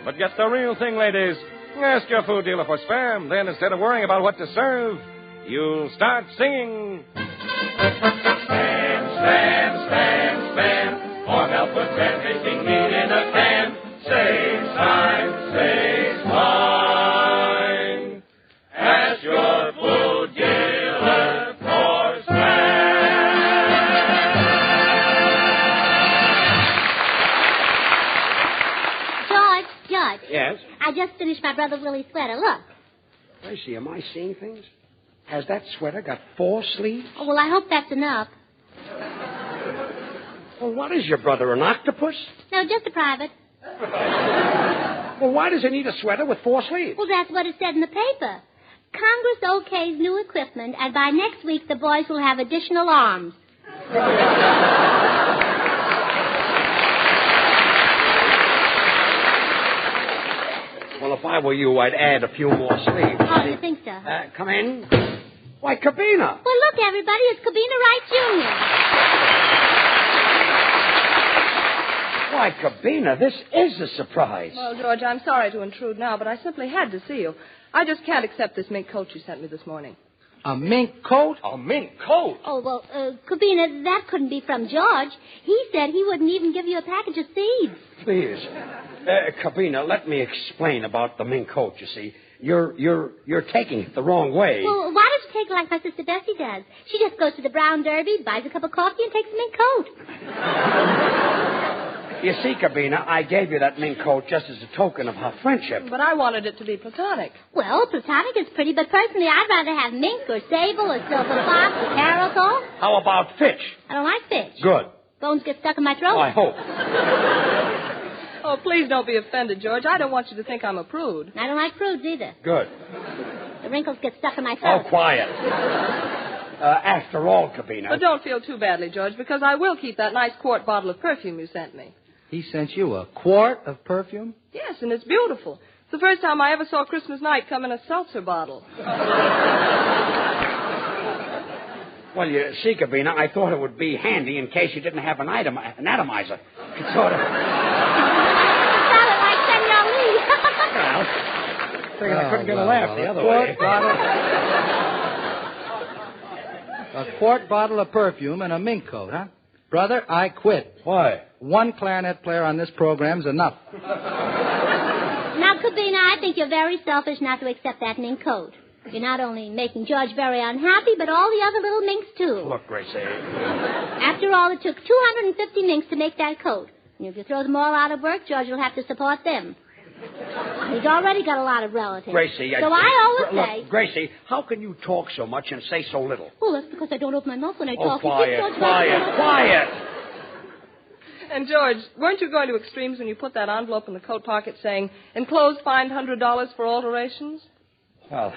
But get the real thing, ladies. Ask your food dealer for Spam. Then, instead of worrying about what to serve, you'll start singing. Spam, Spam, Spam, Spam. Hormel put grand-tasting meat in a can. Saves time, saves time. Ask your food dealer for Spam. George. Yes? I just finished my brother Willie's sweater. Look. Gracie, am I seeing things? Has that sweater got 4 sleeves? Oh, well, I hope that's enough. Well, what is your brother, an octopus? No, just a private. Well, why does he need a sweater with 4 sleeves? Well, that's what it said in the paper. Congress okays new equipment, and by next week the boys will have additional arms. Well, if I were you, I'd add a few more sleeves. Oh, you think so? Come in. Why, Kobina. Well, look, everybody, it's Kobina Wright, Jr. Why, Kobina, this is a surprise. Well, George, I'm sorry to intrude now, but I simply had to see you. I just can't accept this mink coat you sent me this morning. A mink coat? A mink coat? Oh, well, Kobina, that couldn't be from George. He said he wouldn't even give you a package of seeds. Please. Kobina, let me explain about the mink coat, you see. You're taking it the wrong way. Well, why don't you take it like my sister Bessie does? She just goes to the Brown Derby, buys a cup of coffee, and takes a mink coat. You see, Kobina, I gave you that mink coat just as a token of our friendship. But I wanted it to be platonic. Well, platonic is pretty, but personally I'd rather have mink or sable or silver fox or caracal. How about Fitch? I don't like Fitch. Good. Bones get stuck in my throat. Oh, I hope. Oh, please don't be offended, George. I don't want you to think I'm a prude. I don't like prudes either. Good. The wrinkles get stuck in my throat. Oh, quiet. After all, Kobina. But don't feel too badly, George, because I will keep that nice quart bottle of perfume you sent me. He sent you a quart of perfume? Yes, and it's beautiful. It's the first time I ever saw Christmas night come in a seltzer bottle. Well, you see, Kobina, I thought it would be handy in case you didn't have an atomizer. It's sort of... sounded like Senor Lee. Well, figured I couldn't get a laugh the other way. A quart bottle of perfume and a mink coat, huh? Brother, I quit. Why? One clarinet player on this program's enough. Now, Kobina, I think you're very selfish not to accept that mink coat. You're not only making George very unhappy, but all the other little minks, too. Look, Gracie. After all, it took 250 minks to make that coat. And if you throw them all out of work, George will have to support them. He's already got a lot of relatives. Gracie, so I always say... Look, Gracie, how can you talk so much and say so little? Well, that's because I don't open my mouth when I talk. Quiet. And, George, weren't you going to extremes when you put that envelope in the coat pocket saying, enclosed fine $100 for alterations? Well,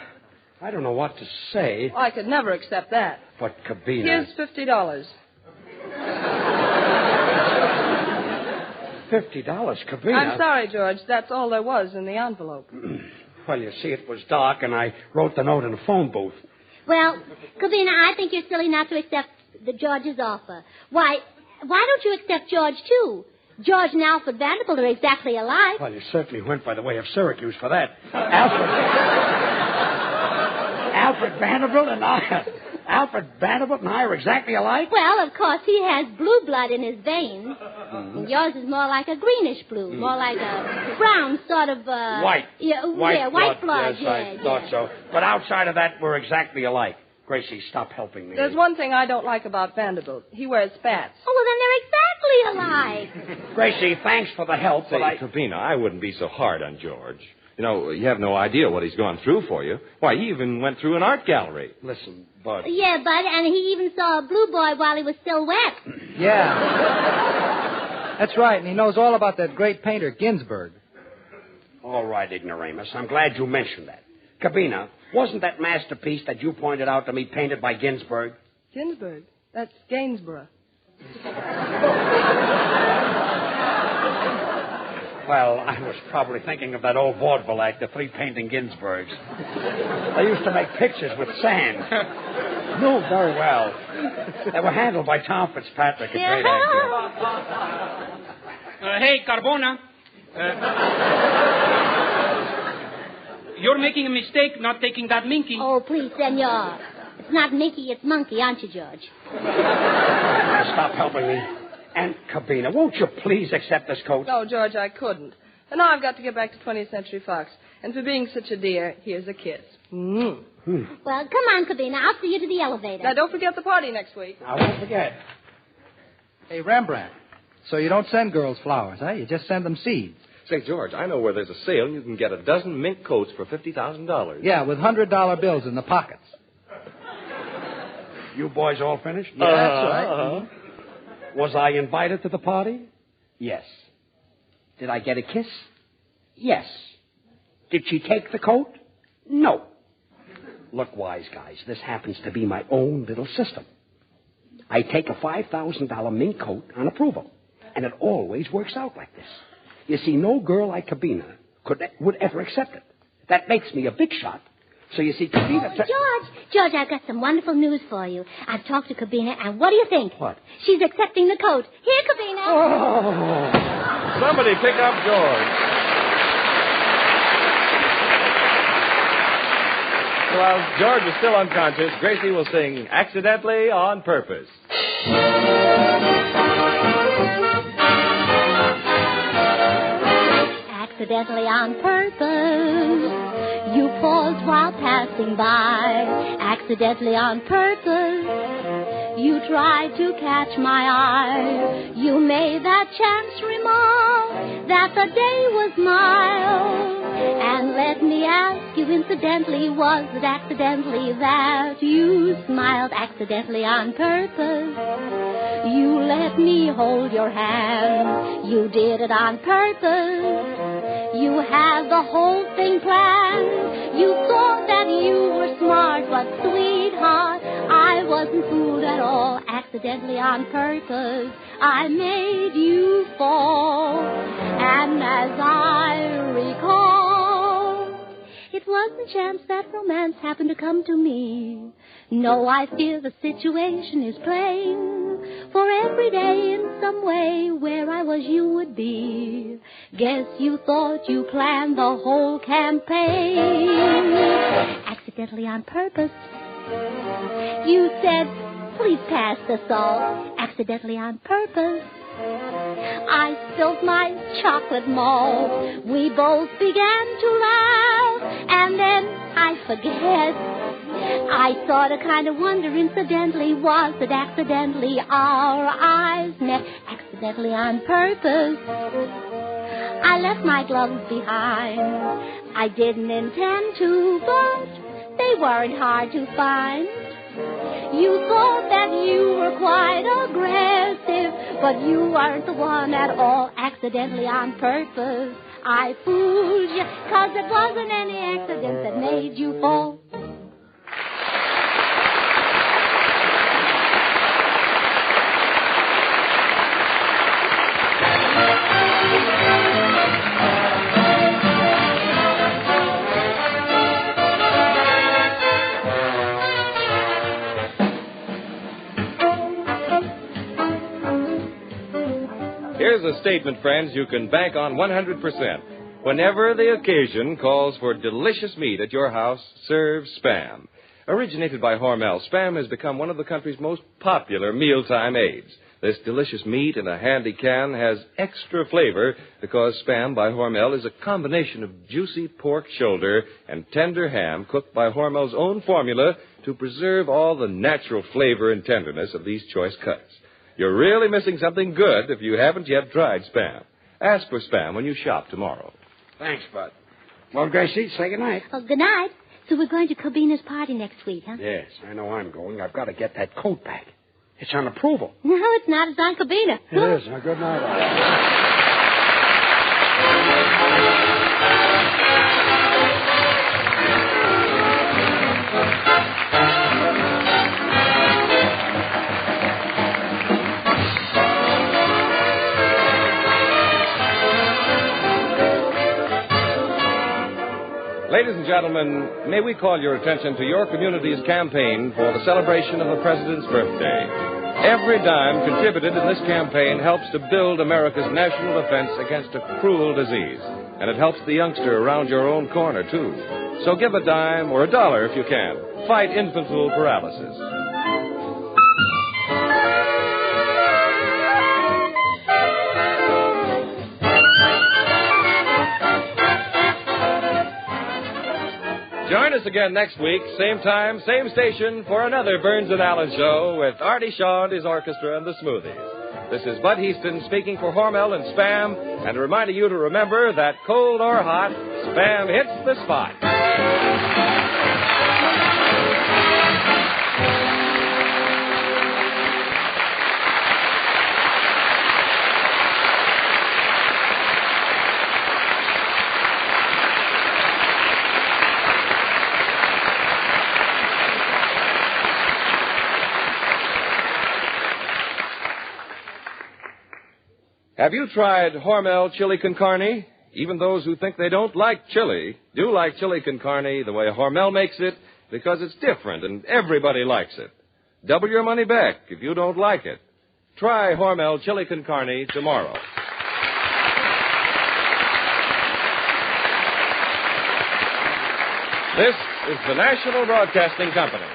I don't know what to say. I could never accept that. But, Cabina... Here's $50. $50, Cabina? I'm sorry, George. That's all there was in the envelope. Well, you see, it was dark, and I wrote the note in the phone booth. Well, Cabina, I think you're silly not to accept George's offer. Why don't you accept George, too? George and Alfred Vanderbilt are exactly alike. Well, you certainly went by the way of Syracuse for that. Alfred Vanderbilt and I are exactly alike? Well, of course, he has blue blood in his veins. Mm-hmm. And yours is more like a greenish blue, more like a brown sort of... White. White blood. Yes, I thought so. But outside of that, we're exactly alike. Gracie, stop helping me. There's one thing I don't like about Vanderbilt. He wears spats. Oh, well, then they're exactly alike. Gracie, thanks for the help, but Cabina, I wouldn't be so hard on George. You know, you have no idea what he's gone through for you. Why, he even went through an art gallery. Listen, Bud. Yeah, Bud, and he even saw a blue boy while he was still wet. Yeah. That's right, and he knows all about that great painter, Ginsberg. All right, Ignoramus. I'm glad you mentioned that. Cabina, wasn't that masterpiece that you pointed out to me painted by Ginsberg? Ginsberg? That's Gainsborough. Well, I was probably thinking of that old vaudeville act, The Three Painting Ginsbergs. They used to make pictures with sand. No, very well. They were handled by Tom Fitzpatrick, a great actor. Hey, Carbona. You're making a mistake not taking that minky. Oh, please, senor. It's not Minky, it's Monkey, aren't you, George? Stop helping me. And, Cabina, won't you please accept this coat? No, George, I couldn't. And now I've got to get back to 20th Century Fox. And for being such a dear, here's a kiss. Well, come on, Cabina. I'll see you to the elevator. Now, don't forget the party next week. I won't forget. Hey, Rembrandt, so you don't send girls flowers, huh? You just send them seeds. Say, George, I know where there's a sale and you can get a dozen mink coats for $50,000. Yeah, with $100 bills in the pockets. You boys all finished? Yeah, that's right. Was I invited to the party? Yes. Did I get a kiss? Yes. Did she take the coat? No. Look, wise guys, this happens to be my own little system. I take a $5,000 mink coat on approval, and it always works out like this. You see, no girl like Cabina would ever accept it. That makes me a big shot. So you see, Cabina... George, I've got some wonderful news for you. I've talked to Cabina, and what do you think? What? She's accepting the coat. Here, Cabina. Oh. Somebody pick up George. While George is still unconscious, Gracie will sing Accidentally on Purpose. Accidentally on purpose. You paused while passing by, accidentally on purpose. You tried to catch my eye. You made that chance remark that the day was mild. And let me ask you incidentally, was it accidentally that you smiled accidentally on purpose? You let me hold your hand. You did it on purpose. You have the whole thing planned. You thought that you were smart, but sweetheart, I wasn't fooled at all. Accidentally on purpose, I made you fall. And as I recall, it wasn't chance that romance happened to come to me. No, I fear the situation is plain. For every day in some way where I was you would be. Guess you thought you planned the whole campaign. Accidentally on purpose. You said, please pass the salt. Accidentally on purpose. I spilled my chocolate malt. We both began to laugh. and then I forget. I sort of kind of wonder incidentally, was it accidentally our eyes met? Accidentally on purpose. I left my gloves behind. I didn't intend to, but they weren't hard to find. You thought that you were quite aggressive, but you weren't the one at all. Accidentally on purpose, I fooled you, 'cause it wasn't any accident that made you fall. Here's a statement, friends, you can bank on 100%. Whenever the occasion calls for delicious meat at your house, serve Spam. Originated by Hormel, Spam has become one of the country's most popular mealtime aids. This delicious meat in a handy can has extra flavor because Spam by Hormel is a combination of juicy pork shoulder and tender ham cooked by Hormel's own formula to preserve all the natural flavor and tenderness of these choice cuts. You're really missing something good if you haven't yet tried Spam. Ask for Spam when you shop tomorrow. Thanks, Bud. Well, Gracie, say goodnight. Oh, good night. So we're going to Cabina's party next week, huh? Yes, I know I'm going. I've got to get that coat back. It's on approval. No, it's not. It's on Cabina. It is. Now, good night. Ladies and gentlemen, may we call your attention to your community's campaign for the celebration of the President's birthday. Every dime contributed in this campaign helps to build America's national defense against a cruel disease. And it helps the youngster around your own corner, too. So give a dime or $1 if you can. Fight infantile paralysis. Join us again next week, same time, same station, for another Burns and Allen show with Artie Shaw and his orchestra and the Smoothies. This is Bud Heaston speaking for Hormel and Spam, and reminding you to remember that cold or hot, Spam hits the spot. Have you tried Hormel chili con carne? Even those who think they don't like chili do like chili con carne the way Hormel makes it because it's different and everybody likes it. Double your money back if you don't like it. Try Hormel chili con carne tomorrow. This is the National Broadcasting Company.